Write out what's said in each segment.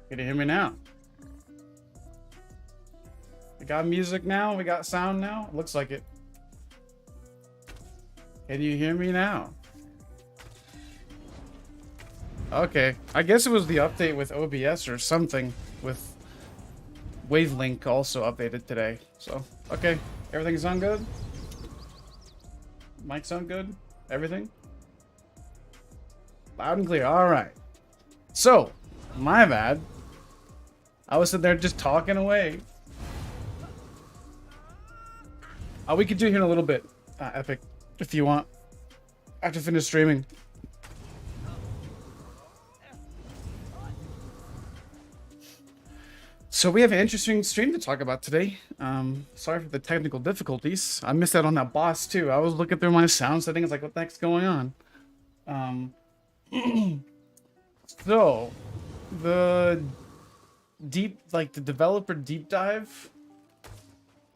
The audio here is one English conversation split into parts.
Can you hear me now? We got music now. We got sound now. Looks like it. Can you hear me now? Okay. I guess it was the update with OBS or something with Wavelink also updated today. So, okay. Everything sound good? Mic sound good? Everything? Loud and clear. All right. So, my bad. I was sitting there just talking away. We could do here in a little bit, Epic, if you want. After finish streaming. So we have an interesting stream to talk about today. Sorry for the technical difficulties. I missed out on that boss too. I was looking through my sound settings like, what the heck's going on? So, the developer deep dive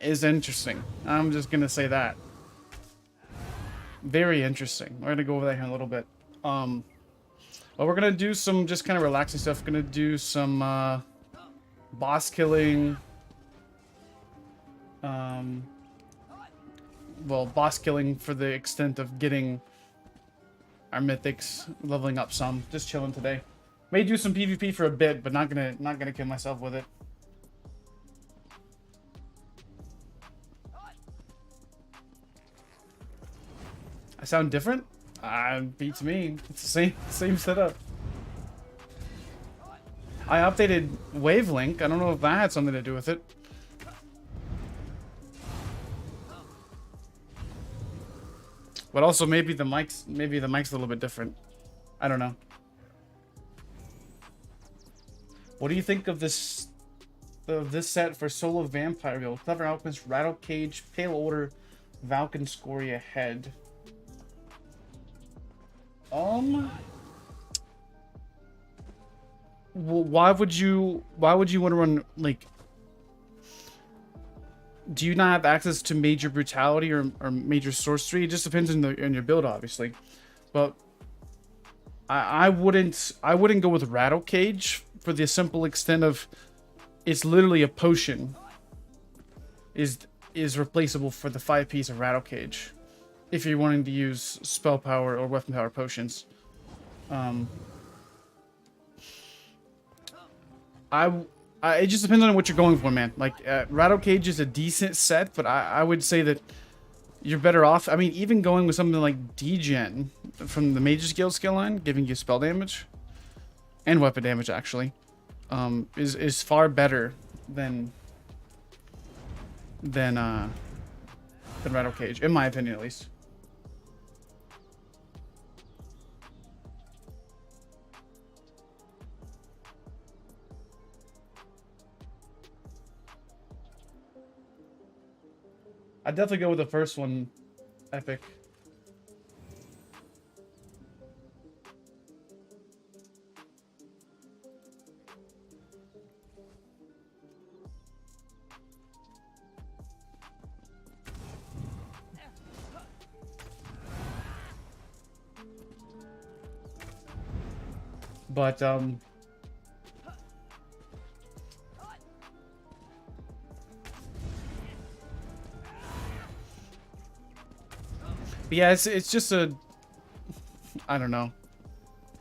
is interesting. I'm just gonna say that. Very interesting. We're gonna go over that here in a little bit. Well, we're gonna do some just kind of relaxing stuff. Gonna do some boss killing. Well, boss killing for the extent of getting our mythics, leveling up some. Just chilling today. May do some PvP for a bit, but not gonna kill myself with it. I sound different? Beats me. It's the same setup. I updated Wavelink. I don't know if that had something to do with it. But also maybe the mic's a little bit different. I don't know. What do you think of this set for solo vampire build? Clever Alchemist, Rattle Cage, Pale Order, Valken Scoria Head. Well, why would you want to run, like, do you not have access to major brutality or major sorcery? It just depends on your build, obviously. But I wouldn't go with Rattle Cage for the simple extent of it's literally a potion is replaceable for the 5-piece of Rattle Cage if you're wanting to use spell power or weapon power potions. It just depends on what you're going for, man. Like, Rattle Cage is a decent set, but I would say that you're better off. I mean, even going with something like Degen from the Mage's Guild skill line, giving you spell damage and weapon damage, actually, is far better than Rattle Cage, in my opinion, at least. I'd definitely go with the first one, Epic. But, yeah, it's just a, I don't know.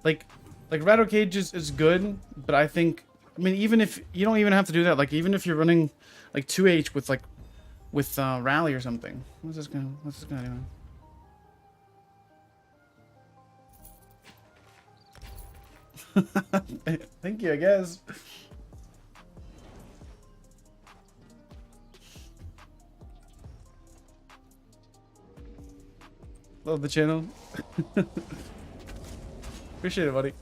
Like Rattle Cage is good, but I mean, even if you don't even have to do that, like, even if you're running like 2H with Rally or something. What's this gonna do? Thank you, I guess. Love the channel. Appreciate it, buddy.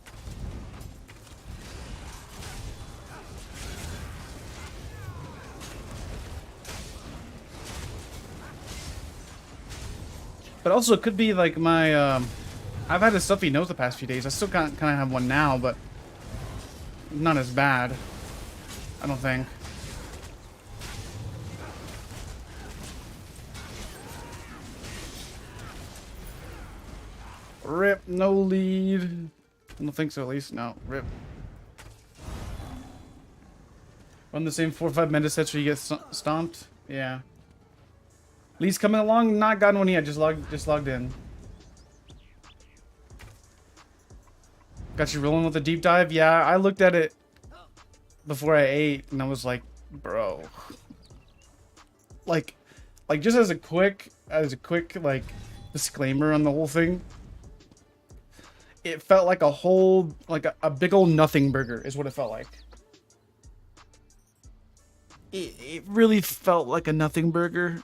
But also, it could be like my I've had a stuffy nose the past few days. I still kind of have one now, but not as bad, I don't think. Rip, no lead. I don't think so, at least. No, rip. Run the same 4 or 5 meta sets where you get stomped. Yeah. Lee's coming along. Not gotten one yet. Just logged in. Got you rolling with a deep dive. Yeah, I looked at it before I ate, and I was like, bro. Like just as a quick like disclaimer on the whole thing. It felt like a whole, like a big old nothing burger is what it felt like. It really felt like a nothing burger.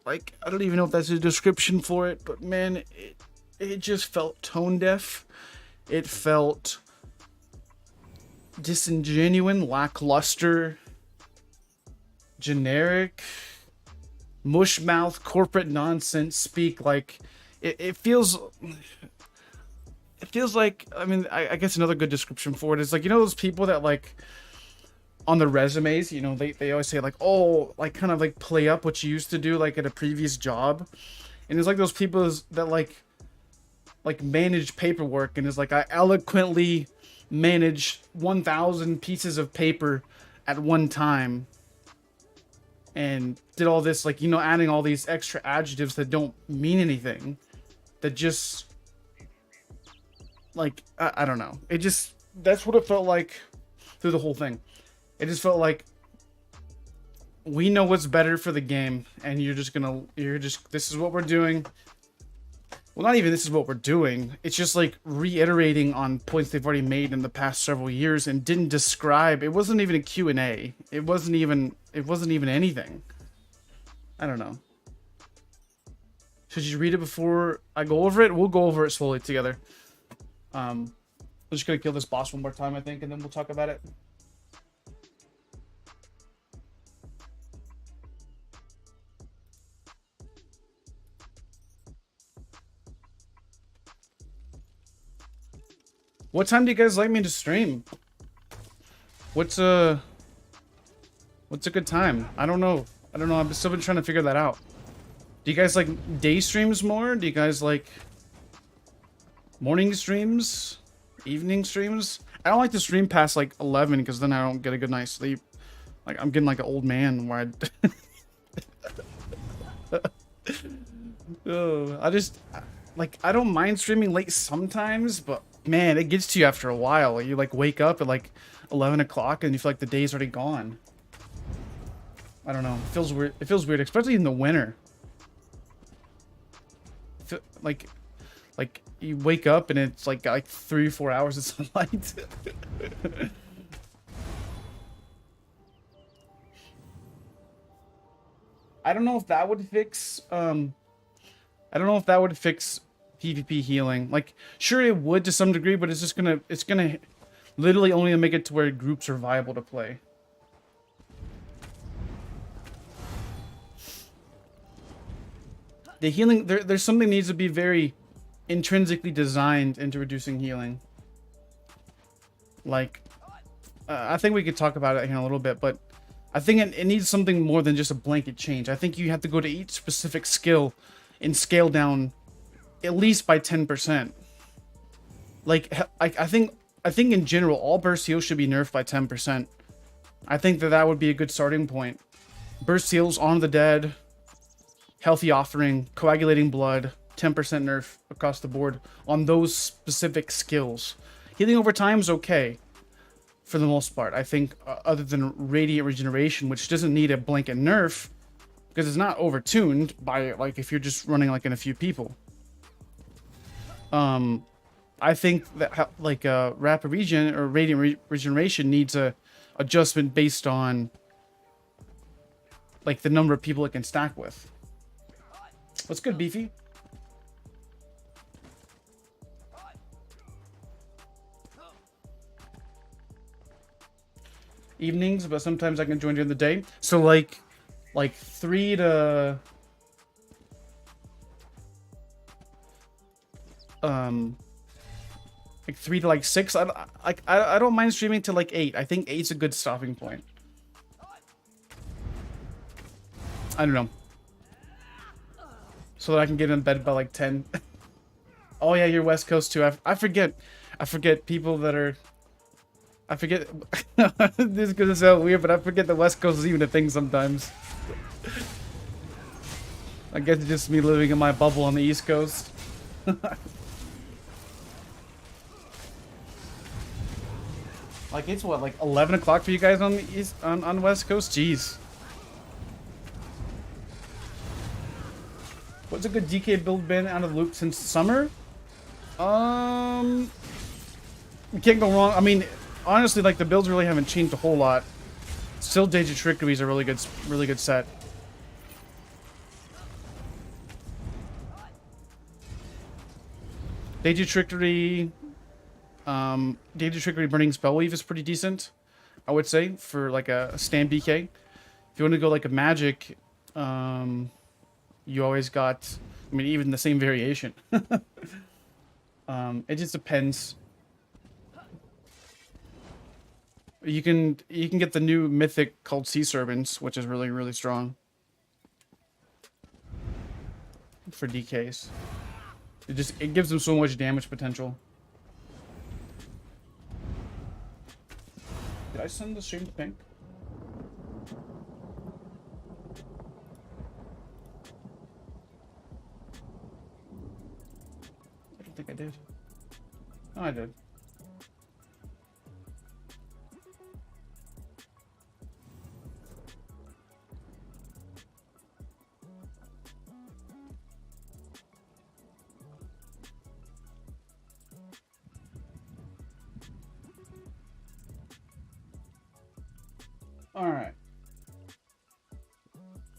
Like, I don't even know if that's a description for it, but man, it just felt tone deaf. It felt disingenuine, lackluster, generic, mushmouth, corporate nonsense speak. Like, it feels like, I mean, I guess another good description for it is like, you know, those people that like on the resumes, you know, they always say like, oh, like kind of like play up what you used to do like at a previous job. And it's like those people that like manage paperwork, and it's like, I eloquently manage 1,000 pieces of paper at one time and did all this, like, you know, adding all these extra adjectives that don't mean anything, that just like, I don't know. It just, that's what it felt like through the whole thing. It just felt like, we know what's better for the game, and this is what we're doing. Well, not even this is what we're doing. It's just like reiterating on points they've already made in the past several years and didn't describe. It wasn't even a Q&A. It wasn't even anything. I don't know. Should you read it before I go over it? We'll go over it slowly together. I'm just gonna kill this boss one more time, I think, and then we'll talk about it. What time do you guys like me to stream? What's a good time? I don't know. I've still been trying to figure that out. Do you guys like day streams more? Do you guys like morning streams? Evening streams? I don't like to stream past like 11 because then I don't get a good night's sleep. Like, I'm getting like an old man where I don't mind streaming late sometimes, but man, it gets to you after a while. You like wake up at like 11 o'clock and you feel like the day's already gone. I don't know. It feels weird. It feels weird, especially in the winter. Like you wake up and it's like 3 or 4 hours of sunlight. I don't know if that would fix PvP healing. Like, sure it would to some degree, but it's gonna literally only make it to where groups are viable to play. The healing, there's something needs to be very intrinsically designed into reducing healing. Like, I think we could talk about it here in a little bit, but I think it needs something more than just a blanket change. I think you have to go to each specific skill and scale down at least by 10%. Like, I think in general, all burst heals should be nerfed by 10%. I think that would be a good starting point. Burst heals, On the Dead, Healthy Offering, Coagulating Blood, 10% nerf across the board on those specific skills. Healing over time is okay for the most part. I think other than Radiant Regeneration, which doesn't need a blanket nerf because it's not overtuned by, like, if you're just running like in a few people. I think that like Rapid Regen or Radiant Regeneration needs a adjustment based on like the number of people it can stack with. What's good, Beefy? Evenings, but sometimes I can join during the day. So like 3 to like 3 to like 6. I don't mind streaming to like 8. I think 8's a good stopping point. I don't know. So that I can get in bed by like 10. Oh yeah, you're West Coast too. I forget people that are. I forget. This is gonna sound weird, but I forget the West Coast is even a thing sometimes. I guess it's just me living in my bubble on the East Coast. Like it's what, like 11 o'clock for you guys on the East on West Coast? Jeez. What's a good DK build been out of the loop since summer? You can't go wrong. I mean, honestly, like the builds really haven't changed a whole lot. Still, Danger Trickery is a really good set. Danger Trickery, Burning Spellweave is pretty decent, I would say, for like a stand BK. If you want to go like a magic, you always got, I mean, even the same variation. It just depends. You can get the new mythic called Sea Servants, which is really strong for DKs. It gives them so much damage potential. Did I send the stream to Pink? I don't think I did. Oh, I did. Alright.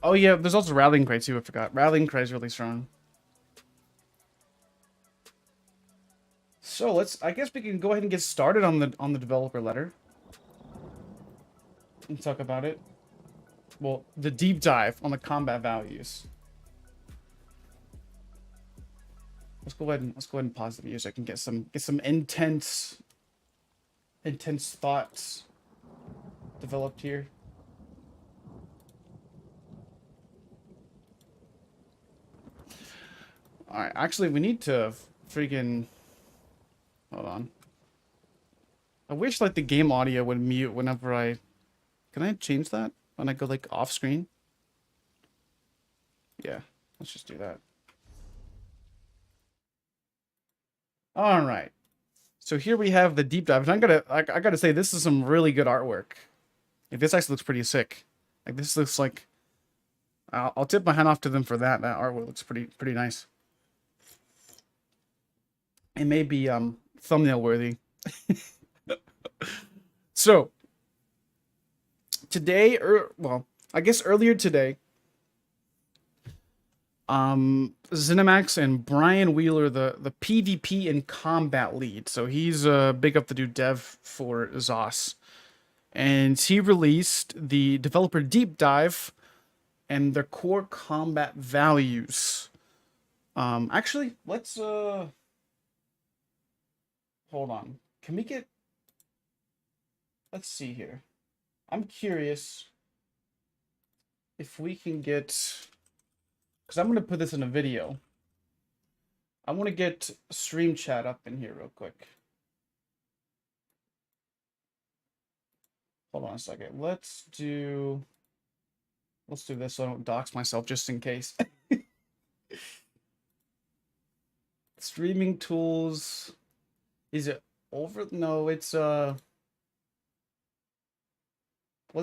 Oh yeah, there's also Rallying Cry too, I forgot. Rallying Cry is really strong. So I guess we can go ahead and get started on the developer letter. And talk about it. Well, the deep dive on the combat values. Let's go ahead and pause the video so I can get some intense thoughts developed here. Alright, actually we need to freaking hold on. I wish like the game audio would mute whenever I can I change that when I go like off screen? Yeah, let's just do that. Alright. So here we have the deep dive. And I gotta say this is some really good artwork. Like, this actually looks pretty sick. Like this looks like I'll tip my hat off to them for that. That artwork looks pretty nice. It may be thumbnail worthy. So today, well, I guess earlier today, Zenimax and Brian Wheeler, the PvP and combat lead. So he's big up the dude dev for ZOS. And he released the developer deep dive and their core combat values. Actually, let's hold on. Can we get, let's see here. I'm curious if we can get, because I'm going to put this in a video. I want to get stream chat up in here real quick. Hold on a second. Let's do this so I don't dox myself just in case. Streaming tools. Is it over? No, it's was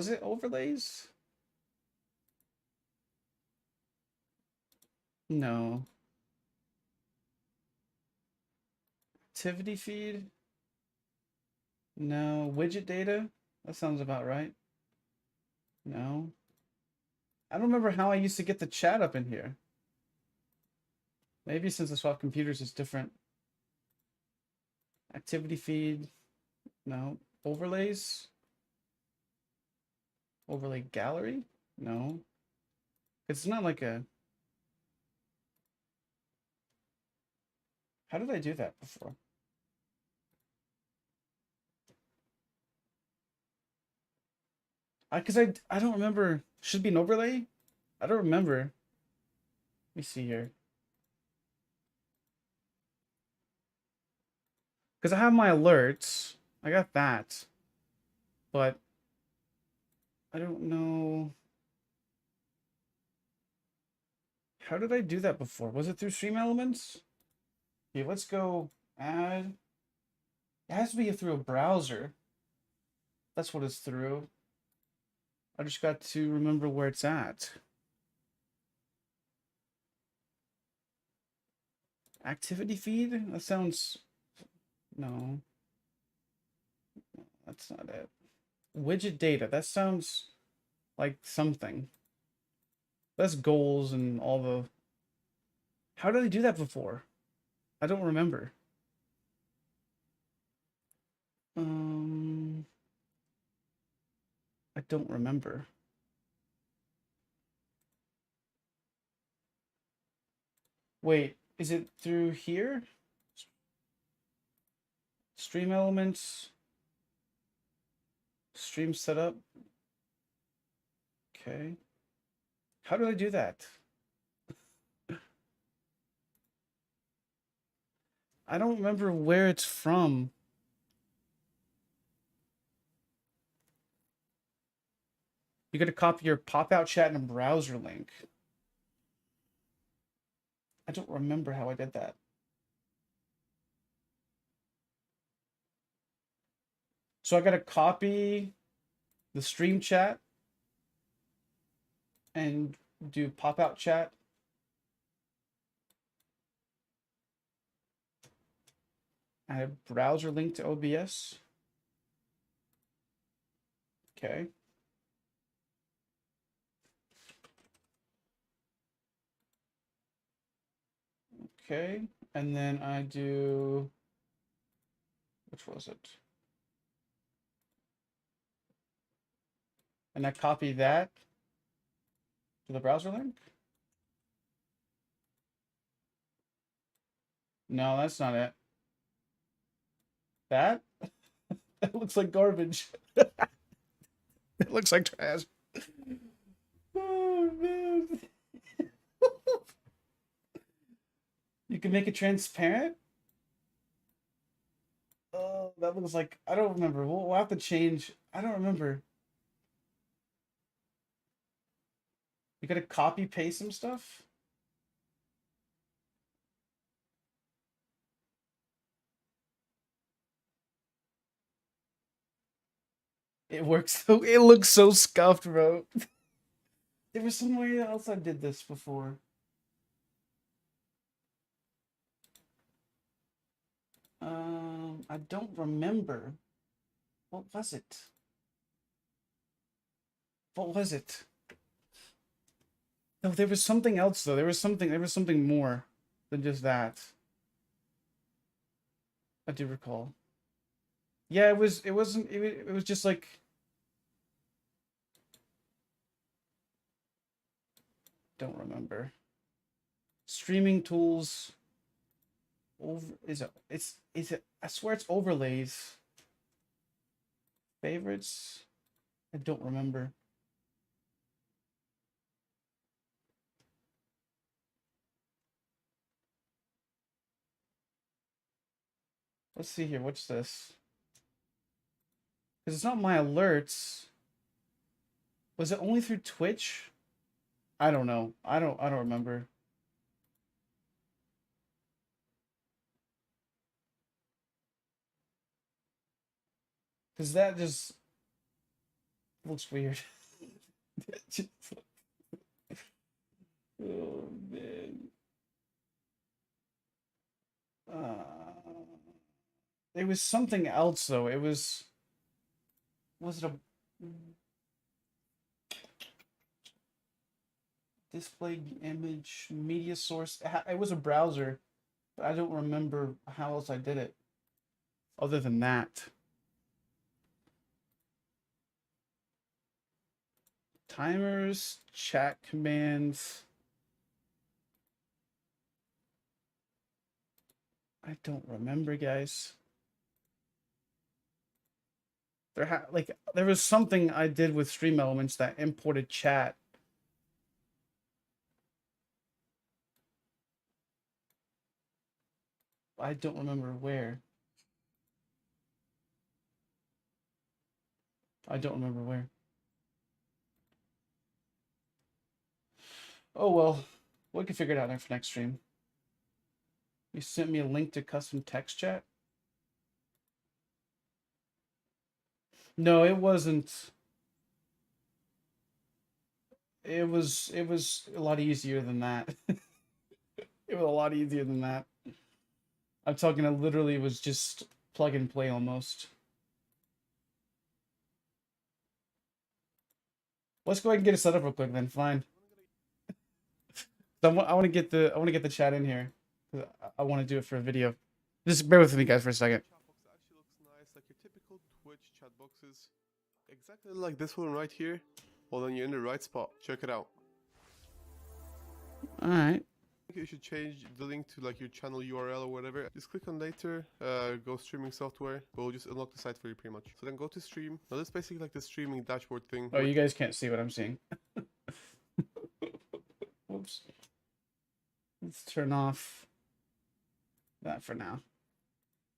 it overlays? No. Activity feed? No. Widget data? That sounds about right. No. I don't remember how I used to get the chat up in here. Maybe since I swapped computers it's different. Activity feed? No. Overlays? Overlay gallery? No. It's not like a... How did I do that before? Because I don't remember. Should be an overlay? I don't remember. Let me see here. Because I have my alerts. I got that. but I don't know. How did I do that before? Was it through Stream Elements? Okay, let's go add. It has to be through a browser. That's what it's through. I just got to remember where it's at. Activity feed? That sounds... No. That's not it. Widget data. That sounds like something. That's goals and all the... How did I do that before? I don't remember. I don't remember. Wait, is it through here? Stream elements. Stream setup. Okay. How do I do that? I don't remember where it's from. You gotta copy your pop-out chat and a browser link. I don't remember how I did that. So I gotta copy the stream chat and do pop-out chat. Add a browser link to OBS. Okay. Okay, and then I do, which was it? And I copy that to the browser link? No, that's not it. That? That looks like garbage. It looks like trash. Oh, man. You can make it transparent? Oh, that looks like... I don't remember. We'll have to change. I don't remember. You gotta copy paste some stuff? It works so... It looks so scuffed, bro. There was somewhere else I did this before. I don't remember. What was it? What was it? No, there was something else though. There was something more than just that. I do recall. Yeah, it was just like don't remember. Streaming tools is it I swear it's overlays. Favorites? I don't remember. Let's see here. What's this? Because it's not my alerts. Was it only through Twitch? I don't know. I don't remember. Because that just looks weird. Oh man. There was something else though. It was it a display image media source? It was a browser, but I don't remember how else I did it. Other than that. Timers, chat commands. I don't remember, guys. There was something I did with Stream Elements that imported chat. I don't remember where. I don't remember where. Oh well, we can figure it out for next stream. You sent me a link to custom text chat? No, it wasn't. It was a lot easier than that. It was a lot easier than that. I'm talking, I literally was just plug and play almost. Let's go ahead and get it set up real quick then. Fine. I want to get the chat in here. I want to do it for a video. Just bear with me, guys, for a second. Chat box actually looks nice, like your typical Twitch chat boxes, exactly like this one right here. Well, then you're in the right spot. Check it out. All right. I think you should change the link to like your channel URL or whatever. Just click on later, go streaming software. We'll just unlock the site for you pretty much. So then go to stream. Now this is basically like the streaming dashboard thing. Oh, you guys can't see what I'm seeing. Whoops. Let's turn off that for now.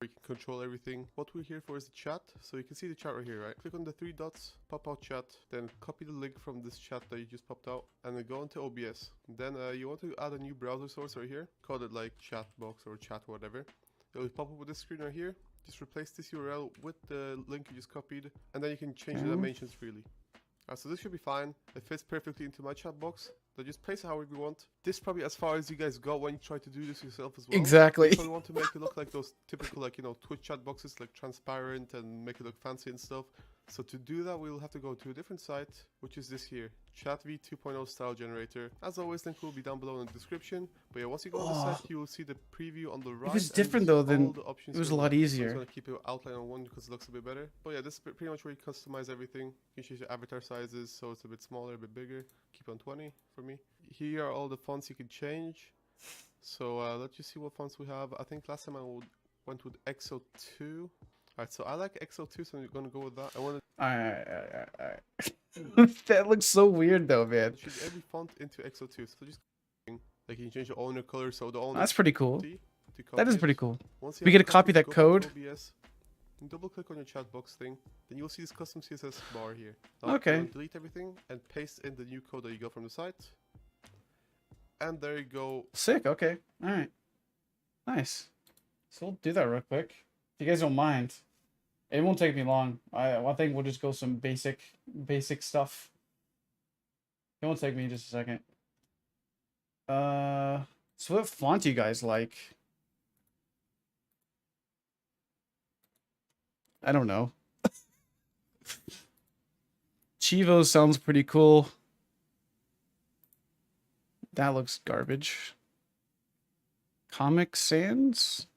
You can control everything. What we're here for is the chat. So you can see the chat right here, right? Click on the 3 dots, pop out chat, then copy the link from this chat that you just popped out, and then go into OBS. Then you want to add a new browser source right here. Call it like chat box or chat whatever. It'll pop up with this screen right here. Just replace this URL with the link you just copied, and then you can change the dimensions freely. So this should be fine. It fits perfectly into my chat box. So just place it however you want. This is probably as far as you guys go when you try to do this yourself as well. Exactly. You probably want to make it look like those typical, like, you know, Twitch chat boxes, like transparent and make it look fancy and stuff. So to do that, we'll have to go to a different site, which is this here, ChatV 2.0 style generator. As always, link will be down below in the description. But yeah, once you go on the site, you will see the preview on the right. It was different though than it was a lot easier. I'm just gonna keep it outline on one because it looks a bit better. But yeah, this is pretty much where you customize everything. You can change your avatar sizes, so it's a bit smaller, a bit bigger. Keep on 20 for me. Here are all the fonts you can change. So let's just see what fonts we have. I think last time I went with EXO2. Alright, so I like EXO2, so I'm gonna go with that. I want to. Alright. That looks so weird though, man. Change every font into EXO2. So just like you can change the owner color. So the owner. That's pretty cool. That is pretty cool. Once We get to copy that code. OBS, double click on your chat box thing, then you'll see this custom CSS bar here. Now, okay. Delete everything and paste in the new code that you got from the site. And there you go. Sick. Okay. All right. Nice. So we'll do that real quick. If you guys don't mind, it won't take me long. I think we'll just go some basic stuff. It won't take me just a second. So what font do you guys like? I don't know. Chivo sounds pretty cool. That looks garbage. Comic Sans?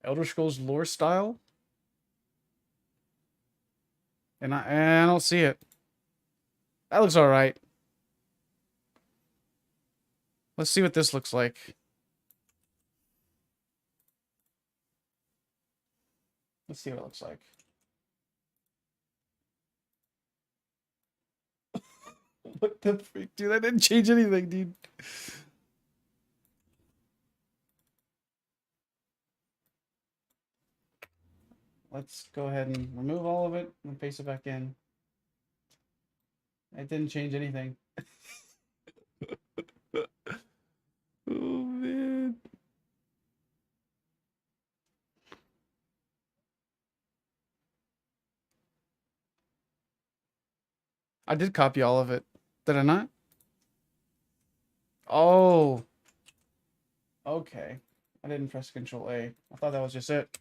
Elder Scrolls lore style? And I don't see it. That looks alright. Let's see what this looks like. Let's see what it looks like. What the freak, dude? I didn't change anything, dude. Let's go ahead and remove all of it and paste it back in. It didn't change anything. Oh, man. I did copy all of it. Did I not? Oh. Okay. I didn't press Control A. I thought that was just it.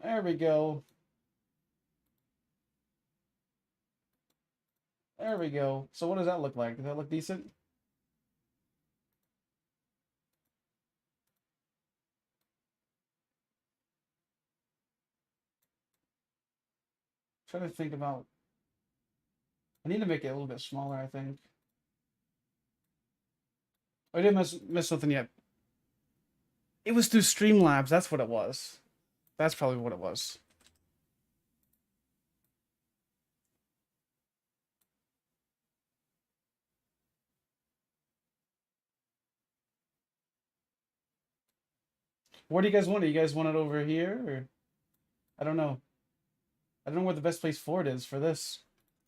There we go. There we go. So what does that look like? Does that look decent? Trying to think about. I need to make it a little bit smaller, I think. I didn't miss something yet. It was through Streamlabs. That's what it was. That's probably what it was. Where do you guys want it? You guys want it over here, or I don't know. I don't know where the best place for it is for this.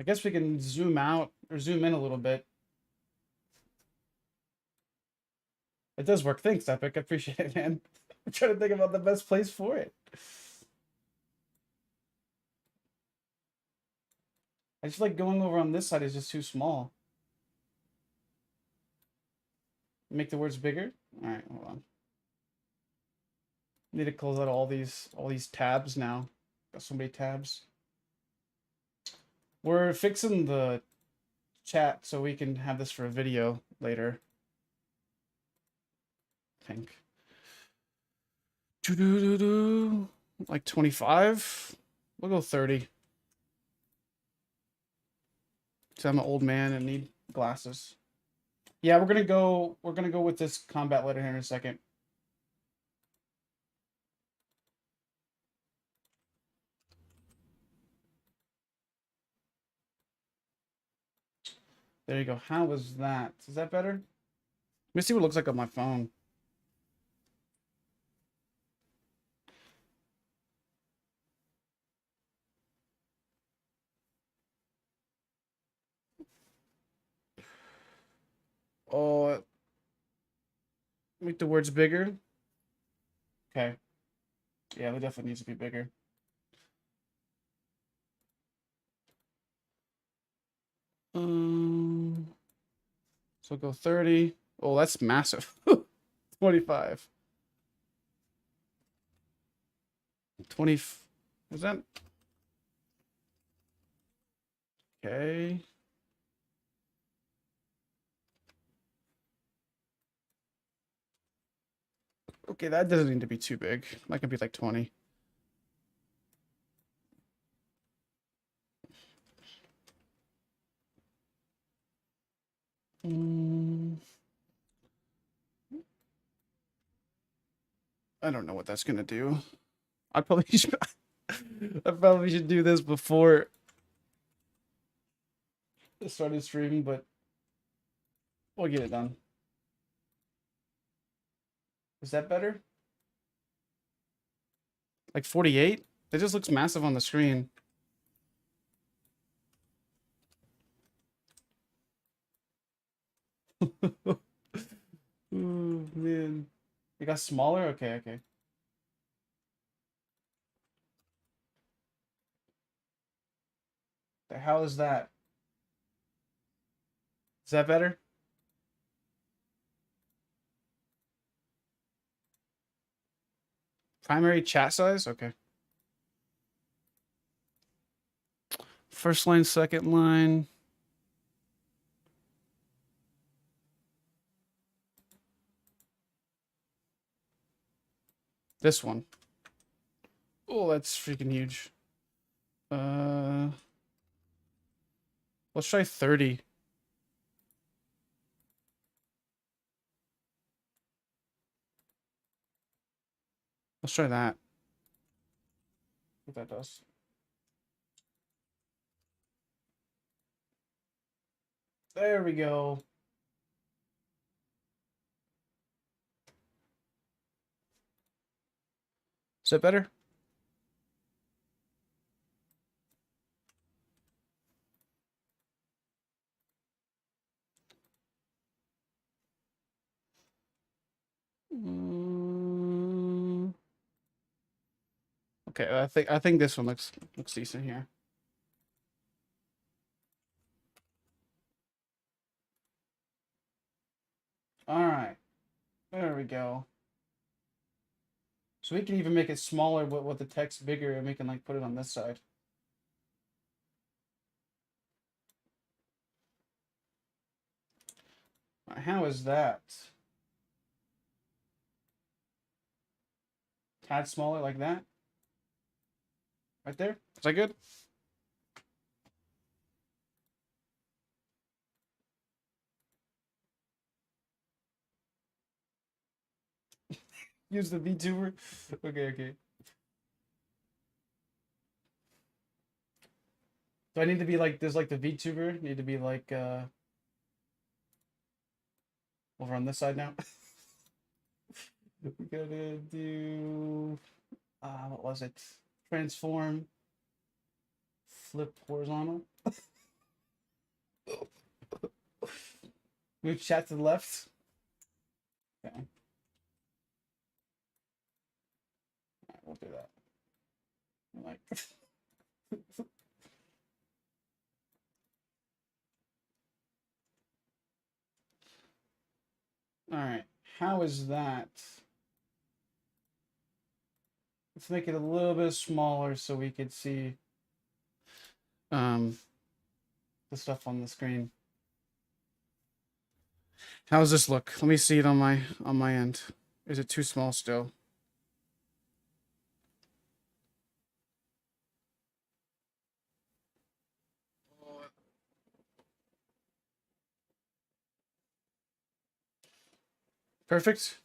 I guess we can zoom out or zoom in a little bit. It does work. Thanks, Epic. I appreciate it, man. I'm trying to think about the best place for it. I just like going over on this side is just too small. Make the words bigger. All right, hold on. Need to close out all these tabs now. Got so many tabs. We're fixing the chat so we can have this for a video later. I think. Like 25. We'll go 30. So I'm an old man and need glasses. Yeah, we're gonna go with this combat letter here in a second. There you go. How was that? Is that better? Let me see what it looks like on my phone. Oh, make the words bigger. Okay. Yeah, it definitely needs to be bigger. So go 30. Oh, that's massive. 25. 20. Is that? Okay. Okay, that doesn't need to be too big. That can be like 20. I don't know what that's gonna do. I probably should. I probably should do this before I started streaming, but we'll get it done. Is that better? Like 48? It just looks massive on the screen. Oh, man. It got smaller? Okay, okay. The hell is that? Is that better? Primary chat size? Okay. First line, second line. This one. Oh, that's freaking huge. Let's try 30. Let's try that. What that does. There we go. Is that better? Okay, I think this one looks decent here. All right, there we go. So we can even make it smaller with the text bigger, and we can like put it on this side. All right, how is that? Tad smaller like that? Right there? Is that good? Use the VTuber? Okay, okay. Do I need to be like, there's like the VTuber? Need to be like, over on this side now? We're gonna do what was it? Transform, flip horizontal. Move chat to the left. Okay. All right, we'll do that. Like. All right. How is that? Let's make it a little bit smaller so we could see the stuff on the screen. How does this look? Let me see it on my end. Is it too small still? Perfect.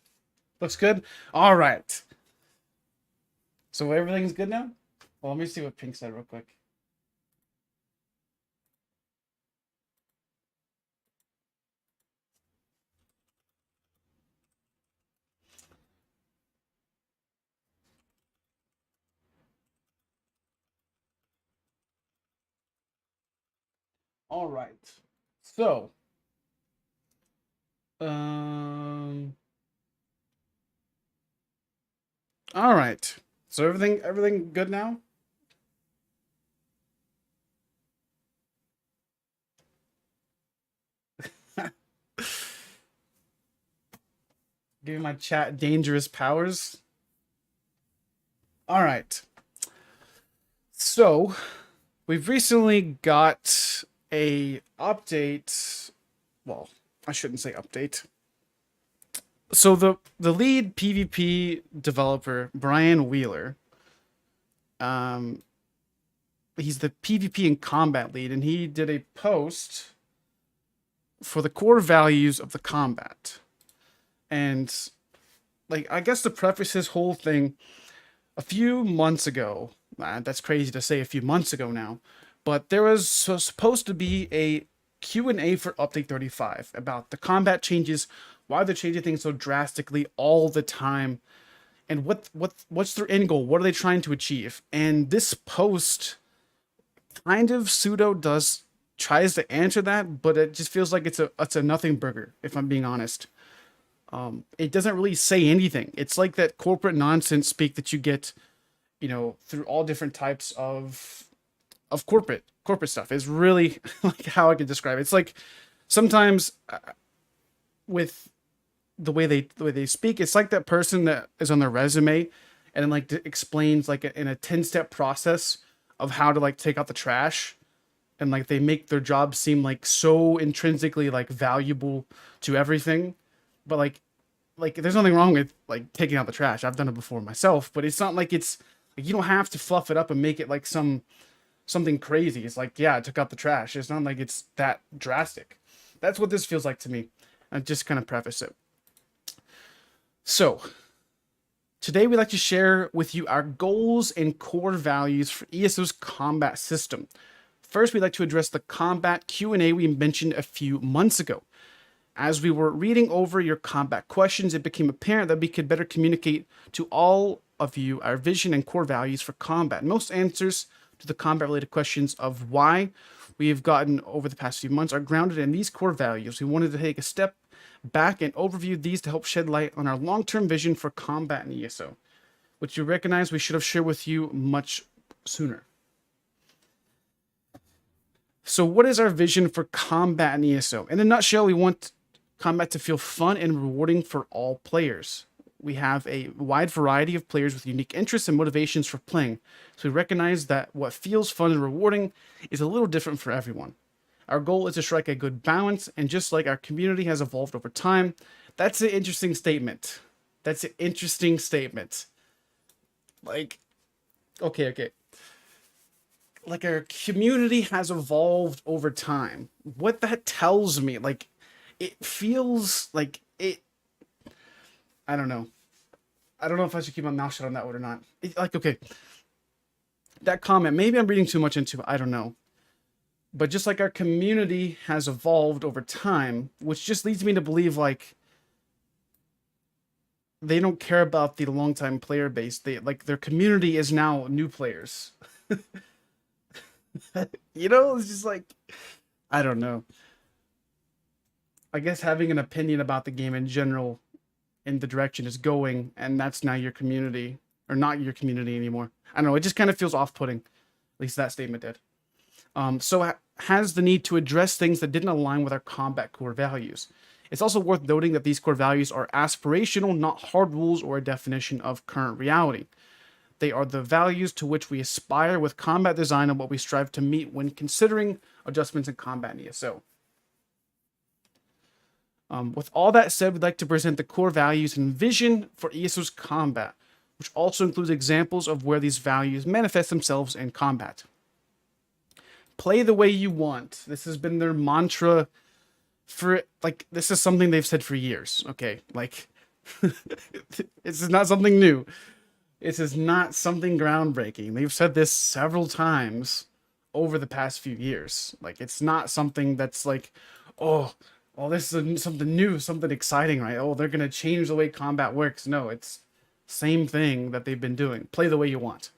Looks good. All right. So everything's good now? Well, let me see what Pink said real quick. All right. So, all right. So everything good now? Giving my chat dangerous powers. All right. So, we've recently got a update. Well, I shouldn't say update. So the lead PvP developer, Brian Wheeler, he's the PvP and combat lead, and he did a post for the core values of the combat. And like, I guess to preface his whole thing, a few months ago, that's crazy to say a few months ago now, but there was supposed to be a Q&A for update 35 about the combat changes, why they're changing things so drastically all the time, and what's their end goal, what are they trying to achieve. And this post kind of tries to answer that, but it just feels like it's a nothing burger, if I'm being honest. It doesn't really say anything. It's like that corporate nonsense speak that you get, through all different types of corporate stuff. Is really like how I could describe it. It's like sometimes with the way they speak, it's like that person that is on their resume and then like explains like in a 10-step process of how to like take out the trash, and like they make their job seem like so intrinsically like valuable to everything. But like there's nothing wrong with like taking out the trash. I've done it before myself, but it's not like it's like you don't have to fluff it up and make it like something crazy. It's like, yeah, I took out the trash. It's not like it's that drastic. That's what this feels like to me. I just kind of preface it. So, today we'd like to share with you our goals and core values for ESO's combat system. First, we'd like to address the combat Q&A we mentioned a few months ago. As we were reading over your combat questions, it became apparent that we could better communicate to all of you our vision and core values for combat. Most answers to the combat-related questions of why we have gotten over the past few months are grounded in these core values. We wanted to take a step back and overview these to help shed light on our long-term vision for combat in ESO, which you recognize we should have shared with you much sooner. So what is our vision for combat in ESO? In a nutshell, we want combat to feel fun and rewarding for all players. We have a wide variety of players with unique interests and motivations for playing, so we recognize that what feels fun and rewarding is a little different for everyone. Our goal is to strike a good balance, and just like our community has evolved over time, that's an interesting statement. That's an interesting statement. Like, okay. Like, our community has evolved over time. What that tells me, like, it feels like it... I don't know. I don't know if I should keep my mouth shut on that one or not. Okay. That comment, maybe I'm reading too much into it. I don't know. But just like our community has evolved over time, which just leads me to believe, like, they don't care about the longtime player base. They like their community is now new players. You know, it's just like, I don't know. I guess having an opinion about the game in general in the direction it's going, and that's now your community, or not your community anymore. I don't know, it just kind of feels off-putting. At least that statement did. So has the need to address things that didn't align with our combat core values. It's also worth noting that these core values are aspirational, not hard rules or a definition of current reality. They are the values to which we aspire with combat design and what we strive to meet when considering adjustments in combat in ESO. With all that said, we'd like to present the core values and vision for ESO's combat, which also includes examples of where these values manifest themselves in combat. Play the way you want. This has been their mantra for, like, this is something they've said for years, okay? Like, this is not something new. This is not something groundbreaking. They've said this several times over the past few years. Like, it's not something that's like, oh, this is something new, something exciting, right? Oh, they're going to change the way combat works. No, it's same thing that they've been doing. Play the way you want.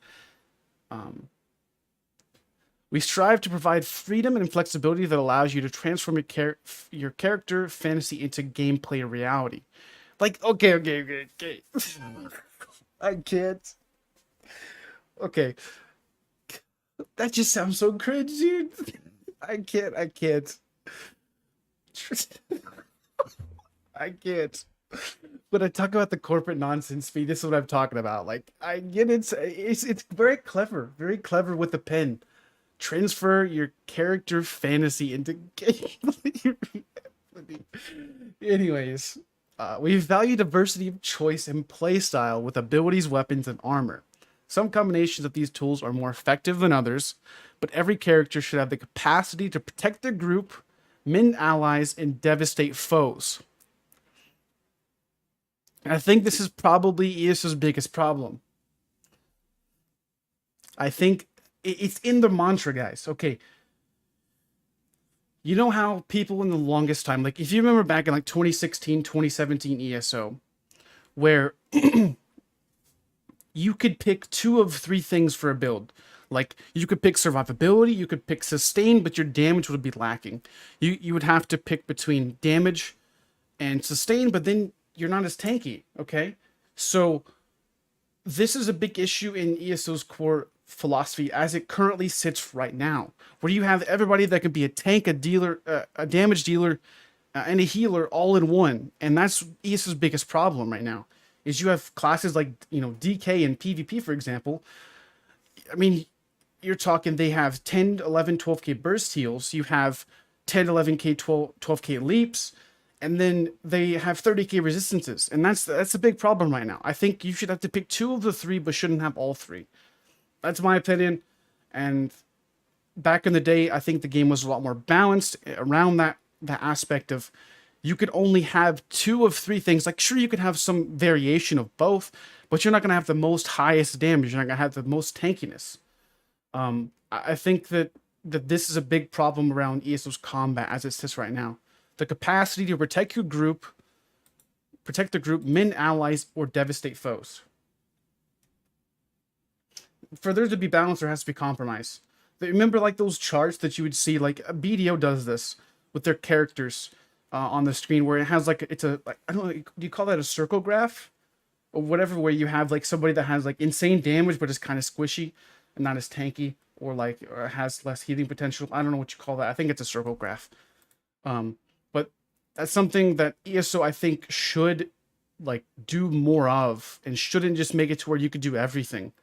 We strive to provide freedom and flexibility that allows you to transform your character fantasy into gameplay reality. Like, okay. I can't. Okay. That just sounds so cringe, dude. I can't. I can't. When I talk about the corporate nonsense speed, this is what I'm talking about. Like, I get it. It's very clever with the pen. Transfer your character fantasy into game. Anyways, we value diversity of choice and playstyle with abilities, weapons, and armor. Some combinations of these tools are more effective than others, but every character should have the capacity to protect their group, mend allies, and devastate foes. And I think this is probably ESO's biggest problem. I think it's in the mantra, guys. Okay. You know how people in the longest time, like if you remember back in like 2016, 2017 ESO, where you could pick 2 of 3 things for a build. Like, you could pick survivability, you could pick sustain, but your damage would be lacking. You would have to pick between damage and sustain, but then you're not as tanky, okay? So, this is a big issue in ESO's core philosophy as it currently sits right now, where you have everybody that can be a tank, a dealer, a damage dealer, and a healer all in one. And that's ESO's biggest problem right now, is you have classes like, DK and PvP, for example. I mean, you're talking they have 10, 11, 12k burst heals. You have 10, 11k, 12k leaps. And then they have 30k resistances. And that's a big problem right now. I think you should have to pick 2 of the 3, but shouldn't have all 3. That's my opinion. And back in the day, I think the game was a lot more balanced around that aspect of you could only have 2 of 3 things. Like, sure, you could have some variation of both, but you're not going to have the most highest damage. You're not going to have the most tankiness. I think that this is a big problem around ESO's combat as it sits right now. The capacity to protect the group, mend allies, or devastate foes. For there to be balance, there has to be compromise. Remember, like, those charts that you would see, like, BDO does this with their characters on the screen, where it has, like, I don't know, do you call that a circle graph? Or whatever, where you have, like, somebody that has, like, insane damage, but is kind of squishy and not as tanky, or has less healing potential. I don't know what you call that. I think it's a circle graph. But that's something that ESO, I think, should, like, do more of, and shouldn't just make it to where you could do everything.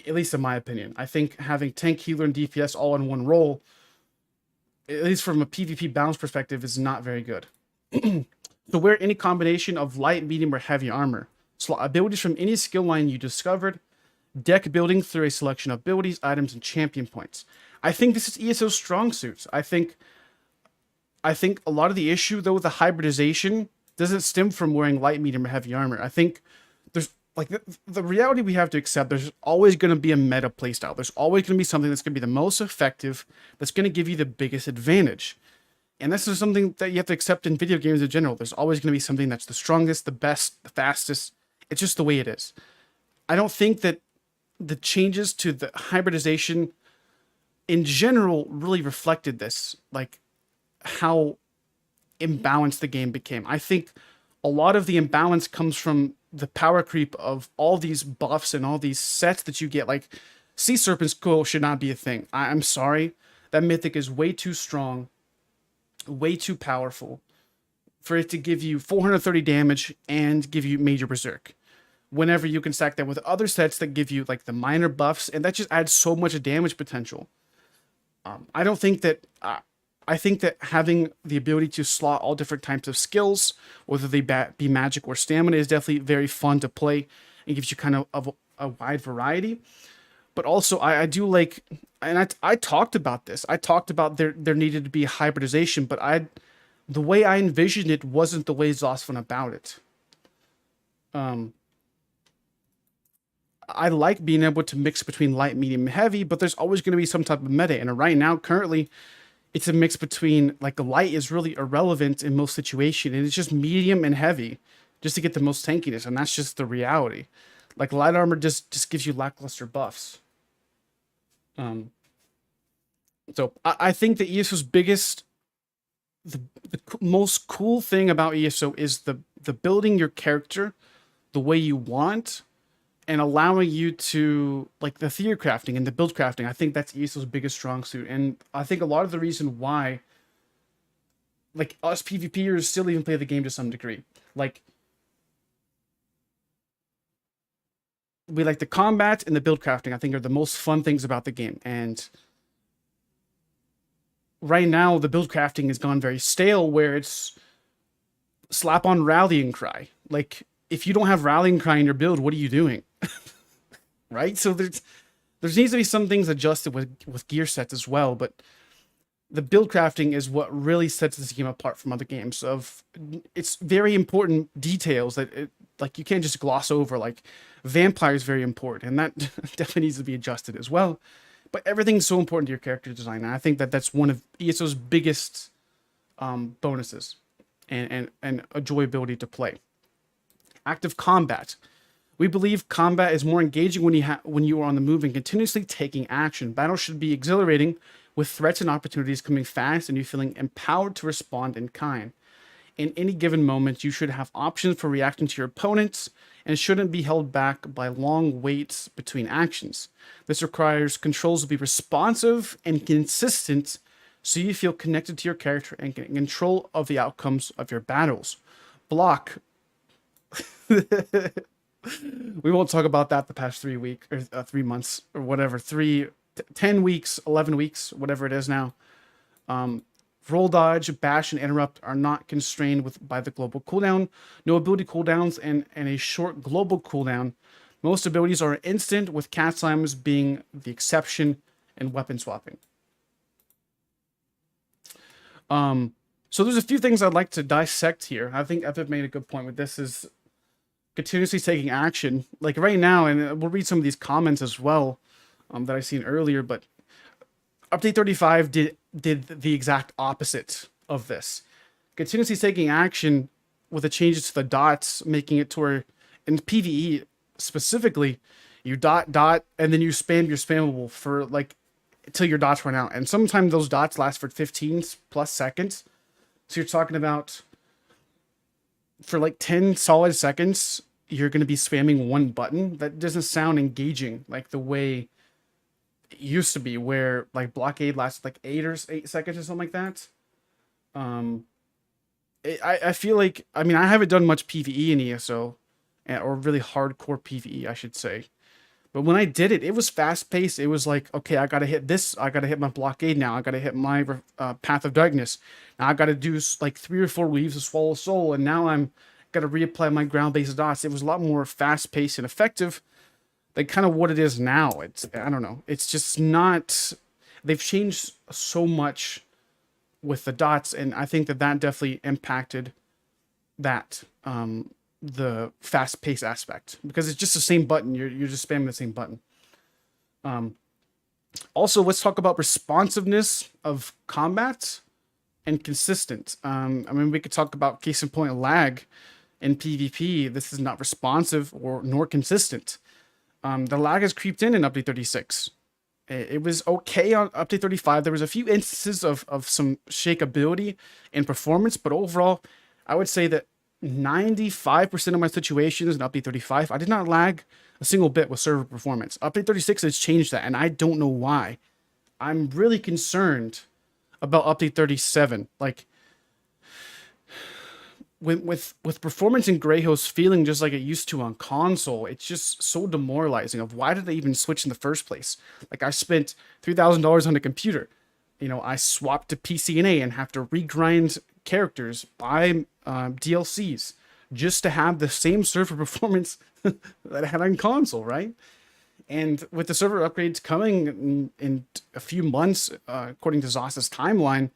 At least in my opinion. I think having tank, healer, and DPS all in one role, at least from a PvP balance perspective, is not very good. So wear any combination of light, medium, or heavy armor. Slot abilities from any skill line you discovered. Deck building through a selection of abilities, items, and champion points. I think this is ESO's strong suits. I think a lot of the issue, though, with the hybridization doesn't stem from wearing light, medium, or heavy armor. I think there's, like, the reality we have to accept, there's always going to be a meta playstyle. There's always going to be something that's going to be the most effective, that's going to give you the biggest advantage. And this is something that you have to accept in video games in general. There's always going to be something that's the strongest, the best, the fastest. It's just the way it is. I don't think that the changes to the hybridization in general really reflected this, like how imbalanced the game became. I think a lot of the imbalance comes from the power creep of all these buffs and all these sets that you get. Like, Sea Serpent's Coil should not be a thing. I'm sorry. That mythic is way too strong, way too powerful for it to give you 430 damage and give you Major Berserk. Whenever you can stack that with other sets that give you like the minor buffs, and that just adds so much damage potential. I don't think that... I think that having the ability to slot all different types of skills, whether they be magic or stamina, is definitely very fun to play and gives you kind of a wide variety. But also, I do like, and I talked about this. I talked about there needed to be hybridization, but the way I envisioned it wasn't the way Zoss went about it. I like being able to mix between light, medium, and heavy, but there's always going to be some type of meta. And right now, currently, it's a mix between, like, light is really irrelevant in most situations, and it's just medium and heavy just to get the most tankiness, and that's just the reality. Like, light armor just gives you lackluster buffs. So I think that ESO's biggest, the most cool thing about ESO is the building your character the way you want, and allowing you to, like, the theory crafting and the build crafting. I think that's ESO's biggest strong suit. And I think a lot of the reason why, like, us PvPers still even play the game to some degree. Like, we like the combat and the build crafting, I think, are the most fun things about the game. And right now, the build crafting has gone very stale, where it's slap on rallying cry. Like, if you don't have rallying cry in your build, what are you doing? Right? So there needs to be some things adjusted with gear sets as well, but the build crafting is what really sets this game apart from other games. It's very important details that like, you can't just gloss over. Like, vampire is very important, and that definitely needs to be adjusted as well. But everything's so important to your character design, and I think that that's one of ESO's biggest bonuses and enjoyability to play. Active combat. We believe combat is more engaging when you are on the move and continuously taking action. Battle should be exhilarating, with threats and opportunities coming fast and you feeling empowered to respond in kind. In any given moment, you should have options for reacting to your opponents and shouldn't be held back by long waits between actions. This requires controls to be responsive and consistent, so you feel connected to your character and get control of the outcomes of your battles. Block. We won't talk about that the past 3 weeks or 3 months or whatever, 10 weeks, 11 weeks, whatever it is now. Roll dodge, bash, and interrupt are not constrained by the global cooldown. No ability cooldowns and a short global cooldown. Most abilities are instant, with cat slimes being the exception, and weapon swapping. So there's a few things I'd like to dissect here. I think I've made a good point with this is continuously taking action. Like right now, and we'll read some of these comments as well that I seen earlier, but update 35 did the exact opposite of this. Continuously taking action with the changes to the dots, making it to where in PvE specifically, you dot, and then you spam your spammable for like until your dots run out. And sometimes those dots last for 15 plus seconds. So you're talking about for like 10 solid seconds, you're going to be spamming one button. That doesn't sound engaging like the way it used to be, where like blockade lasted like 8 seconds or something like that. I feel like, I mean, I haven't done much PvE in ESO, or really hardcore PvE, I should say. But when I did it, it was fast paced. It was like, okay, I got to hit this. I got to hit my blockade now. I got to hit my Path of Darkness. Now I got to do like 3 or 4 weaves of Swallow Soul. And now I'm got to reapply my ground-based dots. It was a lot more fast paced and effective than kind of what it is now. I don't know. It's just not, they've changed so much with the dots. And I think that definitely impacted that, the fast-paced aspect, because it's just the same button. You're just spamming the same button. Also, let's talk about responsiveness of combat and consistent. I mean, we could talk about case in point lag in PvP. This is not responsive or nor consistent. The lag has creeped in update 36. It was okay on update 35. There was a few instances of some shakeability in performance, but overall, I would say that 95% of my situations in update 35, I did not lag a single bit with server performance. Update 36 has changed that, and I don't know why. I'm really concerned about update 37. Like, with performance in Greyhost feeling just like it used to on console, it's just so demoralizing of why did they even switch in the first place? Like, I spent $3,000 on a computer. You know, I swapped to PCNA and have to regrind characters, buy DLCs, just to have the same server performance that I had on console, right? And with the server upgrades coming in a few months, according to Zos's timeline,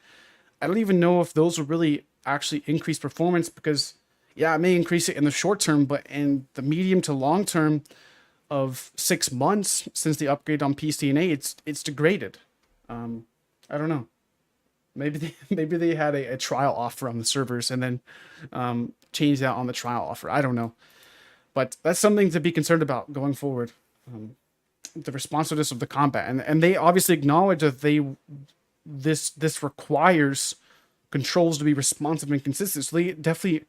I don't even know if those will really actually increase performance, because yeah, it may increase it in the short term, but in the medium to long term of 6 months since the upgrade on PCNA, it's degraded. I don't know. Maybe they had a trial offer on the servers and then changed that on the trial offer. I don't know, but that's something to be concerned about going forward. The responsiveness of the combat, and they obviously acknowledge that this requires controls to be responsive and consistent. So they definitely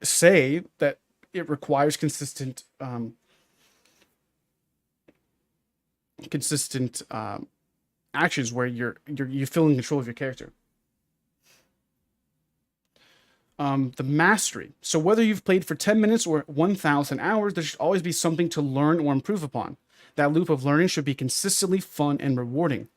say that it requires consistent actions where you're feeling control of your character. The mastery. So whether you've played for 10 minutes or 1,000 hours, there should always be something to learn or improve upon. That loop of learning should be consistently fun and rewarding.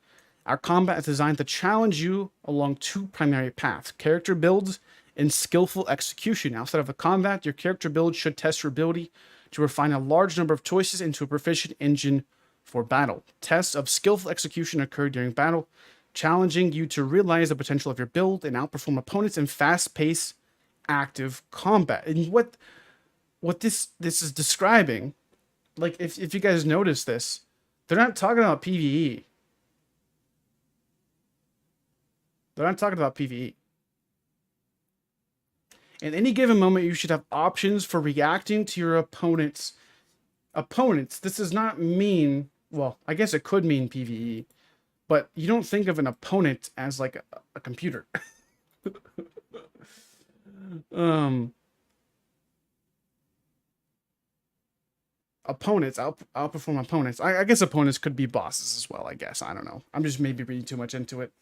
Our combat is designed to challenge you along 2 primary paths: character builds and skillful execution. Outside of the combat, your character build should test your ability to refine a large number of choices into a proficient engine for battle. Tests of skillful execution occur during battle, challenging you to realize the potential of your build and outperform opponents in fast-paced, active combat. And what this is describing, like if you guys notice this, they're not talking about PvE. They're not talking about PvE. In any given moment, you should have options for reacting to your opponents. This does not mean, well, I guess it could mean PvE, but you don't think of an opponent as like a computer. Opponents, outperform opponents. I guess opponents could be bosses as well, I guess. I don't know. I'm just maybe reading too much into it.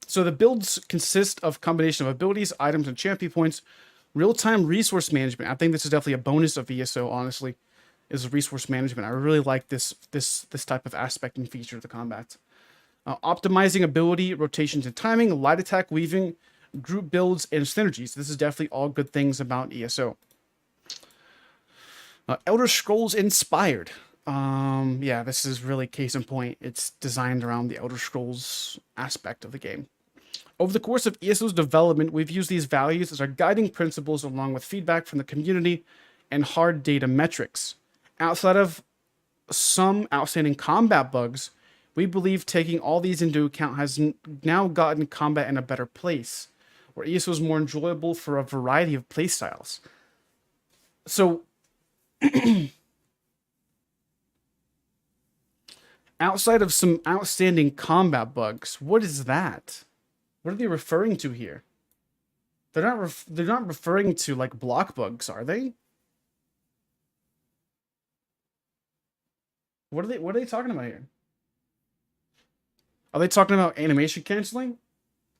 So the builds consist of a combination of abilities, items, and champion points. Real-time resource management. I think this is definitely a bonus of ESO, honestly, is resource management. I really like this type of aspect and feature of the combat. Optimizing ability, rotations, and timing, light attack, weaving, group builds, and synergies. This is definitely all good things about ESO. Elder Scrolls inspired. Yeah, this is really case in point. It's designed around the Elder Scrolls aspect of the game. Over the course of ESO's development, we've used these values as our guiding principles along with feedback from the community and hard data metrics. Outside of some outstanding combat bugs, we believe taking all these into account has now gotten combat in a better place, where ESO is more enjoyable for a variety of playstyles. So, outside of some outstanding combat bugs, what is that? What are they referring to here? They're not referring to like block bugs, are they? What are they talking about here? Are they talking about animation canceling?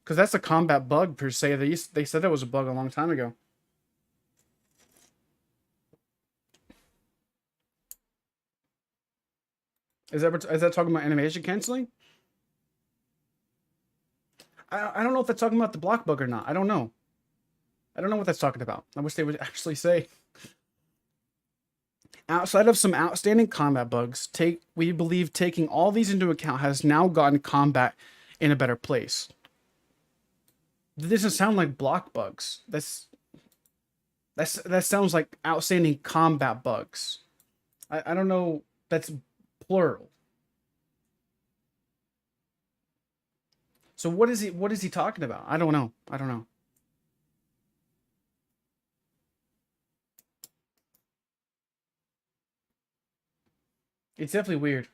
Because that's a combat bug per se. They said that was a bug a long time ago. Is that talking about animation canceling? I don't know if that's talking about the block bug or not. I don't know. I don't know what that's talking about. I wish they would actually say. Outside of some outstanding combat bugs, we believe taking all these into account has now gotten combat in a better place. This doesn't sound like block bugs. That sounds like outstanding combat bugs. I don't know. That's plural. So what is he talking about? I don't know. I don't know. It's definitely weird.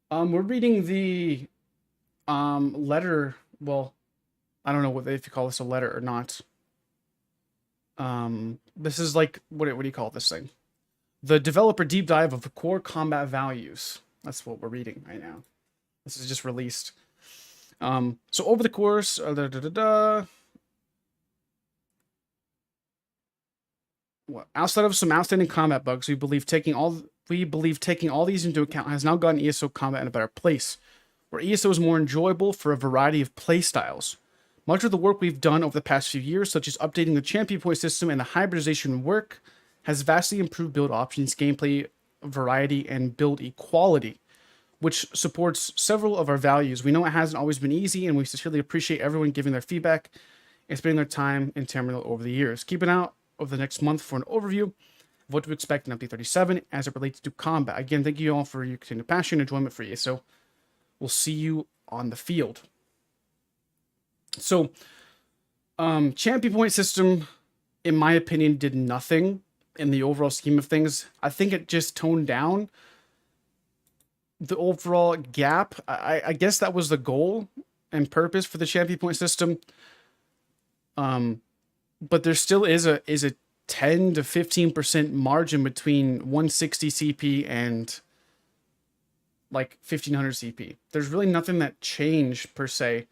We're reading the letter. Well, I don't know if you call this a letter or not. This is like what do you call this thing? The developer deep dive of the core combat values. That's what we're reading right now. This is just released. So over the course, outside of some outstanding combat bugs, we believe taking all these into account has now gotten ESO combat in a better place, where ESO is more enjoyable for a variety of playstyles. Much of the work we've done over the past few years, such as updating the champion point system and the hybridization work, has vastly improved build options, gameplay variety, and build equality, which supports several of our values. We know it hasn't always been easy, and we sincerely appreciate everyone giving their feedback and spending their time in Terminal over the years. Keep an eye out over the next month for an overview of what to expect in Update 37 as it relates to combat. Again, thank you all for your continued passion and enjoyment for ESO. We'll see you on the field. So, champion point system, in my opinion, did nothing in the overall scheme of things. I think it just toned down the overall gap. I guess that was the goal and purpose for the champion point system. But there still is a 10 to 15% margin between 160 CP and like 1500 CP. There's really nothing that changed per se.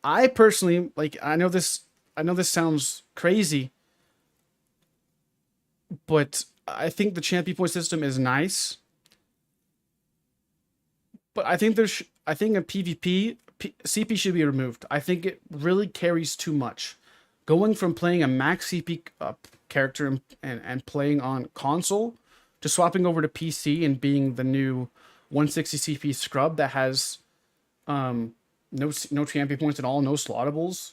I personally, like, I know this sounds crazy, but I think the champion point system is nice. But I think I think a PvP, CP should be removed. I think it really carries too much. Going from playing a max CP character and playing on console to swapping over to PC and being the new 160 CP scrub that has no champion points at all, no slottables.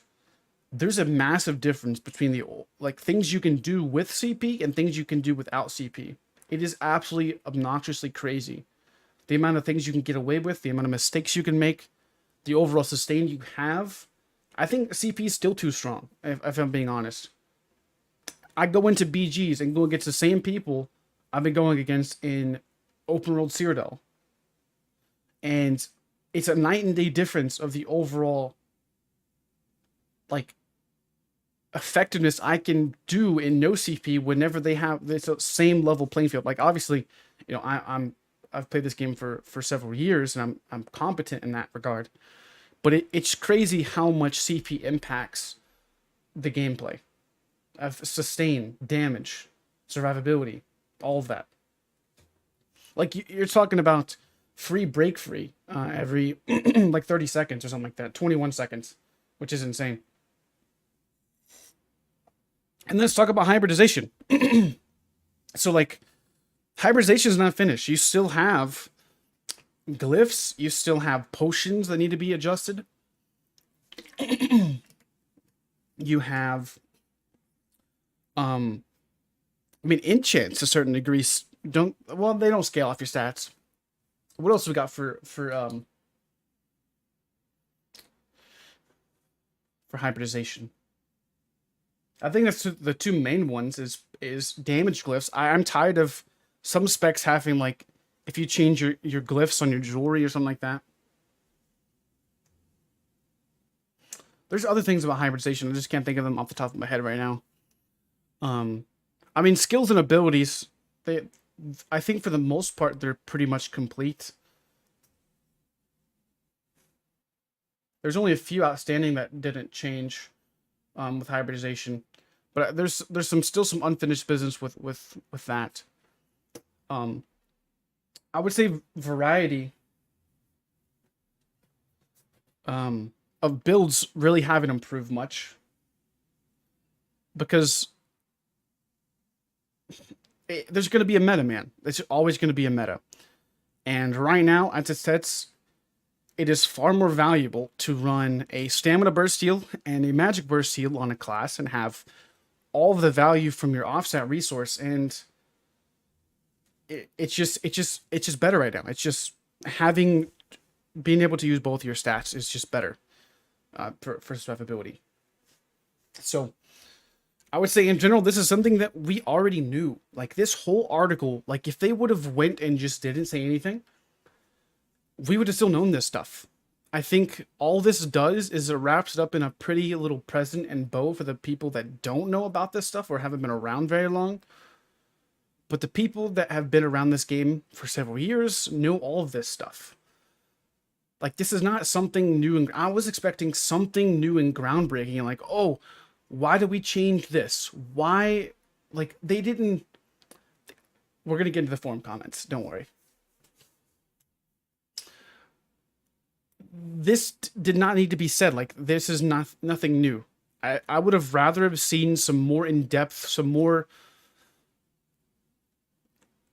There's a massive difference between the things you can do with CP and things you can do without CP. It is absolutely obnoxiously crazy. The amount of things you can get away with, the amount of mistakes you can make, the overall sustain you have. I think CP is still too strong, if I'm being honest. I go into BGs and go against the same people I've been going against in open world Cyrodiil. And it's a night and day difference of the overall effectiveness I can do in no CP whenever they have this same level playing field. Like, obviously, you know, I've played this game for several years and I'm competent in that regard. But it's crazy how much CP impacts the gameplay of sustain, damage, survivability, all of that. Like, you're talking about free break free every like 30 seconds or something like that, 21 seconds, which is insane. And let's talk about hybridization. So, like, hybridization is not finished. You still have glyphs. You still have potions that need to be adjusted. You have, I mean, enchants to a certain degree they don't scale off your stats. What else we got for hybridization? I think that's the two main ones is damage glyphs. I'm tired of some specs having, like, if you change your glyphs on your jewelry or something like that. There's other things about hybridization. I just can't think of them off the top of my head right now. I mean, skills and abilities, I think for the most part, they're pretty much complete. There's only a few outstanding that didn't change with hybridization. But there's still some unfinished business with that. I would say variety of builds really haven't improved much, because there's going to be a meta, man. There's always going to be a meta. And right now, as it sets, it is far more valuable to run a stamina burst heal and a magic burst heal on a class and have all of the value from your offset resource. And it's just better right now. It's just having being able to use both your stats is just better for survivability. So I would say in general, this is something that we already knew. Like this whole article, like if they would have went and just didn't say anything, we would have still known this stuff. I think all this does is it wraps it up in a pretty little present and bow for the people that don't know about this stuff or haven't been around very long. But the people that have been around this game for several years know all of this stuff. Like, this is not something new. And I was expecting something new and groundbreaking. And like, oh, why did we change this? Why? Like, they didn't... We're going to get into the forum comments. Don't worry. This did not need to be said. Like, this is nothing new. I would have rather have seen some more in-depth, some more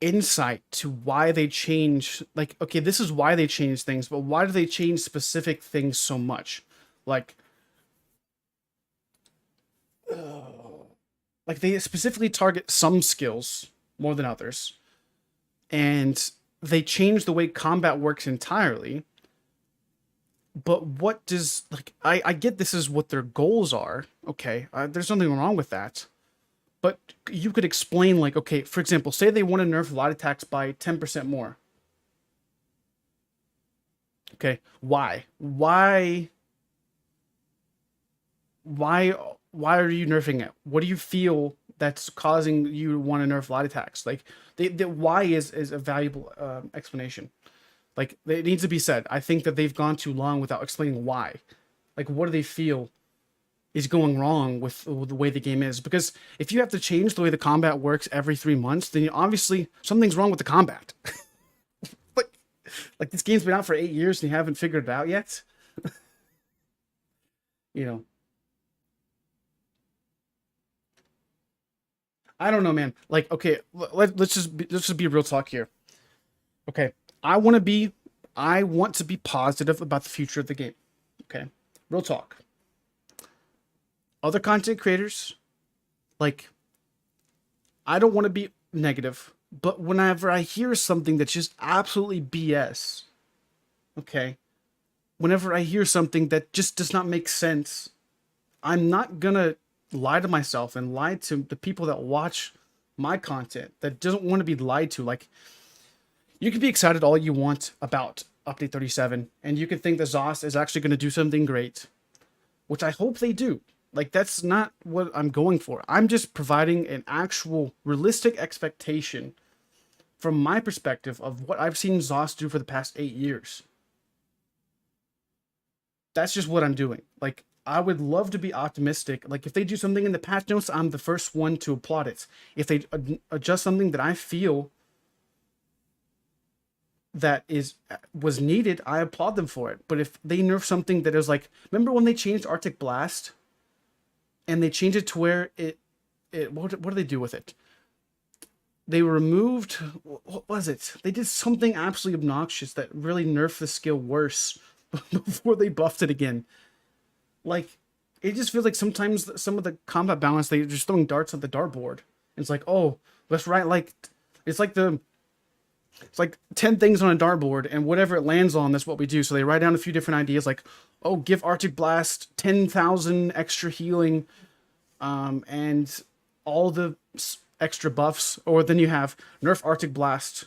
insight to why they change. Like, okay, this is why they change things, but why do they change specific things so much? Like they specifically target some skills more than others, and they change the way combat works entirely. But what does, like, I get this is what their goals are. Okay, there's nothing wrong with that. But you could explain, like, okay, for example, say they want to nerf light attacks by 10% more. Okay, why? Why are you nerfing it? What do you feel that's causing you to want to nerf light attacks? Like, the why is a valuable explanation. Like, it needs to be said. I think that they've gone too long without explaining why. Like, what do they feel is going wrong with the way the game is? Because if you have to change the way the combat works every 3 months, then obviously something's wrong with the combat. like this game's been out for 8 years and you haven't figured it out yet. You know. I don't know, man. Like, okay, let's just be real talk here. Okay. I want to be positive about the future of the game. Okay. Real talk. Other content creators, like, I don't want to be negative, but whenever I hear something that's just absolutely BS, okay, whenever I hear something that just does not make sense, I'm not gonna lie to myself and lie to the people that watch my content that doesn't want to be lied to. Like, you can be excited all you want about Update 37, and you can think that ZOS is actually going to do something great, which I hope they do. Like, that's not what I'm going for. I'm just providing an actual realistic expectation from my perspective of what I've seen ZOS do for the past 8 years. That's just what I'm doing. Like, I would love to be optimistic. Like, if they do something in the patch notes, I'm the first one to applaud it. If they adjust something that I feel that was needed, I applaud them for it. But if they nerf something that is like, remember when they changed Arctic Blast and they changed it to where what do they do with it? They removed, what was it? They did something absolutely obnoxious that really nerfed the skill worse before they buffed it again. Like, it just feels like sometimes some of the combat balance, they're just throwing darts at the dartboard. It's like, oh, let's write, like, it's like 10 things on a dartboard, and whatever it lands on, that's what we do. So they write down a few different ideas, like, oh, give Arctic Blast 10,000 extra healing, and all the extra buffs. Or then you have nerf Arctic Blast,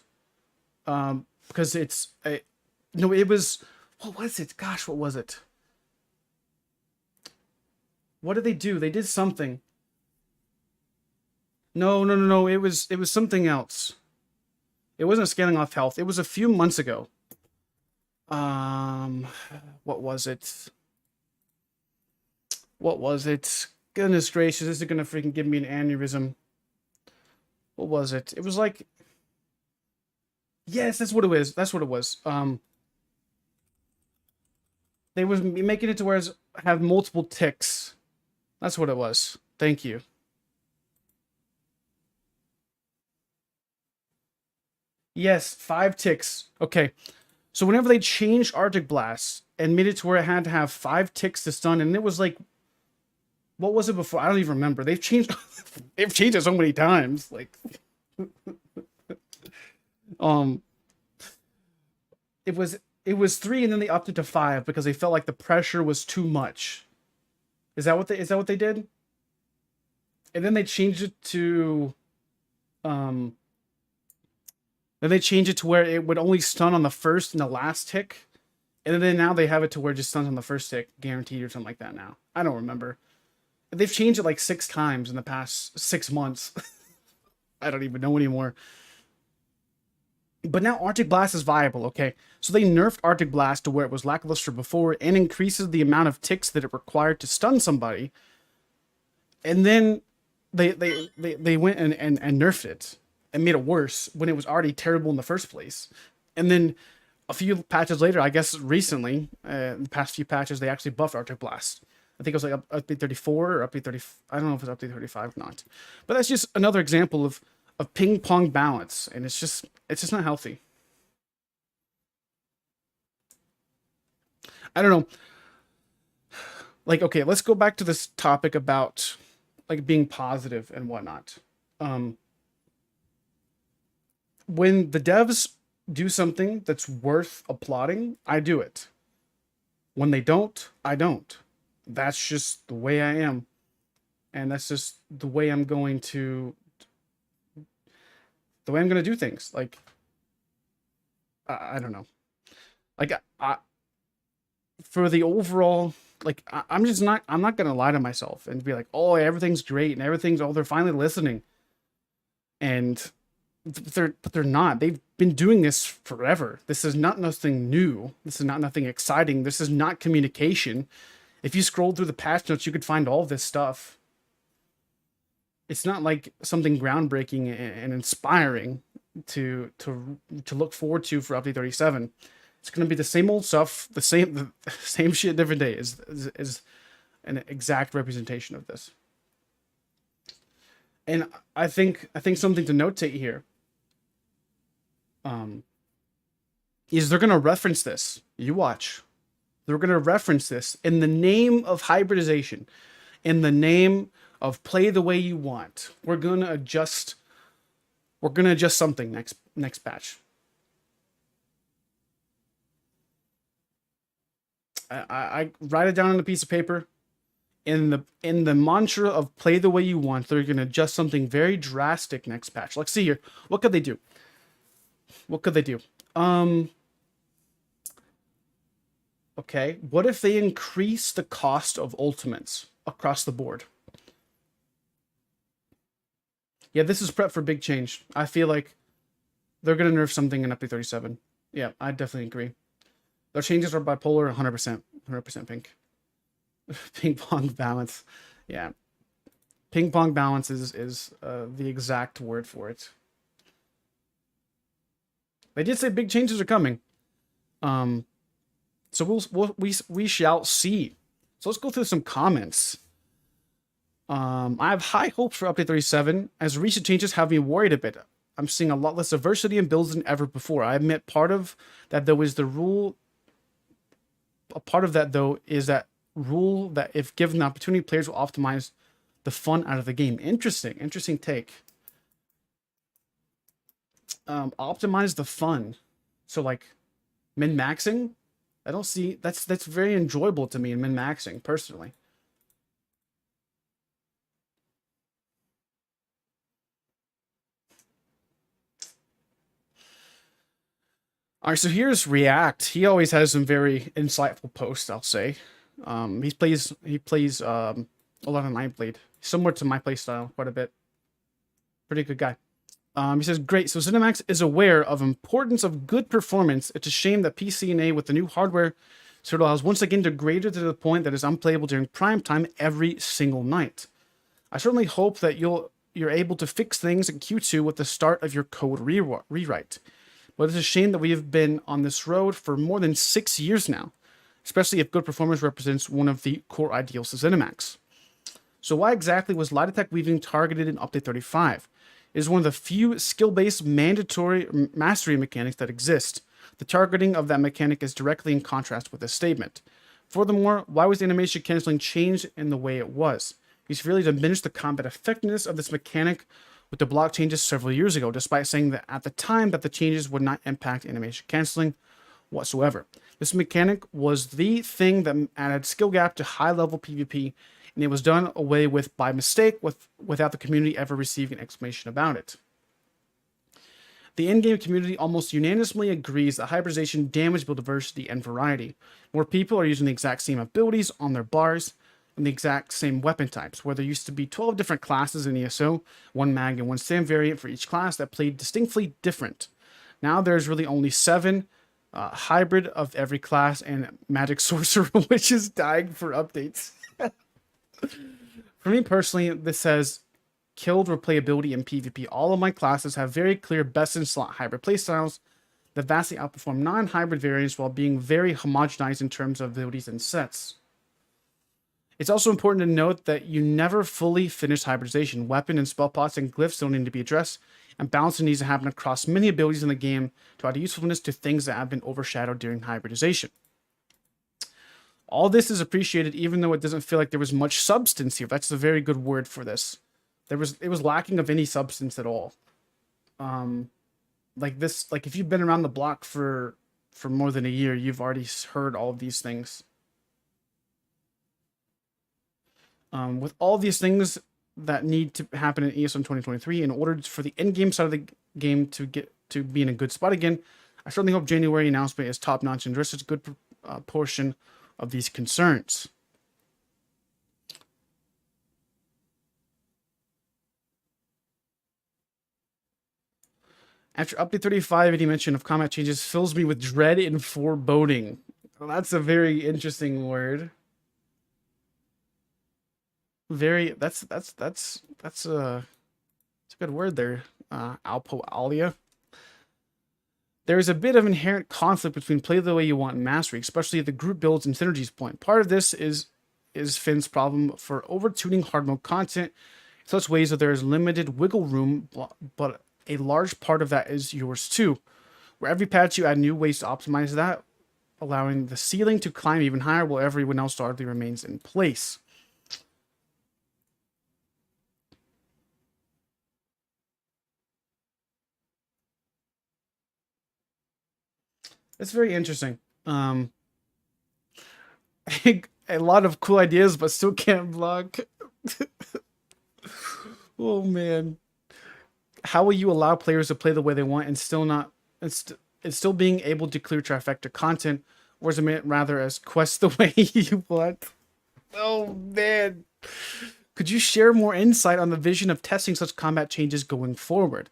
because it's no, it was, what was it? Gosh, what was it? What did they do? They did something. No. It was something else. It wasn't scaling off health. It was a few months ago. What was it? What was it? Goodness gracious, this is gonna freaking give me an aneurysm. What was it? It was like, yes, that's what it was. That's what it was. They was making it to where it have multiple ticks. That's what it was. Thank you. Yes, 5 ticks. Okay. So whenever they changed Arctic Blast and made it to where it had to have 5 ticks to stun, and it was like, what was it before? I don't even remember. They've changed they've changed it so many times. Like it it was 3 and then they upped it to 5 because they felt like the pressure was too much. Is that what they did? And then they changed it to then they changed it to where it would only stun on the first and the last tick. And then now they have it to where it just stuns on the first tick, guaranteed or something like that now. I don't remember. They've changed it like 6 times in the past 6 months. I don't even know anymore. But now Arctic Blast is viable, okay? So they nerfed Arctic Blast to where it was lackluster before and increases the amount of ticks that it required to stun somebody. And then they went and nerfed it and made it worse when it was already terrible in the first place. And then a few patches later, I guess recently, the past few patches, they actually buffed Arctic Blast. I think it was like update 34 or update 30. I don't know if it's update 35 or not. But that's just another example of ping pong balance, and it's just not healthy. I don't know. Like, okay, let's go back to this topic about like being positive and whatnot. When the devs do something that's worth applauding, I do it. When they don't, I don't. That's just the way I am. And that's just the way I'm going to do things. Like, I don't know. Like, for the overall, like, I'm not going to lie to myself and be like, oh, everything's great and they're finally listening. And they're not. They've been doing this forever. This is not nothing new. This is not nothing exciting. This is not communication. If you scroll through the patch notes, you could find all this stuff. It's not like something groundbreaking and inspiring to look forward to for update 37. It's going to be the same old stuff, the same shit, different day is an exact representation of this. And I think something to notate here is they're going to reference this. You watch. They're going to reference this in the name of hybridization, in the name of play the way you want. We're going to adjust something next patch. I write it down on a piece of paper. In the mantra of play the way you want, they're going to adjust something very drastic next patch. Let's see here. What could they do? Okay, what if they increase the cost of ultimates across the board? Yeah, this is prep for big change. I feel like they're going to nerf something in update 37. Yeah, I definitely agree. Their changes are bipolar, 100% pink. Ping pong balance. Yeah. Ping pong balance is the exact word for it. They did say big changes are coming. So we shall see. So let's go through some comments. I have high hopes for update 37, as recent changes have me worried a bit. I'm seeing a lot less diversity in builds than ever before. I admit part of that though is the rule. A part of that though is that rule that if given the opportunity, players will optimize the fun out of the game. Interesting take. Optimize the fun. So like min-maxing, I don't see that's very enjoyable to me in min-maxing personally. All right, so here's React. He always has some very insightful posts, I'll say. He plays a lot of Nightblade, similar to my play style quite a bit. Pretty good guy. He says, great. So Cinemax is aware of importance of good performance. It's a shame that PCNA with the new hardware sort of has once again degraded to the point that is unplayable during prime time every single night. I certainly hope that you're able to fix things in Q2 with the start of your code rewrite. But it's a shame that we have been on this road for more than 6 years now, especially if good performance represents one of the core ideals of ZeniMax. So why exactly was Letï² weaving targeted in Update 35? It is one of the few skill-based mandatory mastery mechanics that exist. The targeting of that mechanic is directly in contrast with this statement. Furthermore, why was the animation canceling changed in the way it was? You severely diminished the combat effectiveness of this mechanic with the block changes several years ago, despite saying that at the time that the changes would not impact animation canceling. whatsoever. This mechanic was the thing that added skill gap to high-level PvP, and it was done away with by mistake without the community ever receiving an explanation about it. The in-game community almost unanimously agrees that hybridization damaged build diversity and variety. More people are using the exact same abilities on their bars and the exact same weapon types, where there used to be 12 different classes in ESO, one mag and one SAM variant for each class that played distinctly different. Now there's really only 7 hybrid of every class and magic sorcerer, which is dying for updates. For me personally, this says killed replayability in PvP. All of my classes have very clear best-in-slot hybrid playstyles that vastly outperform non-hybrid variants while being very homogenized in terms of abilities and sets. It's also important to note that you never fully finish hybridization. Weapon and spell pots and glyphs still need to be addressed, and balancing needs to happen across many abilities in the game to add usefulness to things that have been overshadowed during hybridization. All this is appreciated even though it doesn't feel like there was much substance here. That's a very good word for this. It was lacking of any substance at all. Like if you've been around the block for more than a year, you've already heard all of these things. With all these things that need to happen in ESO in 2023 in order for the end game side of the game to get to be in a good spot again, I certainly hope January announcement is top notch and addresses a good portion of these concerns. After update 35, any mention of combat changes fills me with dread and foreboding. Well, that's a very interesting word. That's a good word there, Alpo Alia. There is a bit of inherent conflict between play the way you want and mastery, especially at the group builds and synergies point. Part of this is Finn's problem for over-tuning hard mode content in such ways that there is limited wiggle room, but a large part of that is yours too. Where every patch you add new ways to optimize that, allowing the ceiling to climb even higher while everyone else largely remains in place. It's very interesting. A lot of cool ideas, but still can't block. Oh man. How will you allow players to play the way they want and still not it's still being able to clear trifecta content, or is it meant rather as quest the way you want? Oh man. Could you share more insight on the vision of testing such combat changes going forward?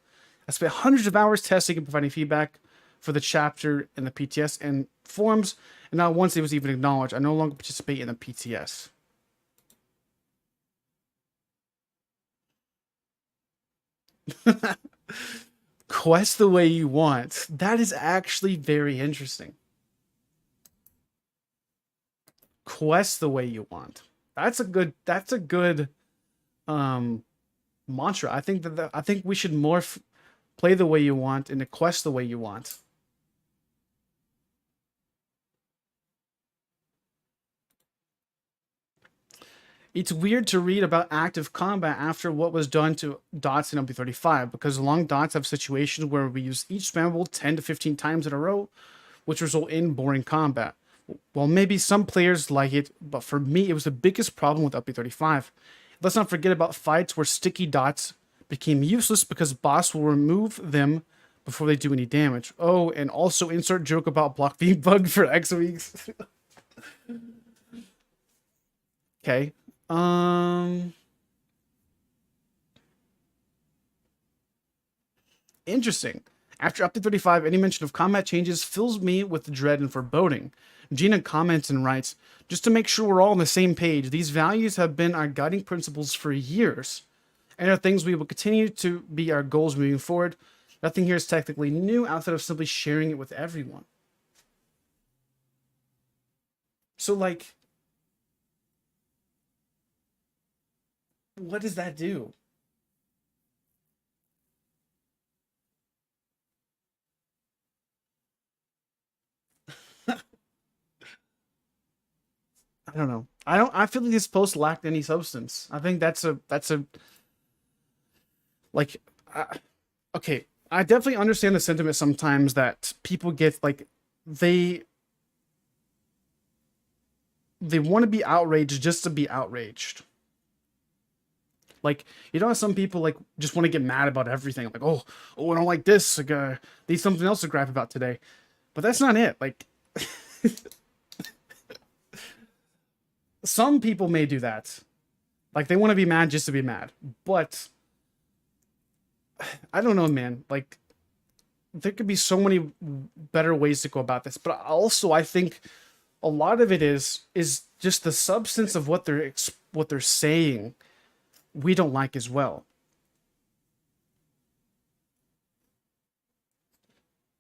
I spent hundreds of hours testing and providing feedback for the chapter in the PTS and forums, and not once it was even acknowledged. I no longer participate in the PTS. Quest the way you want. That is actually very interesting. Quest the way you want. That's a good mantra. I think we should morph play the way you want into quest the way you want. It's weird to read about active combat after what was done to dots in W35, because long dots have situations where we use each spammable 10 to 15 times in a row, which result in boring combat. Well, maybe some players like it, but for me, it was the biggest problem with W35. Let's not forget about fights where sticky dots became useless because boss will remove them before they do any damage. Oh, and also insert joke about block being bugged for X weeks. Okay. Interesting. After update 35, any mention of combat changes fills me with dread and foreboding. Gina comments and writes, just to make sure we're all on the same page, these values have been our guiding principles for years, and are things we will continue to be our goals moving forward. Nothing here is technically new outside of simply sharing it with everyone. So, like, what does that do? I don't know. I feel like this post lacked any substance. I think that's a like okay. I definitely understand the sentiment sometimes that people get like they want to be outraged just to be outraged. Like, you know how some people like just want to get mad about everything. Like, oh, I don't like this. Like, need something else to gripe about today. But that's not it. Like, some people may do that. Like, they want to be mad just to be mad. But I don't know, man. Like, there could be so many better ways to go about this. But also, I think a lot of it is just the substance of what they're saying. We don't like as well.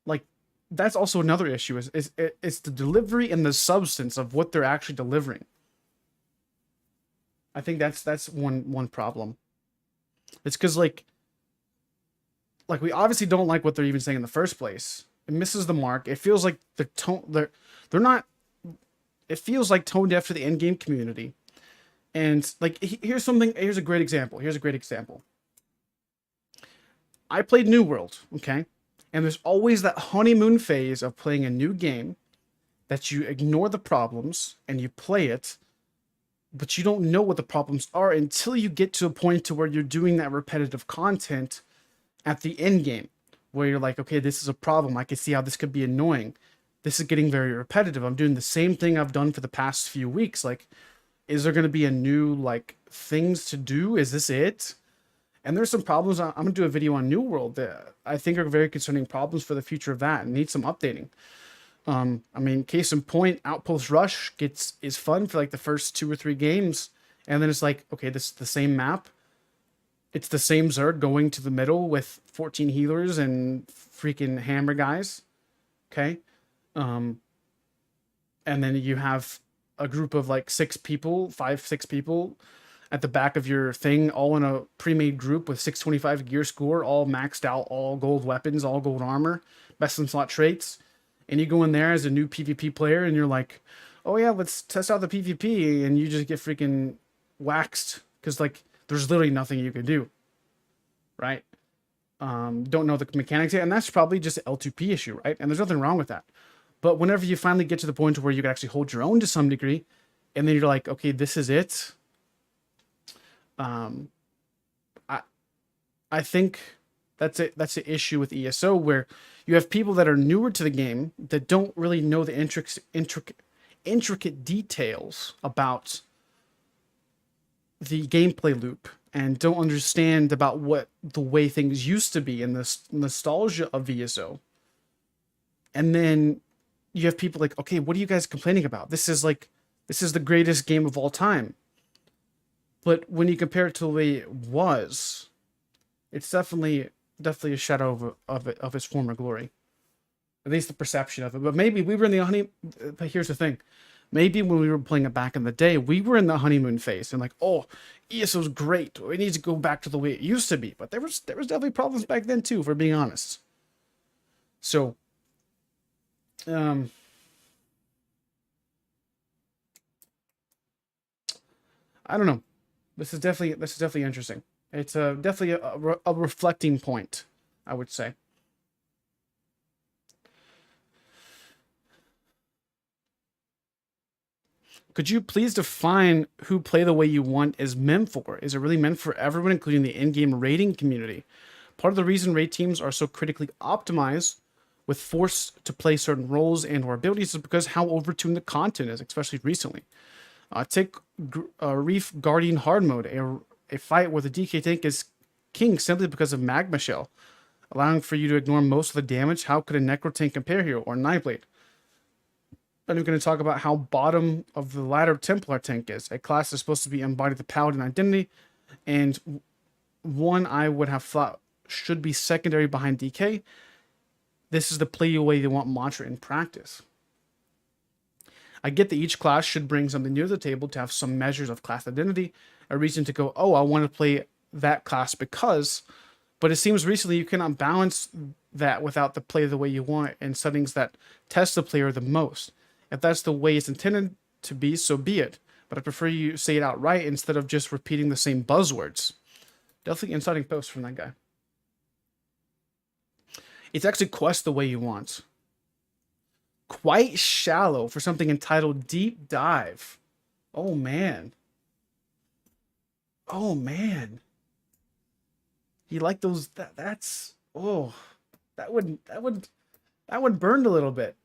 Like, that's also another issue. It's the delivery and the substance of what they're actually delivering. I think that's one problem. It's because like we obviously don't like what they're even saying in the first place. It misses the mark. It feels like the tone they're not. It feels like tone deaf to the end game community. And like, here's a great example. I played New World, okay? And there's always that honeymoon phase of playing a new game that you ignore the problems and you play it, but you don't know what the problems are until you get to a point to where you're doing that repetitive content at the end game, where you're like, okay, this is a problem. I can see how this could be annoying. This is getting very repetitive. I'm doing the same thing I've done for the past few weeks. Like, is there going to be a new, like, things to do? Is this it? And there's some problems. I'm going to do a video on New World that I think are very concerning problems for the future of that and need some updating. I mean, case in point, Outpost Rush is fun for like the first 2 or 3 games. And then it's like, okay, this is the same map. It's the same Zerg going to the middle with 14 healers and freaking hammer guys. Okay. And then you have a group of like 6 people, 5-6 people at the back of your thing, all in a pre-made group with 625 gear score, all maxed out, all gold weapons, all gold armor, best in slot traits. And you go in there as a new PvP player and you're like, oh yeah, let's test out the PvP. And you just get freaking waxed because like there's literally nothing you can do. Right? Don't know the mechanics yet. And that's probably just an L2P issue, right? And there's nothing wrong with that. But whenever you finally get to the point where you can actually hold your own to some degree, and then you're like, okay, this is it. I think that's it. That's the issue with ESO, where you have people that are newer to the game that don't really know the intricate details about the gameplay loop and don't understand about what the way things used to be in this nostalgia of ESO. And then you have people like, okay, what are you guys complaining about? This is the greatest game of all time. But when you compare it to the way it was, it's definitely a shadow of its former glory. At least the perception of it. But maybe we were in the honey. But here's the thing. Maybe when we were playing it back in the day, we were in the honeymoon phase and like, oh, ESO's great. It needs to go back to the way it used to be. But there was definitely problems back then too, if we're being honest. So, I don't know. This is definitely interesting. It's definitely a reflecting point, I would say. Could you please define who Play the Way You Want is meant for? Is it really meant for everyone, including the in-game raiding community? Part of the reason raid teams are so critically optimized with forced to play certain roles and or abilities is because how overtuned the content is, especially recently. Take Reef Guardian Hard Mode, a fight where the DK tank is king simply because of Magma Shell, allowing for you to ignore most of the damage. How could a Necro tank compare here, or Nightblade? And I'm going to talk about how bottom of the ladder Templar tank is. A class is supposed to be embodied the Paladin identity, and one I would have thought should be secondary behind DK. This is the play the way you want mantra in practice. I get that each class should bring something new to the table to have some measures of class identity, a reason to go, oh, I want to play that class because, but it seems recently you cannot balance that without the play the way you want in settings that test the player the most. If that's the way it's intended to be, so be it. But I prefer you say it outright instead of just repeating the same buzzwords. Definitely inciting post from that guy. It's actually quest the way you want. Quite shallow for something entitled Deep Dive. Oh man. Oh man. You like those? That's oh, that would burn a little bit.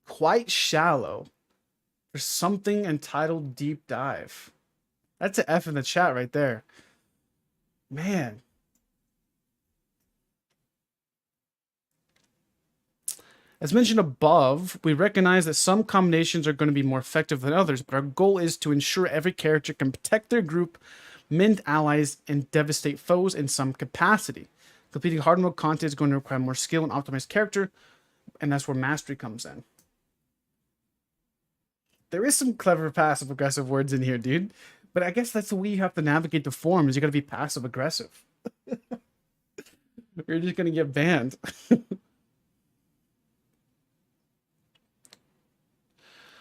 Quite shallow for something entitled Deep Dive. That's an F in the chat right there. Man. As mentioned above, we recognize that some combinations are going to be more effective than others, but our goal is to ensure every character can protect their group, mint allies, and devastate foes in some capacity. Completing hard mode content is going to require more skill and optimized character, and that's where mastery comes in. There is some clever passive-aggressive words in here, dude. But I guess that's the way you have to navigate the forums. You got to be passive-aggressive. You're just going to get banned.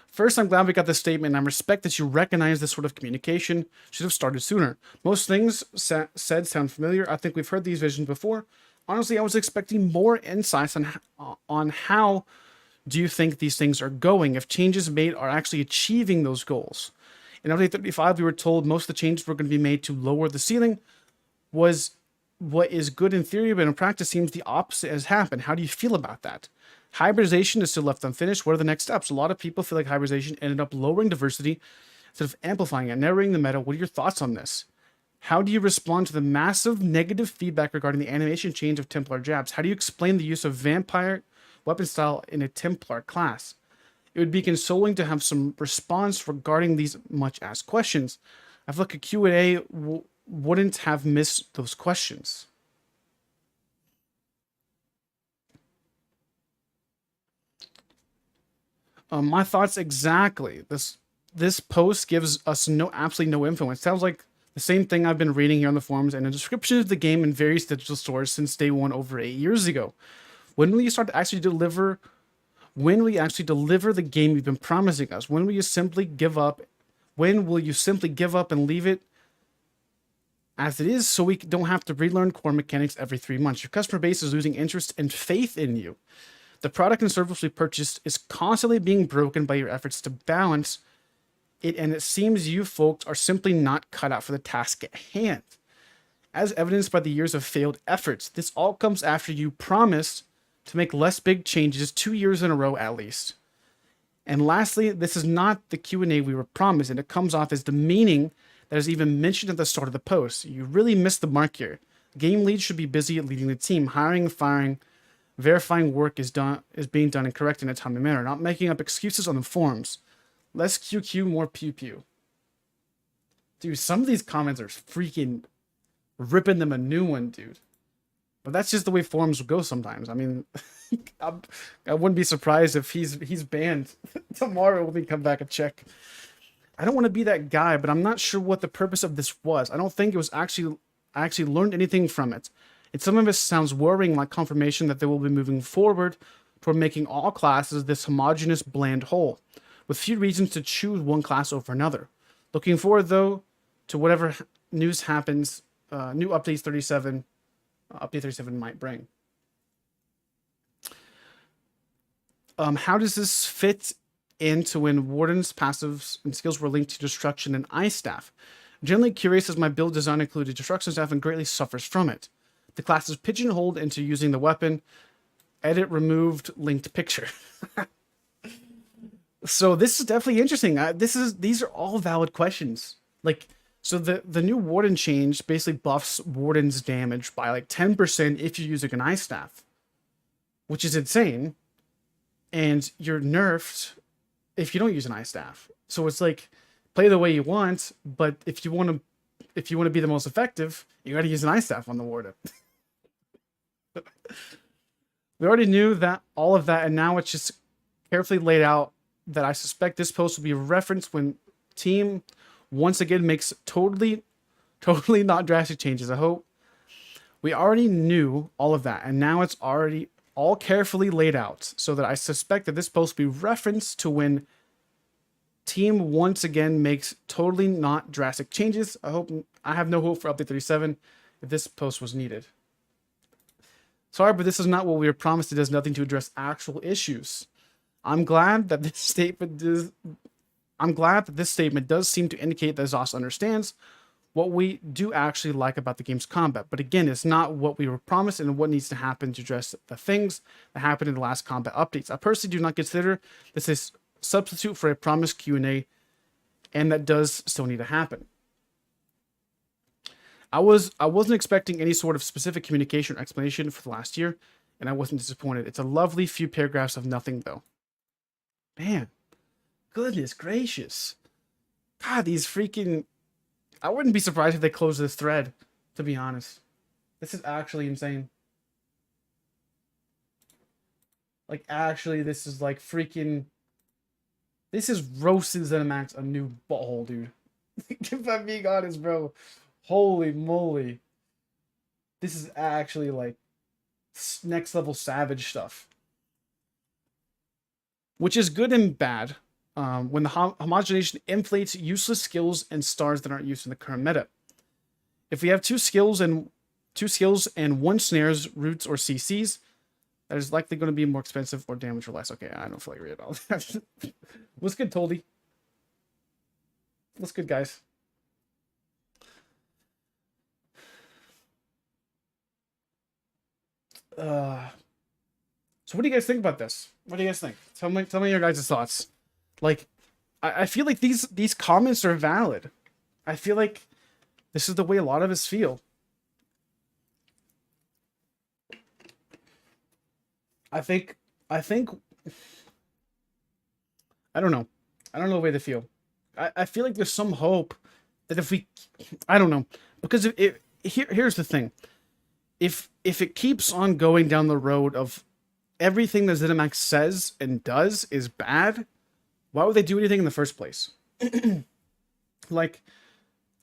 First, I'm glad we got this statement, and I respect that you recognize this sort of communication should have started sooner. Most things said sound familiar. I think we've heard these visions before. Honestly, I was expecting more insights on how do you think these things are going, if changes made are actually achieving those goals. In update 35, we were told most of the changes were going to be made to lower the ceiling. Was what is good in theory, but in practice seems the opposite has happened. How do you feel about that? Hybridization is still left unfinished. What are the next steps? A lot of people feel like hybridization ended up lowering diversity instead of amplifying it, narrowing the meta. What are your thoughts on this? How do you respond to the massive negative feedback regarding the animation change of Templar jabs? How do you explain the use of vampire weapon style in a Templar class? It would be consoling to have some response regarding these much asked questions. I feel like a Q&A wouldn't have missed those questions. My thoughts exactly. This post gives us absolutely no info. It sounds like the same thing I've been reading here on the forums and a description of the game in various digital stores since day one over 8 years ago. When will you start to actually deliver? When will you actually deliver the game you've been promising us? When will you simply give up? When will you simply give up and leave it as it is so we don't have to relearn core mechanics every 3 months? Your customer base is losing interest and faith in you. The product and service we purchased is constantly being broken by your efforts to balance it, and it seems you folks are simply not cut out for the task at hand. As evidenced by the years of failed efforts, this all comes after you promised to make less big changes 2 years in a row at least. And lastly, this is not the Q&A we were promised, and it comes off as demeaning that is even mentioned at the start of the post. You really missed the mark here. Game lead should be busy leading the team, hiring and firing, verifying work is being done and correct in a timely manner, not making up excuses on the forums. Less QQ, more pew pew. Dude, some of these comments are freaking ripping them a new one, dude. But that's just the way forums go sometimes. I mean, I wouldn't be surprised if he's banned tomorrow when we come back and check. I don't want to be that guy, but I'm not sure what the purpose of this was. I don't think it was I actually learned anything from it. And some of it sounds worrying, like confirmation that they will be moving forward toward making all classes this homogeneous bland whole, with few reasons to choose one class over another. Looking forward, though, to whatever news happens, new update 37 might bring. How does this fit into when Warden's passives and skills were linked to destruction and ice staff? Generally curious as my build design included destruction staff and greatly suffers from it. The class is pigeonholed into using the weapon. Edit removed linked picture. So this is definitely interesting. These are all valid questions. Like, so the new Warden change basically buffs Warden's damage by like 10% if you're using an ice staff, which is insane. And you're nerfed if you don't use an ice staff. So it's like, play the way you want, but if you want to be the most effective, you got to use an ice staff on the Warden. We already knew that all of that, and now it's just carefully laid out that I suspect this post will be referenced when team once again makes totally not drastic changes. I hope. We already knew all of that, and now it's already all carefully laid out so that I suspect that this post will be referenced to when team once again makes totally not drastic changes. I have no hope for update 37 if this post was needed. Sorry, but this is not what we were promised. It does nothing to address actual issues. I'm glad that this statement does. I'm glad that this statement does seem to indicate that ZOS understands what we do actually like about the game's combat. But again, it's not what we were promised and what needs to happen to address the things that happened in the last combat updates. I personally do not consider this a substitute for a promised Q&A, and that does still need to happen. I wasn't expecting any sort of specific communication or explanation for the last year, and I wasn't disappointed. It's a lovely few paragraphs of nothing, though. Man, goodness gracious. God, these freaking... I wouldn't be surprised if they close this thread, to be honest. This is actually insane. Like, actually, this is like freaking... This is roasting ZeniMax a new butthole, dude. If I'm being honest, bro. Holy moly. This is actually like next level savage stuff. Which is good and bad. When the homogenization inflates useless skills and stars that aren't used in the current meta. If we have two skills and one snares, roots, or CCs, that is likely going to be more expensive or damage or less. Okay, I don't feel like reading all that. What's good, Toldy? What's good, guys? So what do you guys think about this? What do you guys think? Tell me your guys' thoughts. Like, I feel like these comments are valid. I feel like this is the way a lot of us feel. I think I don't know. I don't know the way they feel. I feel like there's some hope that if we, I don't know, because here's the thing. If it keeps on going down the road of everything that ZeniMax says and does is bad, why would they do anything in the first place? Like,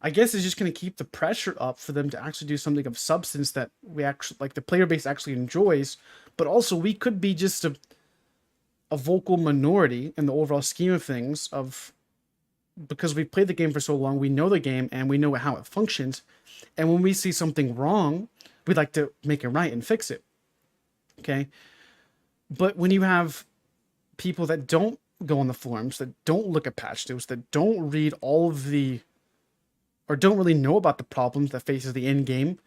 I guess it's just going to keep the pressure up for them to actually do something of substance that we actually, like, the player base actually enjoys, but also we could be just a vocal minority in the overall scheme of things, because we've played the game for so long, we know the game and we know how it functions, and when we see something wrong, we'd like to make it right and fix it. Okay? But when you have people that don't go on the forums, that don't look at patch notes, that don't read all of the, or don't really know about the problems that faces the end game,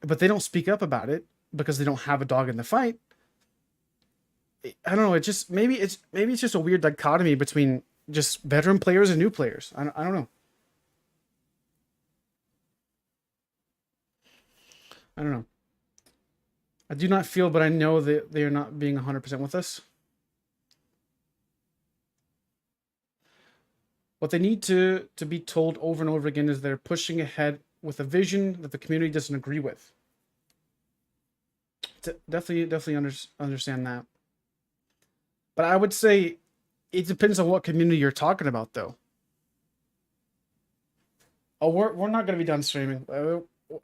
but they don't speak up about it because they don't have a dog in the fight. I don't know. It just, maybe it's just a weird dichotomy between just veteran players and new players. I don't know. I don't know. I do not feel, but I know that they are not being 100% with us. What they need to be told over and over again is they're pushing ahead with a vision that the community doesn't agree with. Definitely understand that. But I would say it depends on what community you're talking about, though. Oh, we're not going to be done streaming.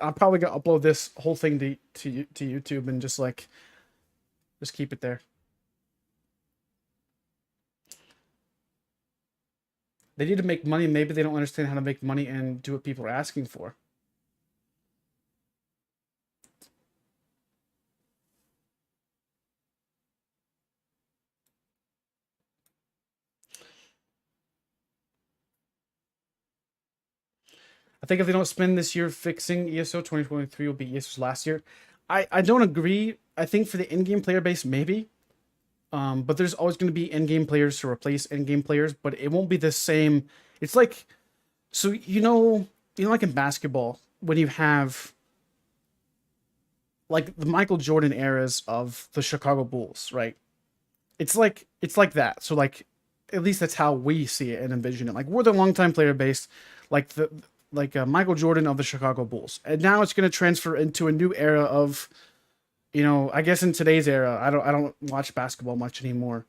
I'm probably going to upload this whole thing to YouTube and just keep it there. They need to make money. Maybe they don't understand how to make money and do what people are asking for. I think if they don't spend this year fixing ESO, 2023 will be ESO's last year. I don't agree. I think for the in-game player base, maybe. But there's always going to be in-game players to replace in-game players, but it won't be the same. It's like, so like in basketball, when you have like the Michael Jordan eras of the Chicago Bulls, right? It's like that. So like, at least that's how we see it and envision it. Like, we're the longtime player base, like Michael Jordan of the Chicago Bulls, and now it's going to transfer into a new era of, I guess in today's era, I don't watch basketball much anymore.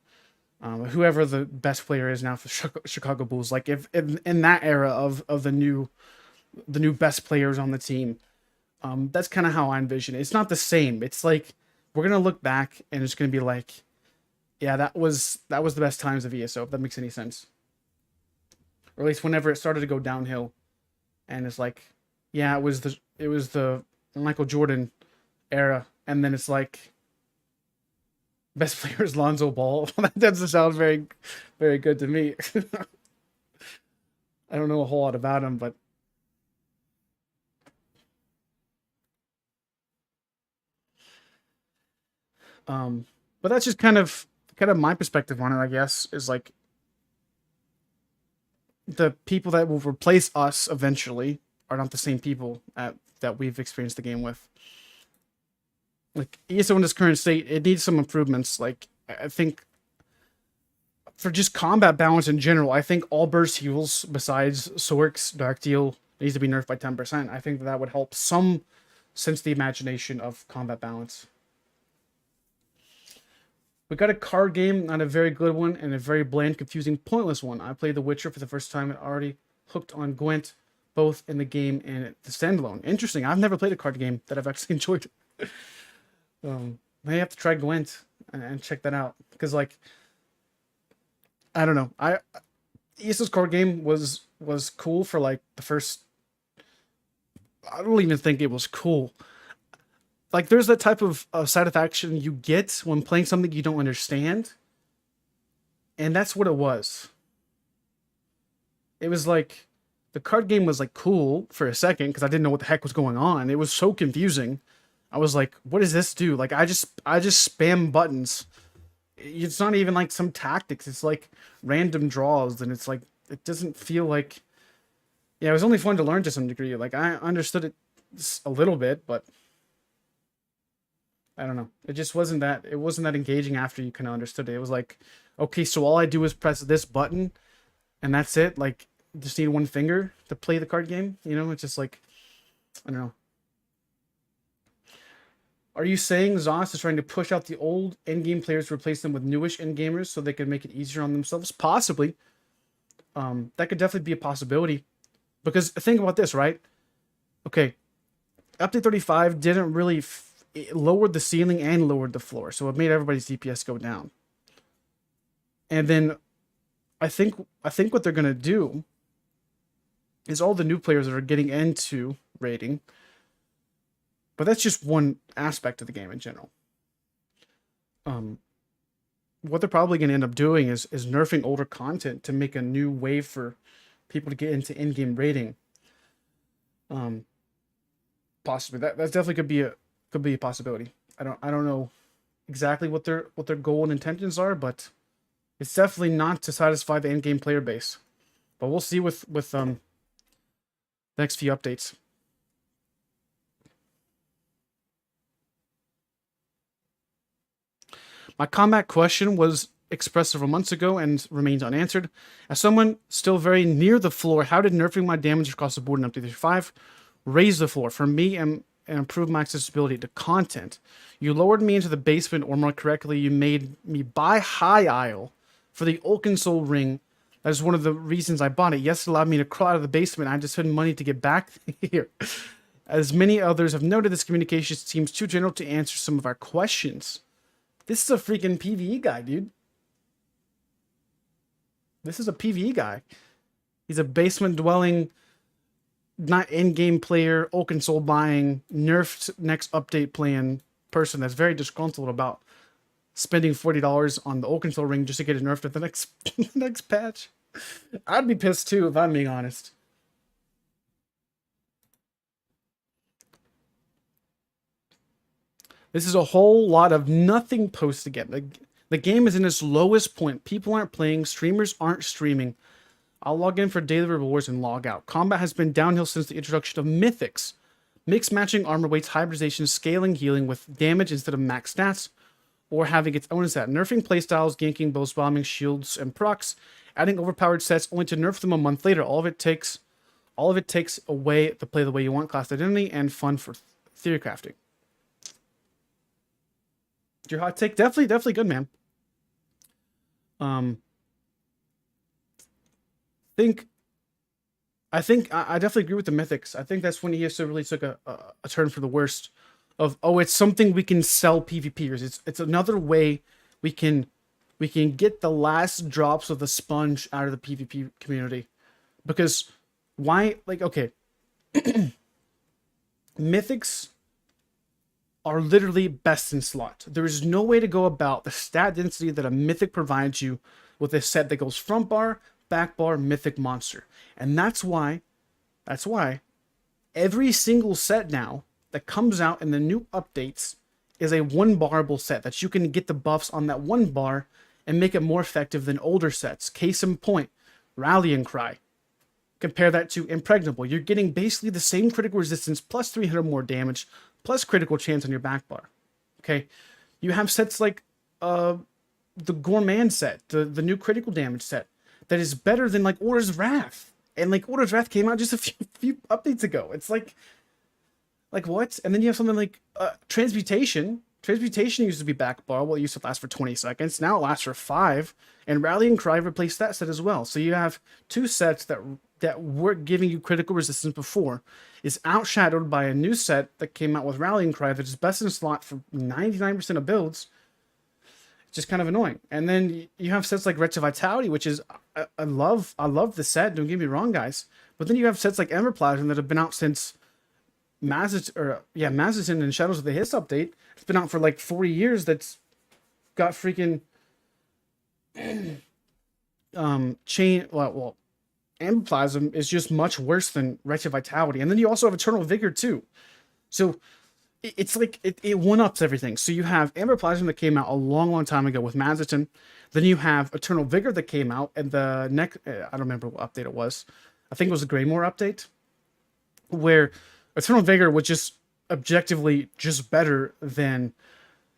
Whoever the best player is now for Chicago Bulls, like if in that era of the new best players on the team, that's kind of how I envision it. It's not the same. It's like we're gonna look back and it's gonna be like, yeah, that was the best times of ESO, if that makes any sense. Or at least whenever it started to go downhill, and it's like, yeah, it was the Michael Jordan era. And then it's like Best player is Lonzo Ball. That doesn't sound very, very good to me. I don't know a whole lot about him, but that's just kind of my perspective on it, I guess, is like the people that will replace us eventually are not the same people that we've experienced the game with. Like, ESO in its current state, it needs some improvements. Like, I think for just combat balance in general, I think all burst heals besides Sork's Dark Deal needs to be nerfed by 10%. I think that would help some sense the imagination of combat balance. We got a card game, not a very good one, and a very bland, confusing, pointless one. I played The Witcher for the first time and already hooked on Gwent, both in the game and the standalone. Interesting. I've never played a card game that I've actually enjoyed. I have to try Gwent and check that out, because, like, I don't know. ESO's card game was cool for like the first. I don't even think it was cool. Like, there's that type of satisfaction you get when playing something you don't understand. And that's what it was. It was like, the card game was like cool for a second because I didn't know what the heck was going on. It was so confusing. I was like, what does this do? Like, I just spam buttons. It's not even like some tactics. It's like random draws, and it's like, it doesn't feel like... Yeah, it was only fun to learn to some degree. Like, I understood it a little bit, but I don't know. It just wasn't that engaging after you kind of understood it. It was like, okay, so all I do is press this button and that's it. Like, just need one finger to play the card game. You know, it's just like, I don't know. Are you saying Zos is trying to push out the old endgame players to replace them with newish endgamers so they can make it easier on themselves? Possibly. That could definitely be a possibility. Because think about this, right? Okay, update 35 didn't really... it lowered the ceiling and lowered the floor, so it made everybody's DPS go down. And then I think what they're gonna do is all the new players that are getting into raiding, but that's just one aspect of the game in general. What they're probably gonna end up doing is nerfing older content to make a new way for people to get into in-game raiding. Possibly that's definitely could be a possibility. I don't know exactly what their goal and intentions are, but it's definitely not to satisfy the end game player base. But we'll see with the next few updates. My combat question was expressed several months ago and remains unanswered. As someone still very near the floor, how did nerfing my damage across the board in Update 35 raise the floor for me and improve my accessibility to content? You lowered me into the basement, or more correctly, you made me buy High Isle for the Oakensole ring. That is one of the reasons I bought it. Yes, it allowed me to crawl out of the basement. I just spent money to get back here. As many others have noted, this communication seems too general to answer some of our questions. This is a freaking PvE guy, dude. This is a PvE guy. He's a basement dwelling, not in-game player, Oakensole buying, nerfed next update plan person that's very disgruntled about spending $40 on the Oakensole ring just to get it nerfed at the next patch. I'd be pissed too, if I'm being honest. This is a whole lot of nothing posts again. The game is in its lowest point. People aren't playing. Streamers aren't streaming. I'll log in for daily rewards and log out. Combat has been downhill since the introduction of mythics. Mix matching armor weights, hybridization, scaling, healing with damage instead of max stats, or having its own stat. Nerfing playstyles, ganking, bows, bombing, shields, and procs. Adding overpowered sets only to nerf them a month later. All of it takes away to play the way you want, class identity, and fun for theory crafting. Your hot take, definitely good, man. I definitely agree with the mythics. I think that's when ESO really took a turn for the worst. Of, oh, it's something we can sell PvPers. It's another way we can get the last drops of the sponge out of the PvP community. Because why, like, okay, mythics are literally best in slot. There is no way to go about the stat density that a mythic provides you with a set that goes front bar, back bar, mythic, monster. And that's why every single set now that comes out in the new updates is a one barable set that you can get the buffs on that one bar and make it more effective than older sets. Case in point, Rallying Cry. Compare that to Impregnable. You're getting basically the same critical resistance plus 300 more damage plus critical chance on your back bar. Okay, you have sets like the Gourmand set, the new critical damage set that is better than like Order's Wrath. And like Order's Wrath came out just a few updates ago. It's like what? And then you have something like Transmutation. Transmutation used to be back bar. Well, it used to last for 20 seconds. Now it lasts for 5. And Rallying Cry replaced that set as well. So you have two sets that were giving you critical resistance before is outshadowed by a new set that came out with Rallying Cry that is best in slot for 99% of builds. It's just kind of annoying. And then you have sets like Wretched Vitality, which is I love the set. Don't get me wrong, guys. But then you have sets like Emberplasm that have been out since Mazzotin and Shadows of the Hiss update. It's been out for like 40 years. That's got freaking Emberplasm is just much worse than Wretched Vitality. And then you also have Eternal Vigor too. So it's like it one-ups everything. So you have Emberplasm that came out a long time ago with Mazzotin. Then you have Eternal Vigor that came out, and the next I don't remember what update it was. I think it was the Greymore update, where Eternal Vigor was just objectively just better than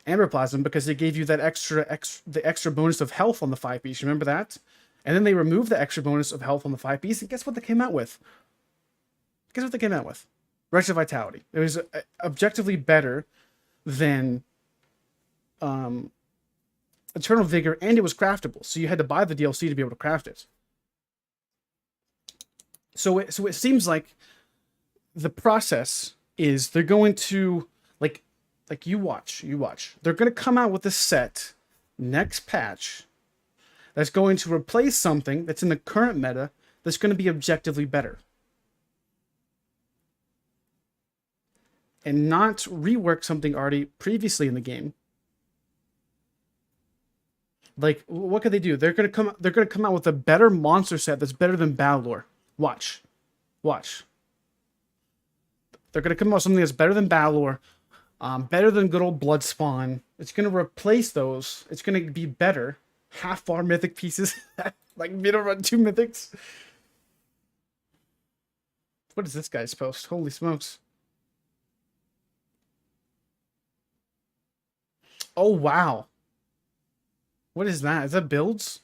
Emberplasm because it gave you that extra bonus of health on the 5-piece. Remember that? And then they removed the extra bonus of health on the 5-piece, and guess what they came out with? Guess what they came out with? Wretched Vitality. It was objectively better than Eternal Vigor, and it was craftable. So you had to buy the DLC to be able to craft it. So it seems like the process is they're going to like you watch. They're going to come out with a set next patch that's going to replace something that's in the current meta that's going to be objectively better. And not rework something already previously in the game. Like, what could they do? They're gonna come out with a better monster set that's better than Battlelore. Watch. They're gonna come out with something that's better than Battlelore, better than good old Bloodspawn. It's gonna replace those. It's gonna be better. Half bar mythic pieces, like middle run 2 mythics. What is this guy's post? Holy smokes! Oh wow! What is that? Is that builds?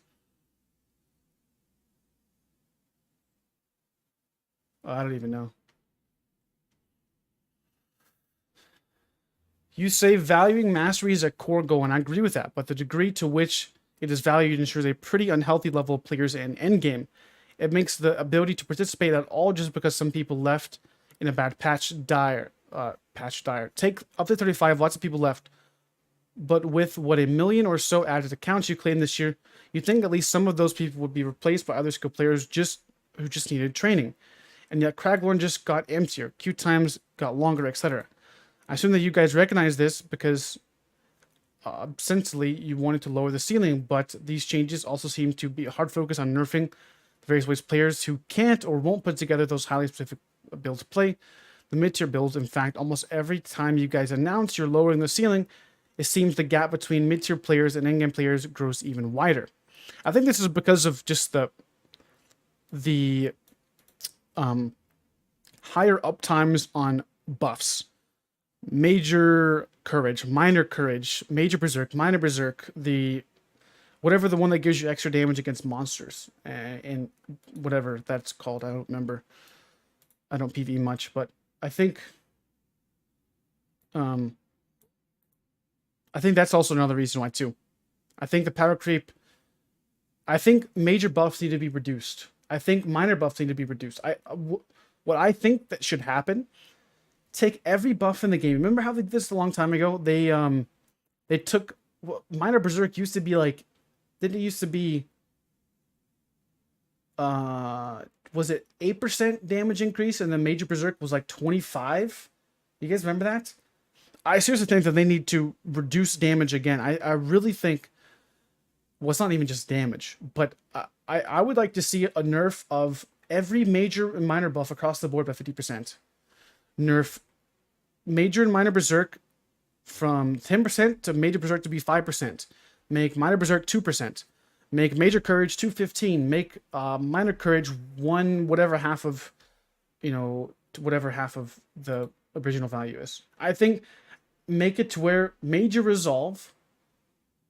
Oh, I don't even know. You say valuing mastery is a core goal, and I agree with that, but the degree to which it is valued ensures a pretty unhealthy level of players in endgame. It makes the ability to participate at all just because some people left in a bad patch dire. Take up to 35, lots of people left. But with what 1 million or so added accounts you claimed this year, you'd think at least some of those people would be replaced by other skilled players who just needed training. And yet Craglorn just got emptier, queue times got longer, etc. I assume that you guys recognize this because essentially you wanted to lower the ceiling, but these changes also seem to be a hard focus on nerfing the various ways players who can't or won't put together those highly specific builds play. The mid-tier builds, in fact, almost every time you guys announce you're lowering the ceiling, it seems the gap between mid-tier players and endgame players grows even wider. I think this is because of just the higher uptimes on buffs. Major Courage, Minor Courage, Major Berserk, Minor Berserk, whatever the one that gives you extra damage against monsters, and whatever that's called, I don't remember. I don't PvE much, but I think that's also another reason why too. I think the power creep. I think major buffs need to be reduced. I think minor buffs need to be reduced. What I think that should happen. Take every buff in the game. Remember how they did this a long time ago? They took Minor Berserk used to be like. Didn't it used to be? Was it 8% damage increase, and then Major Berserk was like 25? You guys remember that? I seriously think that they need to reduce damage again. I really think, well, it's not even just damage, but I would like to see a nerf of every major and minor buff across the board by 50%. Nerf major and minor berserk from 10% to major berserk to be 5%. Make minor berserk 2%. Make major courage 215. Make minor courage whatever half of, whatever half of the original value is. I think make it to where major resolve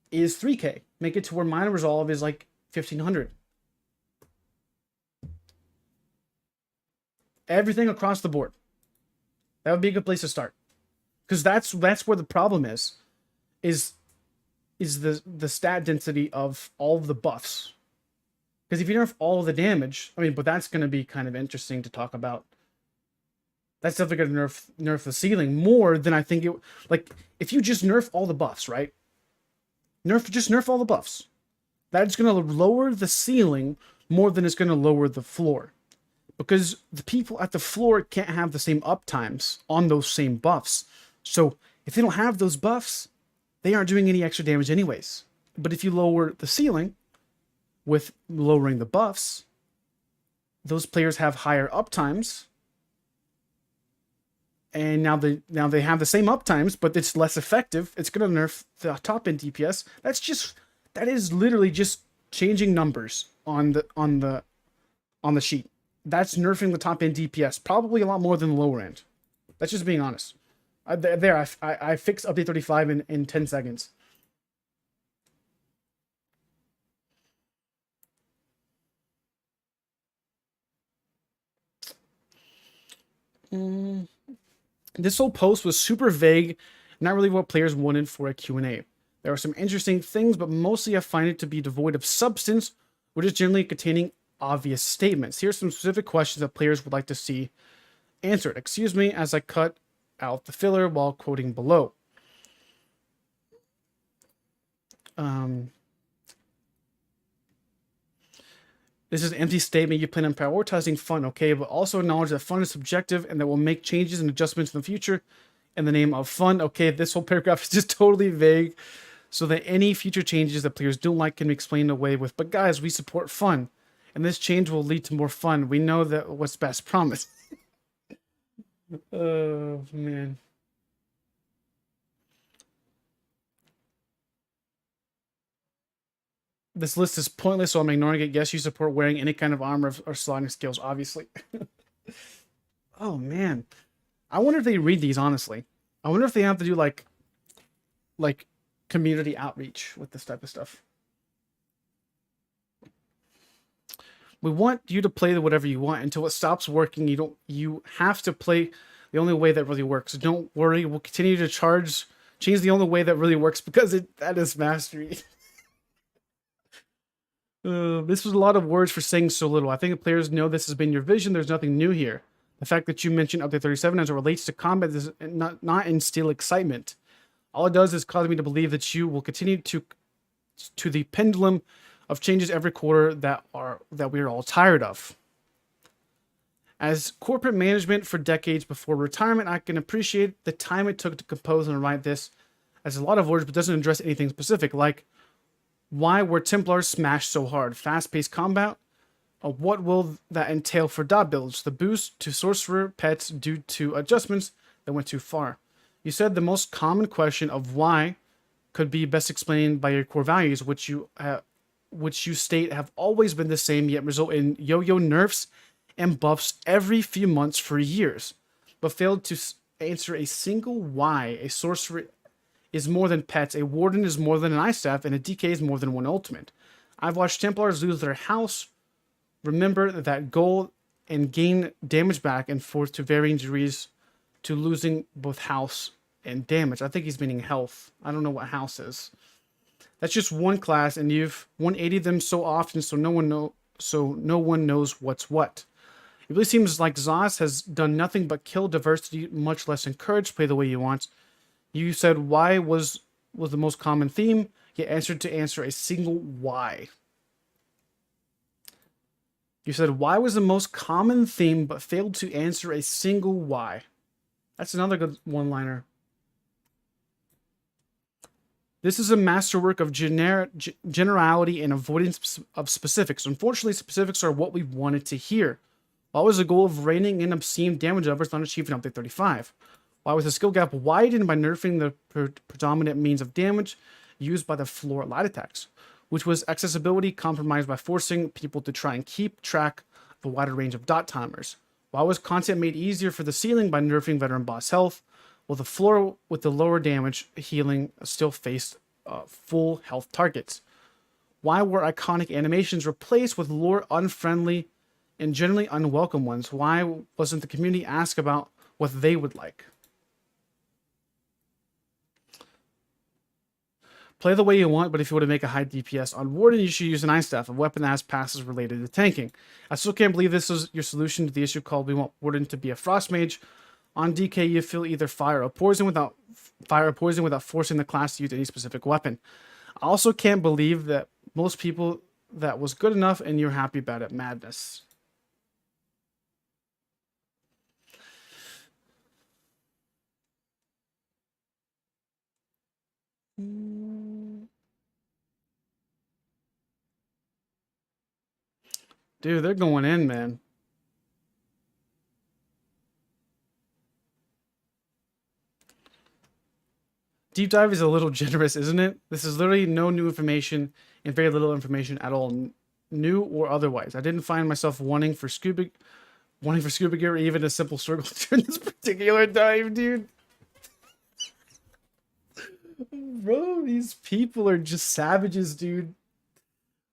is 3k. Make it to where minor resolve is like 1500. Everything across the board. That would be a good place to start. Because that's where the problem is the stat density of all of the buffs. Because if you nerf all of the damage, but that's going to be kind of interesting to talk about. That's definitely going to nerf the ceiling more than I think it... Like, if you just nerf all the buffs, right? Just nerf all the buffs. That's going to lower the ceiling more than it's going to lower the floor. Because the people at the floor can't have the same uptimes on those same buffs. So if they don't have those buffs, they aren't doing any extra damage anyways. But if you lower the ceiling with lowering the buffs, those players have higher uptimes. And now they have the same uptimes, but it's less effective. It's going to nerf the top end DPS. That is literally just changing numbers on the sheet. That's nerfing the top end DPS probably a lot more than the lower end. That's just being honest. I fixed update 35 in 10 seconds. This whole post was super vague, not really what players wanted for a Q&A. There are some interesting things, but mostly I find it to be devoid of substance, or just generally containing obvious statements. Here are some specific questions that players would like to see answered. Excuse me as I cut out the filler while quoting below. This is an empty statement. You plan on prioritizing fun, okay, but also acknowledge that fun is subjective and that will make changes and adjustments in the future in the name of fun. Okay, this whole paragraph is just totally vague, so that any future changes that players don't like can be explained away with, but guys, we support fun, and this change will lead to more fun. We know that what's best, promise. Oh, man. This list is pointless, so I'm ignoring it. Yes, you support wearing any kind of armor or sliding skills, obviously. Oh, man. I wonder if they read these, honestly. I wonder if they have to do, like community outreach with this type of stuff. We want you to play whatever you want until it stops working. You have to play the only way that really works. Don't worry, we'll continue to change the only way that really works because that is mastery. This was a lot of words for saying so little. I think the players know this has been your vision. There's nothing new here. The fact that you mentioned update 37 as it relates to combat does not instill excitement. All it does is cause me to believe that you will continue to the pendulum of changes every quarter that we are all tired of. As corporate management for decades before retirement, I can appreciate the time it took to compose and write this as a lot of words, but doesn't address anything specific, like why were Templars smashed so hard? Fast-paced combat? What will that entail for dot builds? The boost to sorcerer pets due to adjustments that went too far. You said the most common question of why could be best explained by your core values, which you state have always been the same, yet result in yo-yo nerfs and buffs every few months for years, but failed to answer a single why a sorcerer is more than pets, a warden is more than an ice staff, and a DK is more than one ultimate. I've watched Templars lose their house. Remember that goal and gain damage back and forth to varying degrees to losing both house and damage. I think he's meaning health. I don't know what house is. That's just one class, and you've 180 them so often, so no one knows what's what. It really seems like Zos has done nothing but kill diversity, much less encourage play the way you want. You said why was the most common theme, yet answered to answer a single why. You said why was the most common theme, but failed to answer a single why. That's another good one-liner. This is a masterwork of generality and avoidance of specifics. Unfortunately, specifics are what we wanted to hear. Why was the goal of reining in obscene damage numbers not achieved in update 35? Why was the skill gap widened by nerfing the predominant means of damage used by the floor light attacks, which was accessibility compromised by forcing people to try and keep track of a wider range of dot timers? Why was content made easier for the ceiling by nerfing veteran boss health, while the floor with the lower damage healing still faced full health targets? Why were iconic animations replaced with lore unfriendly and generally unwelcome ones? Why wasn't the community asked about what they would like? Play the way you want, but if you want to make a high DPS on Warden, you should use an Ice Staff, a weapon that has passes related to tanking. I still can't believe this is your solution to the issue called we want Warden to be a Frost Mage. On DK, you feel either fire or poison without forcing the class to use any specific weapon. I also can't believe that most people that was good enough and you're happy about it. Madness. Dude, they're going in, man. Deep dive is a little generous, isn't it? This is literally no new information and very little information at all, new or otherwise. I didn't find myself wanting for scuba gear or even a simple circle during this particular dive, dude. Bro, these people are just savages, dude.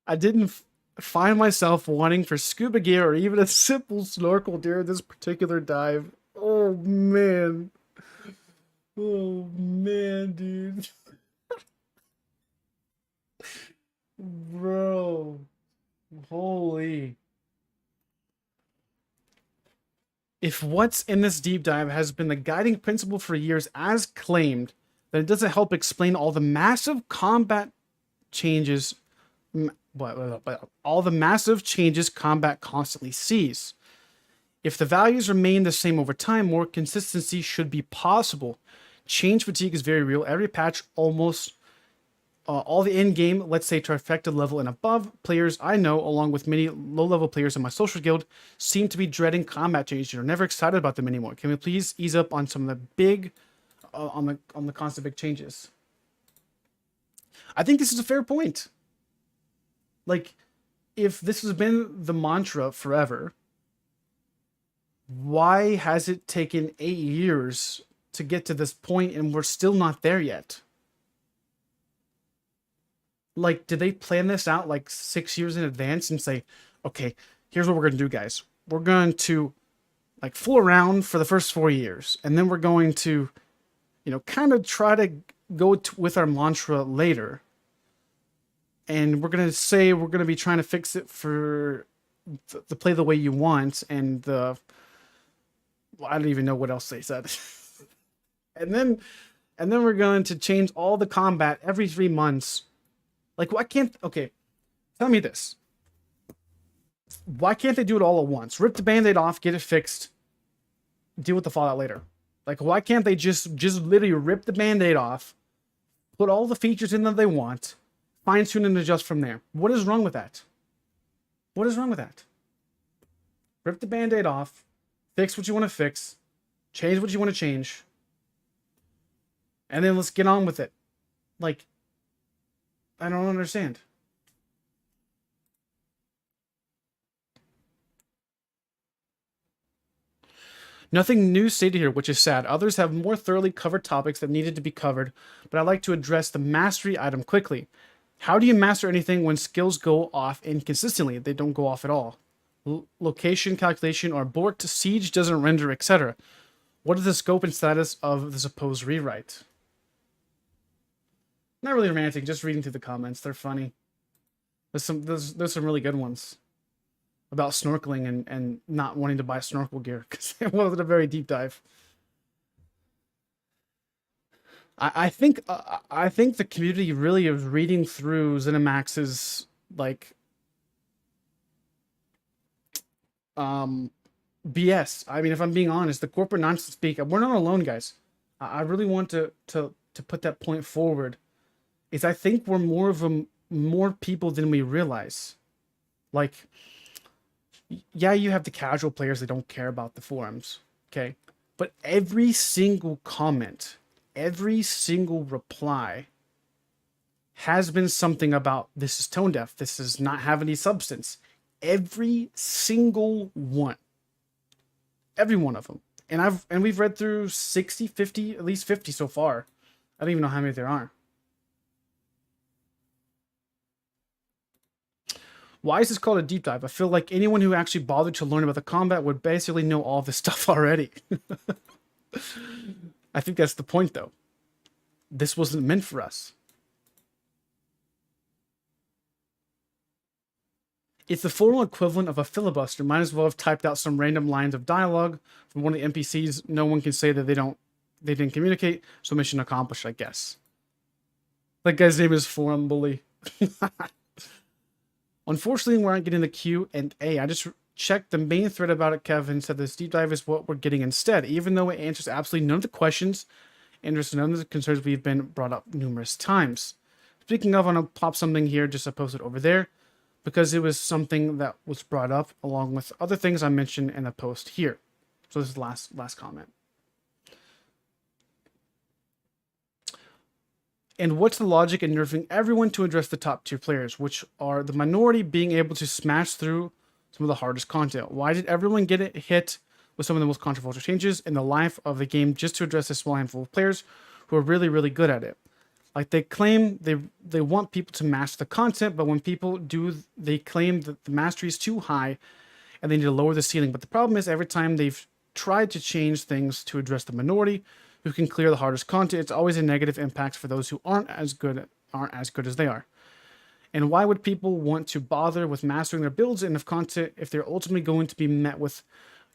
I didn't find myself wanting for scuba gear or even a simple snorkel during this particular dive. Oh, man. Oh, man, dude. Bro. Holy. If what's in this deep dive has been the guiding principle for years as claimed, then it doesn't help explain all the massive combat changes, all the massive changes combat constantly sees. If the values remain the same over time, more consistency should be possible. Change fatigue is very real. Every patch, almost all the in-game, let's say trifecta level and above players I know, along with many low-level players in my social guild, seem to be dreading combat changes and are never excited about them anymore. Can we please ease up on some of the big, on the constant big changes? I think this is a fair point. Like, if this has been the mantra forever, why has it taken 8 years to get to this point and we're still not there yet? Like, did they plan this out like 6 years in advance and say, okay, here's what we're going to do, guys. We're going to like fool around for the first 4 years, and then we're going to, you know, kind of try to go with our mantra later. And we're going to say we're going to be trying to fix it for the play the way you want, and the, well, I don't even know what else they said. and then we're going to change all the combat every 3 months. Like, why can't, okay, tell me this. Why can't they do it all at once? Rip the band-aid off, get it fixed, deal with the fallout later. Like, why can't they just literally rip the band-aid off, put all the features in that they want, fine-tune and adjust from there? What is wrong with that? What is wrong with that? Rip the band-aid off, fix what you want to fix, change what you want to change, and then let's get on with it. Like, I don't understand. Nothing new stated here, which is sad. Others have more thoroughly covered topics that needed to be covered, but I'd like to address the mastery item quickly. How do you master anything when skills go off inconsistently? They don't go off at all. Location calculation or borked, siege doesn't render, etc. What is the scope and status of the supposed rewrite? Not really romantic, just reading through the comments. They're funny. There's some really good ones about snorkeling and not wanting to buy snorkel gear because it wasn't a very deep dive. I think the community really is reading through ZeniMax's like BS. I mean, if I'm being honest, the corporate nonsense speak. We're not alone, guys. I really want to put that point forward. is I think we're more people than we realize. Like, yeah, you have the casual players that don't care about the forums, okay? But every single comment, every single reply has been something about this is tone deaf, this does not have any substance. Every single one. Every one of them. And we've read through 60, 50, at least 50 so far. I don't even know how many there are. Why is this called a deep dive? I feel like anyone who actually bothered to learn about the combat would basically know all this stuff already. I think that's the point, though. This wasn't meant for us. It's the formal equivalent of a filibuster. Might as well have typed out some random lines of dialogue from one of the NPCs. No one can say that they didn't communicate, so mission accomplished, I guess. That guy's name is Forum Bully. Unfortunately, we aren't getting the Q&A. I just checked the main thread about it. Kevin said this deep dive is what we're getting instead, even though it answers absolutely none of the questions and there's none of the concerns we've been brought up numerous times. Speaking of, I'm going to pop something here, just to post it over there, because it was something that was brought up along with other things I mentioned in the post here. So this is the last comment. And what's the logic in nerfing everyone to address the top tier players, which are the minority being able to smash through some of the hardest content? Why did everyone get it hit with some of the most controversial changes in the life of the game just to address a small handful of players who are really, really good at it? Like, they claim they want people to master the content, but when people do, they claim that the mastery is too high and they need to lower the ceiling. But the problem is, every time they've tried to change things to address the minority who can clear the hardest content, it's always a negative impact for those who aren't as good as they are. And why would people want to bother with mastering their builds and of content if they're ultimately going to be met with,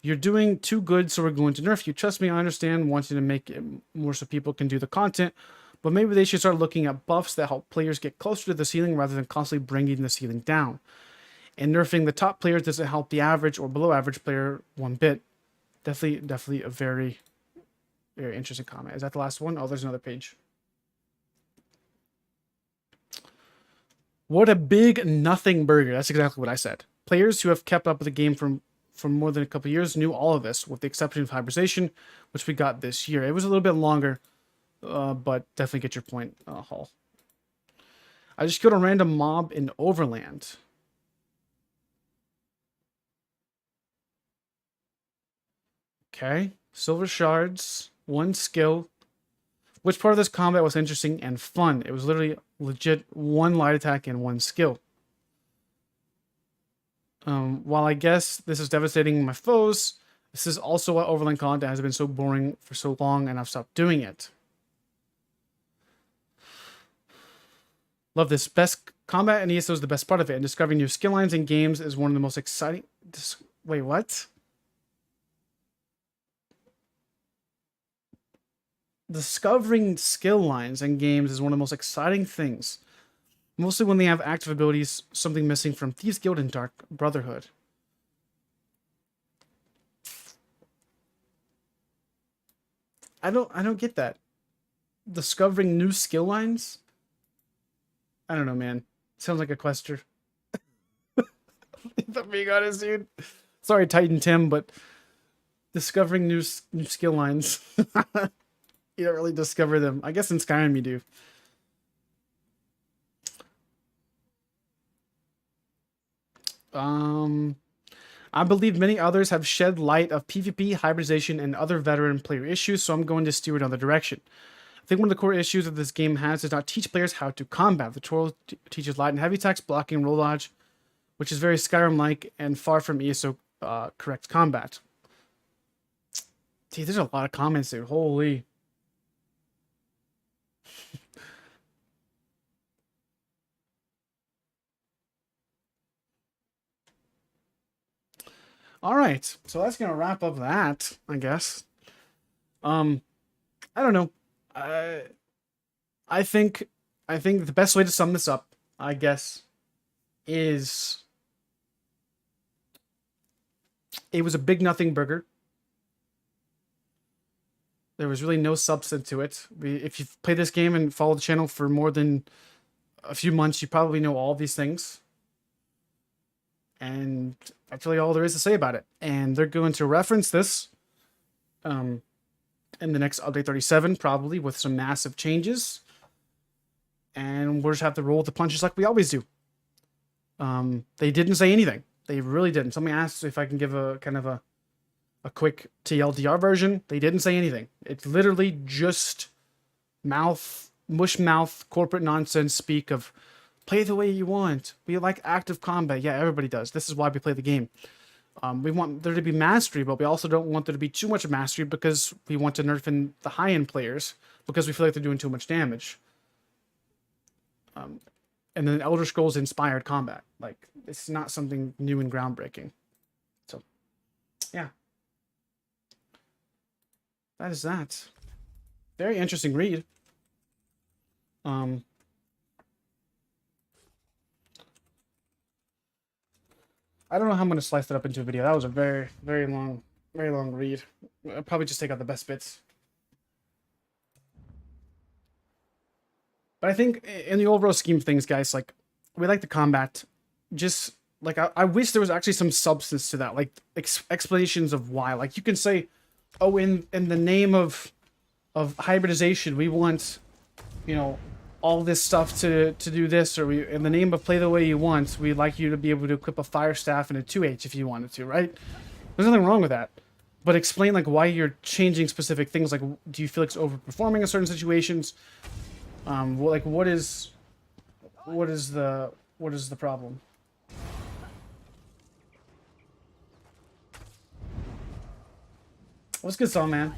you're doing too good, so we're going to nerf you? Trust me, I understand wanting to make it more so people can do the content, but maybe they should start looking at buffs that help players get closer to the ceiling rather than constantly bringing the ceiling down. And nerfing the top players doesn't help the average or below average player one bit. Definitely a very, very interesting comment. Is that the last one? Oh, there's another page. What a big nothing burger. That's exactly what I said. Players who have kept up with the game for more than a couple of years knew all of this, with the exception of hybridization, which we got this year. It was a little bit longer, but definitely get your point, Hall. I just killed a random mob in Overland. Okay. Silver shards. 1 skill. Which part of this combat was interesting and fun? It was literally legit 1 light attack and 1 skill. While I guess this is devastating my foes, this is also why Overland content has been so boring for so long, and I've stopped doing it. Love this. Best combat in ESO is the best part of it, and discovering new skill lines in games is one of the most exciting... Wait, what? Discovering skill lines in games is one of the most exciting things. Mostly when they have active abilities, something missing from Thieves Guild and Dark Brotherhood. I don't get that. Discovering new skill lines? I don't know, man. Sounds like a quester. If I'm being honest, dude. Sorry, Titan Tim, but discovering new skill lines. You don't really discover them. I guess in Skyrim you do. I believe many others have shed light of PvP, hybridization, and other veteran player issues, so I'm going to steer it another direction. I think one of the core issues that this game has is not teach players how to combat. The tutorial teaches light and heavy attacks, blocking, roll dodge, which is very Skyrim-like and far from ESO correct combat. See, there's a lot of comments there. Holy. All right, so that's gonna wrap up that, I guess. I don't know. I think the best way to sum this up, I guess, is it was a big nothing burger. There was really no substance to it. If you've played this game and followed the channel for more than a few months, you probably know all these things. And that's really all there is to say about it. And they're going to reference this in the next update 37, probably, with some massive changes. And we'll just have to roll with the punches like we always do. They didn't say anything. They really didn't. Somebody asked if I can give a kind of a quick TLDR version. They didn't say anything. It's literally just mush mouth corporate nonsense speak of play the way you want. We like active combat. Yeah, everybody does. This is why we play the game. We want there to be mastery, but we also don't want there to be too much mastery because we want to nerf in the high-end players because we feel like they're doing too much damage. And then Elder Scrolls inspired combat. Like, it's not something new and groundbreaking. So, yeah. That is that. Very interesting read. I don't know how I'm going to slice that up into a video. That was a very, very long read. I'll probably just take out the best bits. But I think in the overall scheme of things, guys, like, we like the combat. Just, like, I wish there was actually some substance to that. Like, explanations of why. Like, you can say, oh, in the name of hybridization, we want, you know, all this stuff to do this, or in the name of play the way you want, we'd like you to be able to equip a fire staff and a 2H if you wanted to, right? There's nothing wrong with that. But explain, like, why you're changing specific things. Like, do you feel like it's overperforming in certain situations? Like, what is the problem? What's good song, man?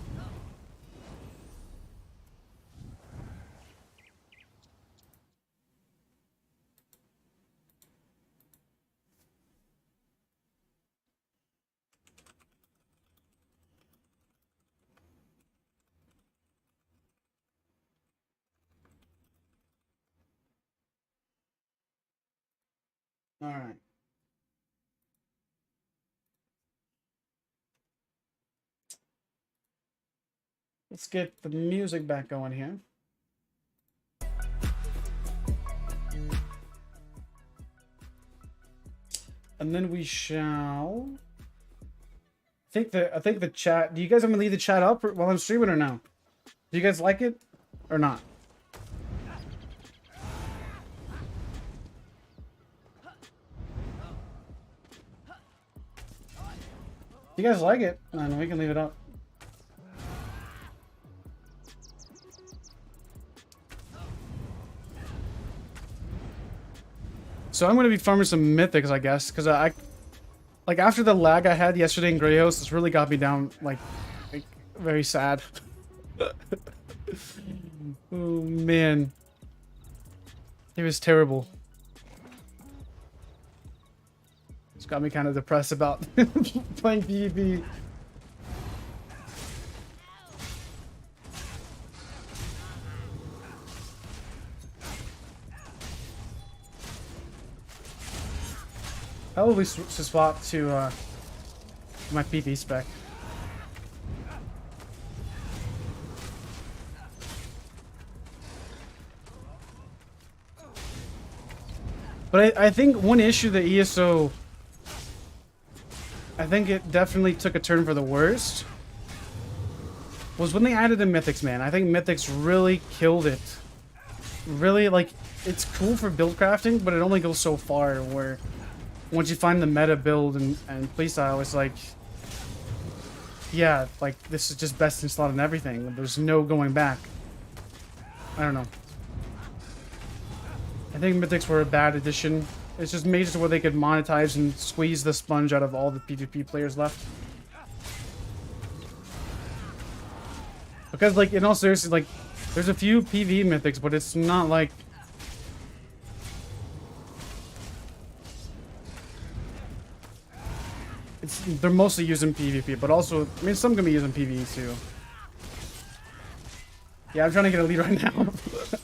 All right. Let's get the music back going here. And then we shall I think the chat. Do you guys want me to leave the chat up while I'm streaming or no? Do you guys like it or not? If you guys like it, then we can leave it up. So I'm going to be farming some mythics, I guess, because I like after the lag I had yesterday in Greyhouse, this really got me down like very sad. Oh man, it was terrible. It's got me kind of depressed about playing PvP. Probably swap to my PvP spec. But I think one issue that ESO, I think it definitely took a turn for the worst, was when they added the Mythics, man. I think Mythics really killed it. Really, like, it's cool for build crafting, but it only goes so far where once you find the meta build and playstyle, it's like, yeah, like, this is just best in slot and everything. There's no going back. I don't know. I think Mythics were a bad addition. It's just made it to where they could monetize and squeeze the sponge out of all the PvP players left. Because, like, in all seriousness, like, there's a few PvE Mythics, but it's not like... they're mostly used in PvP, but also, I mean, some can be used in PvE too. Yeah, I'm trying to get a lead right now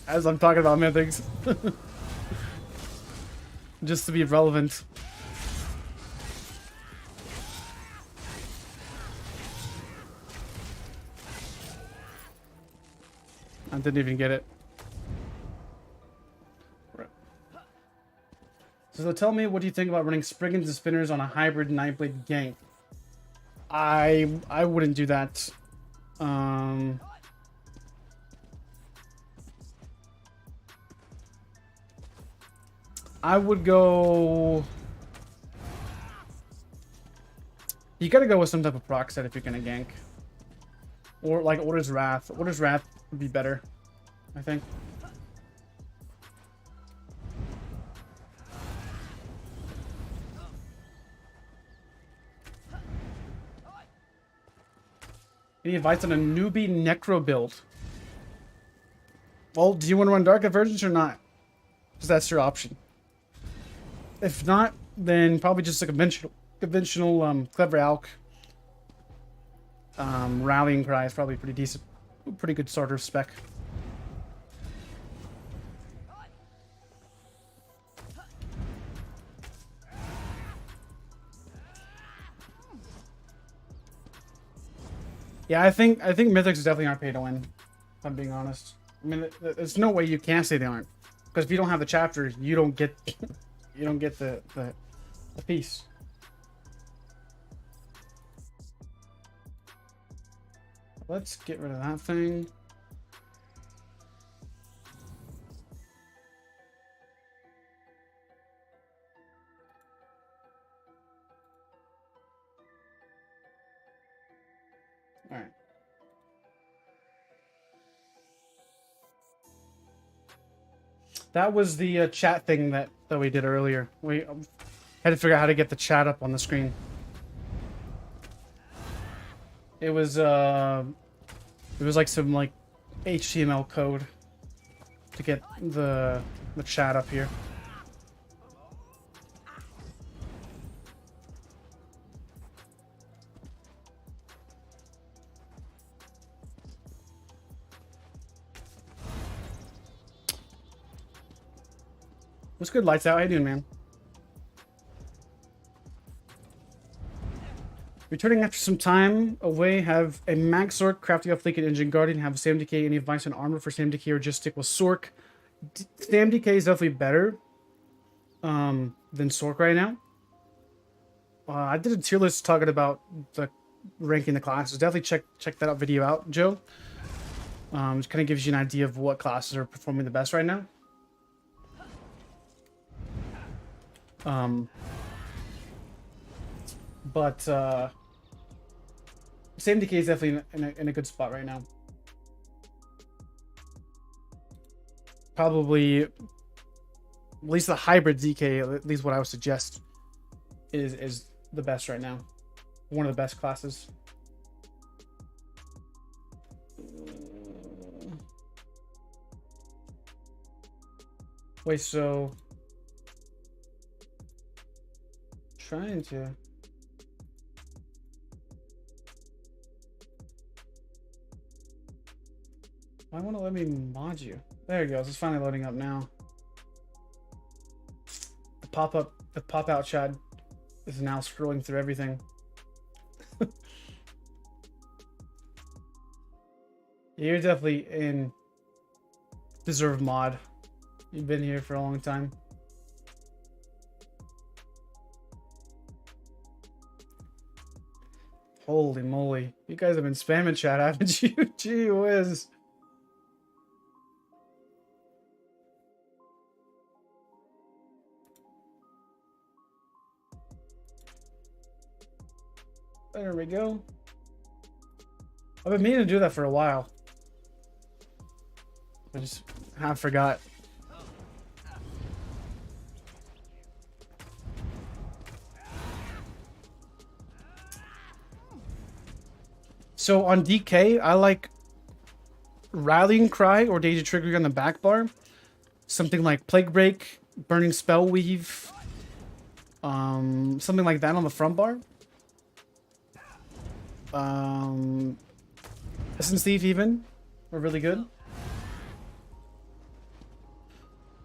as I'm talking about Mythics. Just to be relevant. I didn't even get it. Right. So tell me, what do you think about running Spriggans and Spinners on a hybrid Nightblade gank? I wouldn't do that. I would go... You gotta go with some type of proc set if you're gonna gank. Or like Order's Wrath. Order's Wrath would be better, I think. Any advice on a newbie Necro build? Well, do you want to run Dark Convergence or not? Because that's your option. If not, then probably just a conventional Clever Alk. Rallying Cry is probably pretty decent. Pretty good starter spec. Yeah, I think Mythics is definitely aren't pay to win, if I'm being honest. I mean, there's no way you can say they aren't. Because if you don't have the chapter, you don't get the piece. Let's get rid of that thing. All right. That was the chat thing that we did earlier. We had to figure out how to get the chat up on the screen. It was like some like HTML code to get the chat up here. What's good, Lights Out? How you doing, man? Returning after some time away, have a Mag Sork, crafting off Lincoln Engine Guardian, have Sam DK. Any advice on armor for Sam DK or just stick with Sork? Sam DK is definitely better than Sork right now. I did a tier list talking about the ranking the classes. Definitely check that video out, Joe. It kind of gives you an idea of what classes are performing the best right now. But Sam DK is definitely in a good spot right now. Probably, at least the hybrid DK, at least what I would suggest, is the best right now. One of the best classes. Wait, so trying to. Why won't it let me mod you? There it goes. It's finally loading up now. The pop-out chat is now scrolling through everything. You're definitely in deserved mod. You've been here for a long time. Holy moly. You guys have been spamming chat, haven't you? Gee whiz. There we go. I've been meaning to do that for a while. I just half forgot. So on DK, I like Rallying Cry or Daisy Trigger on the back bar. Something like Plague Break, Burning Spell Weave. Something like that on the front bar. Essence Thief even are really good.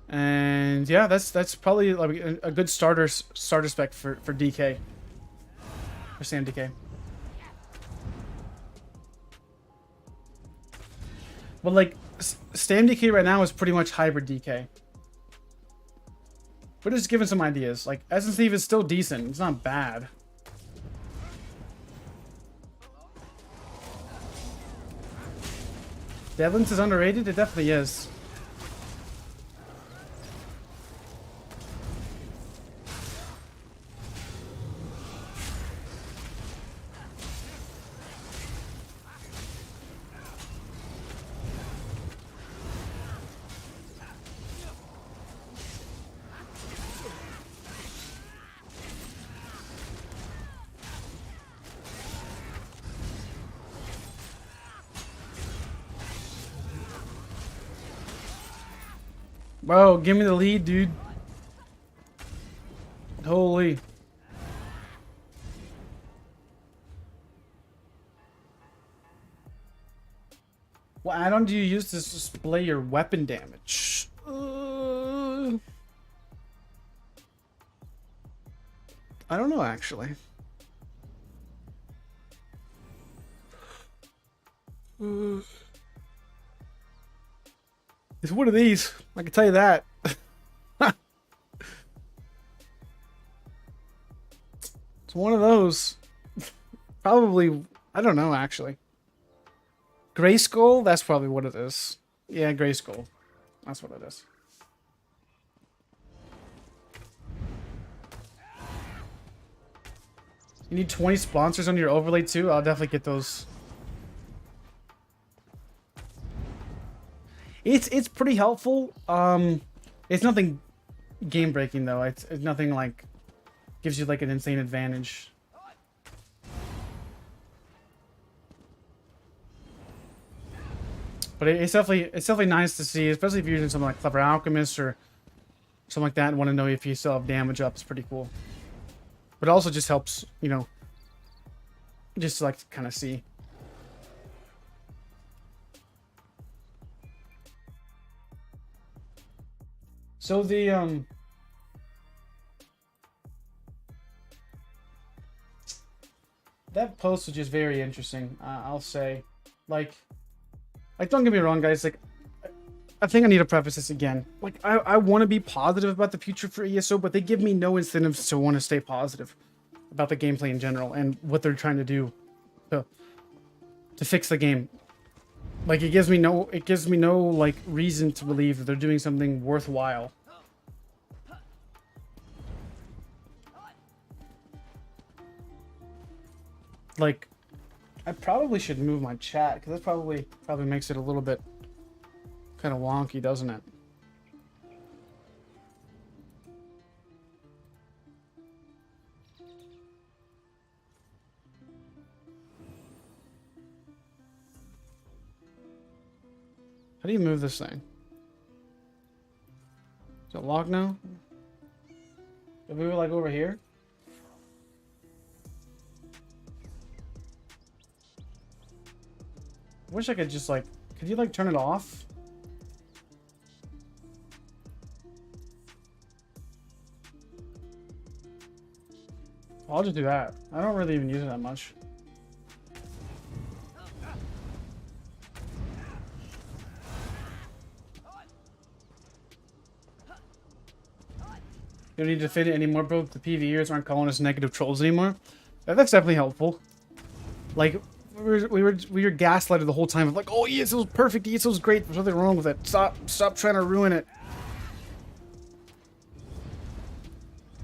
And yeah, that's probably like a good starter spec for DK. For Sam DK. But like Stam DK right now is pretty much hybrid DK. We're just giving some ideas. Like, Essence Thief is still decent. It's not bad. Deadlands is underrated? It definitely is. Bro, give me the lead, dude. Holy. What add-on do you use to display your weapon damage? I don't know, actually. It's one of these. I can tell you that. It's one of those. Probably, I don't know, actually. Gray Skull? That's probably what it is. Yeah, Gray Skull. That's what it is. You need 20 sponsors on your overlay too? I'll definitely get those. It's pretty helpful. It's nothing game breaking though. It's nothing like gives you like an insane advantage. But it's definitely nice to see, especially if you're using something like Clever Alchemist or something like that and want to know if you still have damage up. It's pretty cool. But it also just helps, you know, just to like kind of see. So the that post was just very interesting. I'll say, like don't get me wrong, guys. Like, I think I need to preface this again. Like, I want to be positive about the future for ESO, but they give me no incentives to want to stay positive about the gameplay in general and what they're trying to do to fix the game. Like, it gives me no like reason to believe that they're doing something worthwhile. Like, I probably should move my chat because that probably makes it a little bit kind of wonky, doesn't it? How do you move this thing? Is it locked now? If we were like over here? I wish I could just like, could you like turn it off? I'll just do that. I don't really even use it that much. You don't need to fit it anymore, bro. The PvEers aren't calling us negative trolls anymore. That's definitely helpful. Like, we were gaslighted the whole time of like, oh, ESO's perfect, ESO's great, there's nothing wrong with it. Stop trying to ruin it.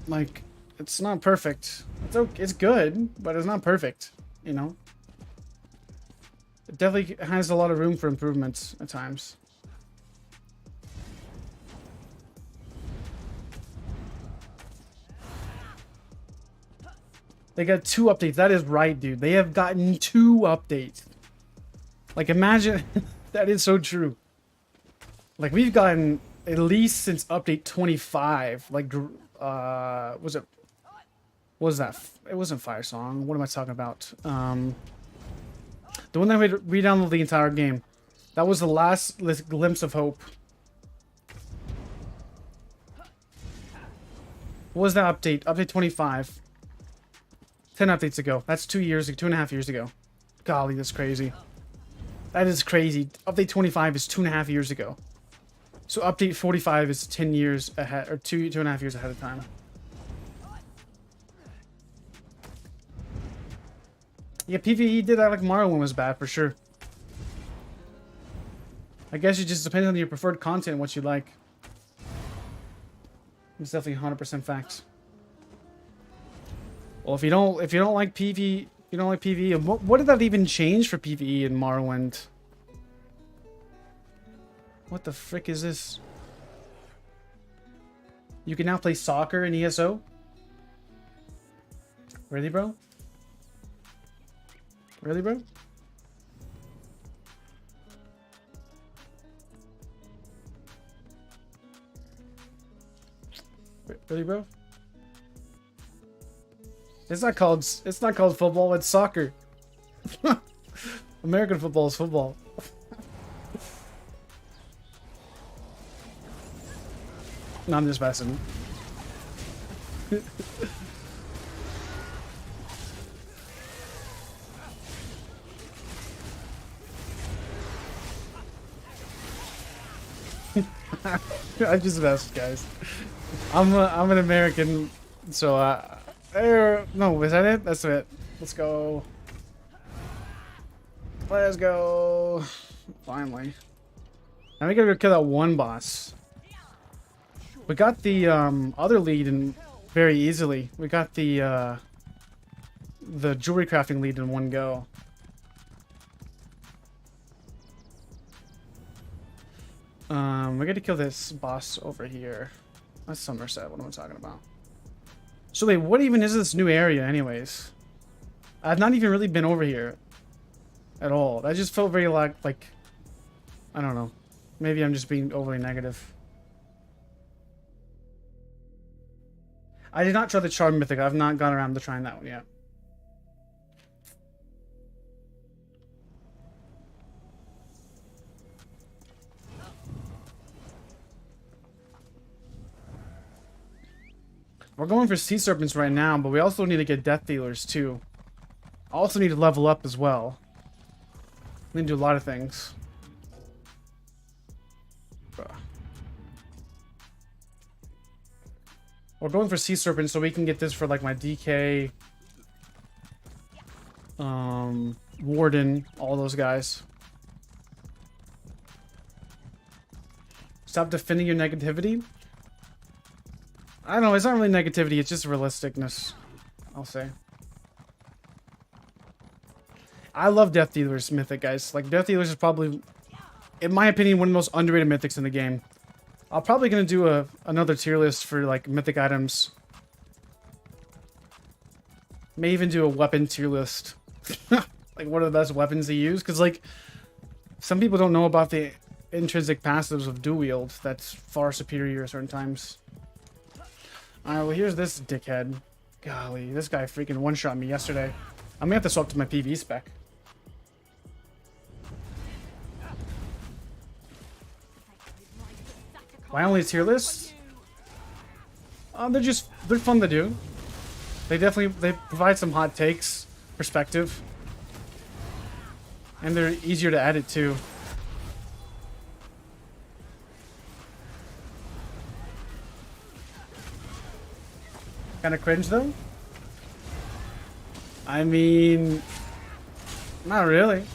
Like, it's not perfect. It's okay, it's good, but it's not perfect, you know? It definitely has a lot of room for improvements at times. They got 2 updates. That is right, dude. They have gotten 2 updates. Like, imagine. That is so true. Like, we've gotten, at least since update 25, like, what was that? It wasn't Fire Song. What am I talking about? The one that we re-downloaded the entire game. That was the last glimpse of hope. What was that update? Update 25. 10 updates ago. That's 2.5 years ago. Golly, that's crazy. That is crazy. Update 25 is 2.5 years ago. So update 45 is 10 years ahead, or 2.5 years ahead of time. Yeah, PvE did that like Morrowind was bad for sure. I guess it just depends on your preferred content and what you like. It's definitely 100% facts. Well, if you don't like PvE, what did that even change for PvE in Morrowind? What the frick is this? You can now play soccer in ESO? Really, bro? Really, bro? Really, bro? It's not called football, it's soccer. American football is football. No, I'm just messing. I just messed, guys. I'm an American, so no, is that it? That's it. Let's go. Let's go. Finally. Now we gotta go kill that one boss. We got the other lead in very easily. We got the jewelry crafting lead in one go. We got to kill this boss over here. That's Somerset. What am I talking about? So wait, what even is this new area anyways? I've not even really been over here at all. That just felt very like I don't know. Maybe I'm just being overly negative. I did not try the Charm Mythic. I've not gone around to trying that one yet. We're going for Sea Serpents right now, but we also need to get Death Dealers too. I also need to level up as well. We need to do a lot of things. We're going for Sea Serpent so we can get this for like my DK, Warden, all those guys. Stop defending your negativity. I don't know, it's not really negativity, it's just realisticness, I'll say. I love Death Dealers Mythic, guys. Like, Death Dealers is probably, in my opinion, one of the most underrated mythics in the game. I'm probably going to do another tier list for, like, mythic items. May even do a weapon tier list. Like, what are the best weapons to use? Because, like, some people don't know about the intrinsic passives of dual wield. That's far superior at certain times. Alright, well, here's this dickhead. Golly, this guy freaking one-shot me yesterday. I'm gonna have to swap to my PV spec. Why only tier lists? They're fun to do. They provide some hot takes, perspective. And they're easier to edit too. Kind of cringe though? I mean, not really.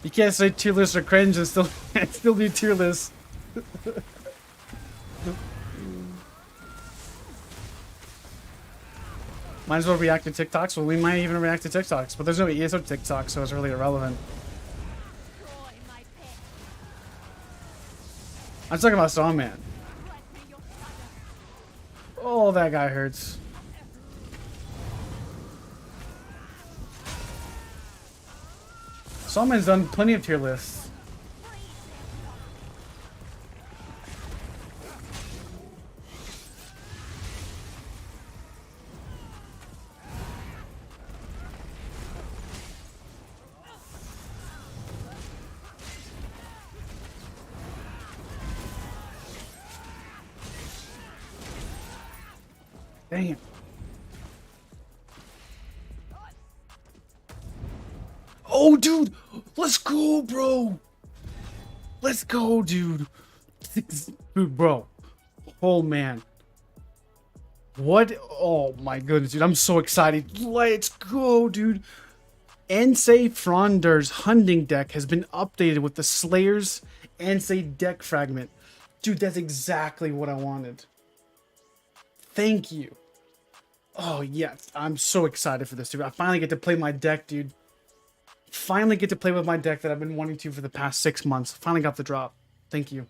You can't say tier lists are cringe and still do tier lists. Might as well react to TikToks. Well, we might even react to TikToks, but there's no ESO TikTok, so it's really irrelevant. I'm talking about Songman. Oh, that guy hurts. Songman's done plenty of tier lists. Dang it. Oh, dude. Let's go, bro. Let's go, dude. Dude, bro. Oh, man. What? Oh, my goodness, dude. I'm so excited. Let's go, dude. Ansei Fronder's hunting deck has been updated with the Slayer's Ansei deck fragment. Dude, that's exactly what I wanted. Thank you. Oh, yes. I'm so excited for this, dude. I finally get to play my deck, dude. Finally get to play with my deck that I've been wanting to for the past 6 months. Finally got the drop. Thank you.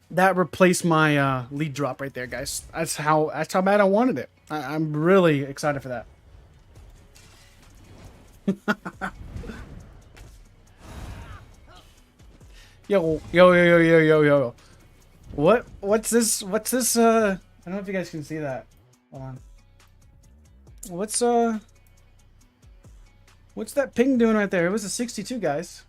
That replaced my lead drop right there, guys. That's how bad I wanted it. I'm really excited for that. Yo. What's this? I don't know if you guys can see that. Hold on. What's that ping doing right there? It was a 62, guys.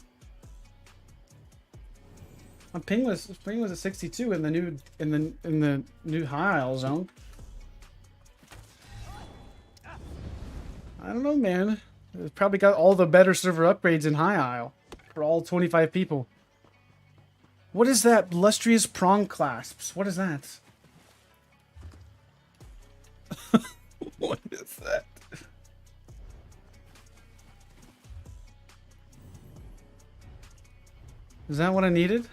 My ping was a 62 in the new high isle zone. I don't know, man. It's probably got all the better server upgrades in high isle for all 25 people. What is that? Lustrous prong clasps. What is that? What is that? Is that what I needed?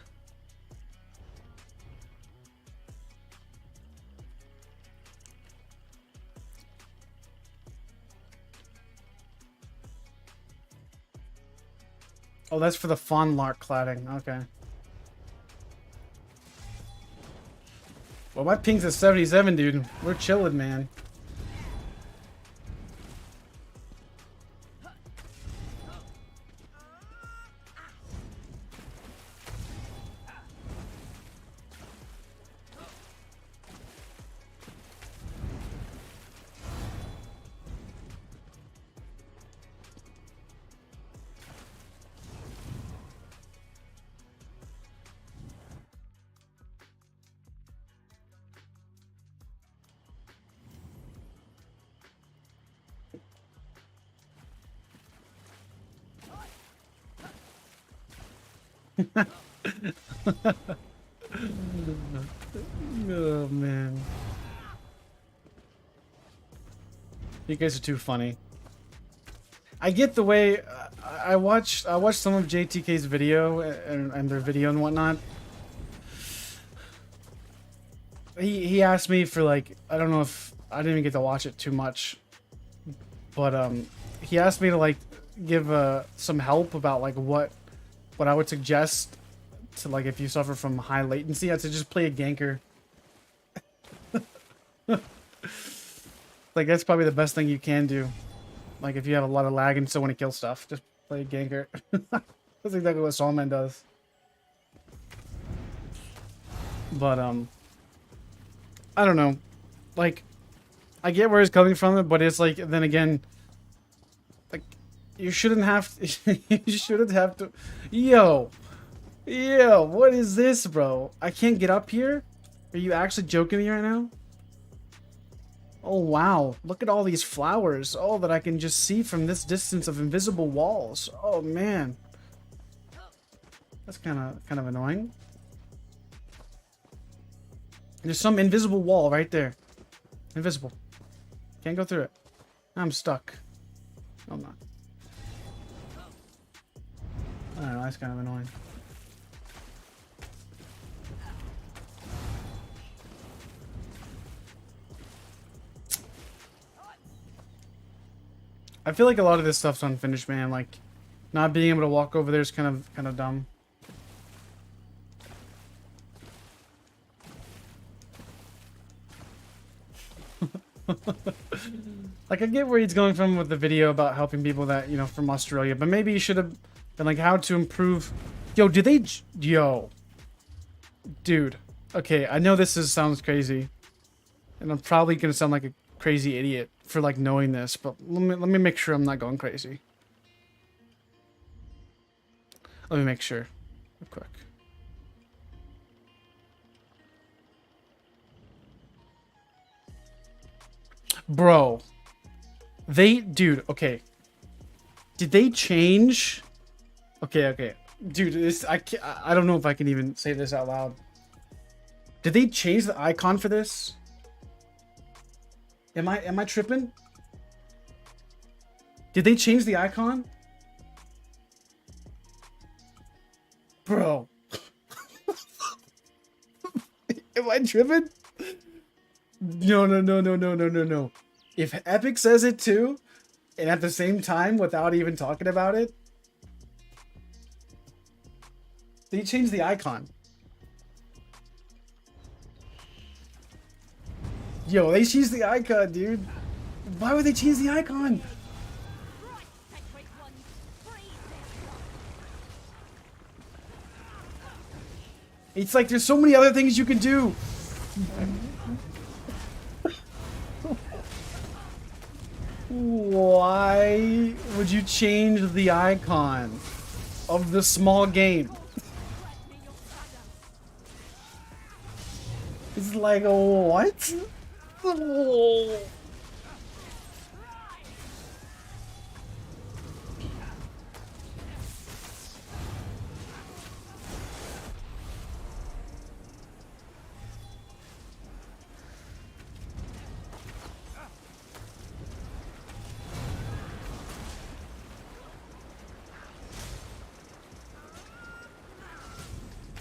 Oh, that's for the fawn lark cladding. Okay. Well, my ping's at 77, dude. We're chilling, man. Oh man, you guys are too funny. I get the way I watched some of JTK's video and their video and whatnot. He asked me for, like, I don't know if I didn't even get to watch it too much, but he asked me to, like, give some help about, like, what I would suggest to, like, if you suffer from high latency. I'd say just play a ganker. Like, that's probably the best thing you can do. Like, if you have a lot of lag and still want to kill stuff, just play a ganker. That's exactly what Solman does. But I don't know. Like, I get where he's coming from, but it's like, then again, like, you shouldn't have you shouldn't have to. Yo, what is this, bro? I can't get up here? Are you actually joking me right now? Oh wow, look at all these flowers. Oh, that I can just see from this distance of invisible walls. Oh man, that's kind of annoying. There's some invisible wall right there. Invisible. Can't go through it. I'm stuck. No, I'm not. I don't know, that's kind of annoying. I feel like a lot of this stuff's unfinished, man. Like, not being able to walk over there is kind of dumb. Like, I get where he's going from with the video about helping people that, you know, from Australia, but maybe you should have been like, how to improve. Yo, did they? Yo, dude. Okay, I know this sounds crazy, and I'm probably gonna sound like a crazy idiot for, like, knowing this, but let me make sure I'm not going crazy. Let me make sure real quick. Bro. Dude, okay. Did they change? Okay. Dude, I don't know if I can even say this out loud. Did they change the icon for this? Am I tripping? Did they change the icon? Bro. Am I tripping? No. If Epic says it too, and at the same time without even talking about it, they changed the icon. Yo, they changed the icon, dude. Why would they change the icon? It's like there's so many other things you can do. Why would you change the icon of the small game? It's like, what? Oh.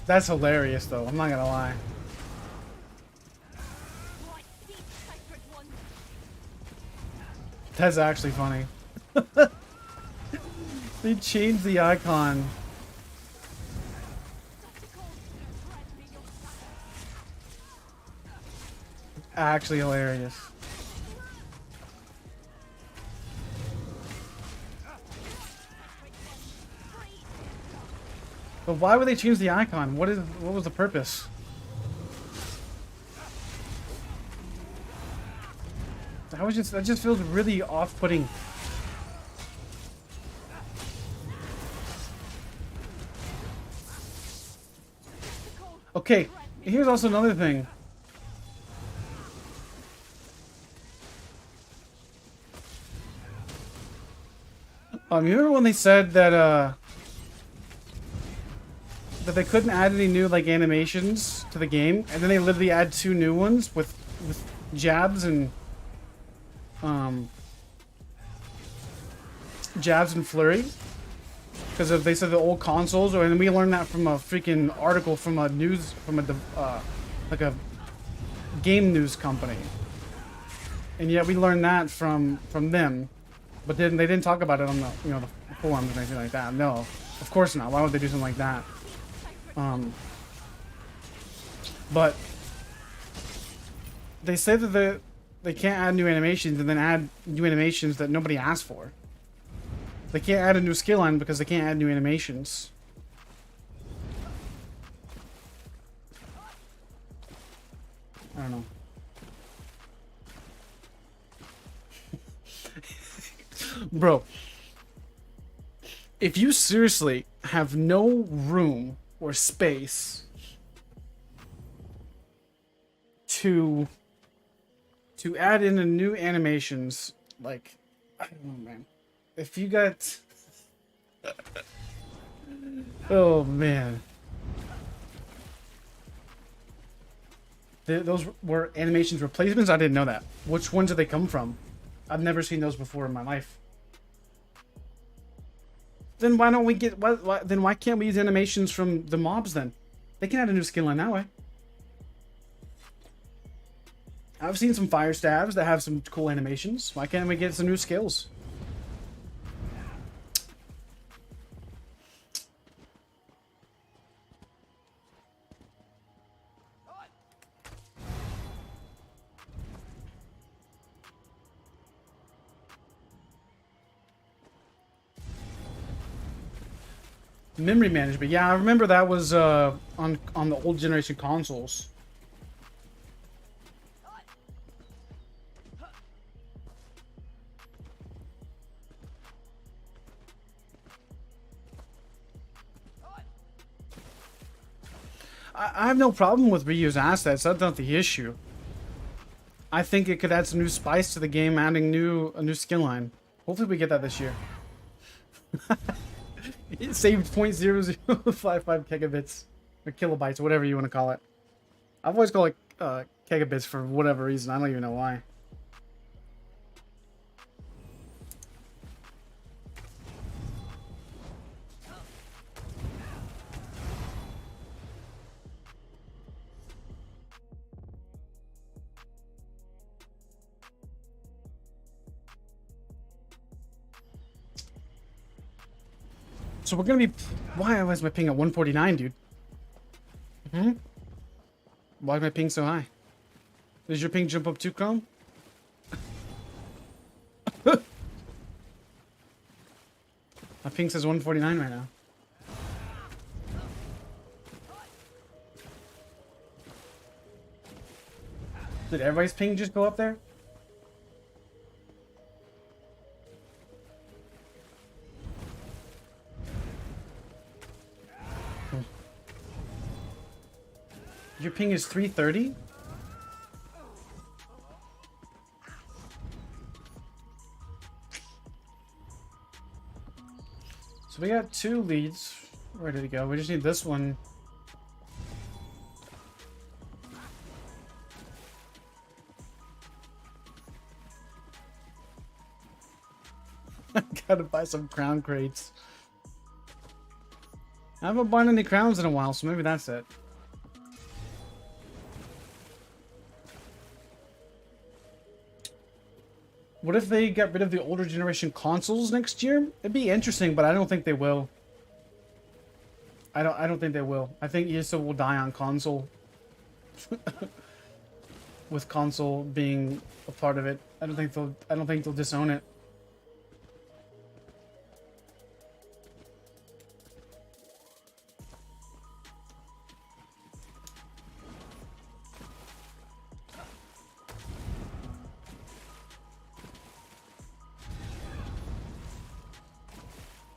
That's hilarious, though. I'm not gonna lie. That's actually funny. They changed the icon. Actually hilarious. But why would they change the icon? What was the purpose? That just feels really off-putting. Okay, here's also another thing. You remember when they said that that they couldn't add any new like animations to the game, and then they literally add 2 new ones with jabs and flurry, because they said the old consoles, and we learned that from a freaking article from a like a game news company, and yet we learned that from them, but then they didn't talk about it on the the forums or anything like that. No, of course not. Why would they do something like that? But they say that they can't add new animations and then add new animations that nobody asked for. They can't add a new skill line because they can't add new animations. I don't know. Bro, if you seriously have no room or space to add in a new animations, like, I don't know, man. If you got oh man, those were animations replacements? I didn't know that. Which ones did they come from? I've never seen those before in my life. Then why don't we get then why can't we use animations from the mobs then? They can add a new skill line that way. I've seen some fire stabs that have some cool animations. Why can't we get some new skills? Memory management. Yeah, I remember that was on the old generation consoles. I have no problem with reuse assets. That's not the issue. I think it could add some new spice to the game, adding a new skin line. Hopefully we get that this year. It saved 0.0055 gigabits or kilobytes, whatever you want to call it. I've always called it gigabits for whatever reason. I don't even know why. So we're gonna be. Why was my ping at 149, dude? Why is my ping so high? Does your ping jump up too, Chrome? My ping says 149 right now. Did everybody's ping just go up there? Your ping is 330? So we got 2 leads ready to go. We just need this one. I gotta buy some crown crates. I haven't bought any crowns in a while, so maybe that's it. What if they get rid of the older generation consoles next year? It'd be interesting, but I don't think they will. I don't think they will. I think ESO will die on console. With console being a part of it. I don't think they'll disown it.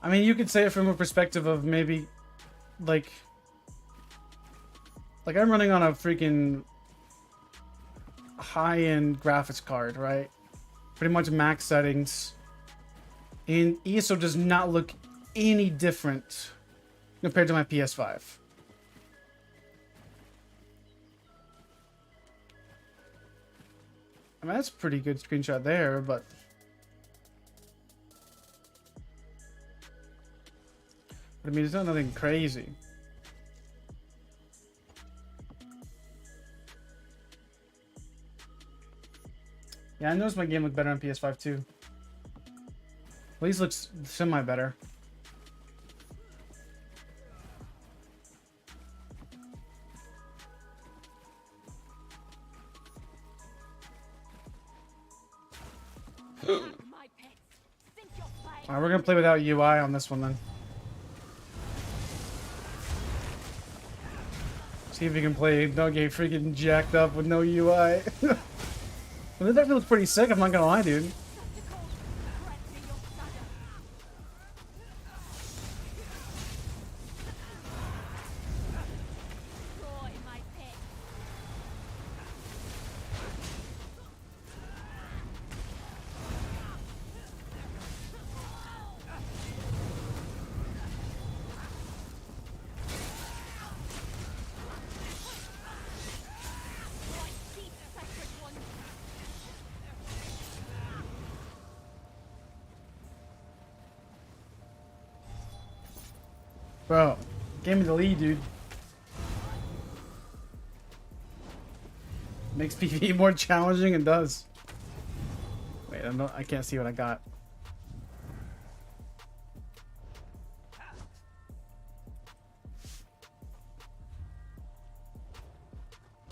I mean, you could say it from a perspective of maybe, like I'm running on a freaking high-end graphics card, right? Pretty much max settings. And ESO does not look any different compared to my PS5. I mean, that's a pretty good screenshot there, but... I mean, it's not nothing crazy. Yeah, I noticed my game looked better on PS5 too. At least looks semi better. Alright, we're gonna play without UI on this one then. See if we can play Don't Get Freaking Jacked Up with no UI. I mean, that feels pretty sick, I'm not gonna lie, dude. Bro, gave me the lead, dude. Makes PvP more challenging and does. Wait, I can't see what I got.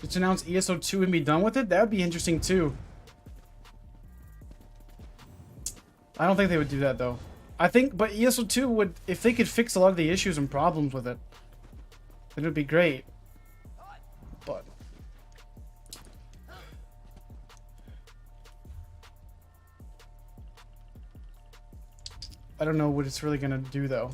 Just announce ESO 2 and be done with it? That would be interesting too. I don't think they would do that though. I think, but ESO 2 would, if they could fix a lot of the issues and problems with it, then it would be great. But I don't know what it's really gonna do though.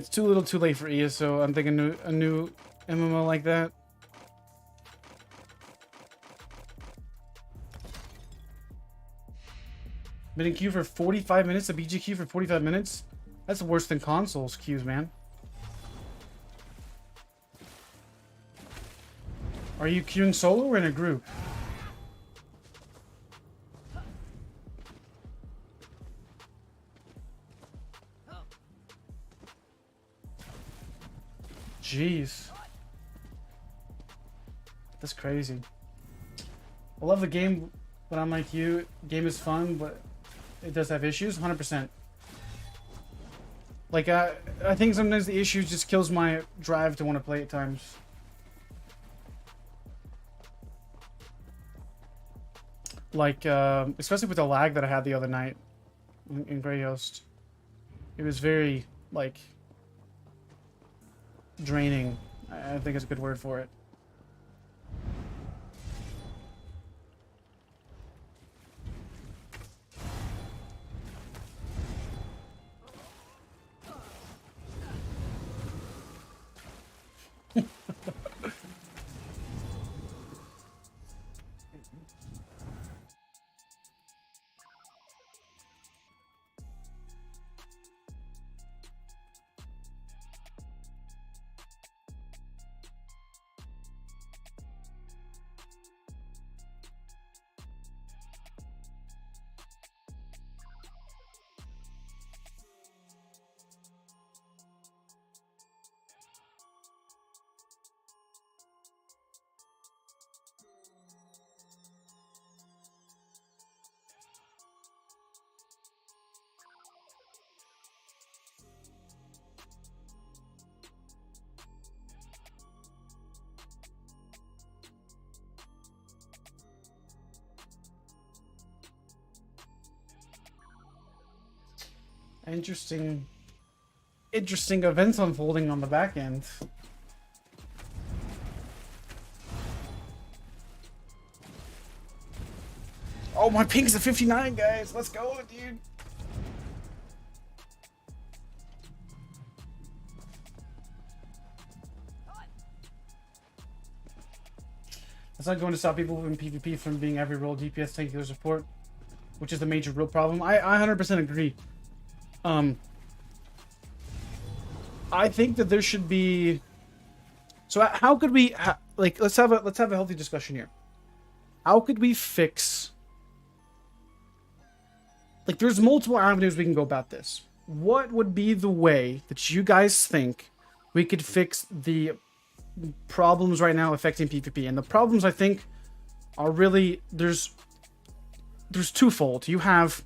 It's too little too late for ESO. I'm thinking a new MMO like that. Been in queue for 45 minutes, a BG queue for 45 minutes? That's worse than consoles queues, man. Are you queuing solo or in a group? Jeez. That's crazy. I love the game, but I'm like you. Game is fun, but it does have issues. 100%. Like, I think sometimes the issues just kills my drive to want to play at times. Like, especially with the lag that I had the other night in Grey Host. It was very, like, draining. I think is a good word for it. Interesting events unfolding on the back end. Oh, my ping's at 59, guys. Let's go, dude. That's not going to stop people in PvP from being every role DPS tank healer support, which is the major real problem. I 100% agree. I think that there should be. So how could we like let's have a healthy discussion here. How could we fix? Like, there's multiple avenues we can go about this. What would be the way that you guys think we could fix the problems right now affecting PvP? And the problems, I think, are really there's twofold. You have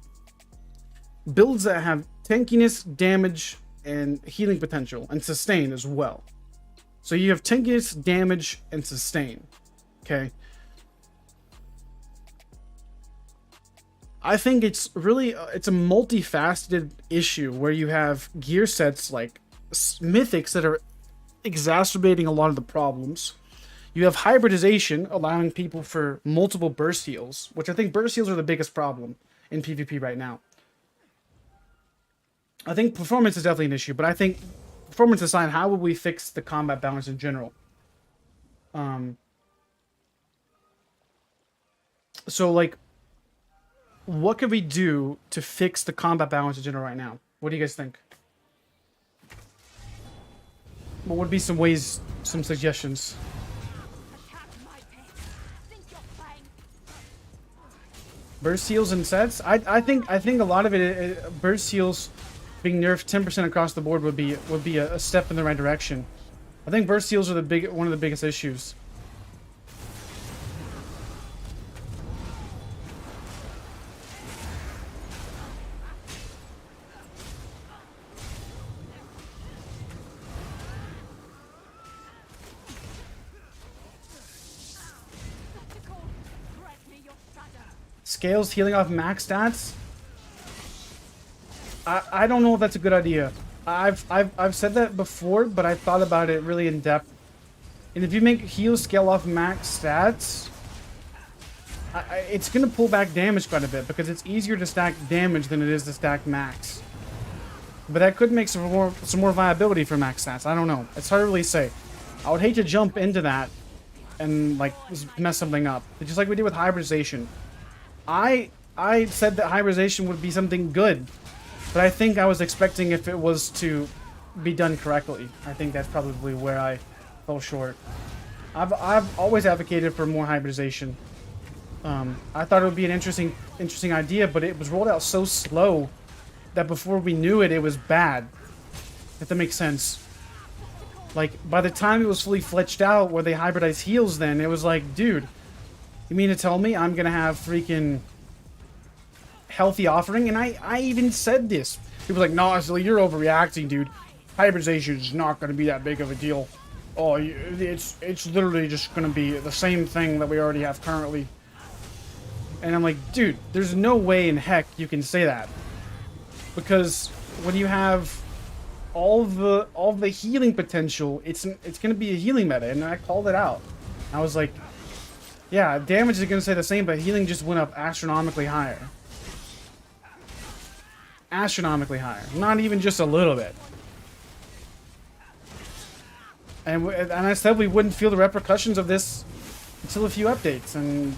builds that have tankiness, damage, and healing potential, and sustain as well. So you have tankiness, damage, and sustain. Okay. I think it's really it's a multifaceted issue where you have gear sets like mythics that are exacerbating a lot of the problems. You have hybridization, allowing people for multiple burst heals, which I think burst heals are the biggest problem in PvP right now. I think performance is definitely an issue, but I think performance aside, how would we fix the combat balance in general? So, like, what could we do to fix the combat balance in general right now? What do you guys think? What would be some ways, some suggestions? Burst heals and sets? I think a lot of it burst heals being nerfed 10% across the board would be a step in the right direction. I think burst heals are one of the biggest issues. Scales healing off max stats? I don't know if that's a good idea. I've said that before, but I thought about it really in depth. And if you make heal scale off max stats, it's gonna pull back damage quite a bit because it's easier to stack damage than it is to stack max. But that could make some more viability for max stats. I don't know. It's hard to really say. I would hate to jump into that and like mess something up. Just like we did with hybridization. I said that hybridization would be something good, but I think I was expecting if it was to be done correctly. I think that's probably where I fell short. I've always advocated for more hybridization. I thought it would be an interesting idea, but it was rolled out so slow that before we knew it, it was bad. If that makes sense. Like, by the time it was fully fledged out, where they hybridized heals then, it was like, dude, you mean to tell me I'm gonna have freaking healthy offering? And I even said this. People were like, no, so you're overreacting, dude. Hybridization is not gonna be that big of a deal. Oh, it's literally just gonna be the same thing that we already have currently. And I'm like, dude, there's no way in heck you can say that. Because when you have all the healing potential, it's gonna be a healing meta, and I called it out. I was like, yeah, damage is gonna stay the same, but healing just went up astronomically higher. Astronomically higher. Not even just a little bit. And I said we wouldn't feel the repercussions of this until a few updates, and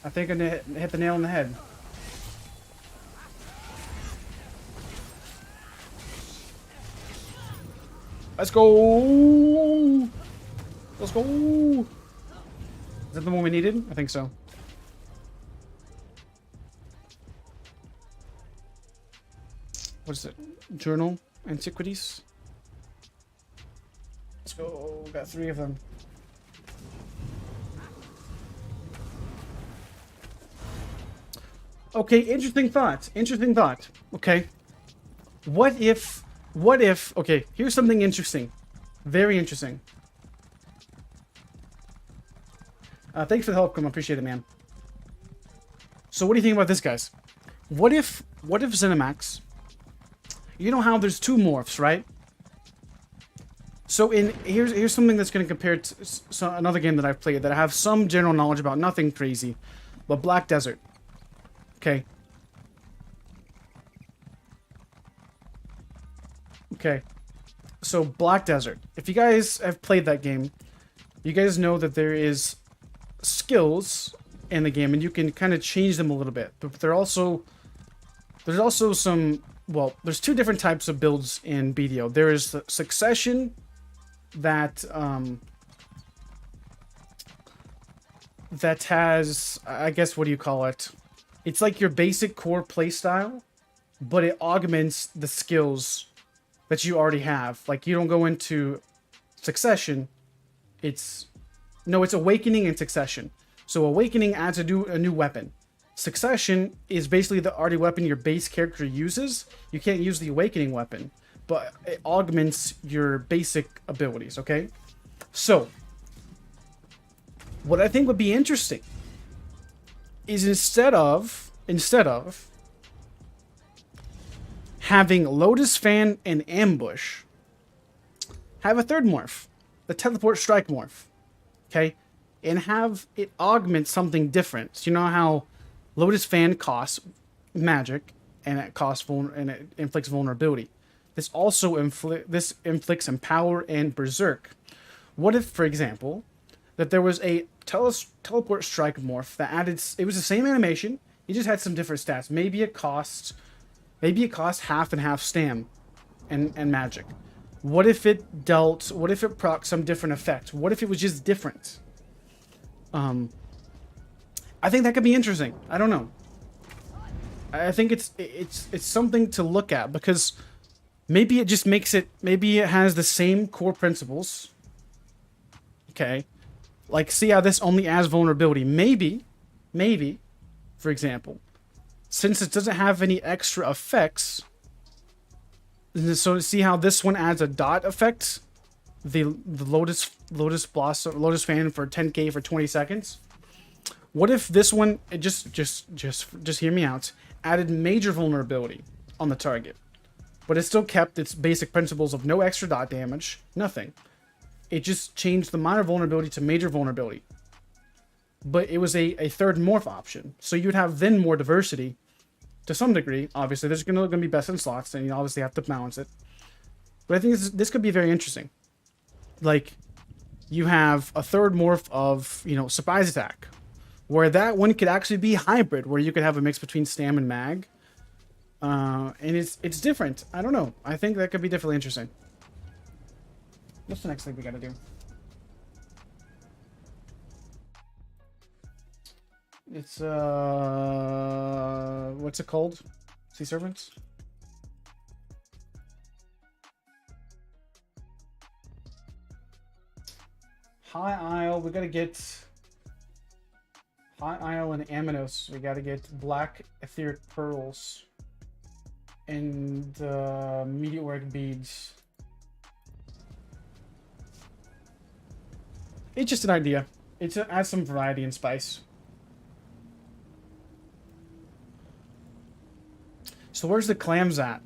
I think I hit the nail on the head. Let's go! Let's go! Is that the one we needed? I think so. What is it? Journal? Antiquities? Let's go. Got 3 of them. Okay, interesting thought. Interesting thought. Okay. What if... Okay, here's something interesting. Very interesting. Thanks for the help, Chroma. I appreciate it, man. So what do you think about this, guys? What if ZeniMax... You know how there's 2 morphs, right? So here's something that's going to compare to another game that I've played that I have some general knowledge about, nothing crazy, but Black Desert. Okay. Okay. So Black Desert. If you guys have played that game, you guys know that there is skills in the game, and you can kind of change them a little bit. But there's also some. Well, there's 2 different types of builds in BDO. There is the Succession that has, I guess, what do you call it? It's like your basic core playstyle, but it augments the skills that you already have. Like, you don't go into Succession. It's Awakening and Succession. So Awakening adds a new weapon. Succession is basically the already weapon your base character uses. You can't use the Awakening weapon, but it augments your basic abilities, okay? So, what I think would be interesting is instead of having Lotus Fan and Ambush, have a third morph, the Teleport Strike morph, okay? And have it augment something different. So you know how Lotus Fan costs magic, and it inflicts vulnerability. This also inflicts Empower and Berserk. What if, for example, that there was a Teleport Strike morph that added... It was the same animation, it just had some different stats. Maybe it costs half and half stam and magic. What if it proc some different effect? What if it was just different? I think that could be interesting. I don't know. I think it's something to look at, because maybe it just makes it... Maybe it has the same core principles. Okay. Like, see how this only adds vulnerability. Maybe, for example, since it doesn't have any extra effects, so see how this one adds a dot effect? The Lotus Blossom, Lotus Fan for 10k for 20 seconds. What if this one, it just hear me out, added major vulnerability on the target, but it still kept its basic principles of no extra dot damage, nothing. It just changed the minor vulnerability to major vulnerability. But it was a third morph option, so you'd have then more diversity to some degree. Obviously, there's gonna be best in slots, and you obviously have to balance it. But I think this could be very interesting. Like, you have a third morph of, you know, surprise attack, where that one could actually be hybrid, where you could have a mix between stam and mag. And it's different. I don't know. I think that could be definitely interesting. What's the next thing we gotta do? It's what's it called? Sea servants? High Isle, we gotta get High Isle and Aminos. We gotta get black etheric pearls and meteoric beads. It's just an idea. It adds some variety and spice. So where's the clams at?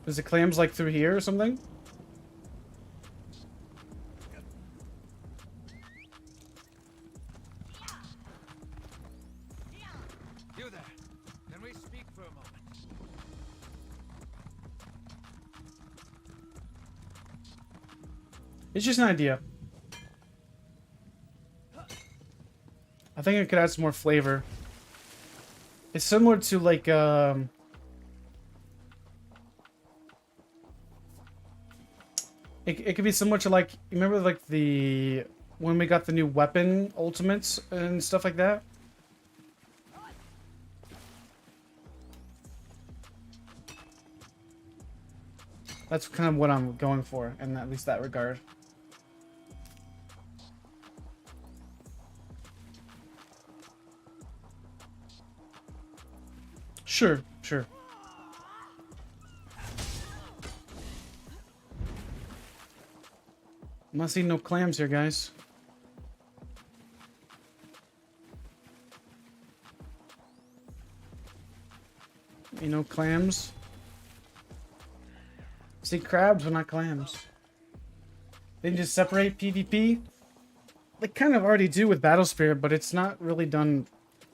Is the clams like through here or something? You there? Can we speak for a moment? It's just an idea. I think it could add some more flavor. It's similar to like it could be similar to like, you remember like when we got the new weapon ultimates and stuff like that? That's kind of what I'm going for in at least that regard. Sure, sure. I'm not seeing no clams here, guys. You know, clams. See crabs, but not clams. They can just separate PvP. They kind of already do with Battle Spirit, but it's not really done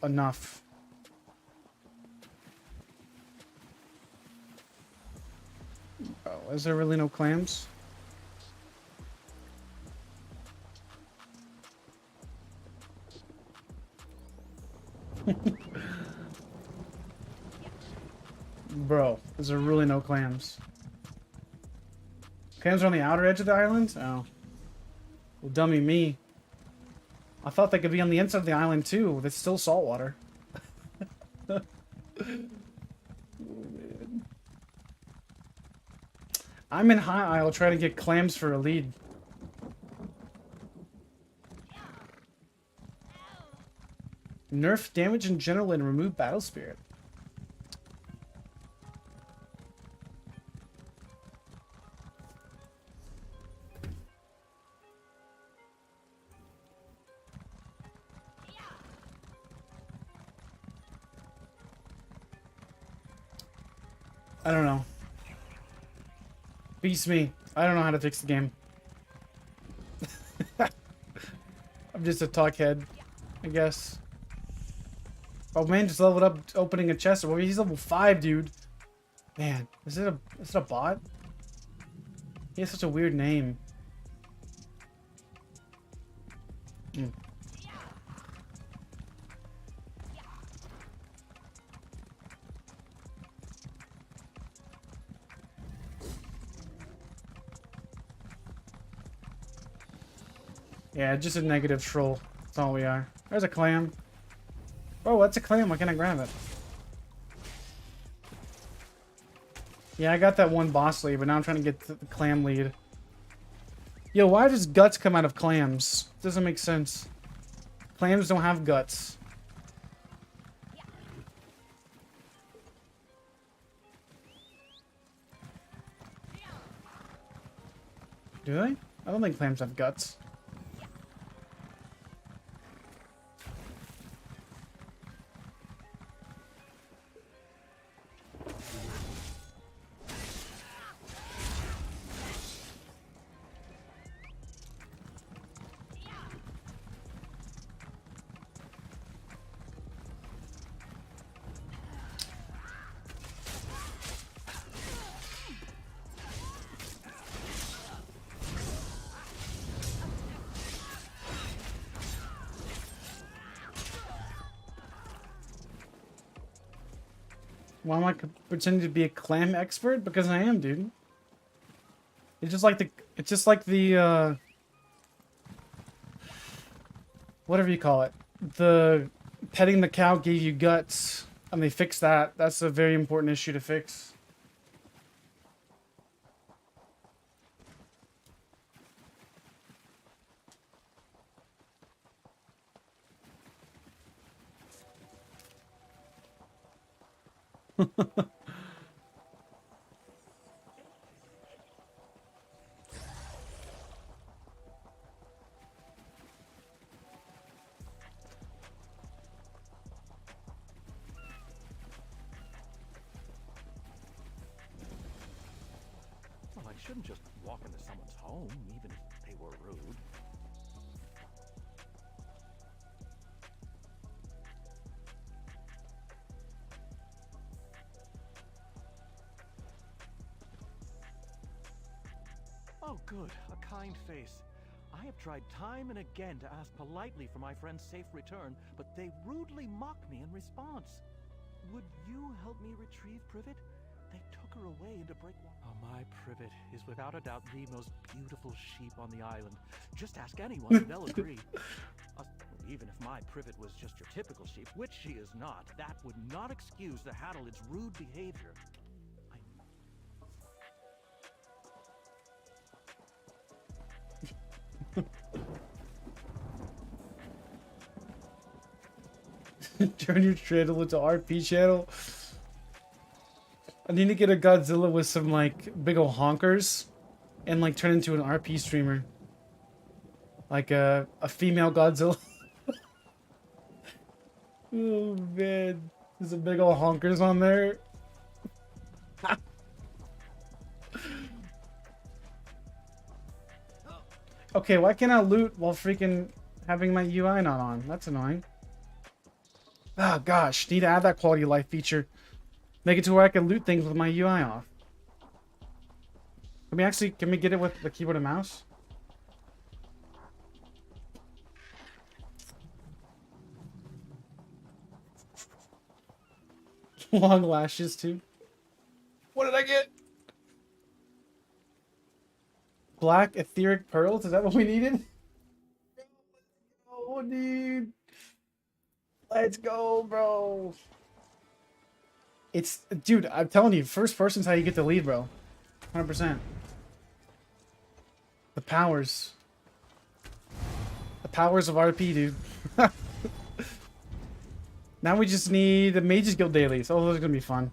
enough. Oh, is there really no clams? Bro, is there really no clams? Clams are on the outer edge of the island? Oh. Well, dummy me. I thought they could be on the inside of the island too. That's still saltwater. Oh, man. I'm in High Isle trying to get clams for a lead. Nerf damage in general and remove Battle Spirit. I don't know. Beats me. I don't know how to fix the game. I'm just a talkhead, I guess. Oh man, just leveled up opening a chest. Well, he's level 5, dude. Man, is it a bot? He has such a weird name. Mm. Yeah, just a negative troll. That's all we are. There's a clam. Oh, that's a clam. Why can't I grab it? Yeah, I got that one boss lead, but now I'm trying to get the clam lead. Yo, why does guts come out of clams? Doesn't make sense. Clams don't have guts. Do they? I don't think clams have guts. Why am I pretending to be a clam expert? Because I am, dude. It's just like the whatever you call it. The petting the cow gave you guts, and they fixed that. That's a very important issue to fix. Well, I shouldn't just walk into someone's home, even if they were rude. Oh, good. A kind face. I have tried time and again to ask politely for my friend's safe return, but they rudely mock me in response. Would you help me retrieve Privet? They took her away into Breakwater. Oh, my Privet is without a doubt the most beautiful sheep on the island. Just ask anyone and they'll agree. Even if my Privet was just your typical sheep, which she is not, that would not excuse the Haddled's rude behavior. Turn your channel into RP channel. I need to get a Godzilla with some like big ol' honkers and like turn into an RP streamer. Like a female Godzilla. Oh man. There's a big ol' honkers on there. Okay, why can't I loot while freaking having my UI not on? That's annoying. Oh gosh, need to add that quality of life feature. Make it to where I can loot things with my UI off. Can we get it with the keyboard and mouse? Long lashes too. What did I get? Black etheric pearls? Is that what we needed? Oh, dude. Let's go, bro. Dude, I'm telling you, first person's how you get the lead, bro. 100%. The powers. The powers of RP, dude. Now we just need the Mages Guild dailies. Oh, those are gonna be fun.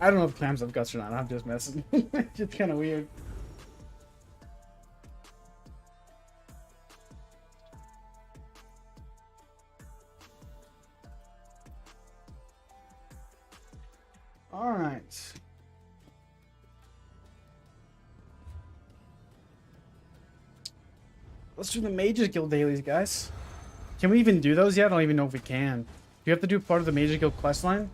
I don't know if clams have guts or not. I'm just messing. It's just kind of weird. All right. Let's do the Mages Guild dailies, guys. Can we even do those yet? I don't even know if we can. Do you have to do part of the Mages Guild questline?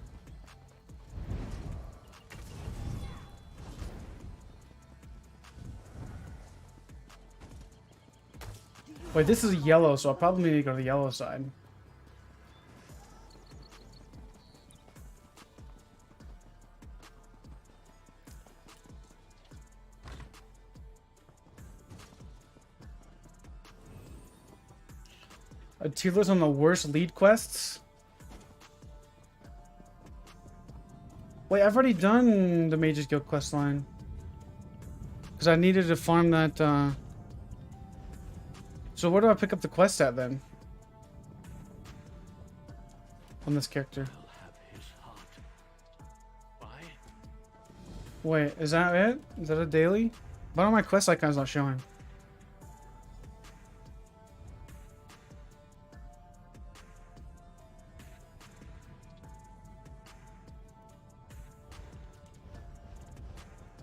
Wait, this is yellow, so I'll probably need to go to the yellow side. A tier list on the worst lead quests? Wait, I've already done the Mages Guild questline. Because I needed to farm that, So where do I pick up the quest at then? On this character. Wait, is that it? Is that a daily? Why are my quest icons not showing?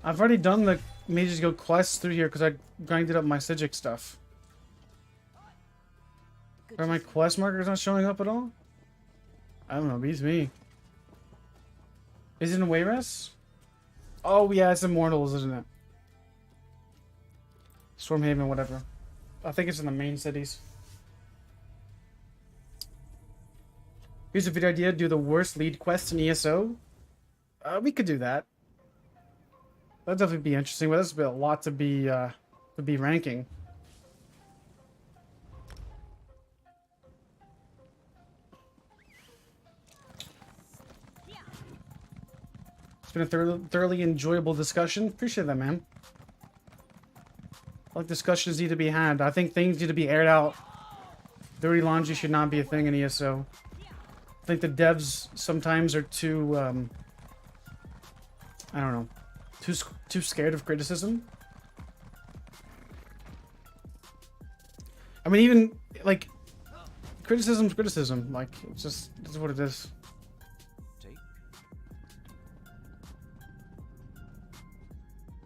I've already done the Mages Guild quests through here because I grinded up my Sigic stuff. Are my quest markers not showing up at all? I don't know, beats me. Is it in Wayrest? Oh yeah, it's Immortals, isn't it? Stormhaven, whatever. I think it's in the main cities. Here's a video idea. Do the worst lead quest in ESO. We could do that. That'd definitely be interesting. But that's a lot to be ranking. It's been a thoroughly enjoyable discussion. Appreciate that, man. Like discussions need to be had. I think things need to be aired out. Dirty laundry should not be a thing in ESO. I think the devs sometimes are too, I don't know, too scared of criticism. I mean, even like criticism's criticism. Like it's what it is.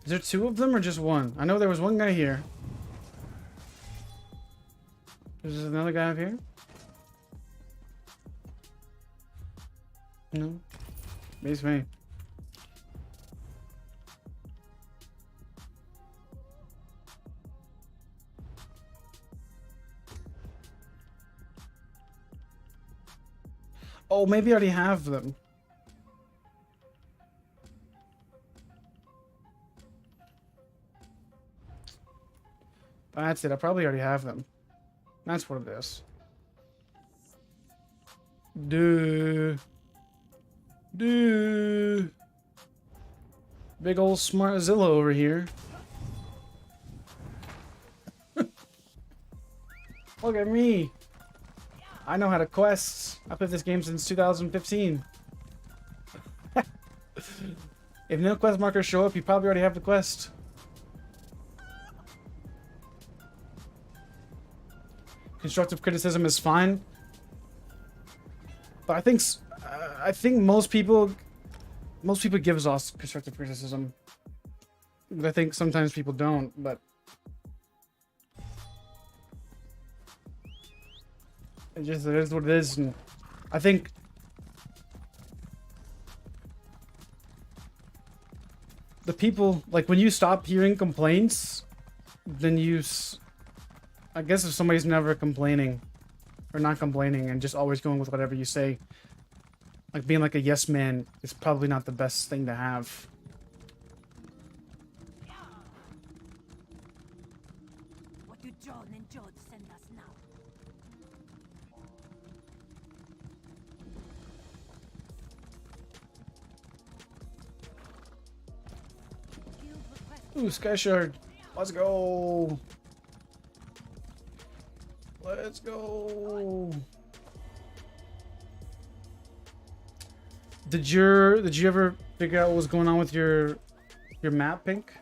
Is there two of them or just one? I know there was one guy here. There's another guy up here. No. Maybe it's me. Oh, maybe I already have them. That's it. I probably already have them. That's what it is. Dude. Big old smart Zilla over here. Look at me. I know how to quest. I played this game since 2015. If no quest markers show up, you probably already have the quest. Constructive criticism is fine, but I think most people give us constructive criticism. But I think sometimes people don't. But it is what it is, and I think the people, like, when you stop hearing complaints, then I guess if somebody's never complaining or not complaining and just always going with whatever you say, like being like a yes man is probably not the best thing to have. What do John and George send us now? Ooh, Sky Shard. Let's go. Let's go. Did you ever figure out what was going on with your map, Pink?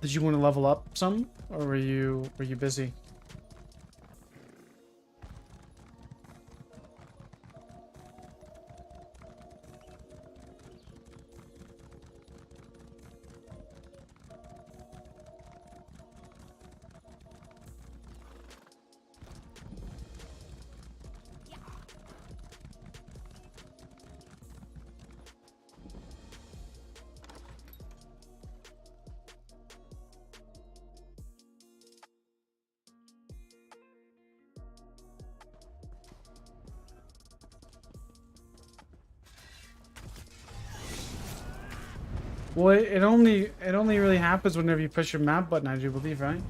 Did you want to level up some, or were you busy? Well, it only really happens whenever you push your map button, I do believe, right?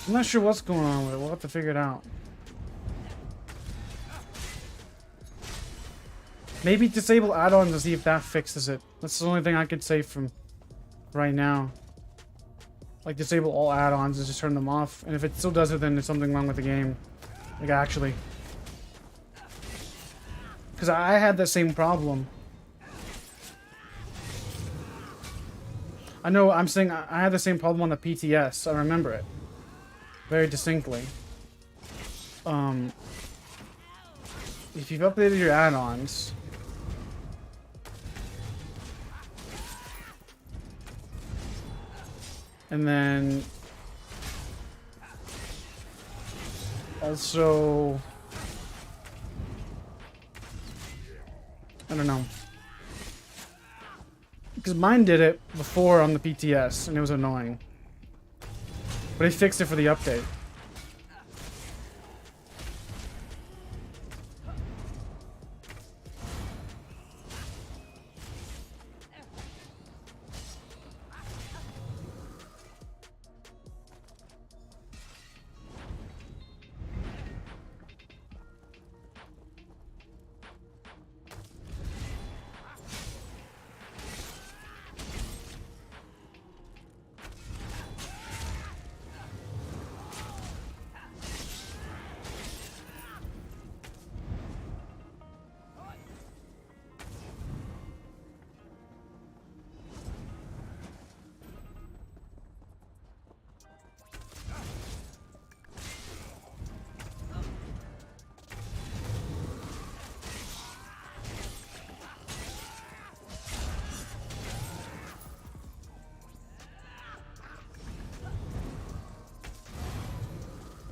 I'm not sure what's going on with it. We'll have to figure it out. Maybe disable add-ons to see if that fixes it. That's the only thing I could say from right now. Like, disable all add-ons and just turn them off. And if it still does it, then there's something wrong with the game. Like, actually. Because I had that same problem. I know, I'm saying I had the same problem on the PTS. I remember it very distinctly. If you've updated your add-ons, and then also, I don't know, because mine did it before on the PTS and it was annoying. But they fixed it for the update.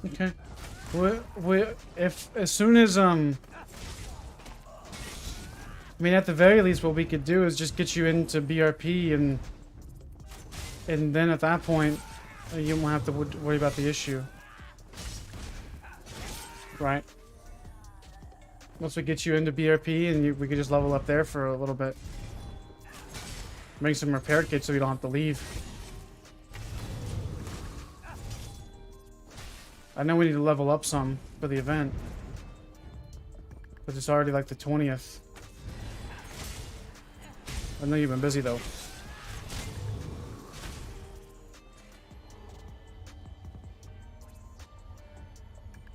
Okay. If as soon as I mean, at the very least, what we could do is just get you into BRP, and then at that point, you won't have to worry about the issue, right? Once we get you into BRP, and we could just level up there for a little bit, bring some repair kits so you don't have to leave. I know we need to level up some for the event, but it's already like the 20th. I know you've been busy though.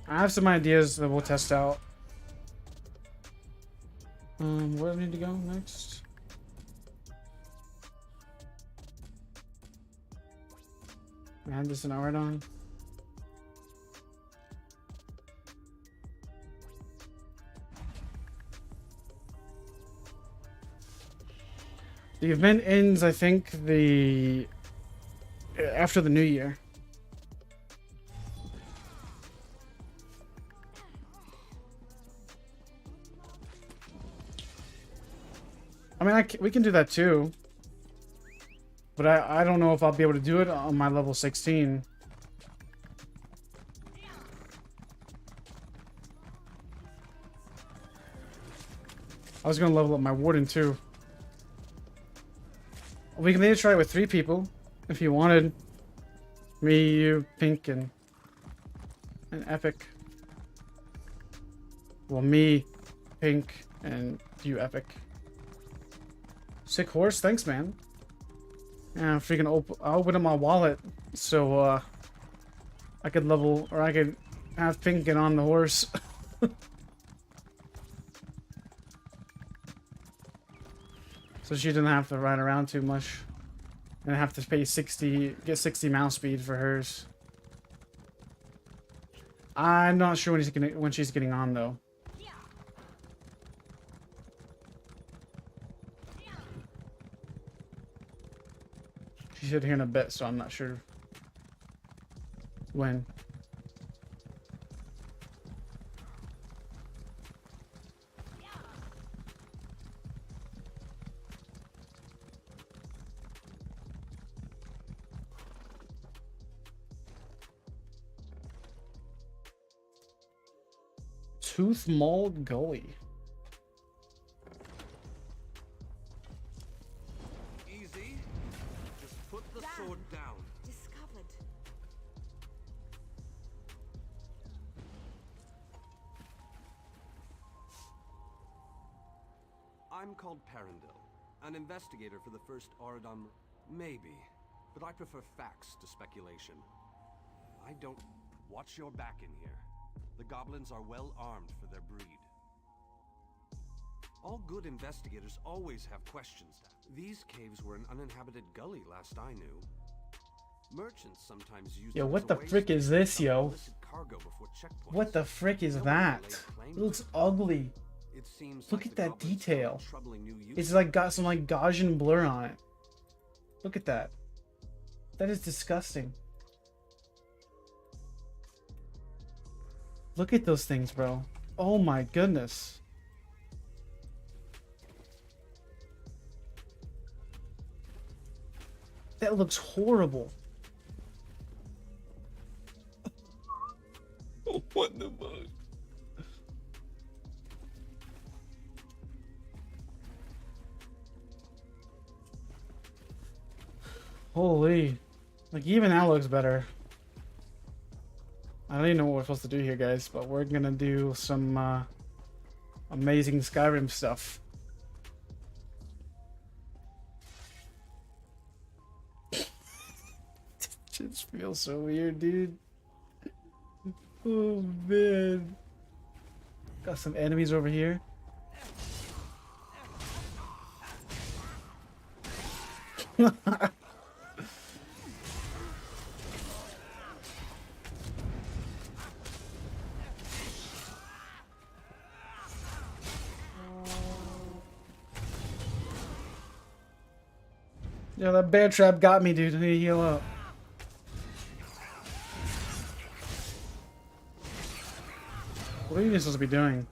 I have some ideas that we'll test out. Where do I need to go next? I had this in Eyr0n. The event ends, I think, after the new year. I mean, we can do that too. But I don't know if I'll be able to do it on my level 16. I was going to level up my warden too. We can maybe try it with 3 people, if you wanted. Me, you, Pink, and Epic. Well, me, Pink, and you, Epic. Sick horse, thanks, man. Yeah, freaking I'll open up my wallet so I could level, or I could have Pink get on the horse. So she didn't have to ride around too much and have to pay get 60 mouse speed for hers. I'm not sure when she's getting on though. She should hear in a bit, so I'm not sure when. Tooth Mauled Gully. Easy. Just put the sword down. Discovered. I'm called Parendil, an investigator for the first Eyr0n. Maybe, but I prefer facts to speculation. I don't... Watch your back in here. The goblins are well armed for their breed. All good investigators always have questions. These caves were an uninhabited gully last I knew. Merchants sometimes use Yo, them what as the a way frick to is this, dump yo? illicit cargo before checkpoints. What the frick is No one that? laid claim It to looks it. ugly. It seems Look like at the that goblins detail. found troubling new It's uses. like got some like Gaussian blur on it. Look at that. That is disgusting. Look at those things, bro. Oh my goodness. That looks horrible. What the fuck? Holy. Like, even that looks better. I don't even know what we're supposed to do here, guys, but we're gonna do some amazing Skyrim stuff. Just feels so weird, dude. Oh man. Got some enemies over here. Yeah, that bear trap got me, dude. I need to heal up. What are you supposed to be doing?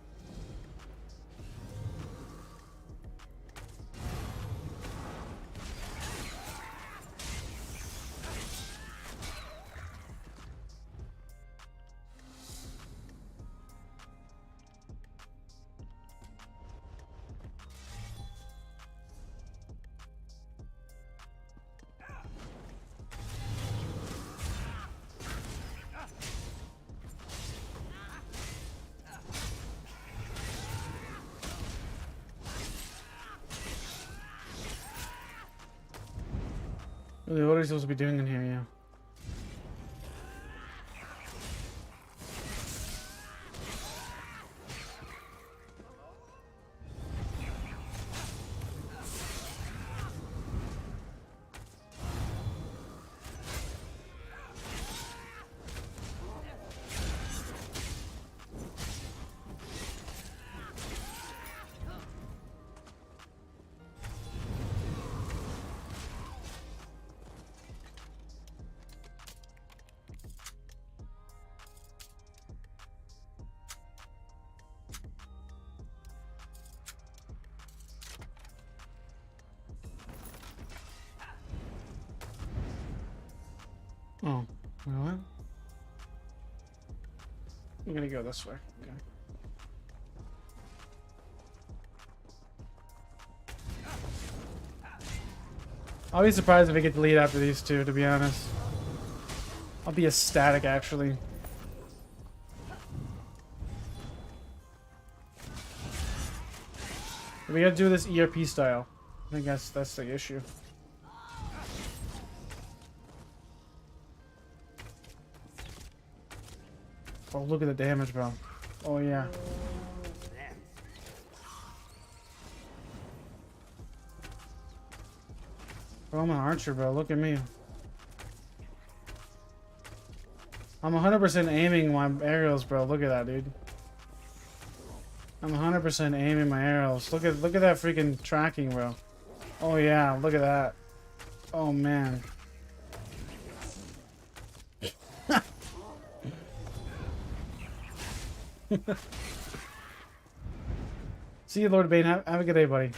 Really, what are you supposed to be doing in here, yeah? Oh, you know what? I'm gonna go this way. Okay. I'll be surprised if we get the lead after these two, to be honest. I'll be ecstatic, actually. We gotta do this ERP style. I think that's the issue. Oh, look at the damage, bro. Oh, yeah. Bro, I'm an archer, bro. Look at me. I'm 100% aiming my arrows, bro. Look at that, dude. I'm 100% aiming my arrows. Look at that freaking tracking, bro. Oh, yeah. Look at that. Oh, man. See you, Lord Bane. Have a good day, buddy.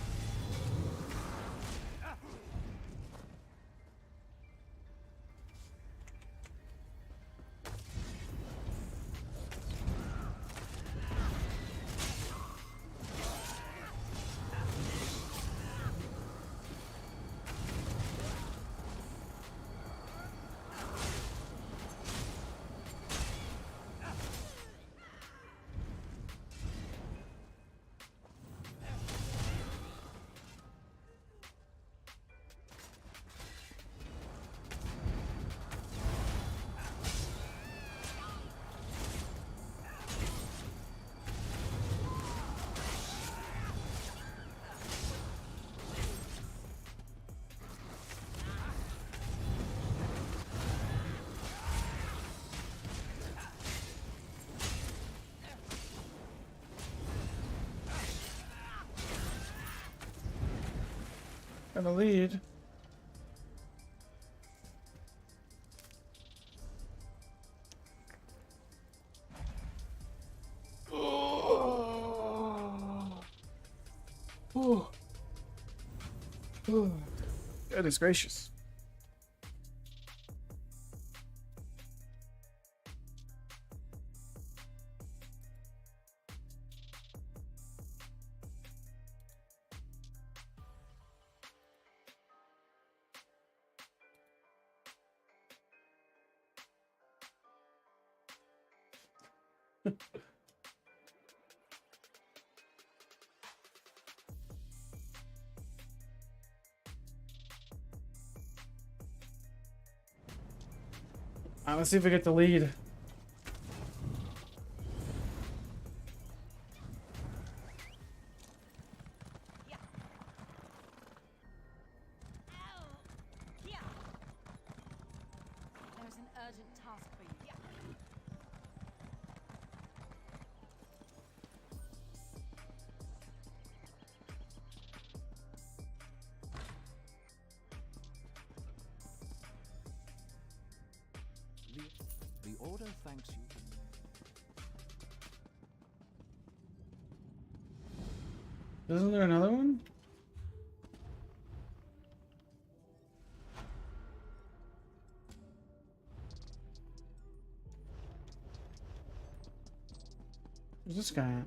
Got a lead. Goodness gracious. Let's see if we get the lead. There's an urgent task for you. The order thanks you. Isn't there another one? Where's this guy at?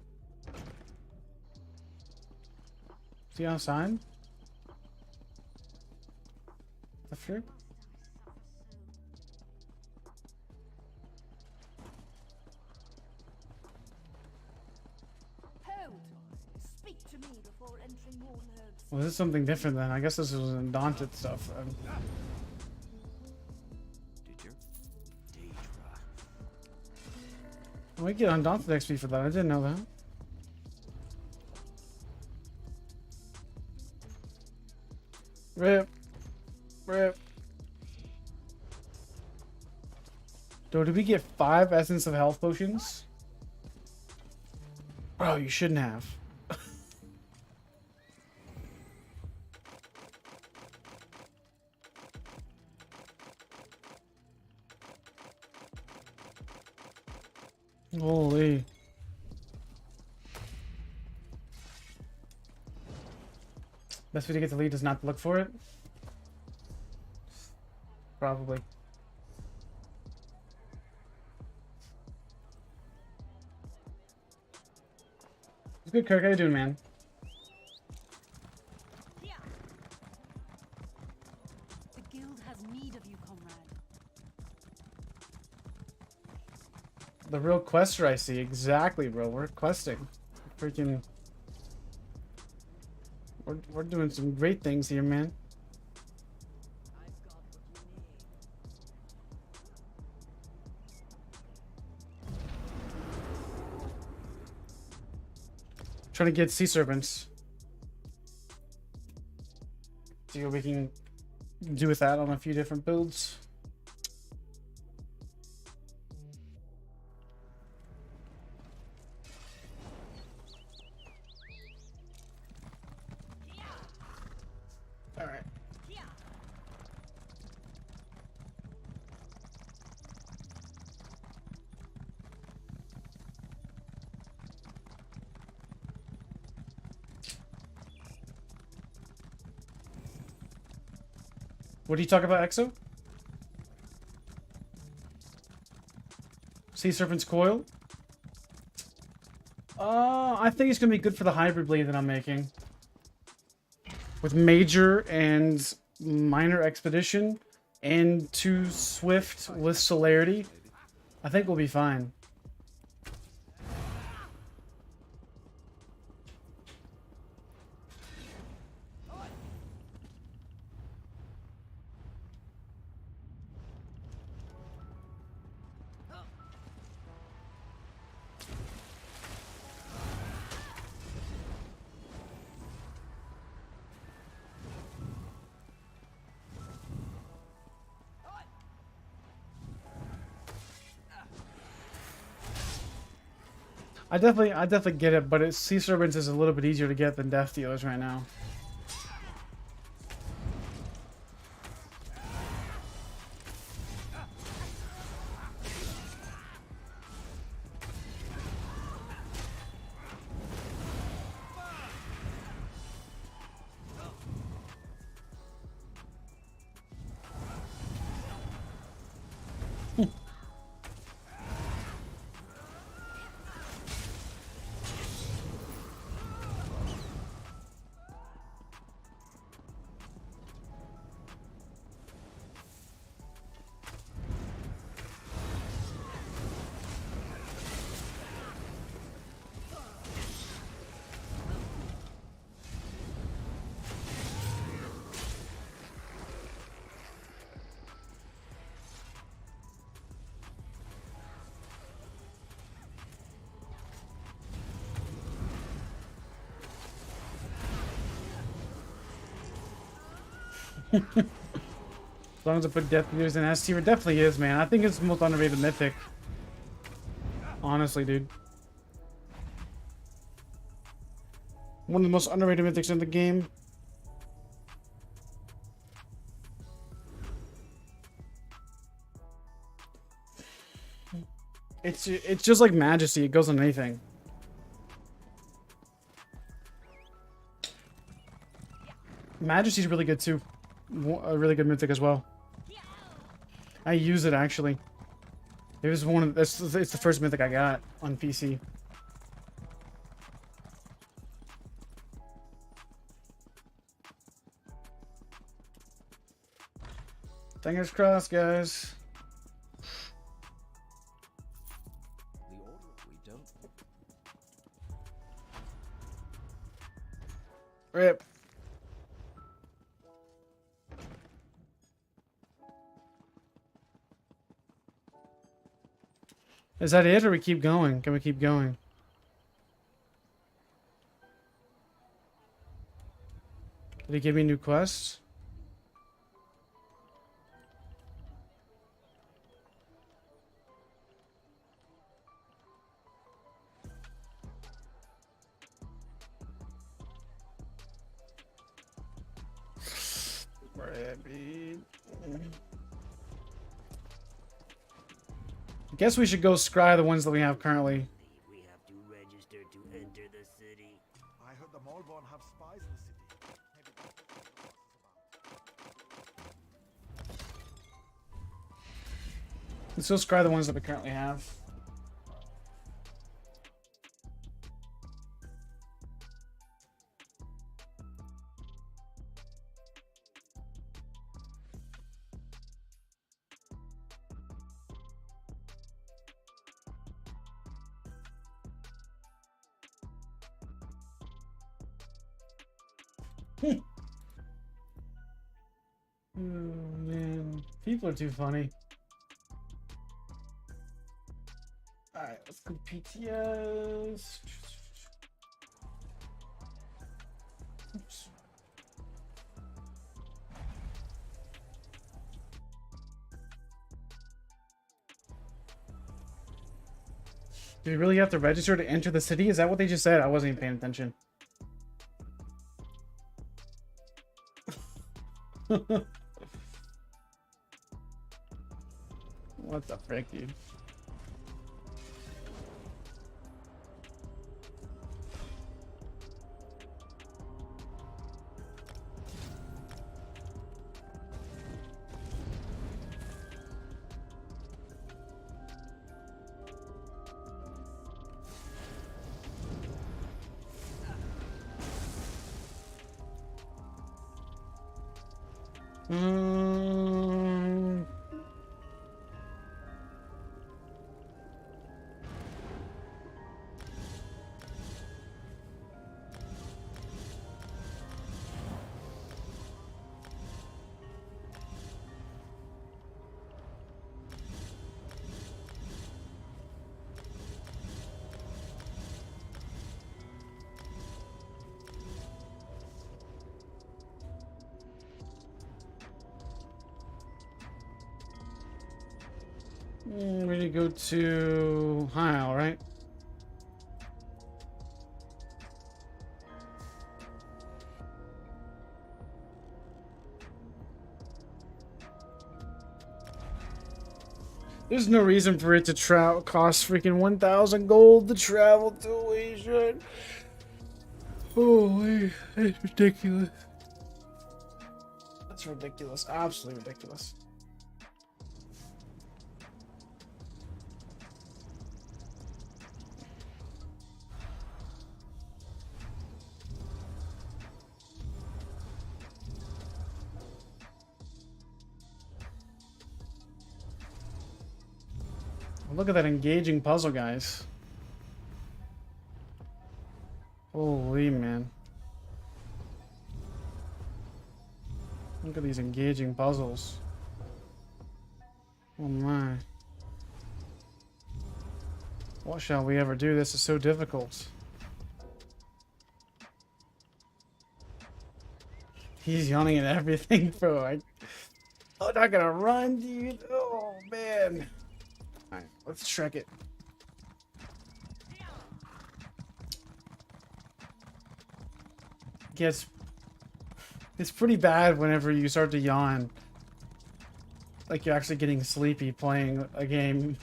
Is he outside? The fruit? Hold! Speak to me before entering more nerves. Well, this is something different then. I guess this was undaunted stuff. Did you? We get undaunted XP for that. I didn't know that. Rip. Rip. Dude, did we get 5 Essence of Health potions? Bro, you shouldn't have. Holy. Best way to get the lead is not to look for it? Probably. It's good, Kirk. How you doing, man? The guild has need of you, comrade. The real quester I see. Exactly, bro. We're questing. Freaking... We're doing some great things here, man. Trying to get sea serpents. See what we can do with that on a few different builds. All right. What do you talk about, EXO? Sea Serpent's Coil? I think it's gonna be good for the hybrid blade that I'm making. With Major and Minor Expedition and 2 Swift with Celerity, I think we'll be fine. I definitely get it, but Sea Serpents is a little bit easier to get than Death Dealers right now. As long as I put Death Eaters in S tier, it definitely is, man. I think it's the most underrated mythic. Honestly, dude. One of the most underrated mythics in the game. It's just like Majesty. It goes on anything. Majesty's really good too. A really good mythic as well. I use it actually. It was one of it's the first mythic I got on PC. Fingers crossed, guys. The order we don't. Rip. Is that it, or we keep going? Can we keep going? Did he give me new quests? I guess we should go scry the ones that we have currently. We have to register to enter the city. I heard the Malborn have spies in the city. Maybe that's what the boss is about. Let's go scry the ones that we currently have. Oh man, people are too funny. Alright, let's go PTS. Oops. Do we really have to register to enter the city? Is that what they just said? I wasn't even paying attention. What the frick, dude? We need to go to Hyl, right? There's no reason for it to cost freaking 1,000 gold to travel to Eyr0n. Holy, it's ridiculous. That's ridiculous. Absolutely ridiculous. Look at that engaging puzzle, guys. Holy man. Look at these engaging puzzles. Oh my. What shall we ever do? This is so difficult. He's yawning at everything, bro. I'm not gonna run, dude. Oh, man. Alright, let's Shrek it. Yes. It's pretty bad whenever you start to yawn. Like you're actually getting sleepy playing a game.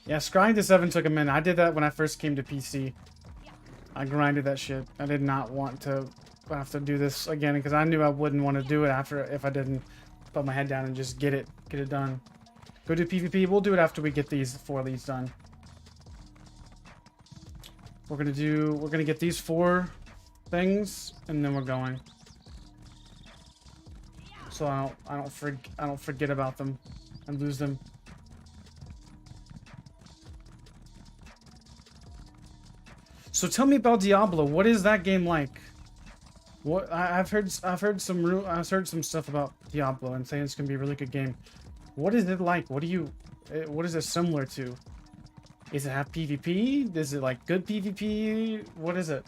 Yeah, scrying to 7 took a minute. I did that when I first came to PC. I grinded that shit. I did not want to have to do this again because I knew I wouldn't want to do it after if I didn't put my head down and just get it done. Go do PvP. We'll do it after we get these 4 leads done. We're gonna get these 4 things and then we're going. So I don't forget about them and lose them. So tell me about Diablo. What is that game like? What I've heard some stuff about Diablo and saying it's gonna be a really good game. What is it like? What is it similar to? Is it have PvP? Is it like good PvP? What is it?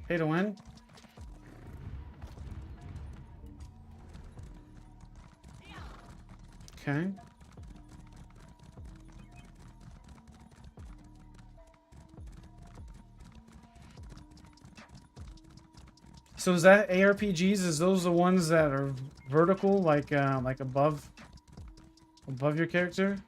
Pay to win? Okay. So is that ARPGs? Is those the ones that are vertical, like above your character?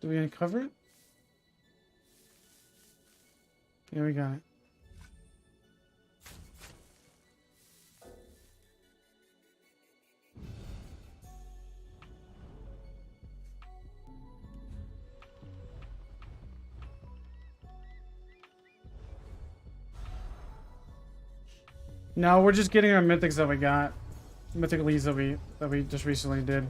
Do we uncover it? Yeah, we got it. No, we're just getting our mythics that we got. Mythic leads that we just recently did.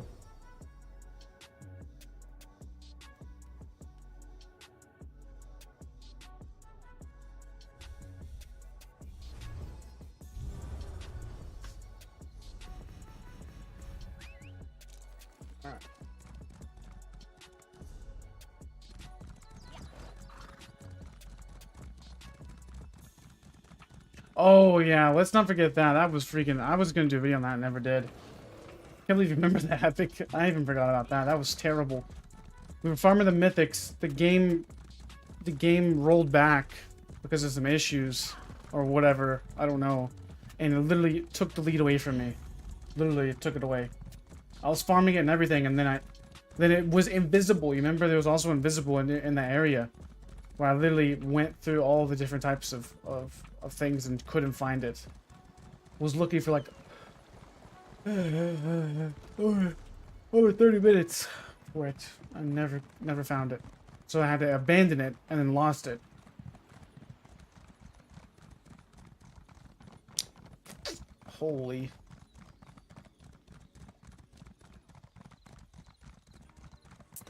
Oh yeah, let's not forget that. That was freaking. I was gonna do a video on that, and never did. Can't believe you remember that epic. I even forgot about that. That was terrible. We were farming the mythics. The game rolled back because of some issues or whatever. I don't know, and it literally took the lead away from me. Literally, it took it away. I was farming it and everything, and then it was invisible. You remember there was also invisible in that area where I literally went through all the different types of things and couldn't find it. Was looking for like over 30 minutes for it. I never found it. So I had to abandon it and then lost it. Holy.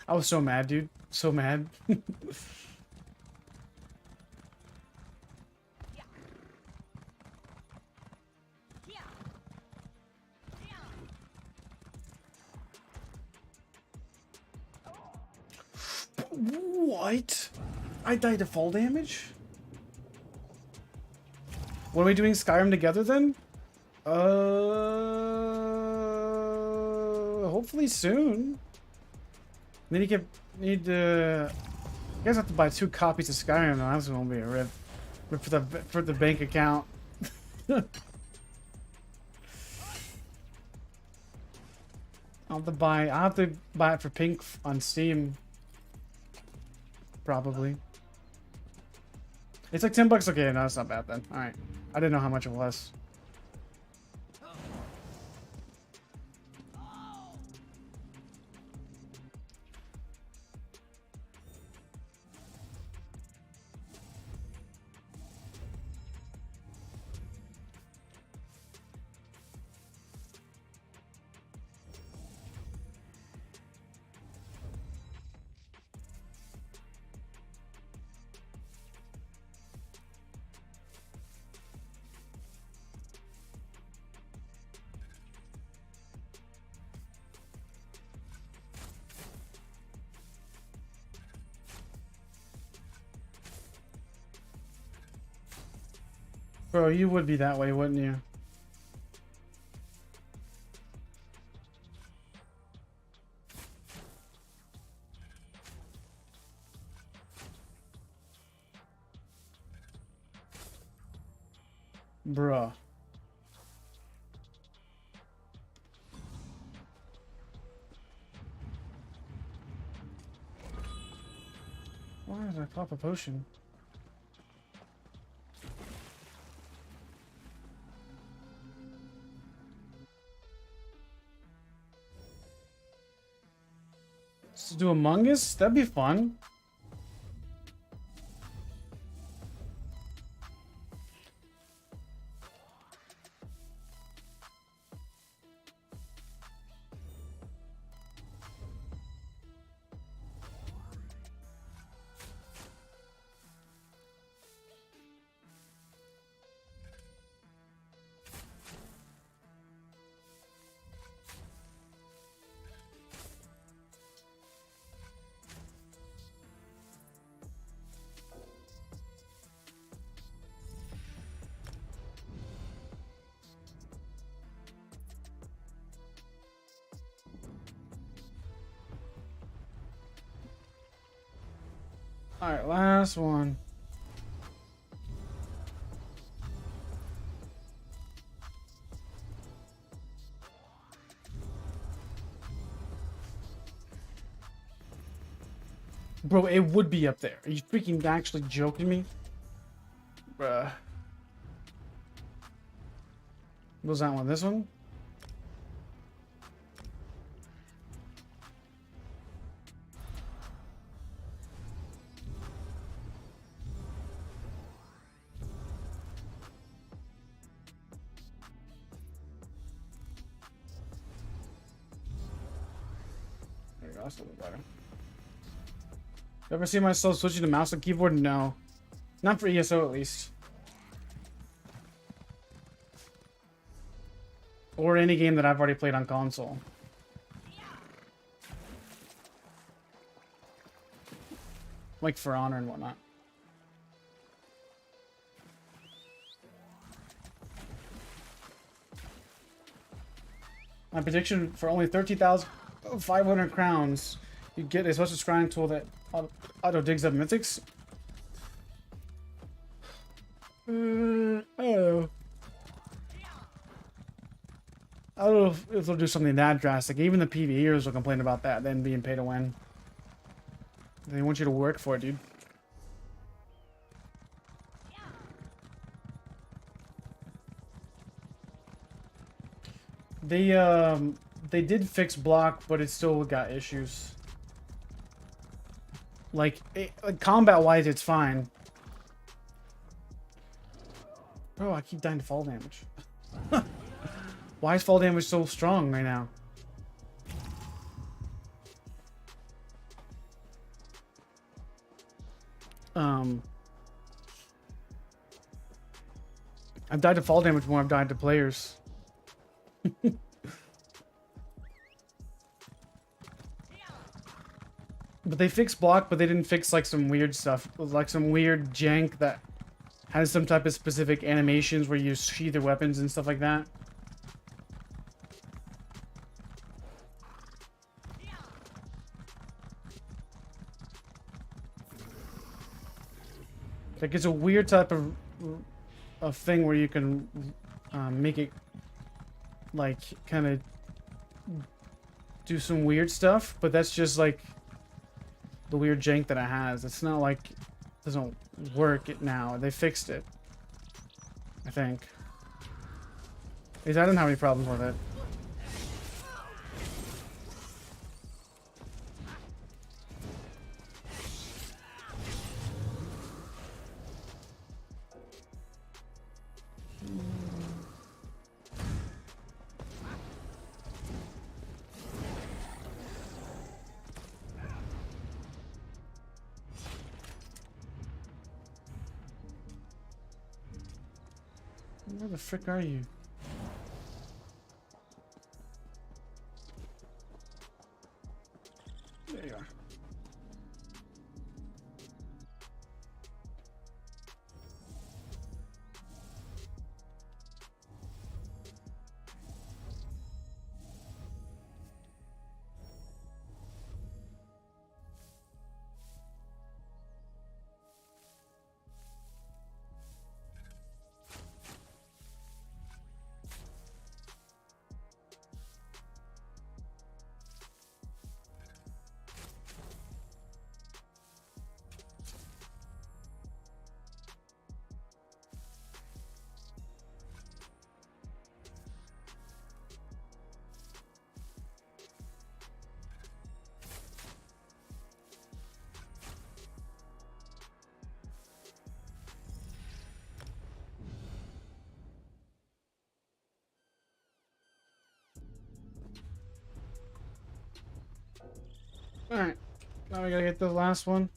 I was so mad, dude. So mad. What? I died to fall damage? What are we doing Skyrim together then? Hopefully soon. Then you need to. You guys have to buy 2 copies of Skyrim though. That's gonna be a rip. Rip for the bank account. Oh I'll have to buy it for pink on Steam. Probably. It's like $10. Okay, no, it's not bad then. All right. I didn't know how much it was. Bro, you would be that way, wouldn't you? Bruh. Why did I pop a potion? Let's do Among Us? That'd be fun. Alright, last one. Bro, it would be up there. Are you freaking actually joking me? Bruh. What was that one? This one? There you go, that's a little better. Ever see myself switching to mouse and keyboard? No. Not for ESO, at least. Or any game that I've already played on console. Like For Honor and whatnot. My prediction for only 13,500 crowns, you get a special scrying tool that auto digs up mythics. Oh. I don't know if they'll do something that drastic. Even the PvEers will complain about that, then being pay to win. They want you to work for it, dude. They did fix block, but it still got issues. Like combat-wise, it's fine. Oh, I keep dying to fall damage. Why is fall damage so strong right now? I've died to fall damage more. I've died to players. But they fixed block, but they didn't fix like some weird stuff, like some weird jank that has some type of specific animations where you sheath your weapons and stuff like that. Like it's a weird type of thing where you can make it like kind of do some weird stuff, but that's just like the weird jank that it has. It's not like it doesn't work it now. They fixed it, I think. At least I didn't have any problems with it. Where the frick are you? There you are. Alright, now we gotta get the last one.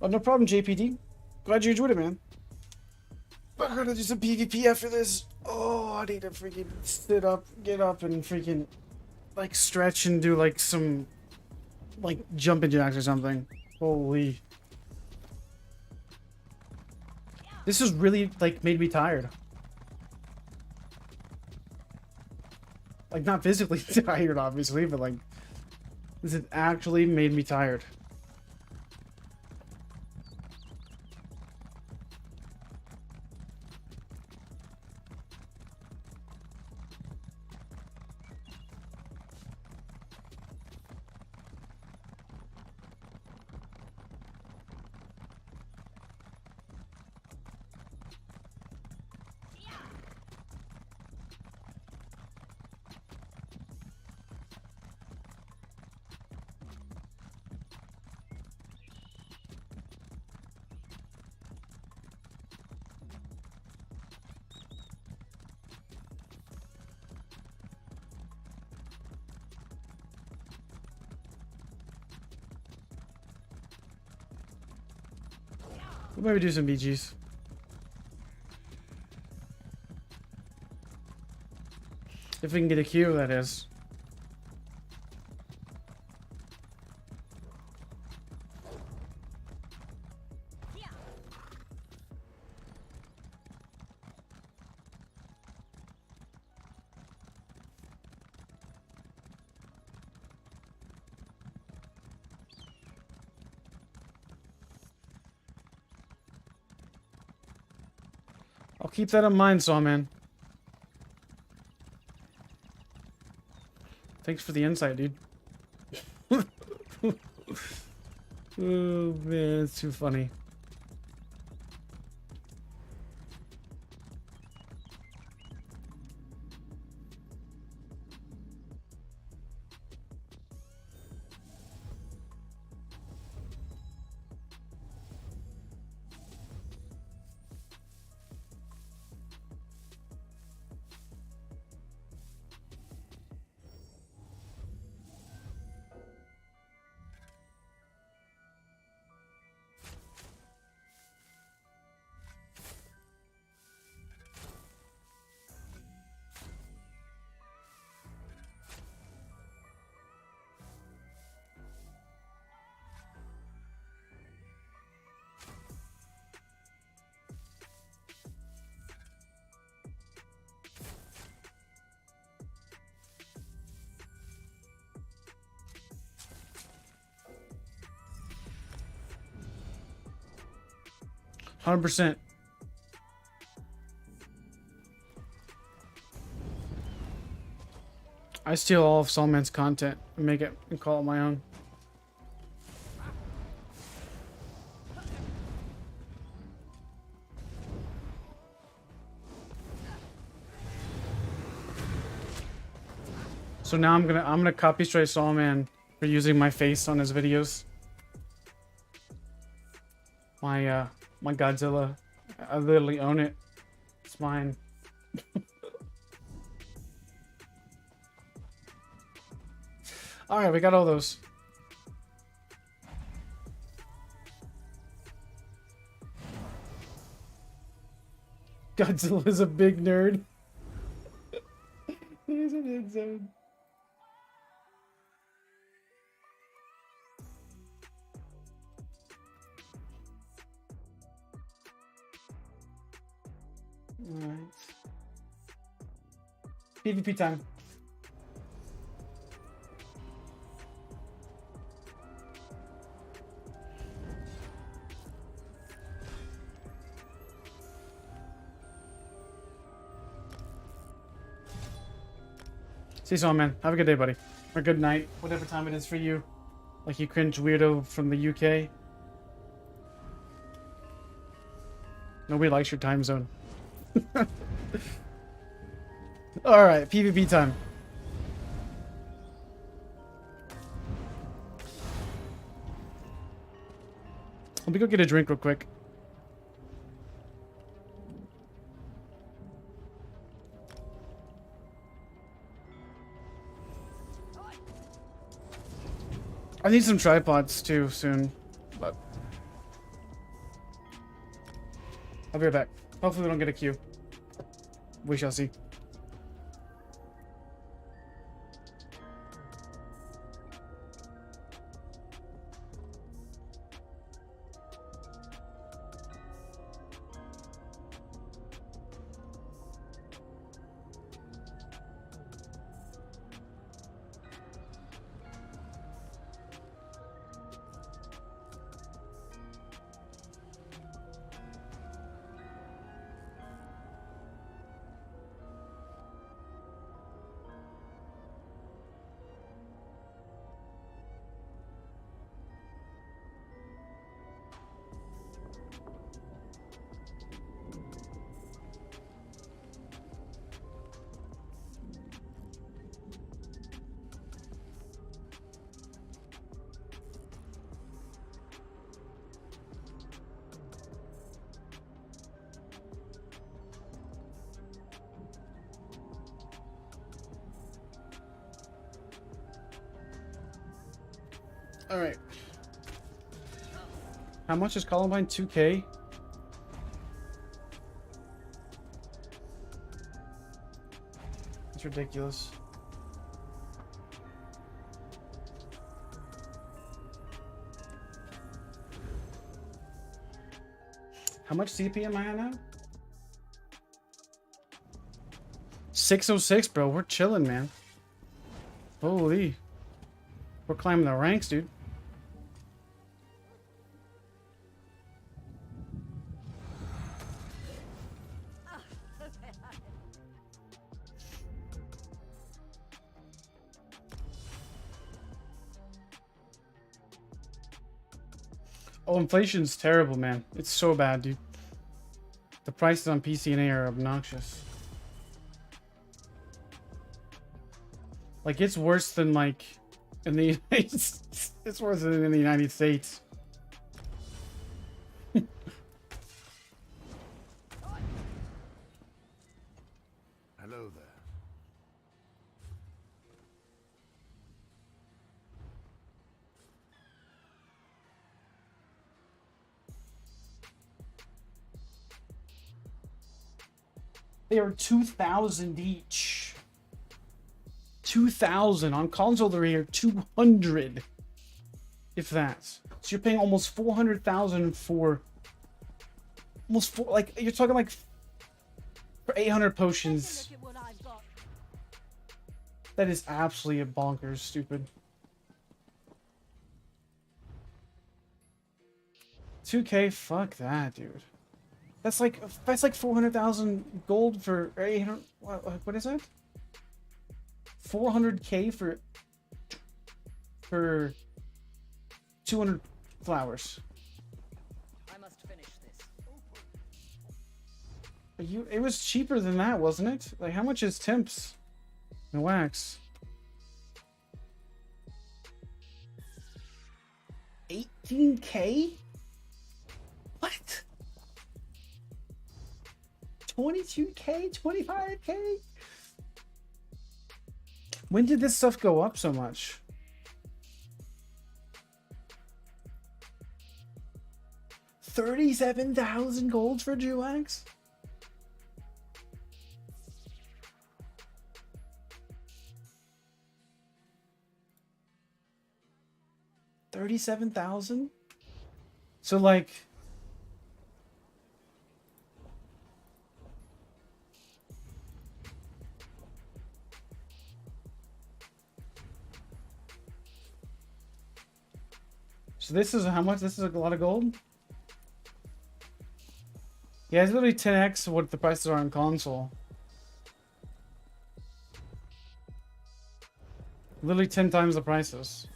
Oh, no problem, JPD. Glad you enjoyed it, man. I'm gonna do some PvP after this. Oh, I need to freaking sit up, get up, and freaking, like, stretch and do, like, some, like, jumping jacks or something. Holy. This has really, like, made me tired. Like, not physically tired, obviously, but, like, this has actually made me tired. We'll maybe do some BGs. If we can get a queue, that is. I'll keep that in mind, Sawman. Thanks for the insight, dude. Oh man, it's too funny. $100%. I steal all of Solman's content and make it and call it my own. So now I'm gonna copy strike Solman for using my face on his videos. My my Godzilla. I literally own it. It's mine. Alright, we got all those. Godzilla is a big nerd. He's an end zone. Alright. PvP time. See you soon, man. Have a good day, buddy. Or good night. Whatever time it is for you. Like you cringe weirdo from the UK. Nobody likes your time zone. Alright, PvP time. Let me go get a drink real quick. I need some tripods too soon, but I'll be right back. Hopefully we don't get a queue. We shall see. Alright. How much is Columbine? 2K? It's ridiculous. How much CP am I at now? 606, bro. We're chilling, man. Holy. We're climbing the ranks, dude. Oh, inflation's terrible, man. It's so bad, dude. The prices on PC and A are obnoxious. Like, it's worse than, like, in the United States. It's worse than in the United States. Hello there. They are 2,000 each. 2,000 on console. They're here 200, if that. So you're paying almost 400,000 for almost like you're talking like for 800 potions. Look at what I've got. That is absolutely bonkers stupid. 2K, fuck that, dude. That's like 400,000 gold for 800. What is that? 400k for 200 flowers. I must finish this. It was cheaper than that, wasn't it? Like, how much is temps and wax? 18k? What? 22k? 25k? When did this stuff go up so much? $37,000 golds for Juax? $37,000? So like, so this is how much? This is a lot of gold? Yeah, it's literally 10x what the prices are on console. Literally 10 times the prices.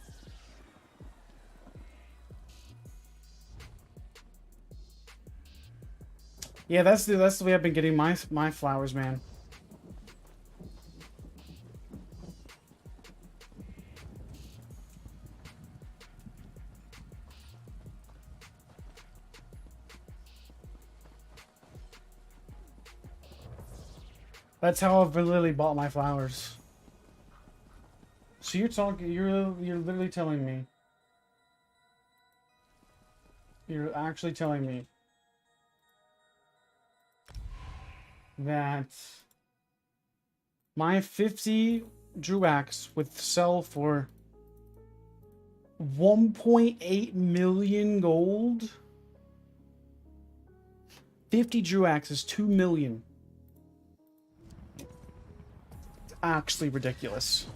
Yeah, that's the way I've been getting my flowers, man. That's how I've literally bought my flowers. So you're literally telling me. You're actually telling me that my 50 Druax would sell for 1.8 million gold. 50 Druax is 2 million. It's actually ridiculous.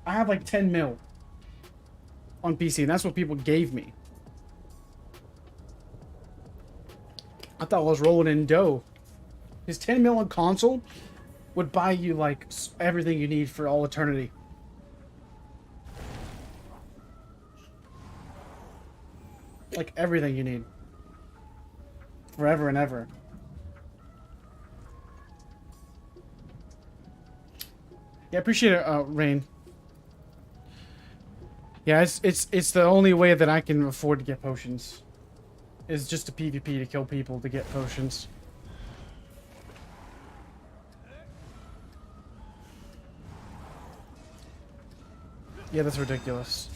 I have like 10 mil on PC, and that's what people gave me. I thought I was rolling in dough. His 10 mil on console would buy you like everything you need for all eternity. Like everything you need. Forever and ever. Yeah, I appreciate it, Rain. Yeah, it's the only way that I can afford to get potions. Is just a PvP to kill people to get potions. Yeah, that's ridiculous.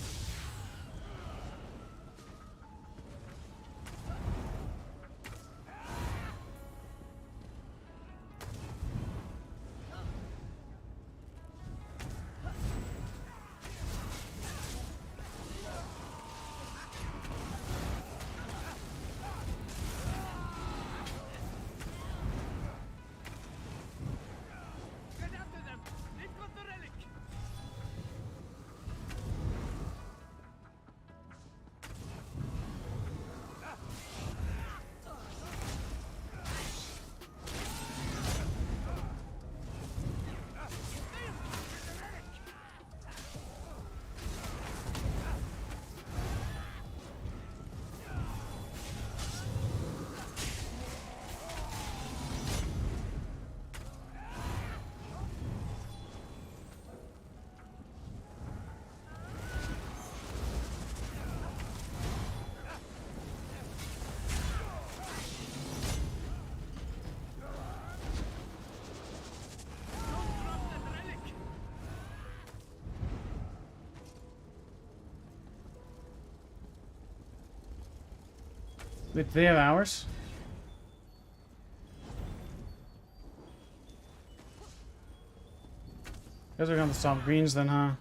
Wait, do they have hours? Guys are gonna stop greens then, huh?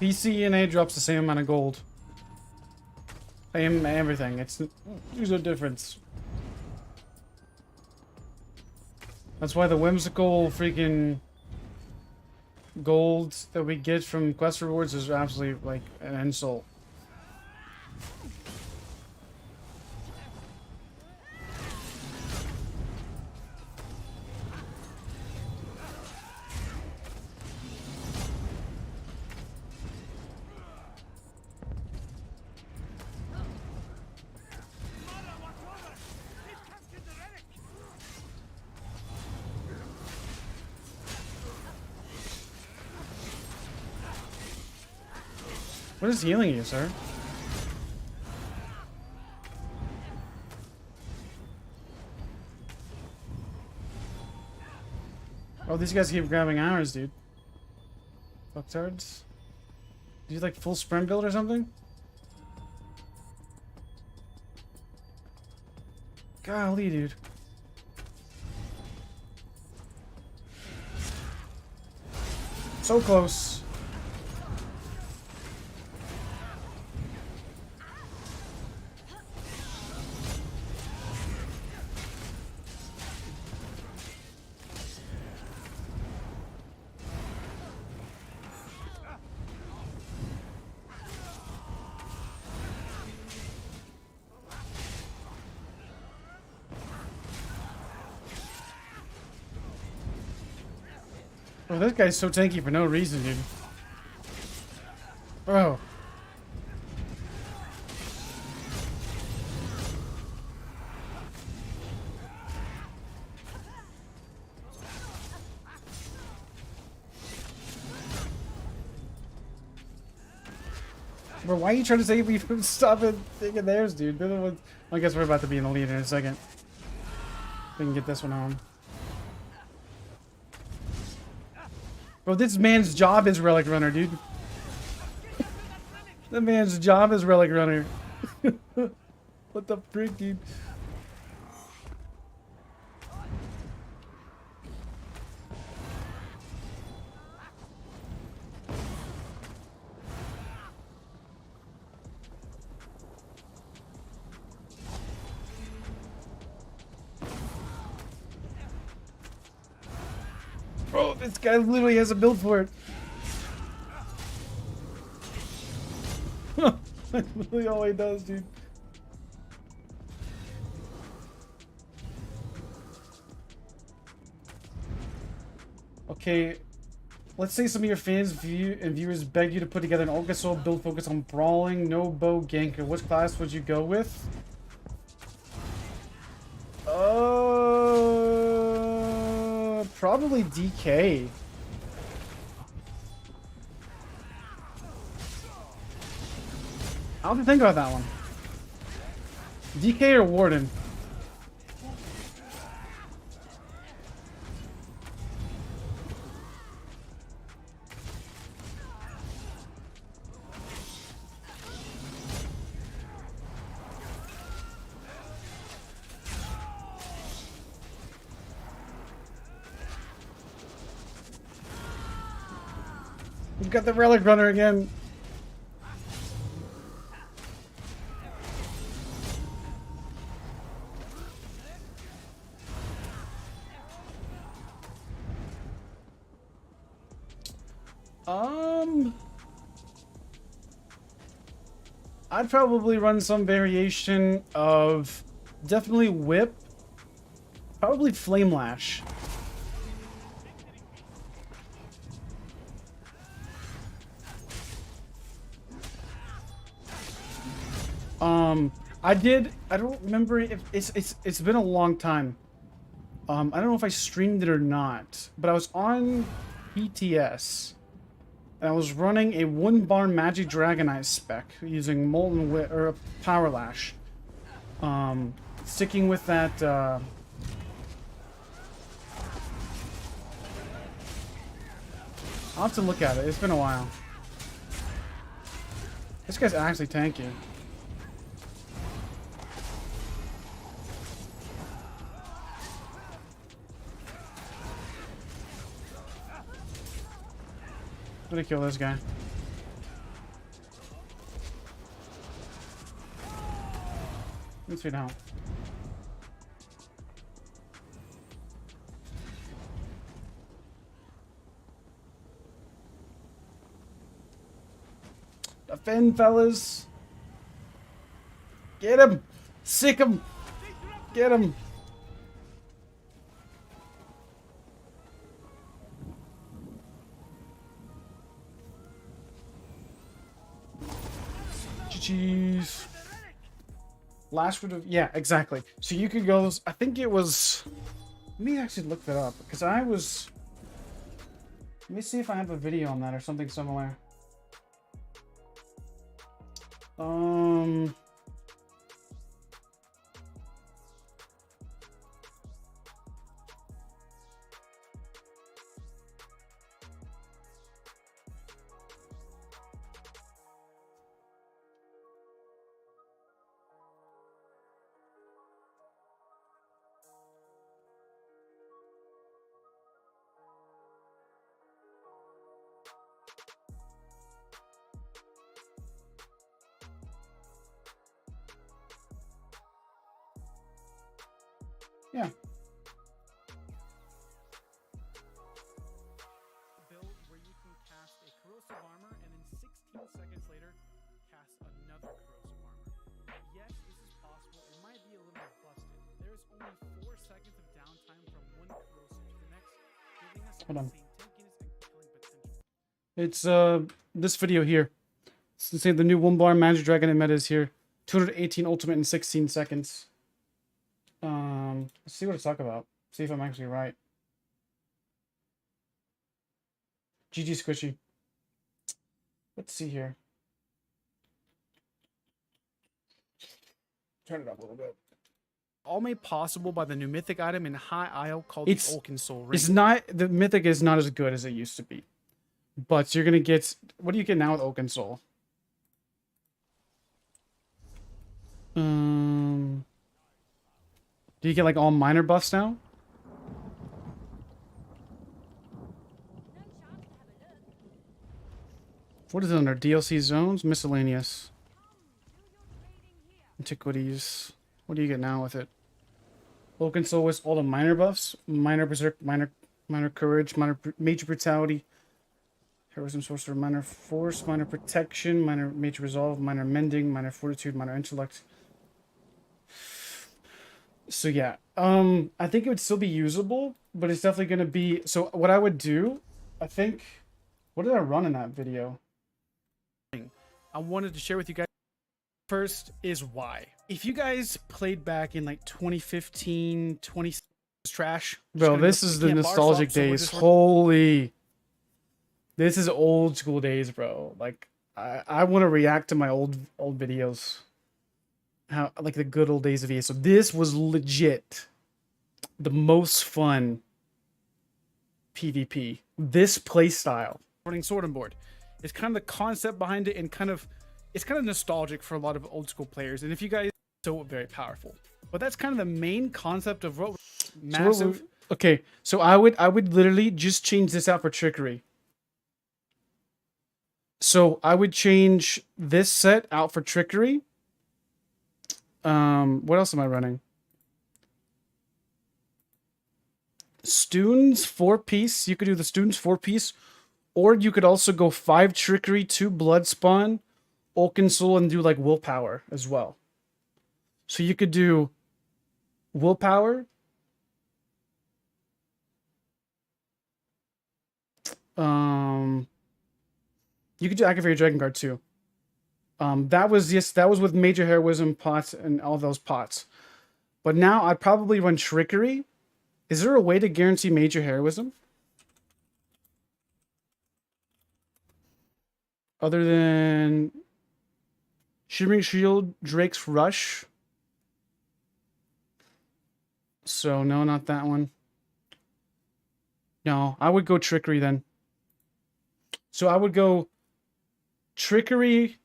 PC and A drops the same amount of gold. Same everything. There's no difference. That's why the whimsical freaking gold that we get from quest rewards is absolutely like an insult. What is healing you, sir? Oh, these guys keep grabbing ours, dude. Fucktards. Do you like full sprint build or something? Golly, dude. So close. Oh, this guy's so tanky for no reason, dude. Bro. Bro, why are you trying to save me from stopping taking theirs, dude? They're the ones... I guess we're about to be in the lead in a second. We can get this one home. Bro, this man's job is Relic Runner, dude. That man's job is Relic Runner. What the freak, dude? Bro, this guy literally has a build for it. That's literally all he does, dude. Okay, let's say some of your fans and viewers beg you to put together an Orgasol build focused on brawling, no bow, ganker. Which class would you go with? Probably DK. I'll have to think about that one. DK or Warden? We've got the Relic Runner again. I'd probably run some variation of definitely Whip, probably Flame Lash. I don't remember if it's been a long time. I don't know if I streamed it or not, but I was on PTS and I was running a 1-bar Magic Dragonite spec using Molten Whip or Power Lash. Sticking with that I'll have to look at it. It's been a while. This guy's actually tanky. I'm gonna kill this guy. Let's see now. Defend, fellas. Get him. Sick him. Get him. GG's. Last word of, yeah, exactly. So you could go, I think it was, let me actually look that up because I was, let me see if I have a video on that or something similar. Yeah. Build where you can cast a corrosive armor and then 16 seconds later cast another corrosive armor. Yes, this is possible. It might be a little bit busted. There's only 4 seconds of downtime from one corrosive to the next, giving us insane tankiness and killing potential. It's this video here. It's the new 1-bar Magic Dragon and meta is here. 218 ultimate in 16 seconds. Let's see what to talk about. See if I'm actually right. GG Squishy. Let's see here. Turn it up a little bit. All made possible by the new mythic item in high IO called the Oaken Soul Ring. It's not, the mythic is not as good as it used to be. But you're gonna get, what do you get now with Oaken Soul? Do you get like all minor buffs now? What is it under? DLC zones? Miscellaneous. Antiquities. What do you get now with it? Oaken Soul with all the minor buffs. Minor Berserk, minor Courage, Major Brutality. Heroism, Sorcerer, minor Force, minor Protection, minor Major Resolve, minor Mending, minor Fortitude, minor Intellect. So yeah, I think it would still be usable, but it's definitely going to be, so what I would do, I think, what did I run in that video? I wanted to share with you guys. First is why. If you guys played back in like 2015, 20 trash. Bro, this is the nostalgic days. Holy. This is old school days, bro. Like, I want to react to my old videos. How, like the good old days of EA. So this was legit the most fun PvP. This playstyle. Running sword and board. It's kind of the concept behind it, and it's kind of nostalgic for a lot of old school players. And if you guys, so very powerful. But that's kind of the main concept of what massive. Okay, so I would literally just change this out for trickery. So I would change this set out for trickery. What else am I running? Stoons 4-piece. You could do the Stoons 4-piece, or you could also go 5 trickery, 2 blood spawn, Oaken Soul, and do like willpower as well. So you could do willpower. You could do activate your Dragon Guard too. That was with Major Heroism pots and all those pots. But now I'd probably run Trickery. Is there a way to guarantee Major Heroism? Other than Shimmering Shield, Drake's Rush. So no, not that one. No, I would go Trickery then. So I would go Trickery,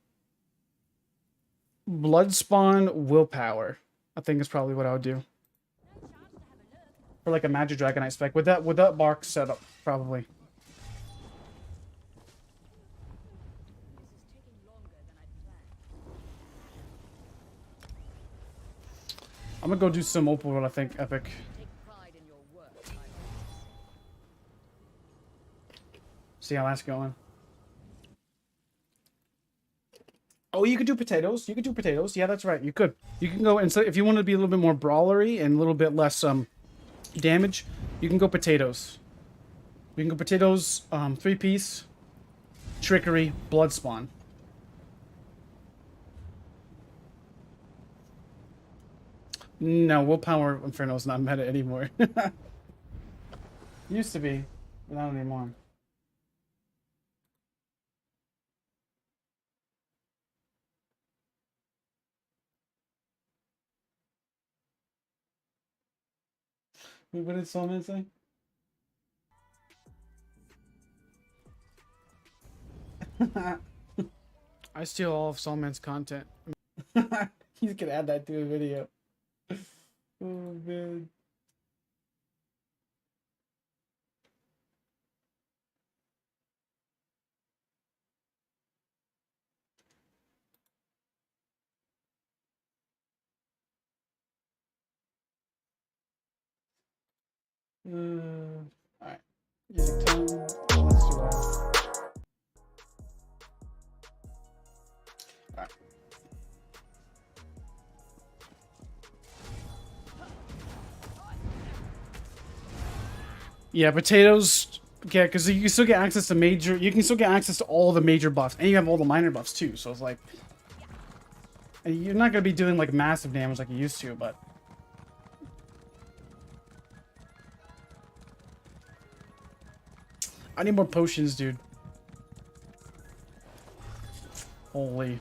Blood Spawn, Willpower. I think is probably what I would do. Or like a Magic Dragonite spec with that bark setup, probably. I'm gonna go do some open world, I think, epic. See how that's going. Oh, you could do potatoes. You could do potatoes. Yeah, that's right. You could. You can go and so if you want to be a little bit more brawlery and a little bit less damage, you can go potatoes. You can go potatoes, 3-piece, trickery, blood spawn. No, willpower Inferno's not meta anymore. Used to be, but not anymore. Wait, what did Solomon say? I steal all of Solomon's content. He's gonna add that to a video. Oh man. Alright. Music tone. Let's do that. Alright. Yeah, potatoes. Yeah, because you can still get access to major. You can still get access to all the major buffs, and you have all the minor buffs too. So it's like, and you're not gonna be doing like massive damage like you used to, but. I need more potions, dude. Holy.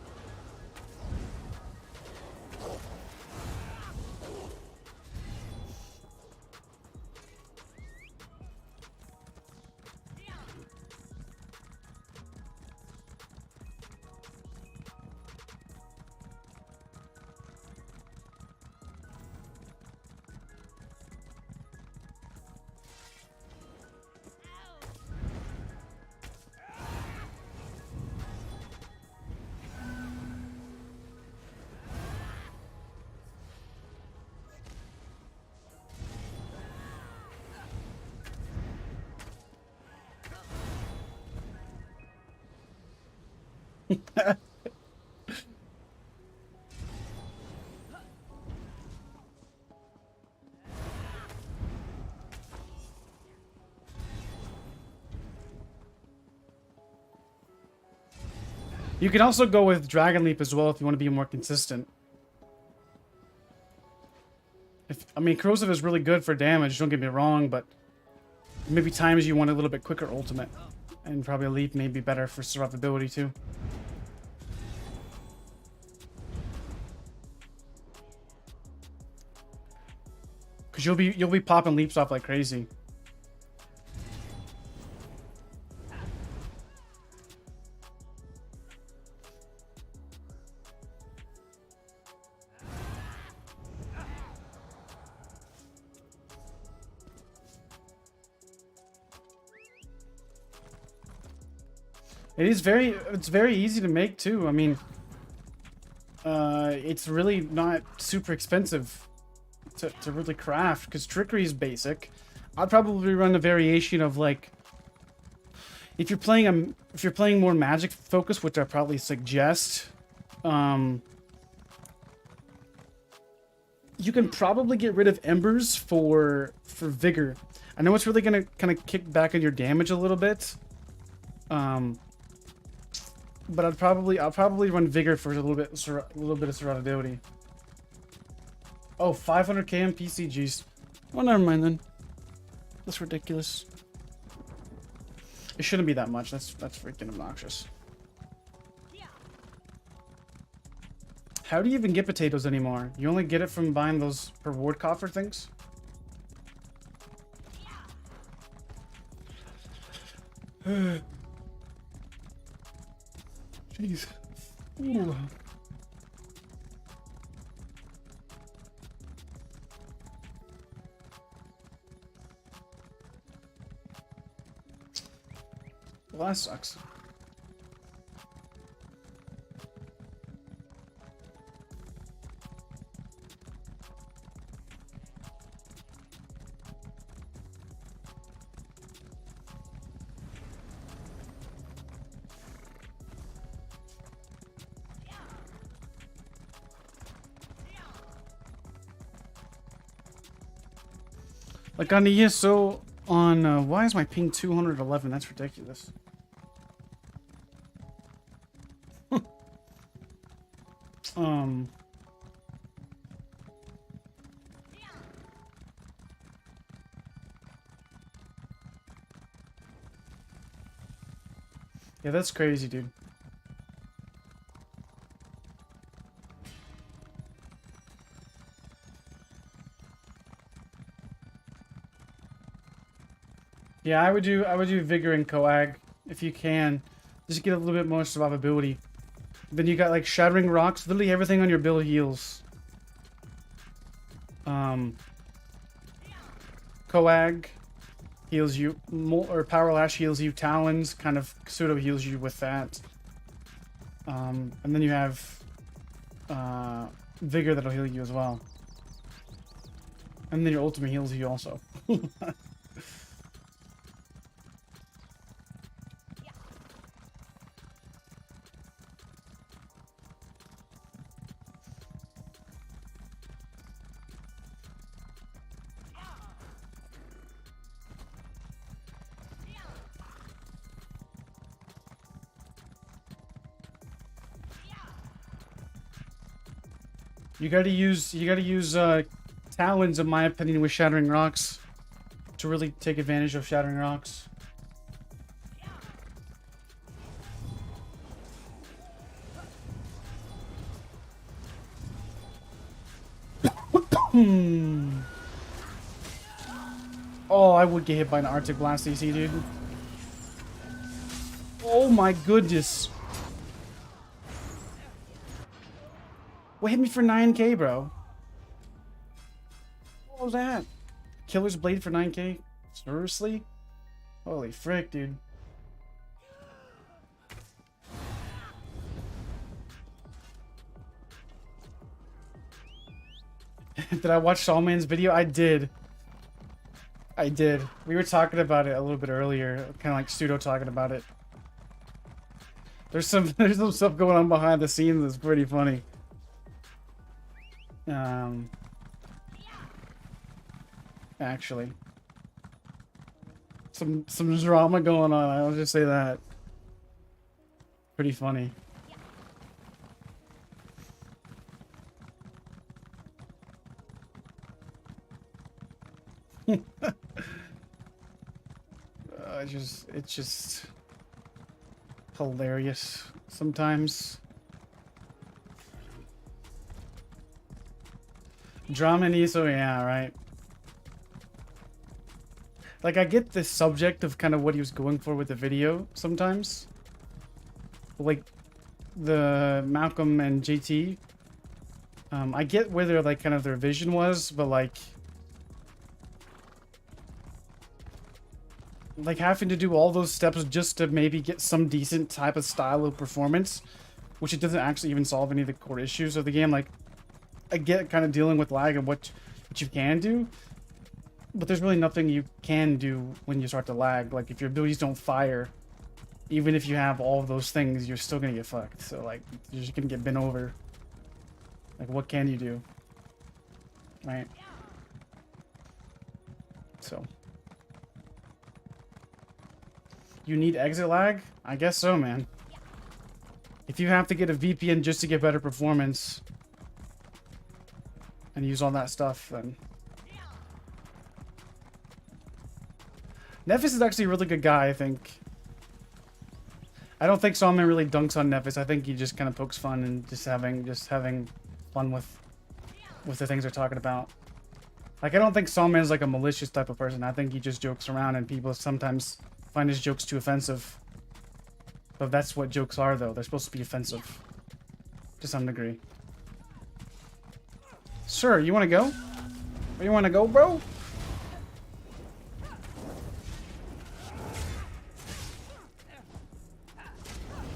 You can also go with Dragon Leap as well if you want to be more consistent. I mean, Corrosive is really good for damage, don't get me wrong, but maybe times you want a little bit quicker ultimate. And probably a Leap may be better for survivability too. Because you'll be popping leaps off like crazy. It's very easy to make too. I mean, it's really not super expensive to really craft because trickery is basic. I'd probably run a variation of like, if you're playing more magic focus, which I probably suggest, you can probably get rid of embers for vigor. I know it's really gonna kind of kick back on your damage a little bit. But I'll probably run vigor for a little bit of survivability. Oh, 500k in PCGs. Well, never mind then. That's ridiculous. It shouldn't be that much. That's freaking obnoxious. How do you even get potatoes anymore? You only get it from buying those reward coffer things? Jeez. Ooh. Well, that sucks. Like on the ESO on why is my ping 211? That's ridiculous. Yeah, that's crazy, dude. Yeah, I would do Vigor and Coag if you can. Just get a little bit more survivability. Then you got like Shattering Rocks. Literally everything on your build heals. Coag heals you, or Power Lash heals you. Talons kind of pseudo heals you with that. And then you have Vigor that'll heal you as well. And then your ultimate heals you also. You gotta use Talons, in my opinion, with Shattering Rocks to really take advantage of Shattering Rocks. Oh, I would get hit by an Arctic Blast CC, dude. Oh my goodness. What hit me for 9k, bro? What was that? Killer's Blade for 9k? Seriously? Holy frick, dude. Did I watch Sawman's video? I did. I did. We were talking about it a little bit earlier. Kind of like pseudo talking about it. There's some stuff going on behind the scenes that's pretty funny. Actually, some drama going on. I'll just say that. Pretty funny. It's just hilarious sometimes. Drama and ESO, yeah, right. Like, I get the subject of kind of what he was going for with the video sometimes. Like, the Malcolm and JT. I get where their, like, kind of their vision was, but, like, having to do all those steps just to maybe get some decent type of style of performance, which it doesn't actually even solve any of the core issues of the game. Like, I get kind of dealing with lag and what you can do, but there's really nothing you can do when you start to lag. Like, if your abilities don't fire, even if you have all of those things, you're still gonna get fucked. So, like, you're just gonna get bent over. Like, what can you do? Right? So. You need exit lag? I guess so, man. If you have to get a VPN just to get better performance and use all that stuff, then... Nephis is actually a really good guy, I think. I don't think Sawman really dunks on Nephis. I think he just kind of pokes fun and just having fun with the things they're talking about. Like, I don't think Sawman's like a malicious type of person. I think he just jokes around and people sometimes find his jokes too offensive. But that's what jokes are, though. They're supposed to be offensive. To some degree. Sir, you want to go? Where you want to go, bro?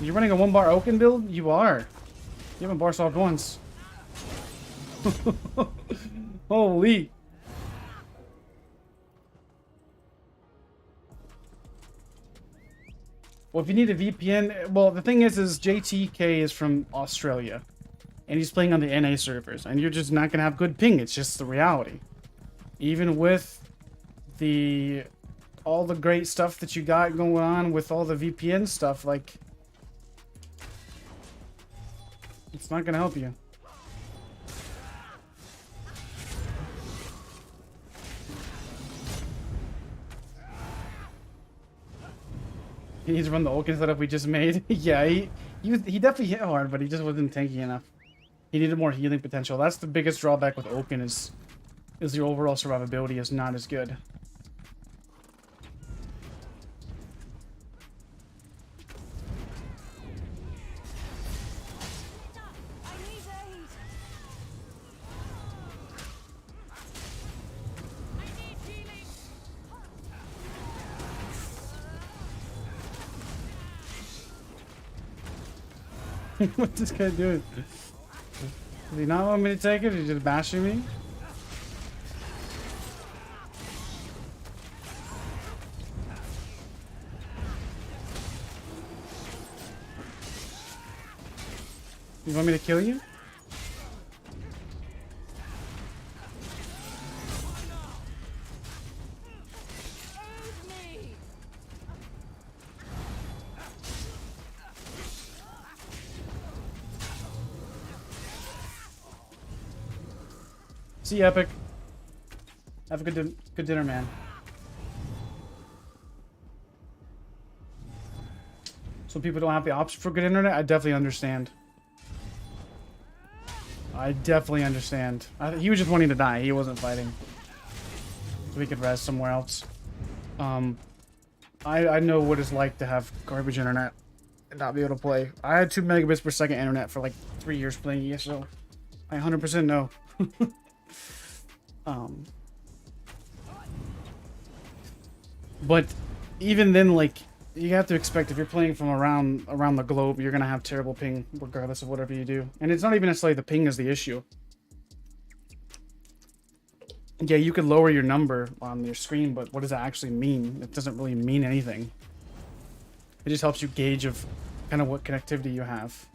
You running a 1-bar Oaken build? You are. You haven't bar solved once. Holy. Well, if you need a VPN, well, the thing is JTK is from Australia, and he's playing on the NA servers, and you're just not gonna have good ping. It's just the reality. Even with all the great stuff that you got going on with all the VPN stuff, like, it's not gonna help you. He needs to run the Ulkin setup we just made. Yeah, he definitely hit hard, but he just wasn't tanky enough. He needed more healing potential. That's the biggest drawback with Ulkin is your overall survivability is not as good. What's this guy doing? Does he not want me to take it? He's just bashing me? You want me to kill you? See you, Epic. Have a good dinner, man. So people don't have the option for good internet? I definitely understand. I definitely understand. He was just wanting to die. He wasn't fighting. So we could rest somewhere else. I know what it's like to have garbage internet and not be able to play. I had 2 megabits per second internet for like 3 years playing ESO. I 100% know. But even then, like, you have to expect if you're playing from around the globe, you're gonna have terrible ping regardless of whatever you do. And it's not even necessarily the ping is the issue. Yeah, you could lower your number on your screen, but what does that actually mean? It doesn't really mean anything. It just helps you gauge of kind of what connectivity you have.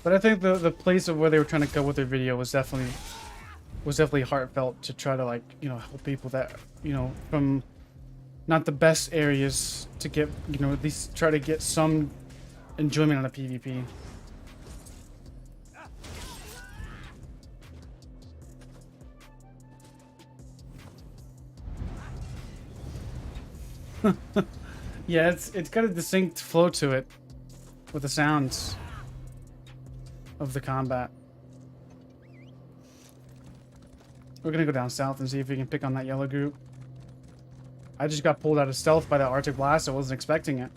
But I think the place of where they were trying to go with their video was definitely heartfelt to try to, like, you know, help people that, you know, from not the best areas to get, you know, at least try to get some enjoyment on a PvP. Yeah, it's got a distinct flow to it with the sounds of the combat. We're gonna go down south and see if we can pick on that yellow group. I just got pulled out of stealth by that Arctic blast. I wasn't expecting it.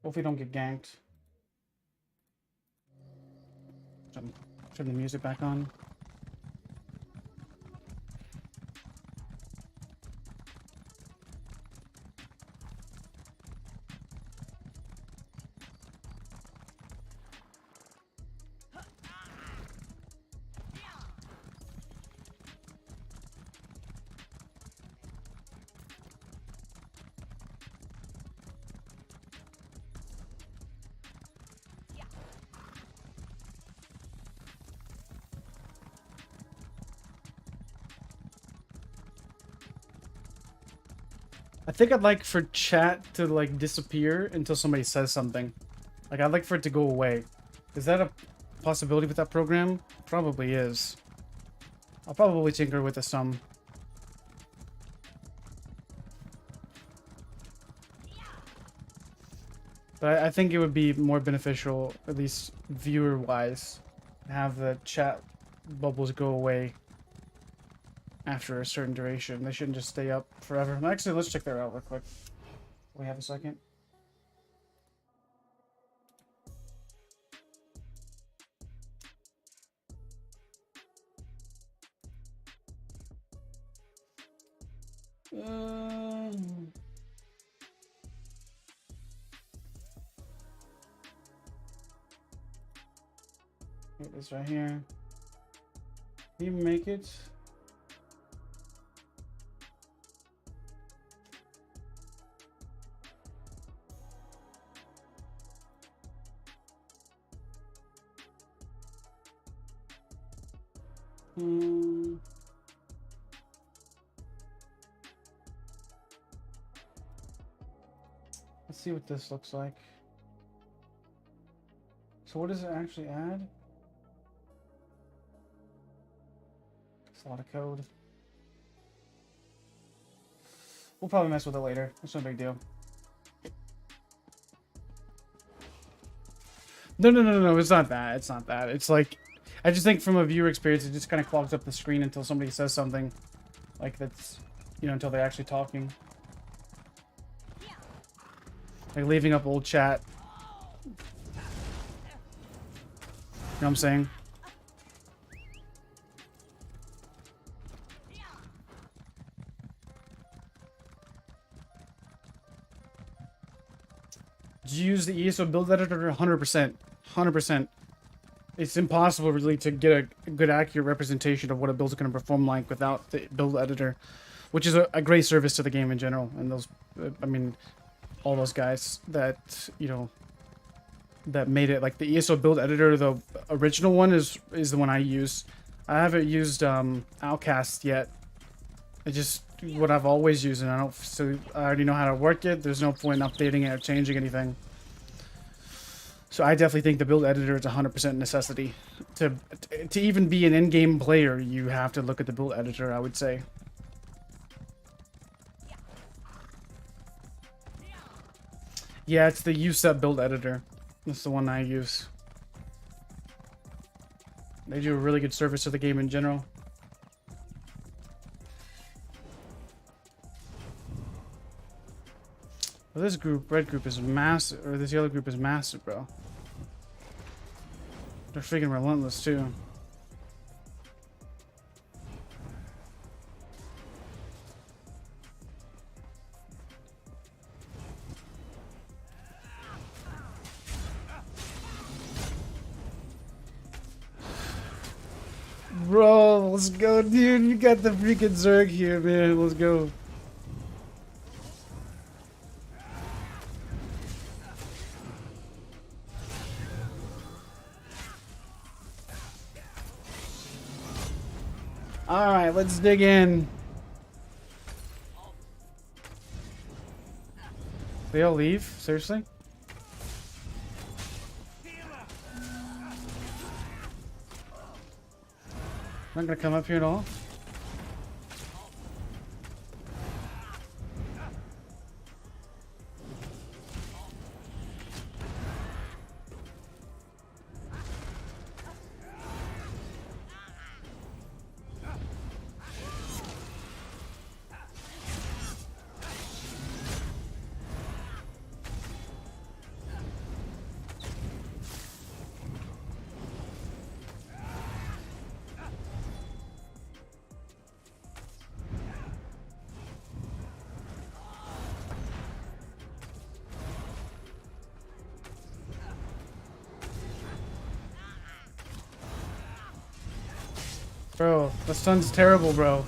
Hopefully don't get ganked. Turn the music back on. I think I'd like for chat to, like, disappear until somebody says something. Like, I'd like for it to go away. Is that a possibility with that program? Probably is. I'll probably tinker with it some. But I think it would be more beneficial, at least viewer-wise, to have the chat bubbles go away after a certain duration. They shouldn't just stay up forever. Actually, let's check that out real quick. We have a second. Get this right here. Can you make it? Let's see what this looks like. So what does it actually add? It's a lot of code. We'll probably mess with it later. It's no big deal. No, it's not that. It's not that. It's like, I just think from a viewer experience, it just kind of clogs up the screen until somebody says something. Like that's, you know, until they're actually talking. Like leaving up old chat. You know what I'm saying? Did you use the ESO build editor? 100%. 100%. It's impossible really to get a good accurate representation of what a build is going to perform like without the build editor, which is a great service to the game in general. And those, I mean, all those guys that, you know, that made it. Like the ESO build editor, the original one is the one I use. I haven't used Outcast yet. It's just what I've always used, and I already know how to work it. There's no point in updating it or changing anything. So I definitely think the build editor is 100% necessity. To even be an in-game player, you have to look at the build editor, I would say. Yeah, it's the USEP build editor. That's the one I use. They do a really good service to the game in general. Well, this group, red group, is massive, or this yellow group is massive, bro. They're freaking relentless too. Bro, let's go, dude. You got the freaking Zerg here, man. Let's go. Alright, let's dig in. They all leave? Seriously? Not gonna come up here at all? Bro, the sun's terrible, bro.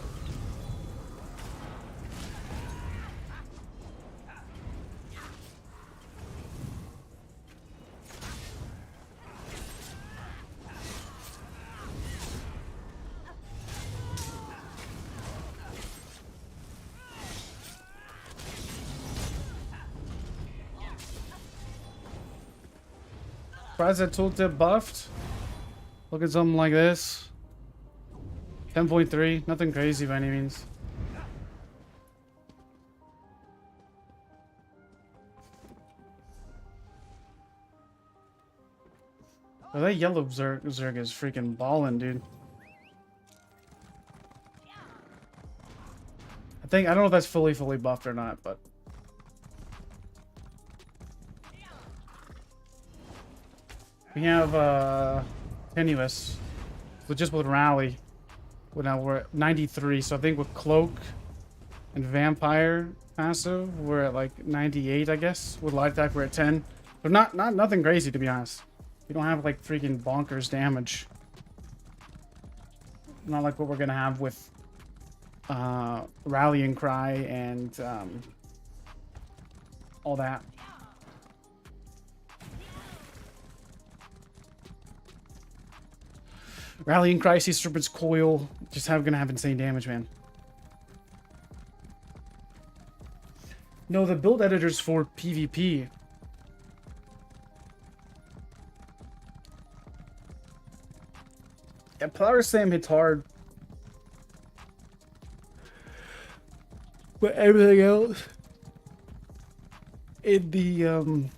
Surprised that tooltip buffed. Look at something like this. 10.3, nothing crazy by any means. Oh, that yellow Zerg is freaking ballin', dude. I don't know if that's fully buffed or not, but we have Tenuous, so just with Rally. Well, now we're at 93, so I think with Cloak and Vampire passive, we're at like 98, I guess. With Light Attack, we're at 10. But nothing crazy, to be honest. We don't have like freaking bonkers damage. Not like what we're gonna have with Rallying Cry and all that. Rallying Cry, Sea Serpent's Coil, just gonna have insane damage, man. No, the build editors for PvP. Yeah, Power Slam hits hard. But everything else in the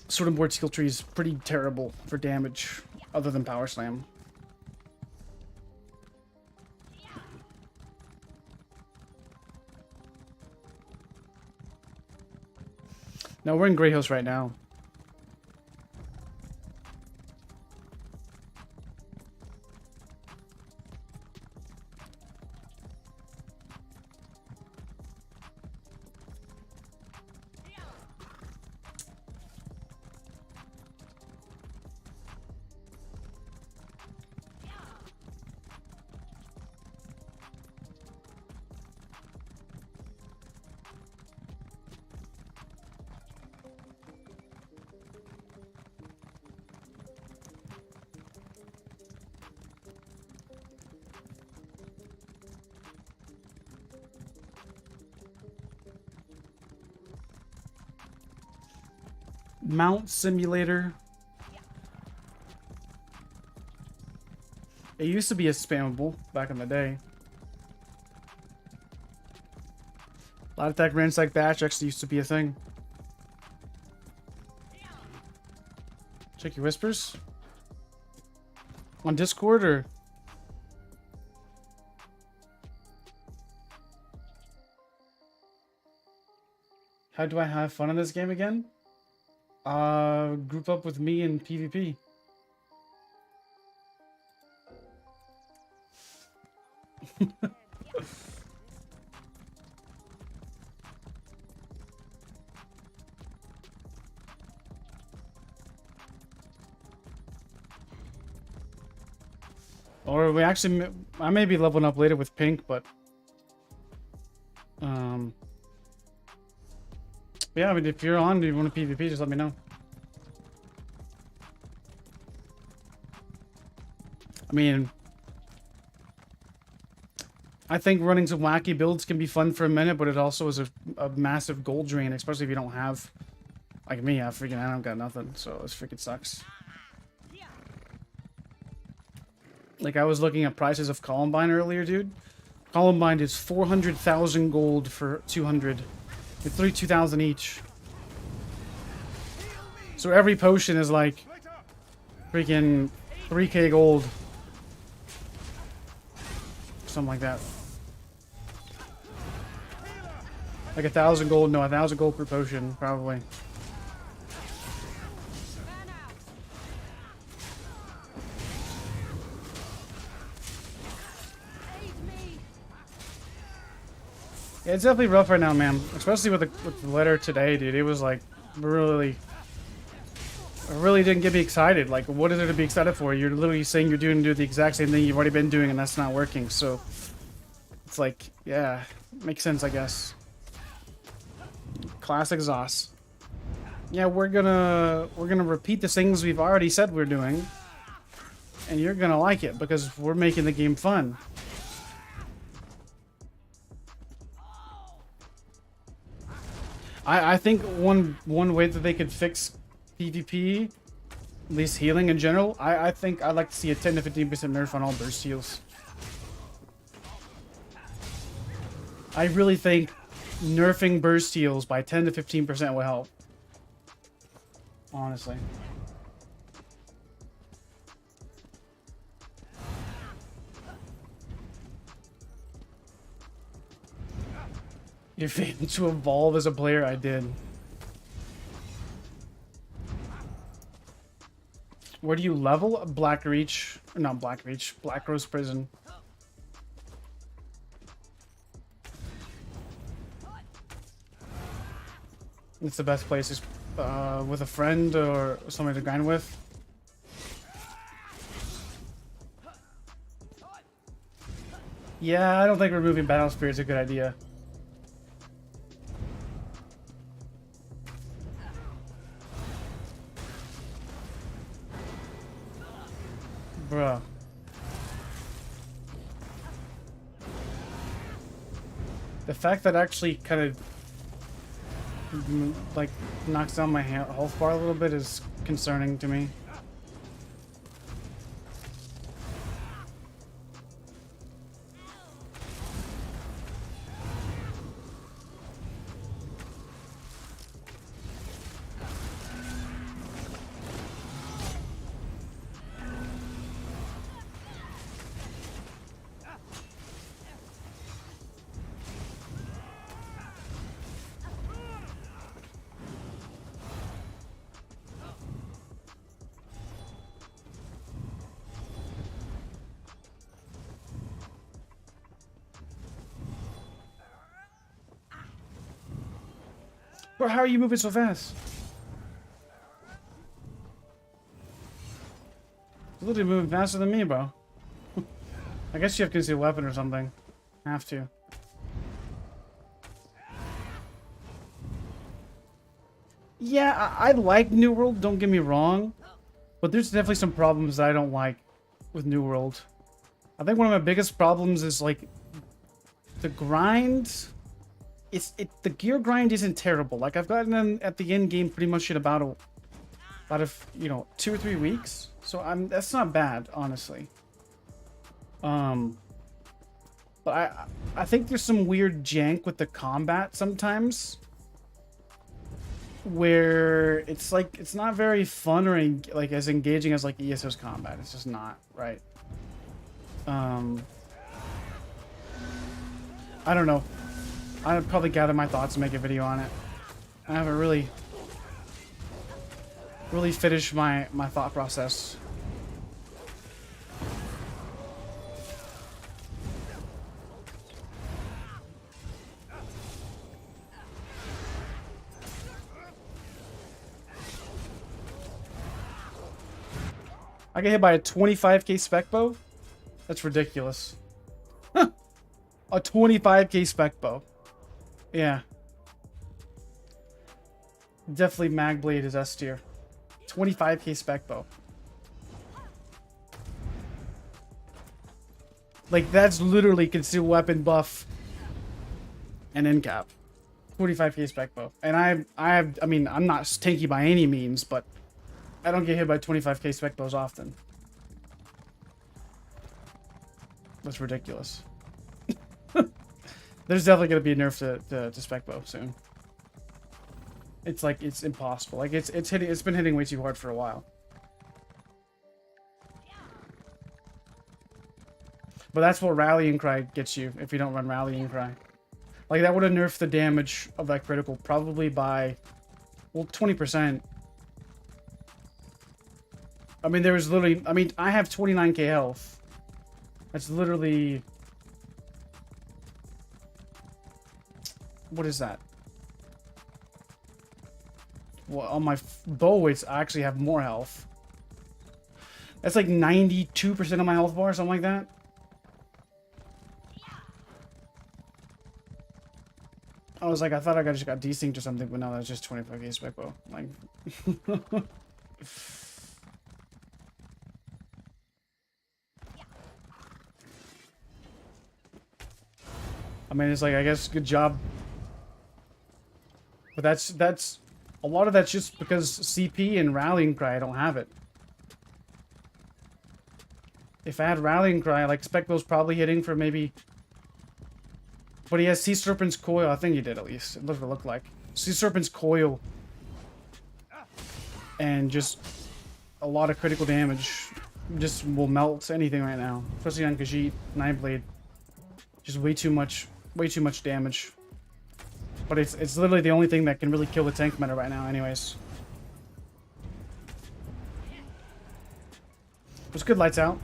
Sword and Board skill tree is pretty terrible for damage, other than Power Slam. No, we're in Grey Hills right now. Mount Simulator. It used to be a spammable back in the day. Light attack, ransack, bash actually used to be a thing. Check your whispers on Discord, or how do I have fun in this game again? Group up with me in PvP. Or we actually, I may be leveling up later with Pink, but yeah, I mean, if you're on, you want to PvP, just let me know. I mean, I think running some wacky builds can be fun for a minute, but it also is a massive gold drain, especially if you don't have, like me, I don't got nothing, so this freaking sucks. Like, I was looking at prices of Columbine earlier, dude. Columbine is 400,000 gold for 200. It's 32,000 each. So every potion is like freaking 3k gold. Something like that. Like 1,000 gold, no, 1,000 gold per potion, probably. Yeah, it's definitely rough right now, man. Especially with the letter today, dude. It was like really, it really didn't get me excited. Like, what is there to be excited for? You're literally saying you're doing the exact same thing you've already been doing, and that's not working. So it's like, yeah, makes sense, I guess. Classic Zos. Yeah, we're gonna repeat the things we've already said we're doing, and you're gonna like it because we're making the game fun. I think one way that they could fix PvP, at least healing in general, I think I'd like to see a 10 to 15% nerf on all burst heals. I really think nerfing burst heals by 10 to 15% will help. Honestly. You failed to evolve as a player? I did. Where do you level? Black Reach. Not Black Reach. Black Rose Prison. It's the best place. With a friend or somebody to grind with. Yeah, I don't think removing Battle Spirit is a good idea. Bruh. The fact that actually kind of like knocks down my health bar a little bit is concerning to me. Bro, how are you moving so fast? You're literally moving faster than me, bro. I guess you have concealed weapon or something. Have to. Yeah, I like New World, don't get me wrong. But there's definitely some problems that I don't like with New World. I think one of my biggest problems is like the grind. The gear grind isn't terrible. Like I've gotten them at the end game pretty much in about you know 2 or 3 weeks. So that's not bad, honestly. But I think there's some weird jank with the combat sometimes, where it's like it's not very fun or like as engaging as like ESO's combat. It's just not, right? I don't know. I'll probably gather my thoughts and make a video on it. I haven't really finished my thought process. I get hit by a 25k spec bow? That's ridiculous. A 25k spec bow. Yeah. Definitely Magblade is S tier. 25k spec bow. Like that's literally concealed weapon buff and end cap. 25k spec bow. And I mean, I'm not tanky by any means, but I don't get hit by 25k spec bows often. That's ridiculous. There's definitely going to be a nerf to spec bow soon. It's like it's impossible. Like it's been hitting way too hard for a while. But that's what Rallying Cry gets you if you don't run Rallying Cry. Like that would have nerfed the damage of that critical probably by, well, 20%. I mean, there was literally, I mean, I have 29k health. That's literally, what is that? Well, on my bow weights, I actually have more health. That's like 92% of my health bar, something like that. I was like, I thought I just got desynced or something, but no, that's just 25k spec bow. Like, I mean, it's like, I guess, good job. But that's a lot of that's just because CP and Rallying Cry, I don't have it. If I had Rallying Cry, like, spec bow's probably hitting for maybe. But he has Sea Serpent's Coil. I think he did, at least. It looked like. Sea Serpent's Coil. And just a lot of critical damage. Just will melt anything right now. Especially on Khajiit, Nightblade. Just way too much damage. But it's literally the only thing that can really kill the tank meta right now anyways. It was good, Lights Out.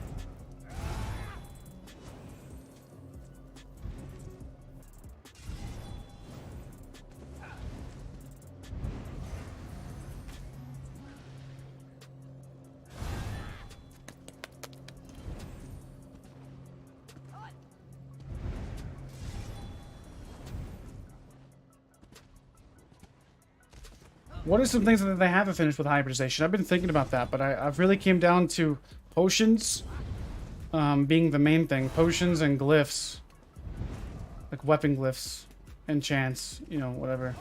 What are some things that they haven't finished with hybridization? I've been thinking about that, but I've really came down to potions being the main thing. Potions and glyphs. Like weapon glyphs. Enchants, you know, whatever.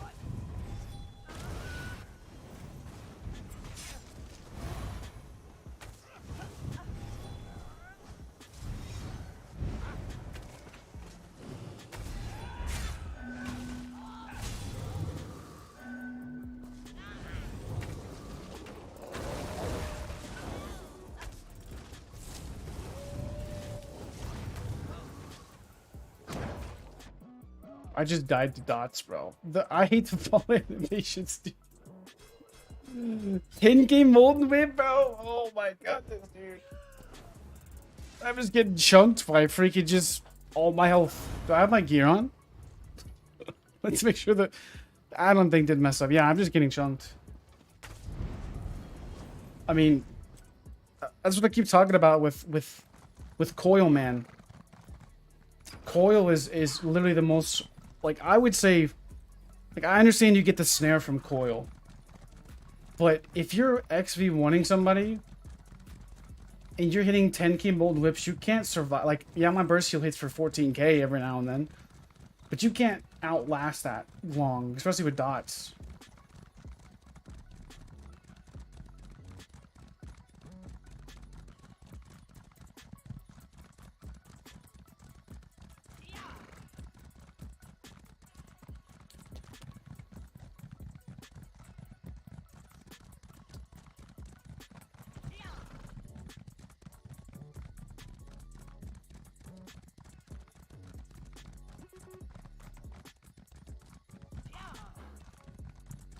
I just died to dots, bro. I hate the fall animations, dude. 10k molten whip, bro. Oh my goodness, dude. I'm just getting chunked by freaking just all my health. Do I have my gear on? Let's make sure that I don't think did mess up. Yeah, I'm just getting chunked. I mean, that's what I keep talking about with Coil, man. Coil is literally the most. Like, I would say, like, I understand you get the snare from Coil. But if you're XV1ing somebody, and you're hitting 10k molten whips, you can't survive. Like, yeah, my burst heal hits for 14k every now and then. But you can't outlast that long, especially with dots.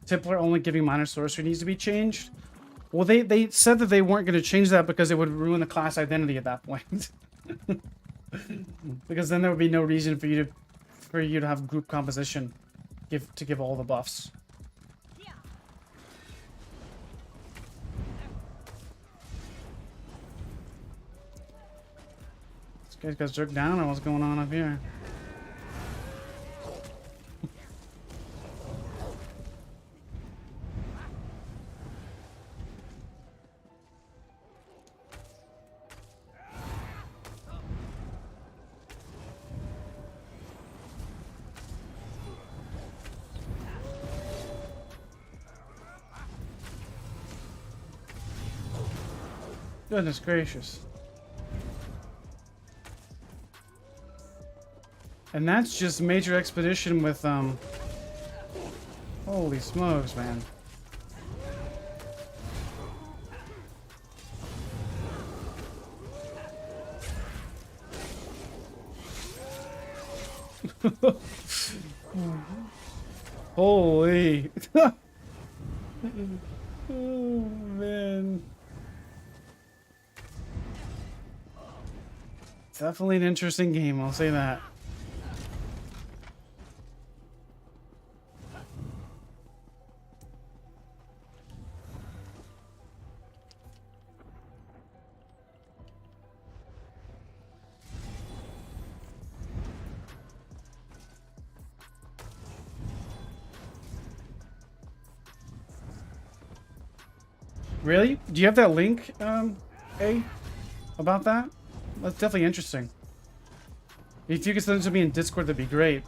Tippler only giving minor sorcery needs to be changed. Well, they said that they weren't going to change that because it would ruin the class identity at that point. Because then there would be no reason for you to have group composition to give all the buffs. This guy's got jerked down, or what's going on up here? Goodness gracious. And that's just major expedition with, holy smokes, man. Holy. Oh, man. Definitely an interesting game, I'll say that. Really? Do you have that link, A? About that? That's definitely interesting. If you could send it to me in Discord, that'd be great.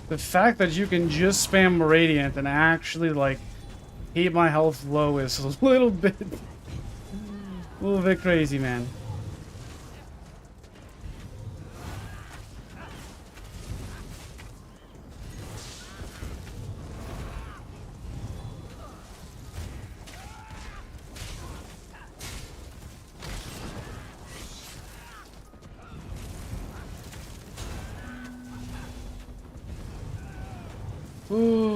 The fact that you can just spam Radiant and actually, like, keep my health low is a little bit crazy, man. Ooh.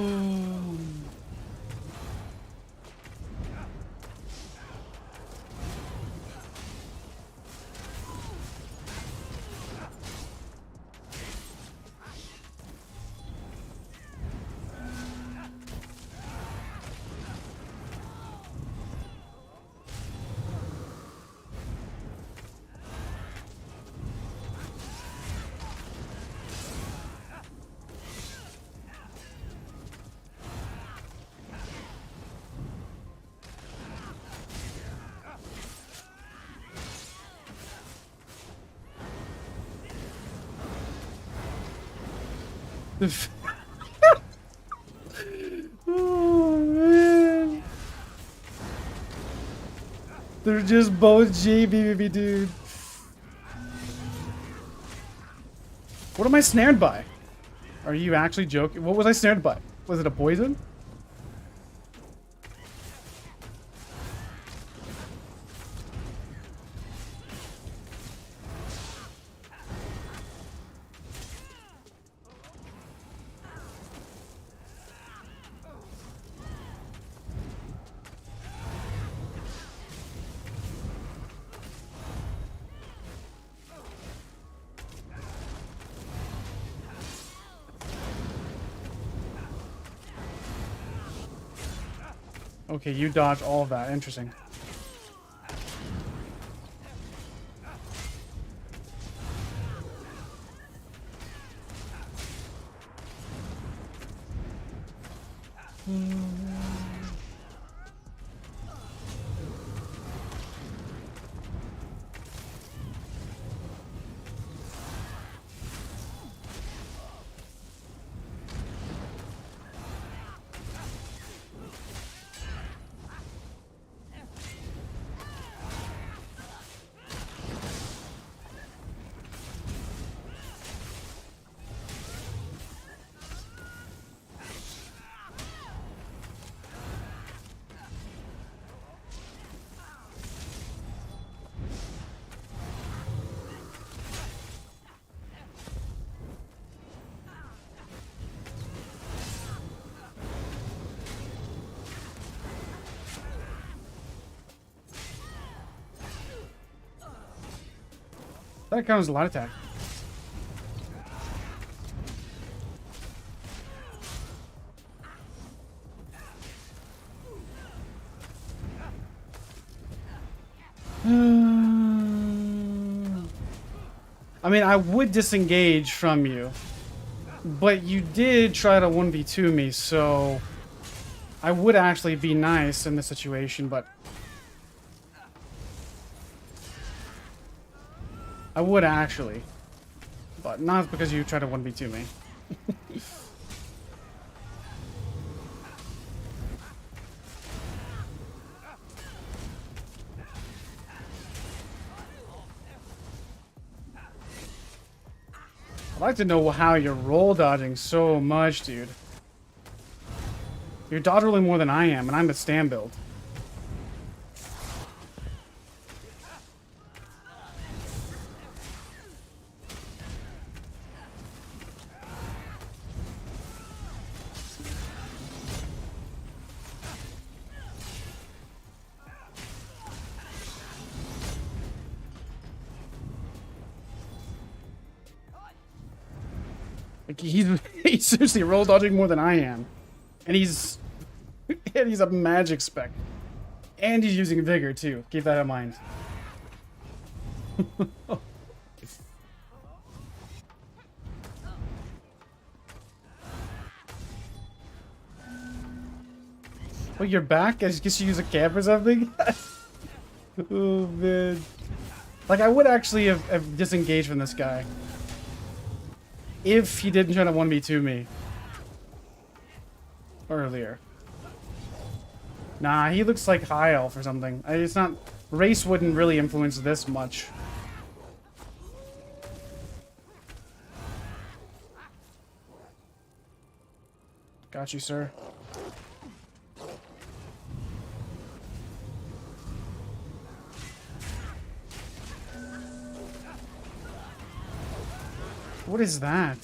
Oh man, they're just both JBB, dude. What am I snared by? Are you actually joking? What was I snared by? Was it a poison? Okay, you dodge all of that. Interesting. That counts as a light attack. I mean, I would disengage from you, but you did try to 1v2 me, so I would actually be nice in this situation, but I would actually, but not because you tried to 1v2 me. I'd like to know how you're roll dodging so much, dude. You're dodge rolling more than I am, and I'm a stand build. Like he's seriously roll dodging more than I am, and he's a magic spec, and he's using vigor too. Keep that in mind. Well, you're back. I guess you use a camp or something. Oh man, like I would actually have disengaged from this guy if he didn't try to 1v2 me. earlier. Nah, he looks like High Elf or something. It's not... Race wouldn't really influence this much. Got you, sir. What is that?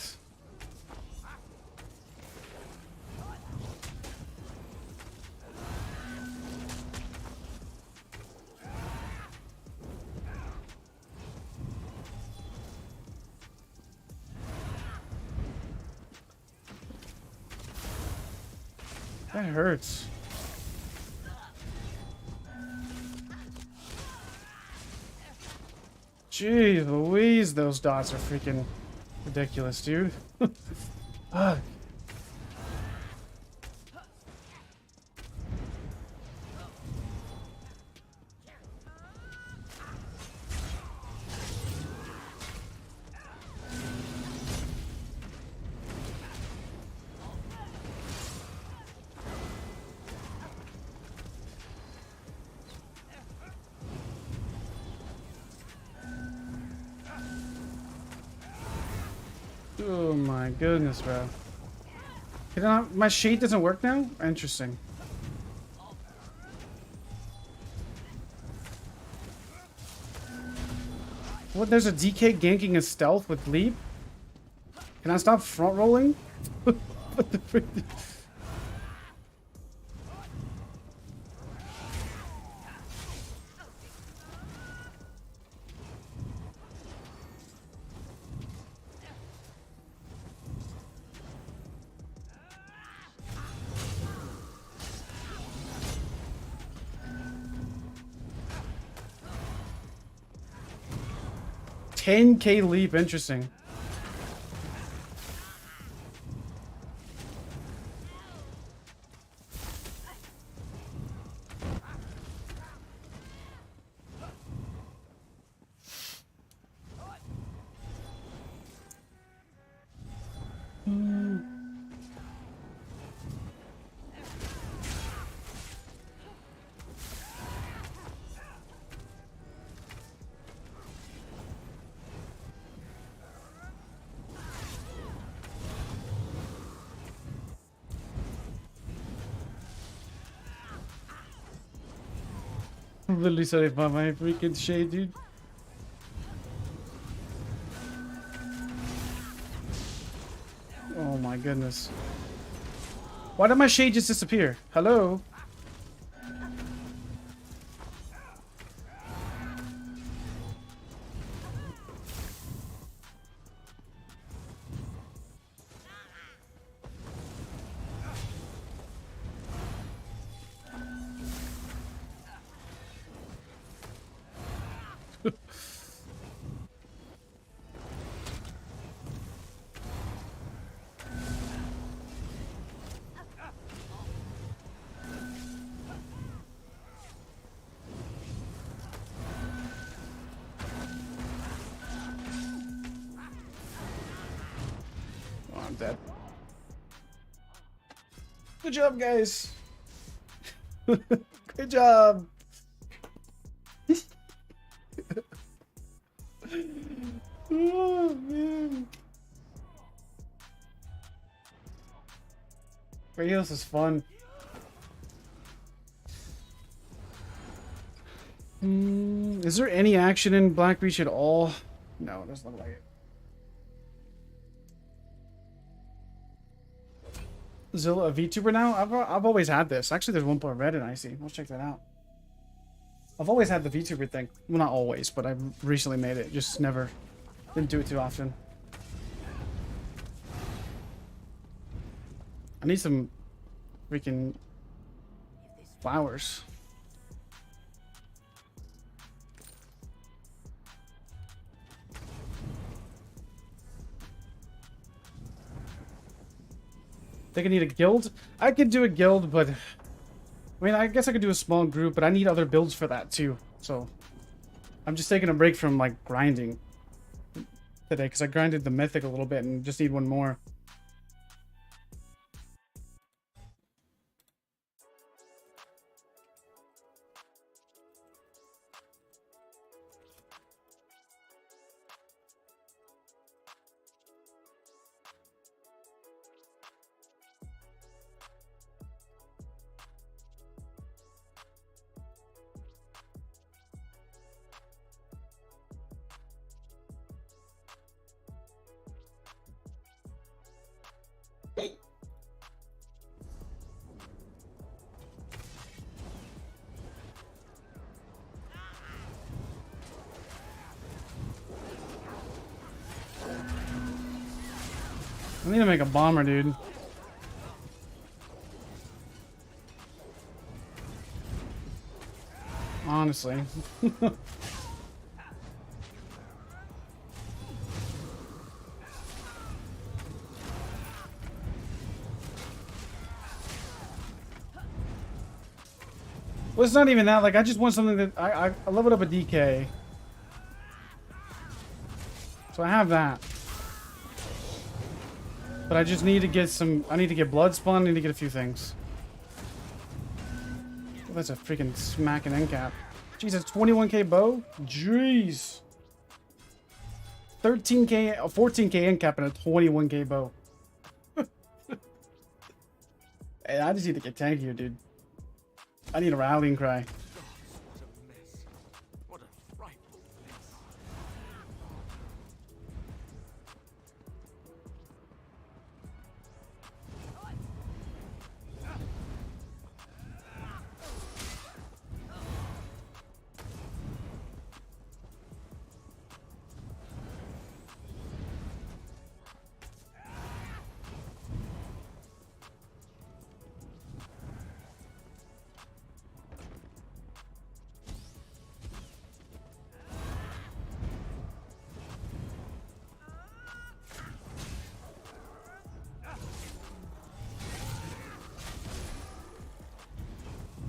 That hurts. Jeez Louise, those dots are freaking ridiculous, dude. Ugh. Oh my goodness, bro. My shade doesn't work now? Interesting. What, there's a DK ganking a stealth with leap? Can I stop front rolling? What the frick? 10k leap, interesting. Literally sorry about my freaking shade, dude. Oh my goodness. Why did my shade just disappear? Hello? I'm dead. Good job, guys. Good job. Oh, man. This is fun. Is there any action in Black Reach at all? No, it doesn't look like it. Zilla a VTuber now? I've always had this. Actually, there's one part red and icy. Let's check that out. I've always had the VTuber thing. Well, not always, but I've recently made it. Just never didn't do it too often. I need some freaking flowers. Think I need a guild? I could do a guild, but I mean, I guess I could do a small group, but I need other builds for that too. So I'm just taking a break from like grinding today because I grinded the mythic a little bit and just need one more. I need to make a bomber, dude. Honestly. Well, it's not even that. Like, I just want something that I leveled up a DK. So I have that. But I just need to get some... I need to get blood spawn. I need to get a few things. Oh, that's a freaking smacking end cap. Jesus, 21k bow? Jeez. 13k, 14k end cap and a 21k bow. Hey, I just need to get tankier, dude. I need a rallying cry.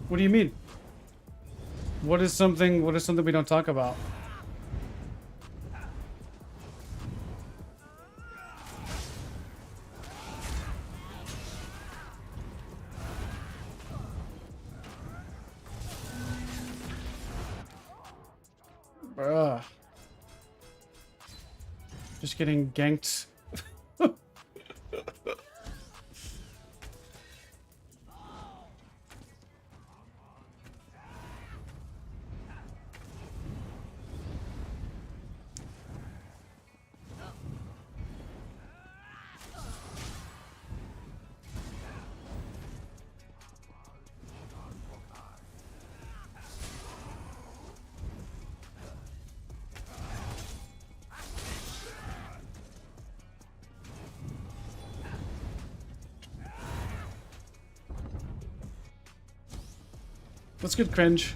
What do you mean? What is something we don't talk about? Bruh. Just getting ganked. Let's get cringe.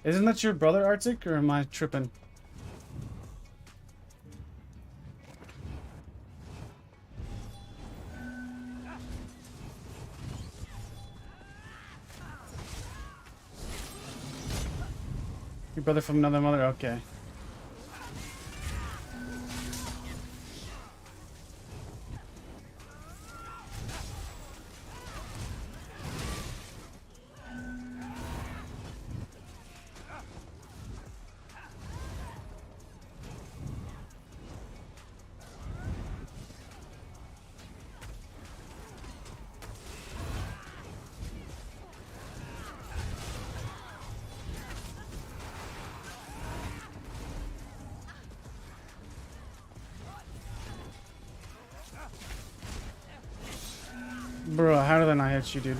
Isn't that your brother, Arctic, or am I tripping? Your brother from another mother? Okay. Bro, how did I not hit you, dude?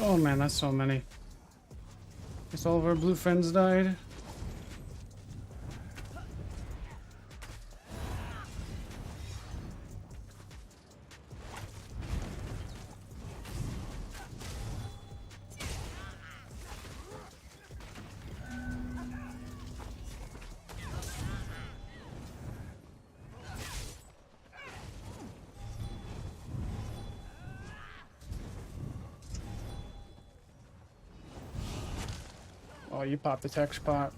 Oh man, that's so many. Guess all of our blue friends died. you popped the tech spot.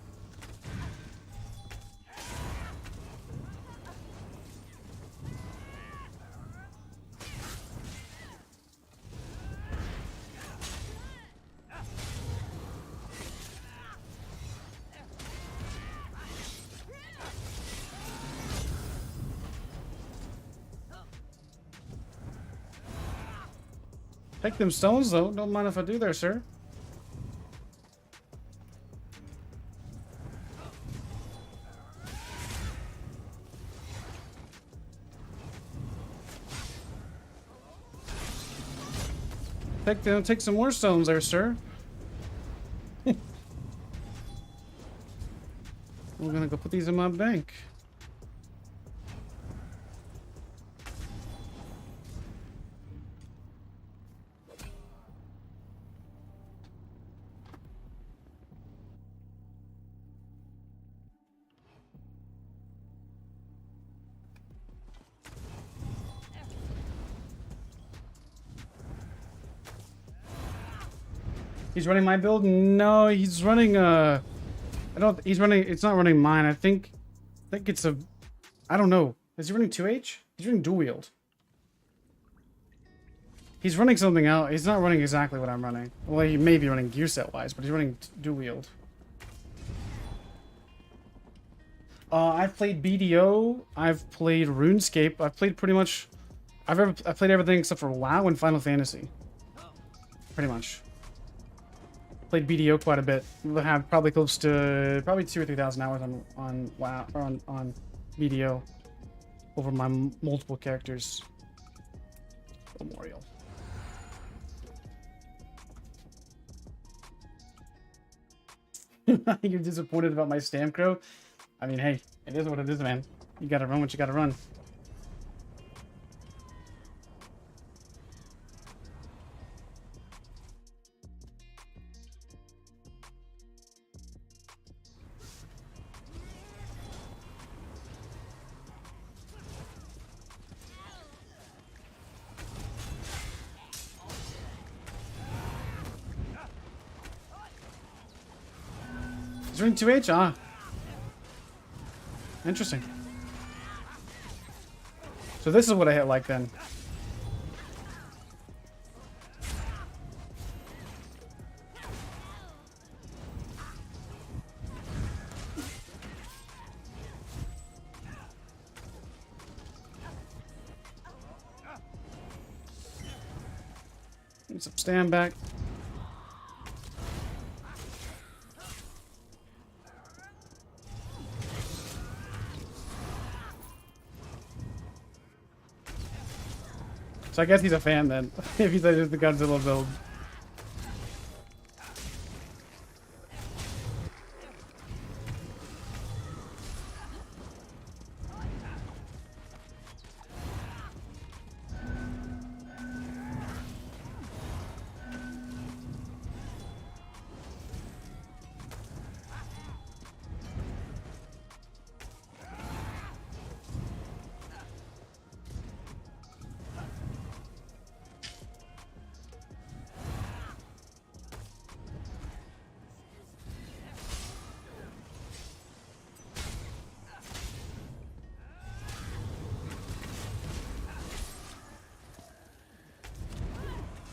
Take them stones, though. Don't mind if I do there, sir. Take some more stones there, sir. We're gonna go put these in my bank. He's running my build? No, he's running it's not running mine. I think it's I don't know. Is he running 2H? He's running dual wield. He's running something else. He's not running exactly what I'm running. Well, he may be running gear set wise, but he's running dual wield. I've played BDO, I've played RuneScape, I've played pretty much I've played everything except for WoW and Final Fantasy. Pretty much. Played BDO quite a bit. We'll have probably close to 2,000 or 3,000 hours on WoW or on BDO over my multiple characters. Memorial. You're disappointed about my Stam Crow? I mean, hey, it is what it is, man. You gotta run what you gotta run. He's running 2H? Ah. Interesting. So this is what I hit like then. Need some stand back. So I guess he's a fan then, if he says it's the Godzilla build.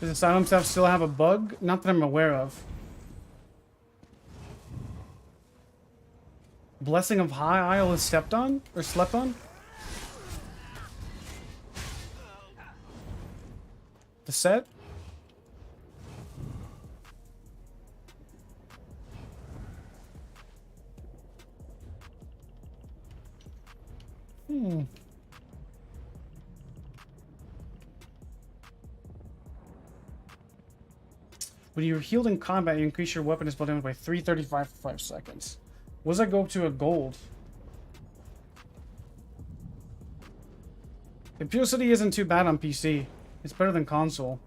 Does Asylum stuff still have a bug? Not that I'm aware of. Blessing of High Isle is stepped on? Or slept on? The set? When you're healed in combat, you increase your weapon display damage by 335 for 5 seconds. What does that go up to a gold? Impulsivity isn't too bad on PC. It's better than console.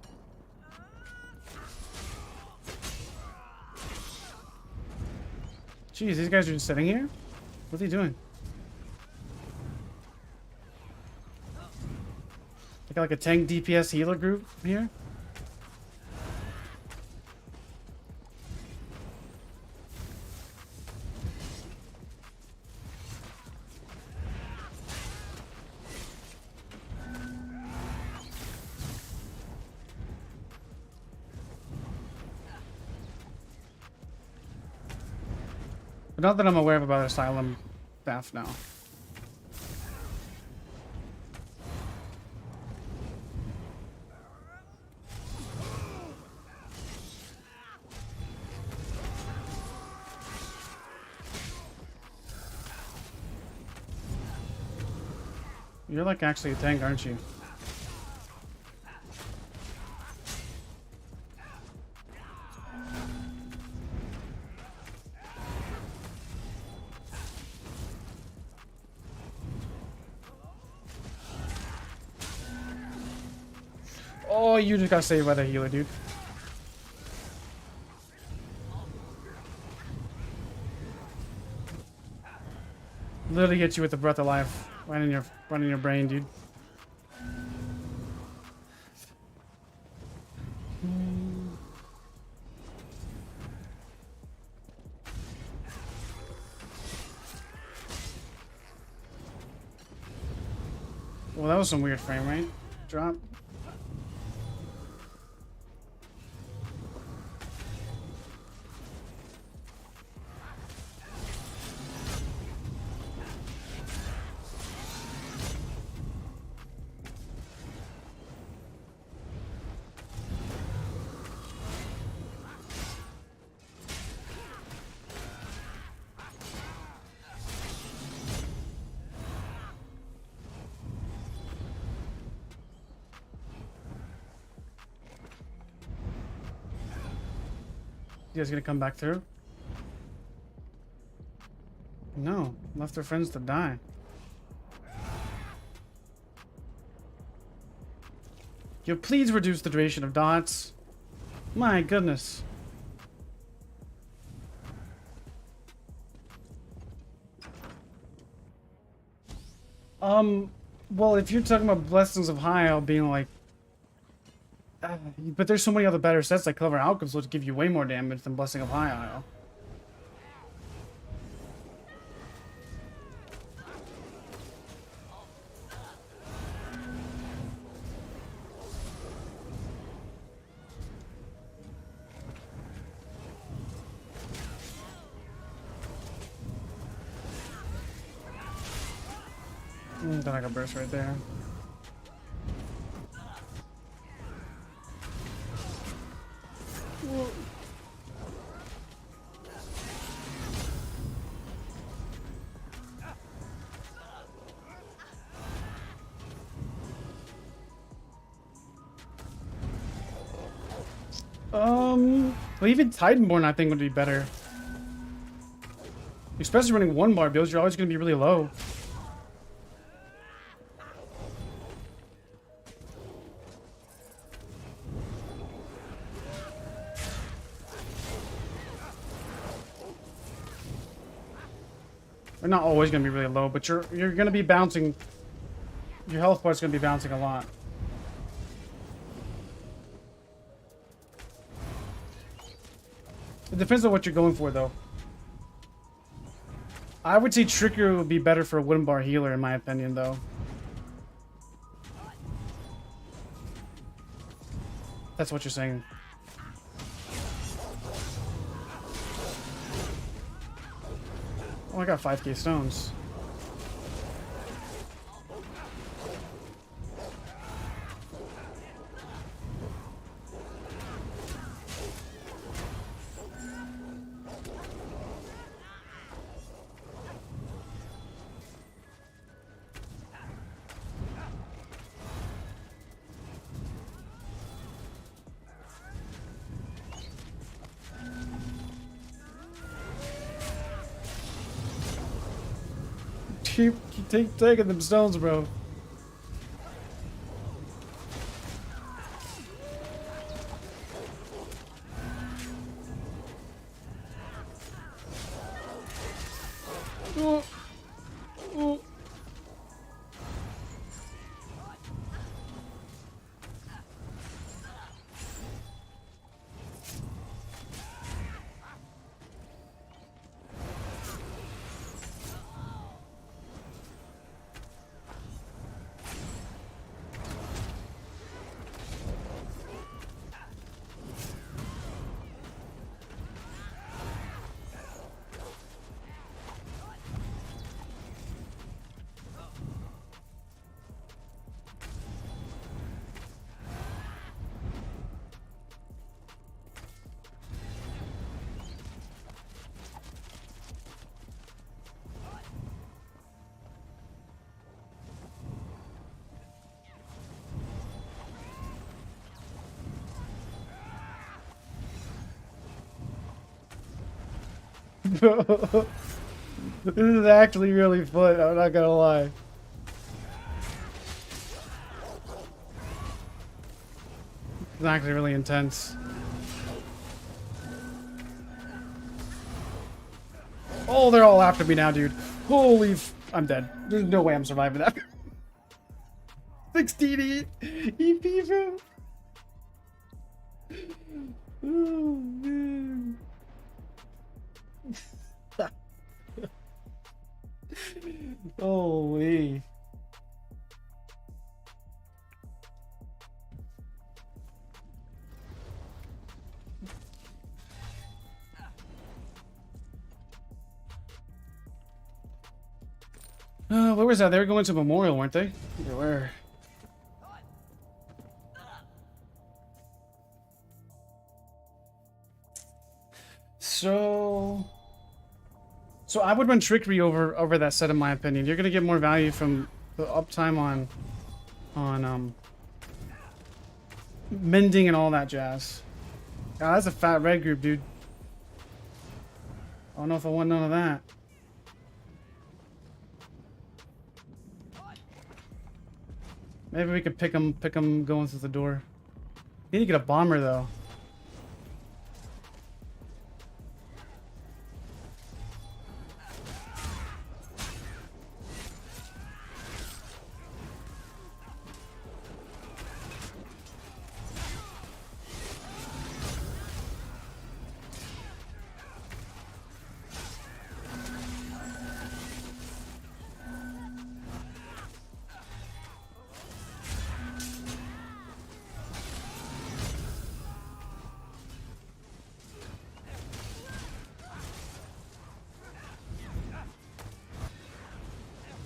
Jeez, these guys are just sitting here? What are they doing? They got like a tank DPS healer group here? But not that I'm aware of about Asylum staff now. You're like actually a tank, aren't you? Oh, you just got saved by the healer, dude. Literally hit you with the breath of life right in your brain, dude. Well, that was some weird frame rate drop. You guys gonna come back through? No, left their friends to die. Yo, please reduce the duration of dots. My goodness. Well, if you're talking about Blessings of High Isle being like, but there's so many other better sets like Clever Outcomes which give you way more damage than Blessing of High Isle. Then I got burst right there. Well, even Titanborn I think would be better. Especially running one bar builds, you're always going to be really low. We're not always going to be really low, but you're going to be bouncing. Your health bar's going to be bouncing a lot. It depends on what you're going for, though. I would say Trickery would be better for a wooden bar healer, in my opinion, though. That's what you're saying. Oh, I got 5k stones. Keep taking them stones, bro. Oh. Oh. This is actually really fun, I'm not gonna lie. It's actually really intense. Oh, they're all after me now, dude. Holy I'm dead. There's no way I'm surviving that. 16 EP him. Oh, man. Holy. Where was that? They were going to Memorial, weren't they? They were. So I would run Trickery over that set, in my opinion. You're gonna get more value from the uptime on mending and all that jazz. God, that's a fat red group, dude. I don't know if I want none of that. Maybe we could pick them going through the door. Need to get a bomber though.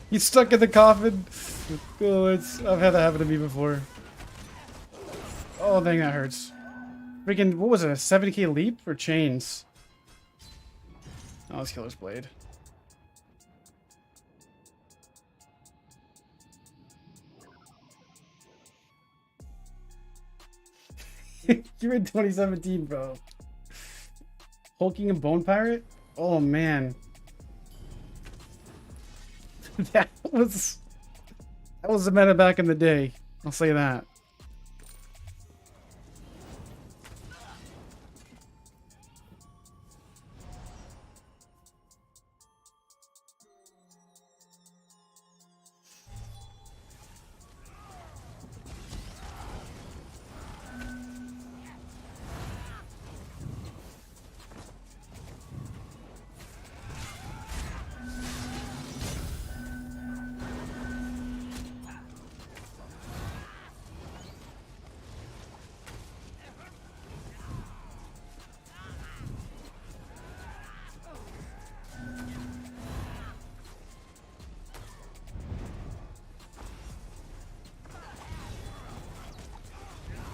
He's stuck in the coffin. Oh, I've had that happen to me before. Oh, dang, that hurts. Freaking, what was it? A 70k leap or chains? Oh, it's Killer's Blade. You're in 2017, bro. Hulking and Bone Pirate? Oh, man. that was the meta back in the day. I'll say that.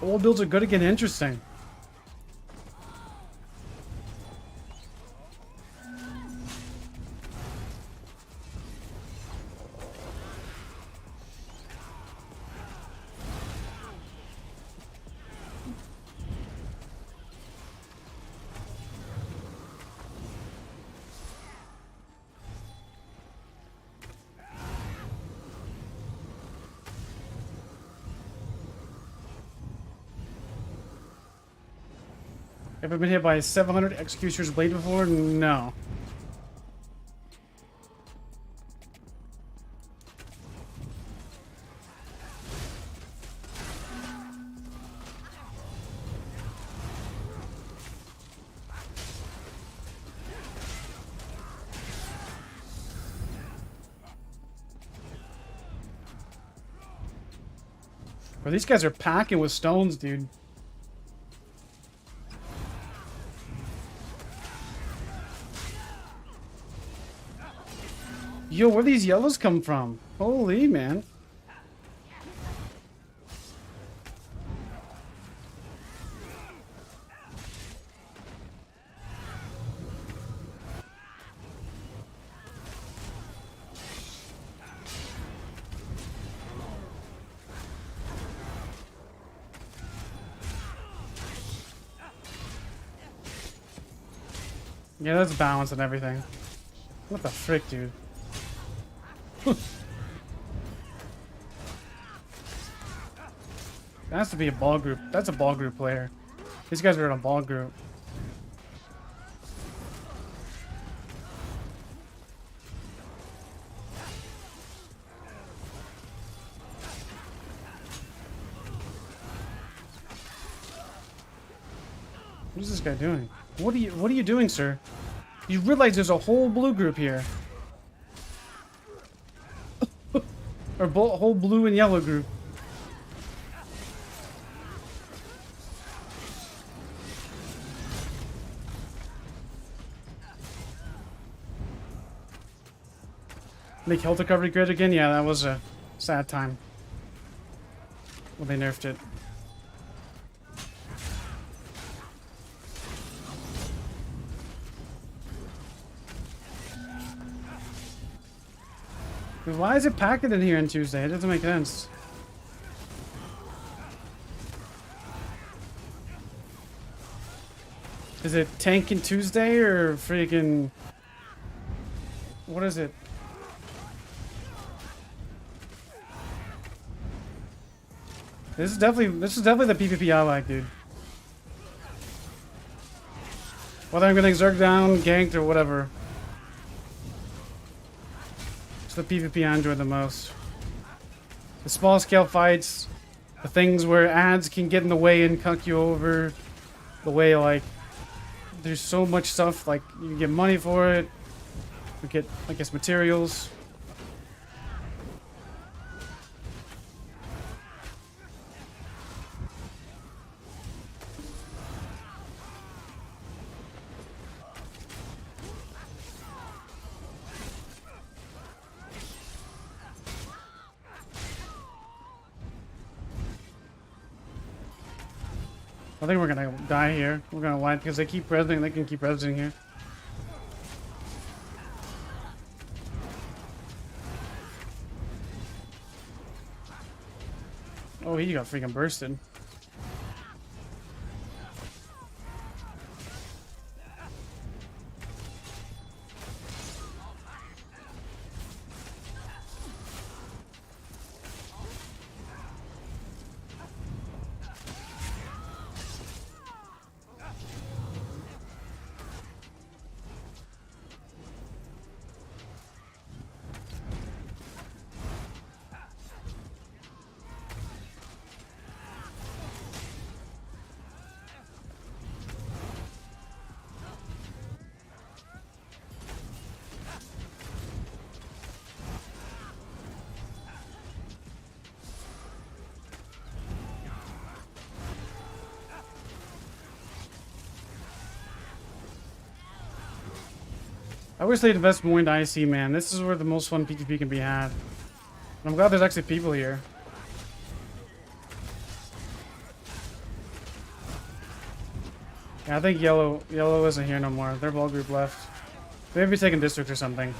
All builds are good again. Interesting. Ever been hit by a 700 Executioner's Blade before? No. Bro, these guys are packing with stones, dude. Yo, where these yellows come from? Holy man. Yeah, that's balance and everything. What the frick, dude? That has to be a ball group. That's a ball group player. These guys are in a ball group. What is this guy doing? What are you doing, sir? You realize there's a whole blue group here. Or whole blue and yellow group. Make health recovery good again? Yeah, that was a sad time when they nerfed it. Why is it packed in here on Tuesday? It doesn't make sense. Is it Tankin' Tuesday or freaking... What is it? This is definitely the PvP I like, dude. Whether I'm getting zerged down, ganked, or whatever. It's the PvP I enjoy the most. The small scale fights, the things where ads can get in the way and cuck you over. The way, like, there's so much stuff, like, you can get money for it. You get, I guess, materials. I think we're gonna die here. We're gonna wipe because they keep resing. They can keep resing here. Oh, he got freaking bursted. I wish they'd invest more into IC, man. This is where the most fun PvP can be had. And I'm glad there's actually people here. Yeah, I think yellow isn't here no more. Their ball group left. Maybe taking district or something.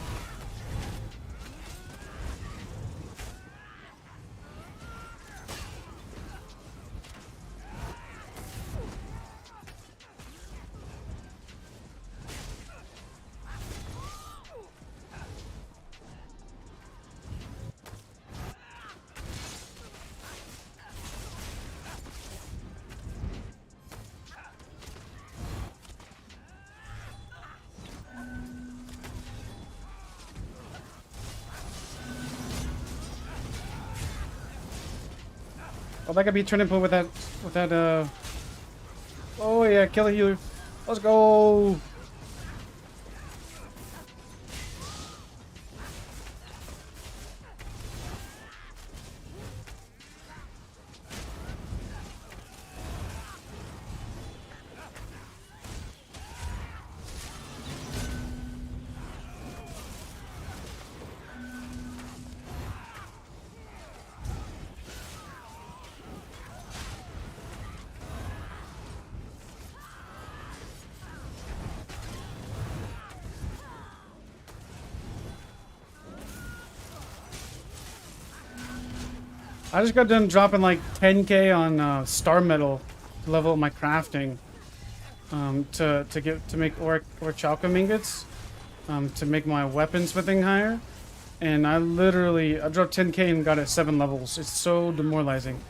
Oh, that could be turning point with that, oh yeah, kill a healer. Let's go! I just got done dropping like 10k on star metal to level up my crafting. to make orichalcum ingots, to make my weaponsmithing higher, and I dropped 10k and got it 7 levels. It's so demoralizing.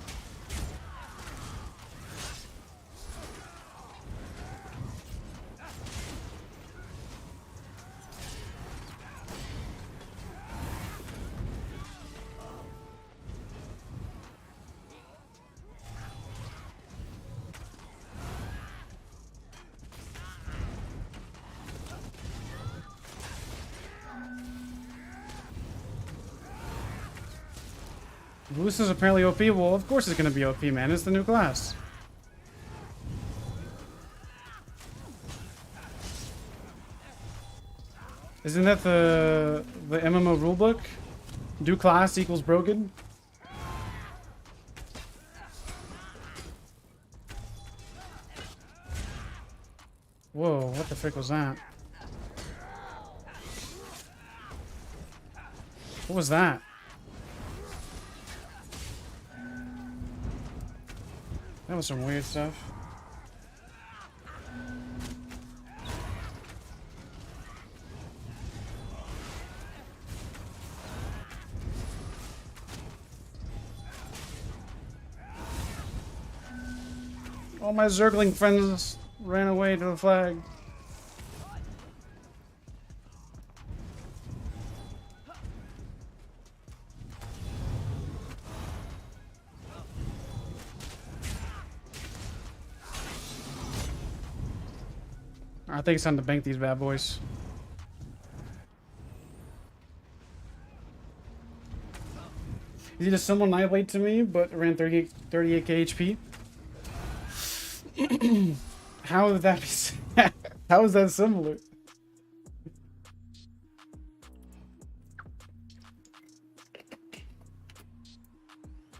Boost is apparently OP. Well, of course it's gonna be OP, man. It's the new class. Isn't that the MMO rulebook? Do class equals broken? Whoa, what the frick was that? What was that? That was some weird stuff. All my Zergling friends ran away to the flag. I think it's time to bank these bad boys. Is he a similar Nightblade to me, but ran 38k HP? How would that be? How is that similar?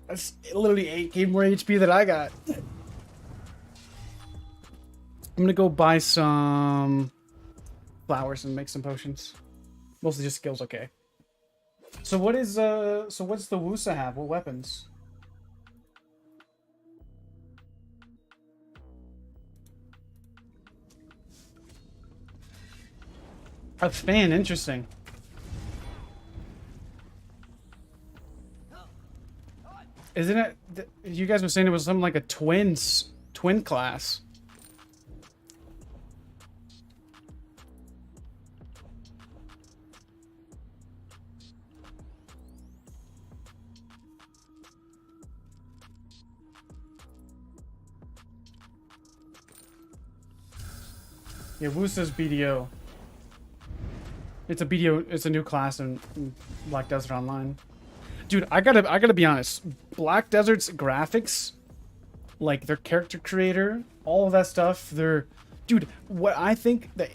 That's literally 8k more HP than I got. I'm gonna go buy some flowers and make some potions. Mostly just skills, okay. So what is so what's the Wusa have? What weapons? A fan, interesting. Isn't it? You guys were saying it was something like a twin class. Yeah, Wusa's BDO. It's a BDO. It's a new class in Black Desert Online. Dude, I gotta be honest. Black Desert's graphics, like their character creator, all of that stuff. Dude, what I think that,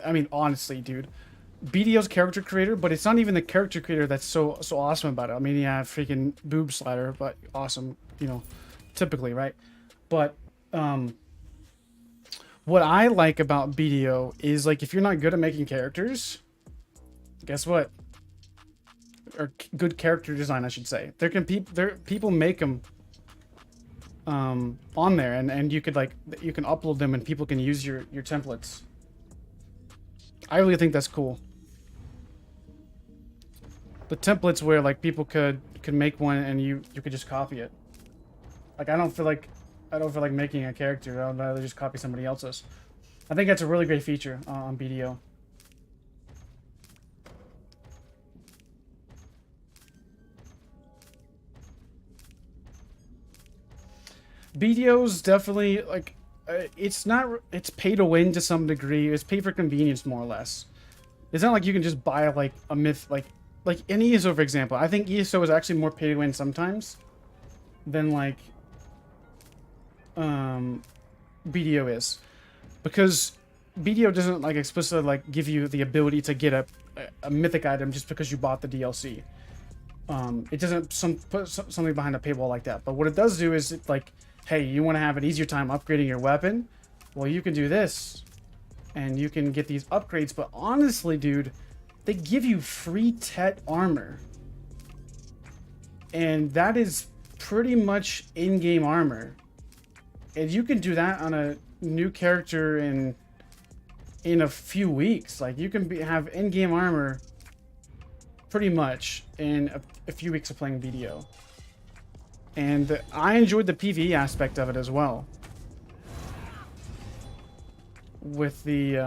I mean, honestly, dude, BDO's character creator, but it's not even the character creator that's so awesome about it. I mean, yeah, freaking boob slider, but awesome, you know, typically, right? But what I like about BDO is, like, if you're not good at making characters, guess what? Or good character design, I should say. People make them on there, and you can upload them and people can use your templates. I really think that's cool. The templates where, like, people could make one and you could just copy it. Like, I don't feel like making a character. I'd rather just copy somebody else's. I think that's a really great feature on BDO. BDO's definitely, like, it's pay to win to some degree. It's pay for convenience, more or less. It's not like you can just buy, like, a myth, like in ESO, for example. I think ESO is actually more pay to win sometimes than, like, BDO is, because BDO doesn't, like, explicitly, like, give you the ability to get a mythic item just because you bought the DLC. It doesn't put something behind a paywall like that. But what it does do is, like, hey, you want to have an easier time upgrading your weapon? Well, you can do this, and you can get these upgrades. But honestly, dude, they give you free Tet armor, and that is pretty much in-game armor. And you can do that on new character in a few weeks. Like, you can have in-game armor pretty much in a few weeks of playing BDO. And I enjoyed the PvE aspect of it as well. With the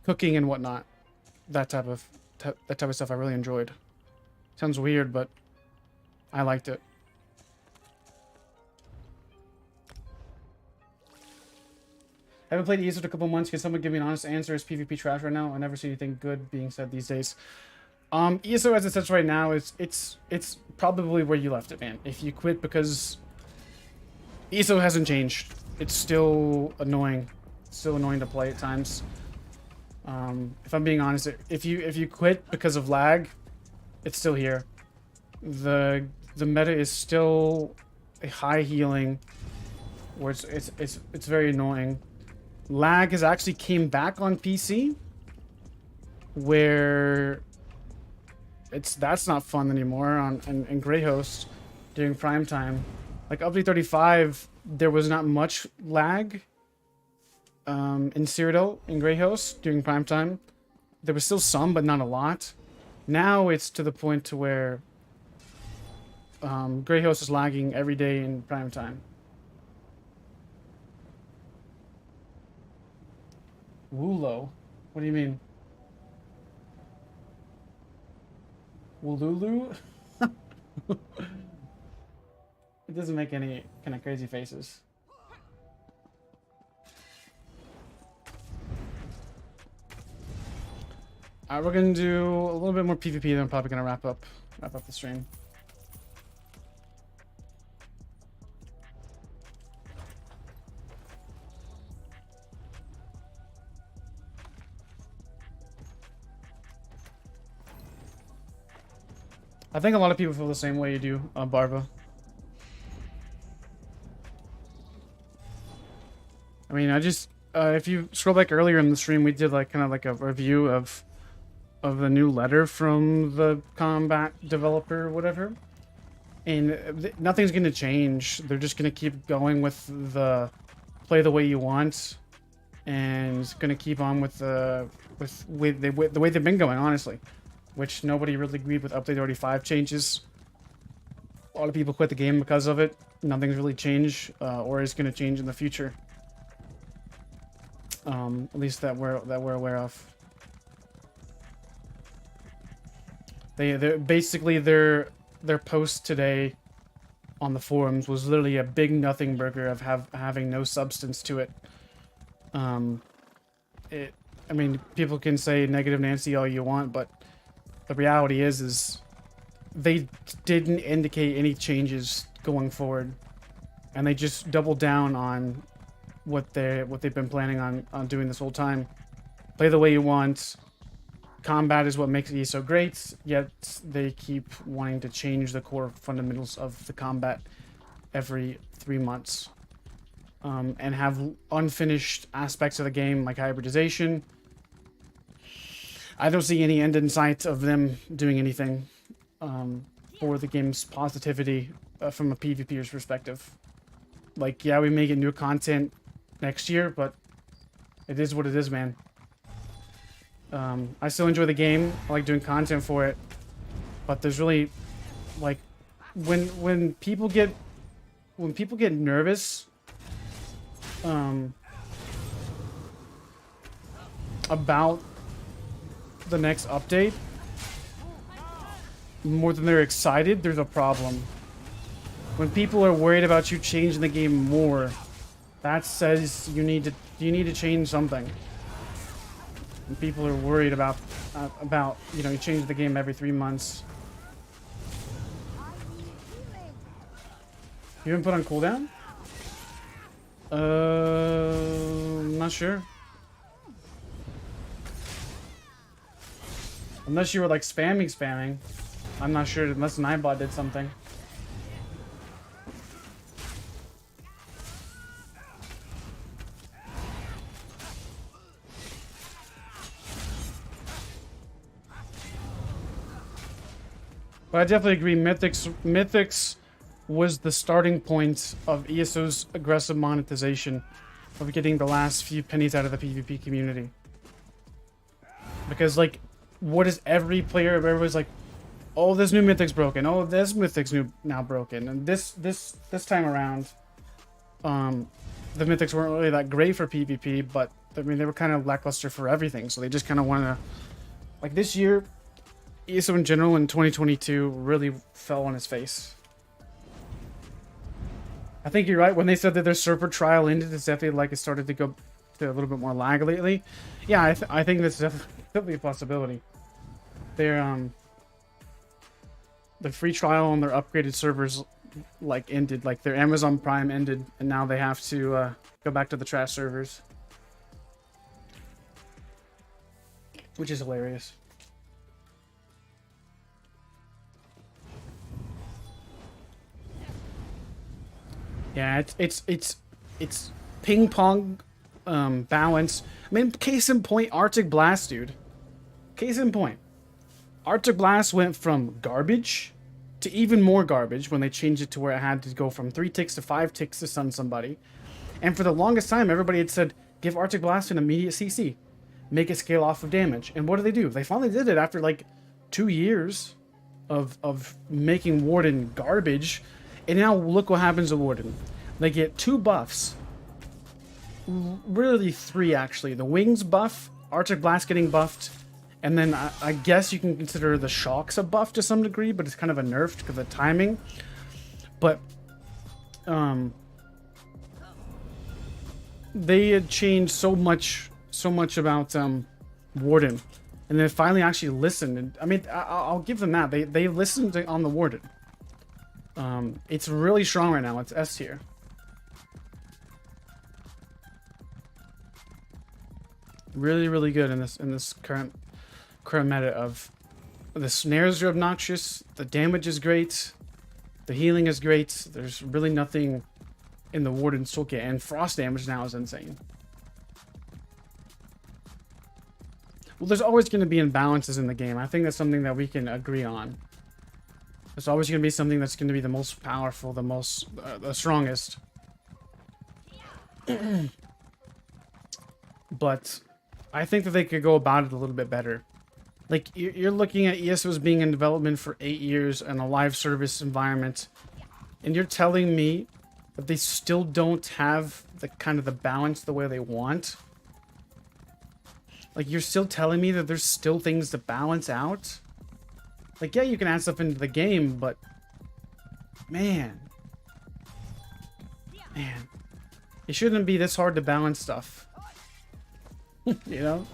cooking and whatnot, that type of stuff I really enjoyed. Sounds weird, but I liked it. I haven't played ESO in a couple months. Can someone give me an honest answer? Is PvP trash right now? I never see anything good being said these days. ESO as it sits right now is it's probably where you left it, man. If you quit because ESO hasn't changed, it's still annoying. It's still annoying to play at times. If I'm being honest, if you quit because of lag, it's still here. The meta is still a high healing, where it's very annoying. Lag has actually came back on PC, where that's not fun anymore in Greyhost during prime time. Like update 35, there was not much lag in Cyrodiil in Greyhost during prime time. There was still some, but not a lot. Now it's to the point to where Greyhost is lagging every day in prime time. U.N.O? What do you mean? Woolulu? It doesn't make any kind of crazy faces. Alright, we're gonna do a little bit more PvP, then I'm probably gonna wrap up the stream. I think a lot of people feel the same way you do, Barba. I mean, I just if you scroll back earlier in the stream, we did like kind of like a review of the new letter from the combat developer or whatever, and nothing's going to change. They're just going to keep going with the play the way you want, and going to keep on with the way they've been going, honestly. Which nobody really agreed with update 35 changes. A lot of people quit the game because of it. Nothing's really changed, or is going to change in the future. At least that we're aware of. They're basically their post today on the forums was literally a big nothing burger of having no substance to it. I mean, people can say negative Nancy all you want, but the reality is they didn't indicate any changes going forward, and they just doubled down on what they've been planning on doing this whole time. Play the way you want. Combat is what makes it so great, yet they keep wanting to change the core fundamentals of the combat every 3 months, and have unfinished aspects of the game like hybridization. I don't see any end in sight of them doing anything for the game's positivity from a PvPer's perspective. Like, yeah, we may get new content next year, but it is what it is, man. I still enjoy the game. I like doing content for it, but there's really, like, when people get nervous about the next update more than they're excited, there's a problem. When people are worried about you changing the game more, that says you need to change something. And people are worried about you know, you change the game every 3 months. You haven't put on cooldown? I'm not sure. Unless you were like spamming. I'm not sure, unless Nightbot did something. But I definitely agree. Mythics was the starting point of ESO's aggressive monetization of getting the last few pennies out of the PvP community. Because like, what is every player? Everybody's like, oh, this new Mythic's broken. Oh, this Mythic's now broken. And this time around, the Mythics weren't really that great for PvP, but I mean they were kind of lackluster for everything. So they just kind of wanted to, like this year, ESO in general in 2022 really fell on his face. I think you're right when they said that their server trial ended. It's definitely like it started to go to a little bit more lag lately. Yeah, I think that's definitely a possibility. Their the free trial on their upgraded servers like ended, like their Amazon Prime ended, and now they have to go back to the trash servers, which is hilarious. Yeah, it's ping pong balance. I mean, case in point, Arctic Blast, dude. Case in point, Arctic Blast went from garbage to even more garbage when they changed it to where it had to go from 3 ticks to 5 ticks to stun somebody. And for the longest time, everybody had said, give Arctic Blast an immediate CC. Make it scale off of damage. And what do? They finally did it after like 2 years of making Warden garbage. And now look what happens to Warden. They get 2 buffs. Really 3 actually. The Wings buff, Arctic Blast getting buffed, and then I guess you can consider the Shocks a buff to some degree, but it's kind of a nerfed because of the timing. But they had changed so much about Warden, and then finally actually listened. And I mean, I'll give them that. They listened on the Warden. It's really strong right now. It's S tier. Really, really good in this current meta of the snares are obnoxious, the damage is great, the healing is great. There's really nothing in the Warden's toolkit, and frost damage now is insane. Well, there's always going to be imbalances in the game. I think that's something that we can agree on. There's always going to be something that's going to be the most powerful, the strongest. But I think that they could go about it a little bit better. Like, you're looking at ESOs being in development for 8 years and a live service environment, and you're telling me that they still don't have the kind of the balance the way they want? Like, you're still telling me that there's still things to balance out? Like, yeah, you can add stuff into the game, but man, it shouldn't be this hard to balance stuff. You know?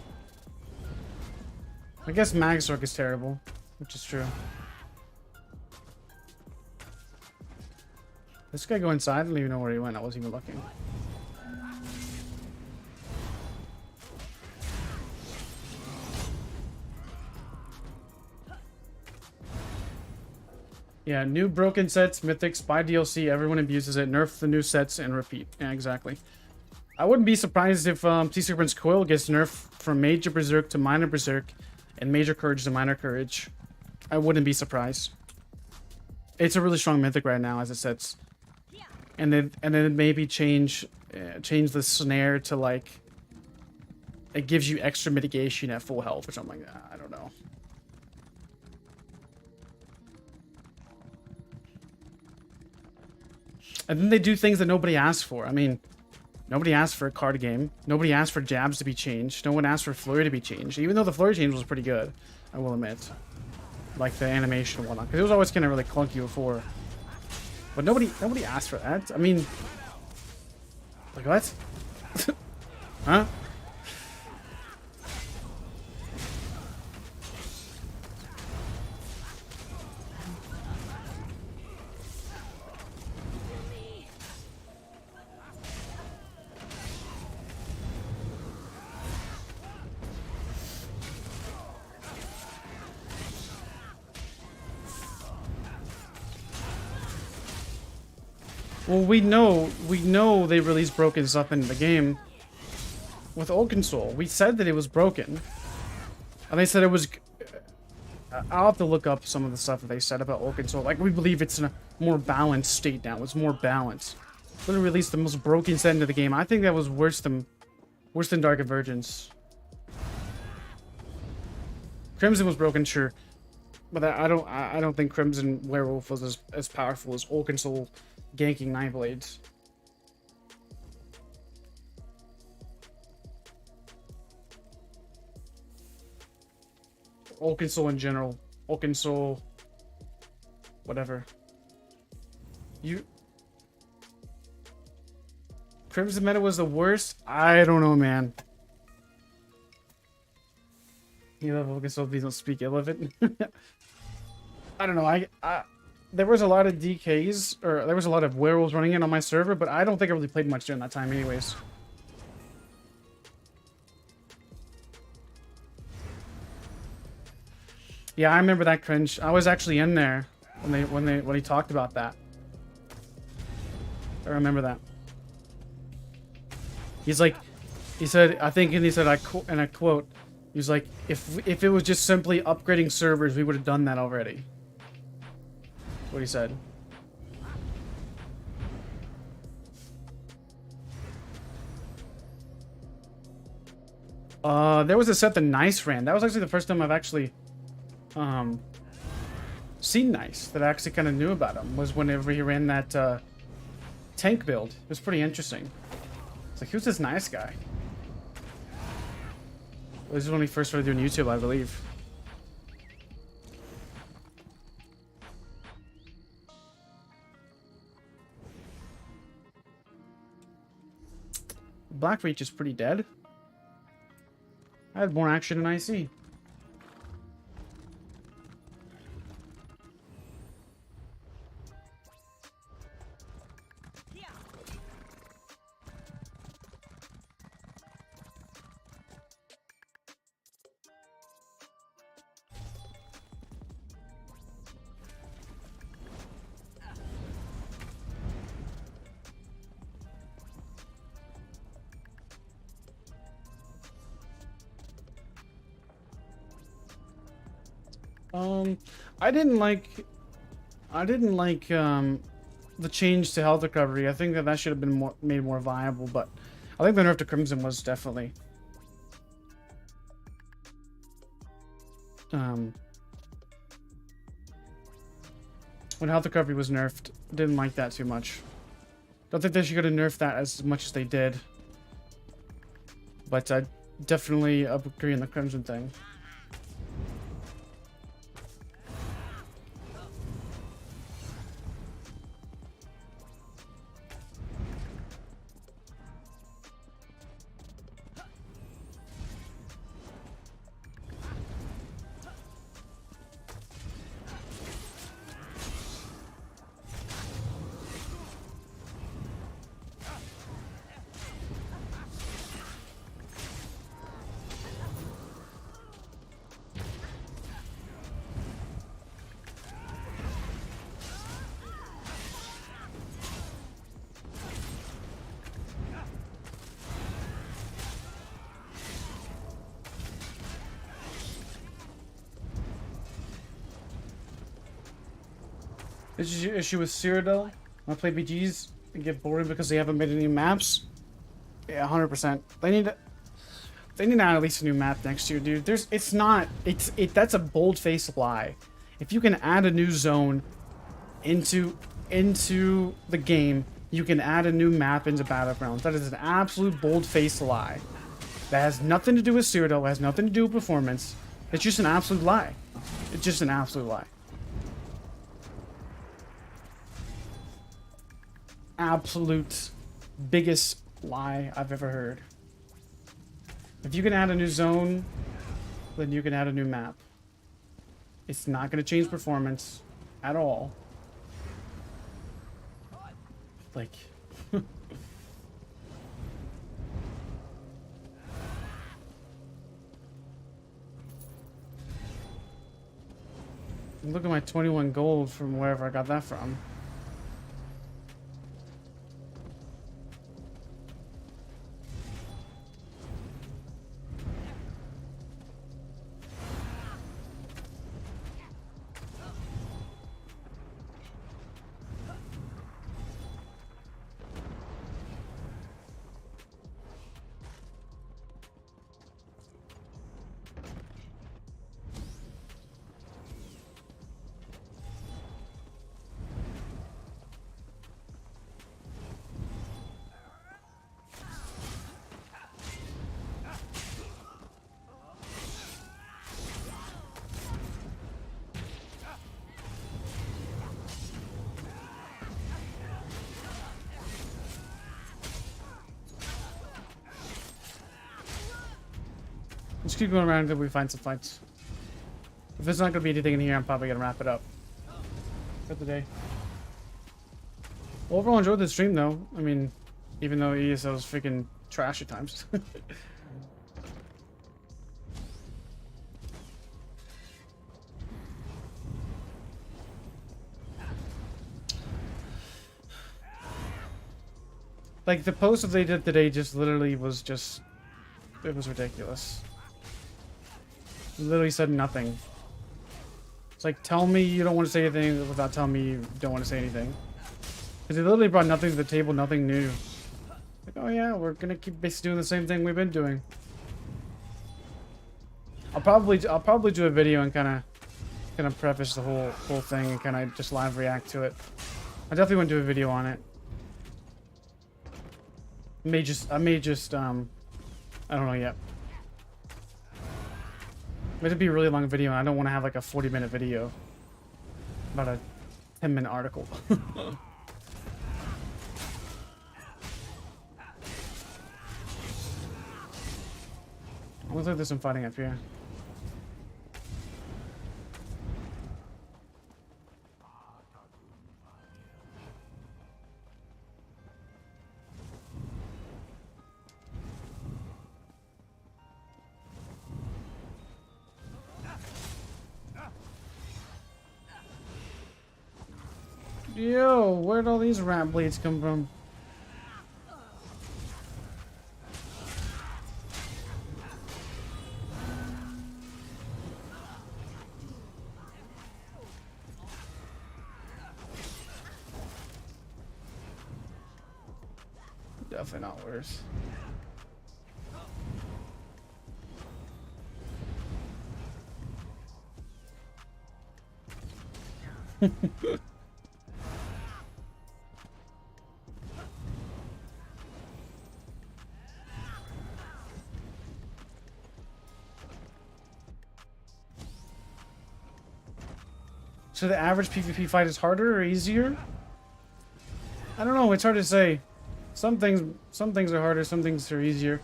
I guess Magsork is terrible, which is true. This guy go inside? I don't even know where he went. I wasn't even looking. Yeah, new broken sets, mythics, buy DLC, everyone abuses it, nerf the new sets, and repeat. Yeah, exactly. I wouldn't be surprised if Sea Serpent's Coil gets nerfed from Major Berserk to Minor Berserk, and Major Courage to Minor Courage. I wouldn't be surprised. It's a really strong mythic right now as it sets. And then maybe change the snare to like, it gives you extra mitigation at full health or something like that. I don't know. And then they do things that nobody asked for. I mean, nobody asked for a card game. Nobody asked for jabs to be changed. No one asked for flurry to be changed. Even though the flurry change was pretty good, I will admit. Like the animation and whatnot. Because it was always kind of really clunky before. But nobody asked for that. I mean, like what? Huh? Well, we know they released broken stuff into the game with old console. We said that it was broken, and they said it was. I'll have to look up some of the stuff that they said about Oakensoul. Like, we believe it's in a more balanced state now. It's more balanced. Literally released the most broken set into the game. I think that was worse than Dark Convergence. Crimson was broken, sure, but I don't think Crimson Werewolf was as powerful as Oakensoul ganking 9 blades. Oakensoul in general. Oakensoul. Whatever. Crimson meta was the worst? I don't know, man. You love Oakensoul, please don't speak ill of it. I don't know. There was a lot of DKs, or there was a lot of werewolves running in on my server, but I don't think I really played much during that time anyways. Yeah, I remember that cringe. I was actually in there when he talked about that. I remember that. He's like, he said, I think, and he said, and I quote, he was like, if it was just simply upgrading servers, we would have done that already. That's what he said. There was a set that Nice ran. That was actually the first time I've actually seen Nice, that I actually kind of knew about him, was whenever he ran that tank build. It was pretty interesting. It's like, who's this Nice guy? This is when he first started doing YouTube, I believe. Blackreach is pretty dead. I had more action than IC. I didn't like the change to health recovery. I think that should have been made more viable, but I think the nerf to Crimson was definitely when health recovery was nerfed, didn't like that too much. Don't think they should have nerfed that as much as they did, but I definitely agree on the Crimson thing. This issue with Cyrodiil. When I play BGs and get boring because they haven't made any maps. Yeah, 100%. They need to add at least a new map next year, dude. That's a bold-faced lie. If you can add a new zone into the game, you can add a new map into Battlegrounds. That is an absolute bold-faced lie. That has nothing to do with Cyrodiil. It has nothing to do with performance. It's just an absolute lie. It's just an absolute lie. Absolute biggest lie I've ever heard. If you can add a new zone, then you can add a new map. It's not going to change performance at all. Like... Look at my 21 gold from wherever I got that from. Let's keep going around until we find some fights. If there's not gonna be anything in here, I'm probably gonna wrap it up for the day. Overall, enjoyed the stream though. I mean, even though ESO is freaking trash at times. Like the post that they did today just literally was just, it was ridiculous. Literally said nothing. It's like, tell me you don't want to say anything without telling me you don't want to say anything. Because they literally brought nothing to the table, nothing new. Like, oh yeah, we're gonna keep basically doing the same thing we've been doing. I'll probably do a video and kind of preface the whole thing and kind of just live react to it. I definitely want to do a video on it. I may just I don't know yet. It'd be a really long video, and I don't want to have like a 40-minute video about a 10-minute article. Looks like there's some fighting up here. Yo, where'd all these rat blades come from? Definitely not worse. So the average PvP fight is harder or easier? I don't know, it's hard to say. Some things are harder, some things are easier.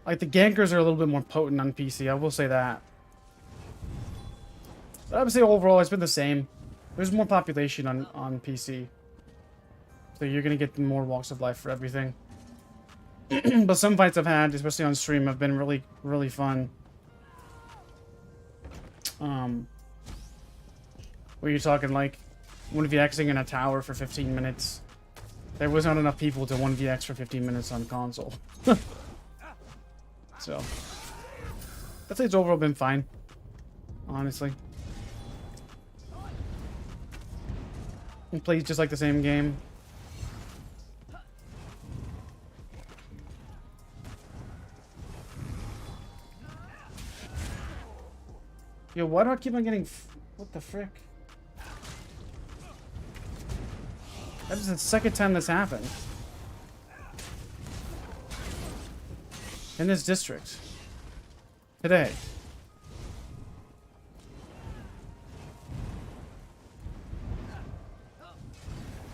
Like the gankers are a little bit more potent on PC, I will say that. But I would say overall it's been the same. There's more population on PC. So you're gonna get more walks of life for everything. But some fights I've had, especially on stream, have been really, really fun. Where you're talking like 1vxing in a tower for 15 minutes. There was not enough people to 1vx for 15 minutes on console. So, I'd say it's overall been fine. Honestly. It plays just like the same game. Yo, why do I keep on getting... What the frick? That is the second time this happened. In this district. Today.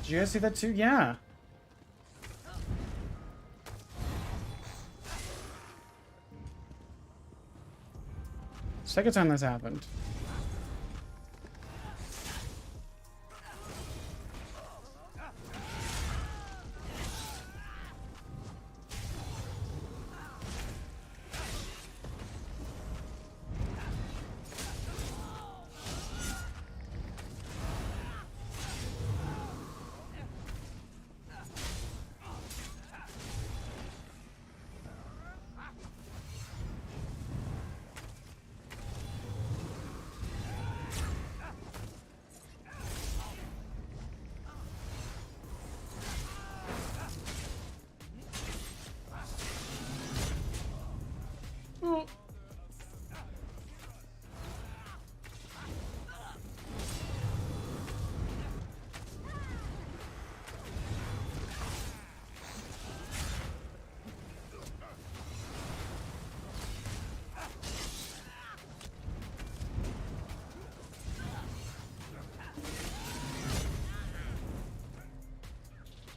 Did you guys see that too? Yeah. Second time this happened.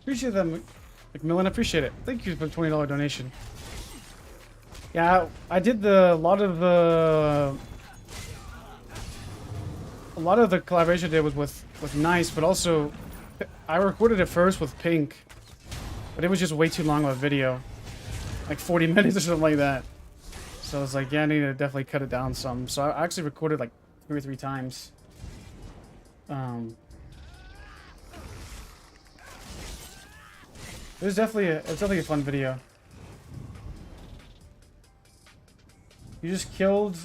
Appreciate that, McMillan. Appreciate it. Thank you for the $20 donation. Yeah, I did a lot of the collaboration I did was with Nice, but also I recorded it first with Pink, but it was just way too long of a video, like 40 minutes or something like that. So I was like, yeah, I need to definitely cut it down some. So I actually recorded like 2 or 3 times. It was definitely a fun video. You just killed.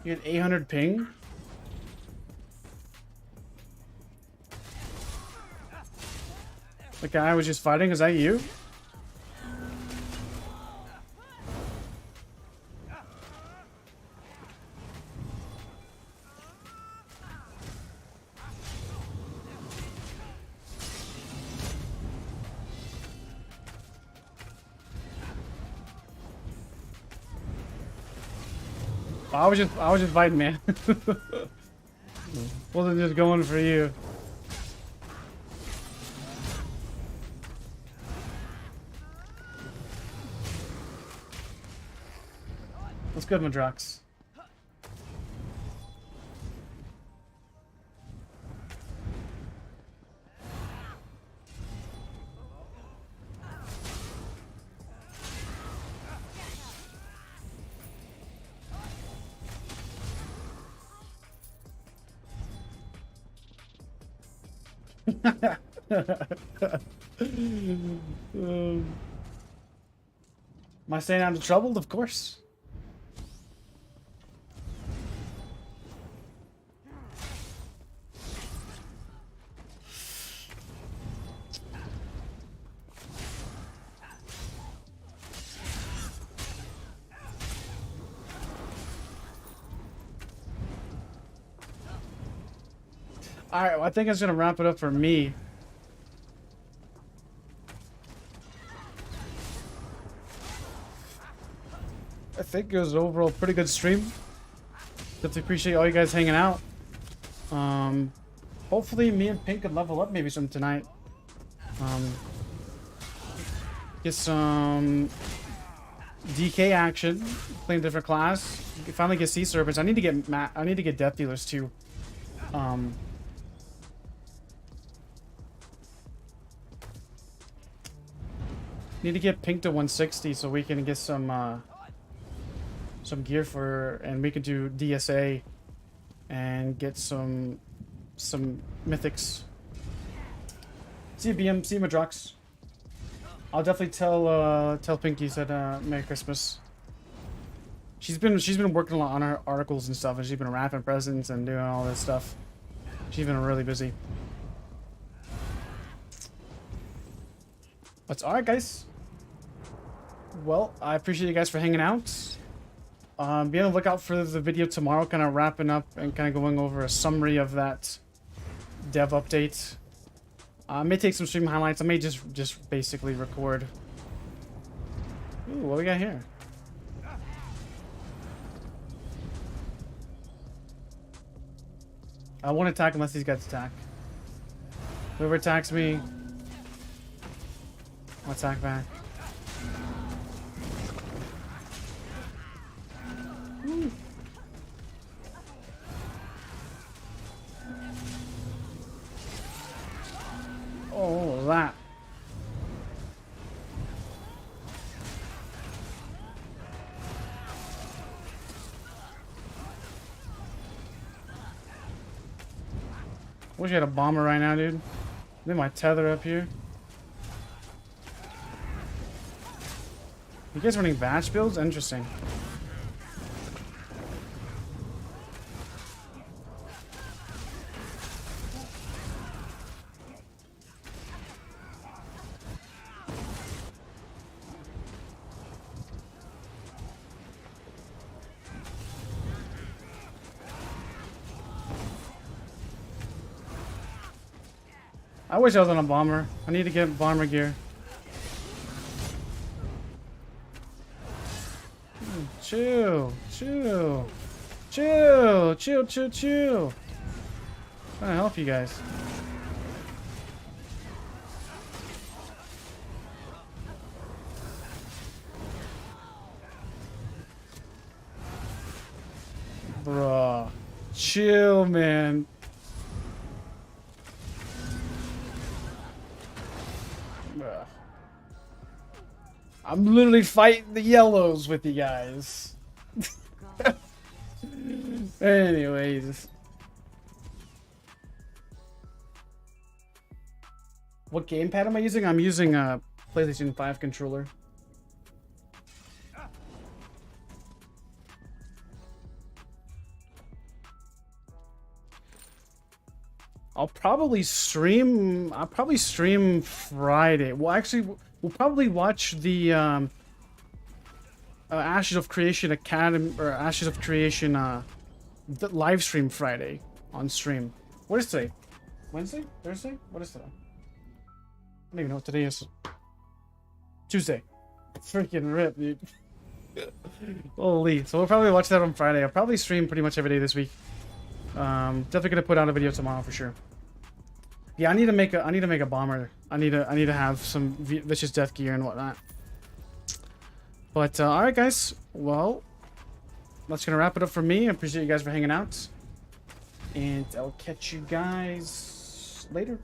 You had 800 ping. The guy I was just fighting, is that you? I was just fighting, man. Wasn't just going for you. What's good, Madrox? Am I staying out of trouble? Of course. Alright, well, I think that's gonna wrap it up for me. I think it was an overall pretty good stream. Definitely appreciate all you guys hanging out. Hopefully me and Pink could level up maybe some tonight. Get some DK action, playing a different class. Finally get Sea Serpents. I need to get Death Dealers too. Need to get Pink to 160 so we can get some gear for, and we can do DSA and get some mythics. See you, BM. See you, Madrox. I'll definitely tell Pinky said Merry Christmas. She's been working a lot on her articles and stuff, and she's been wrapping presents and doing all this stuff. She's been really busy. But alright, guys. Well, I appreciate you guys for hanging out. Be on the lookout for the video tomorrow, kind of wrapping up and kind of going over a summary of that dev update. I may take some stream highlights. I may just basically record. Ooh, what we got here? I won't attack unless these guys attack. Whoever attacks me, I'll attack back. Ooh. Oh, that. Wish I had a bomber right now, dude. Leave my tether up here. You guys running batch builds? Interesting. I wish I was on a bomber. I need to get bomber gear. Chill, chill, chill, chill, chill, chill. Trying to help you guys. Bruh. Chill, man. Bruh. I'm literally fighting the yellows with you guys. Anyways. What gamepad am I using? I'm using a PlayStation 5 controller. I'll probably stream Friday. Well, actually, we'll probably watch the Ashes of Creation Academy or Ashes of Creation the live stream Friday on stream. What is today? Wednesday? Thursday? What is today? I don't even know what today is. Tuesday. Freaking rip, dude. Holy. So we'll probably watch that on Friday. I'll probably stream pretty much every day this week. Definitely gonna put out a video tomorrow for sure. Yeah, I need to make a bomber. I need to have some vicious death gear and whatnot. But all right, guys. Well, that's gonna wrap it up for me. I appreciate you guys for hanging out, and I'll catch you guys later.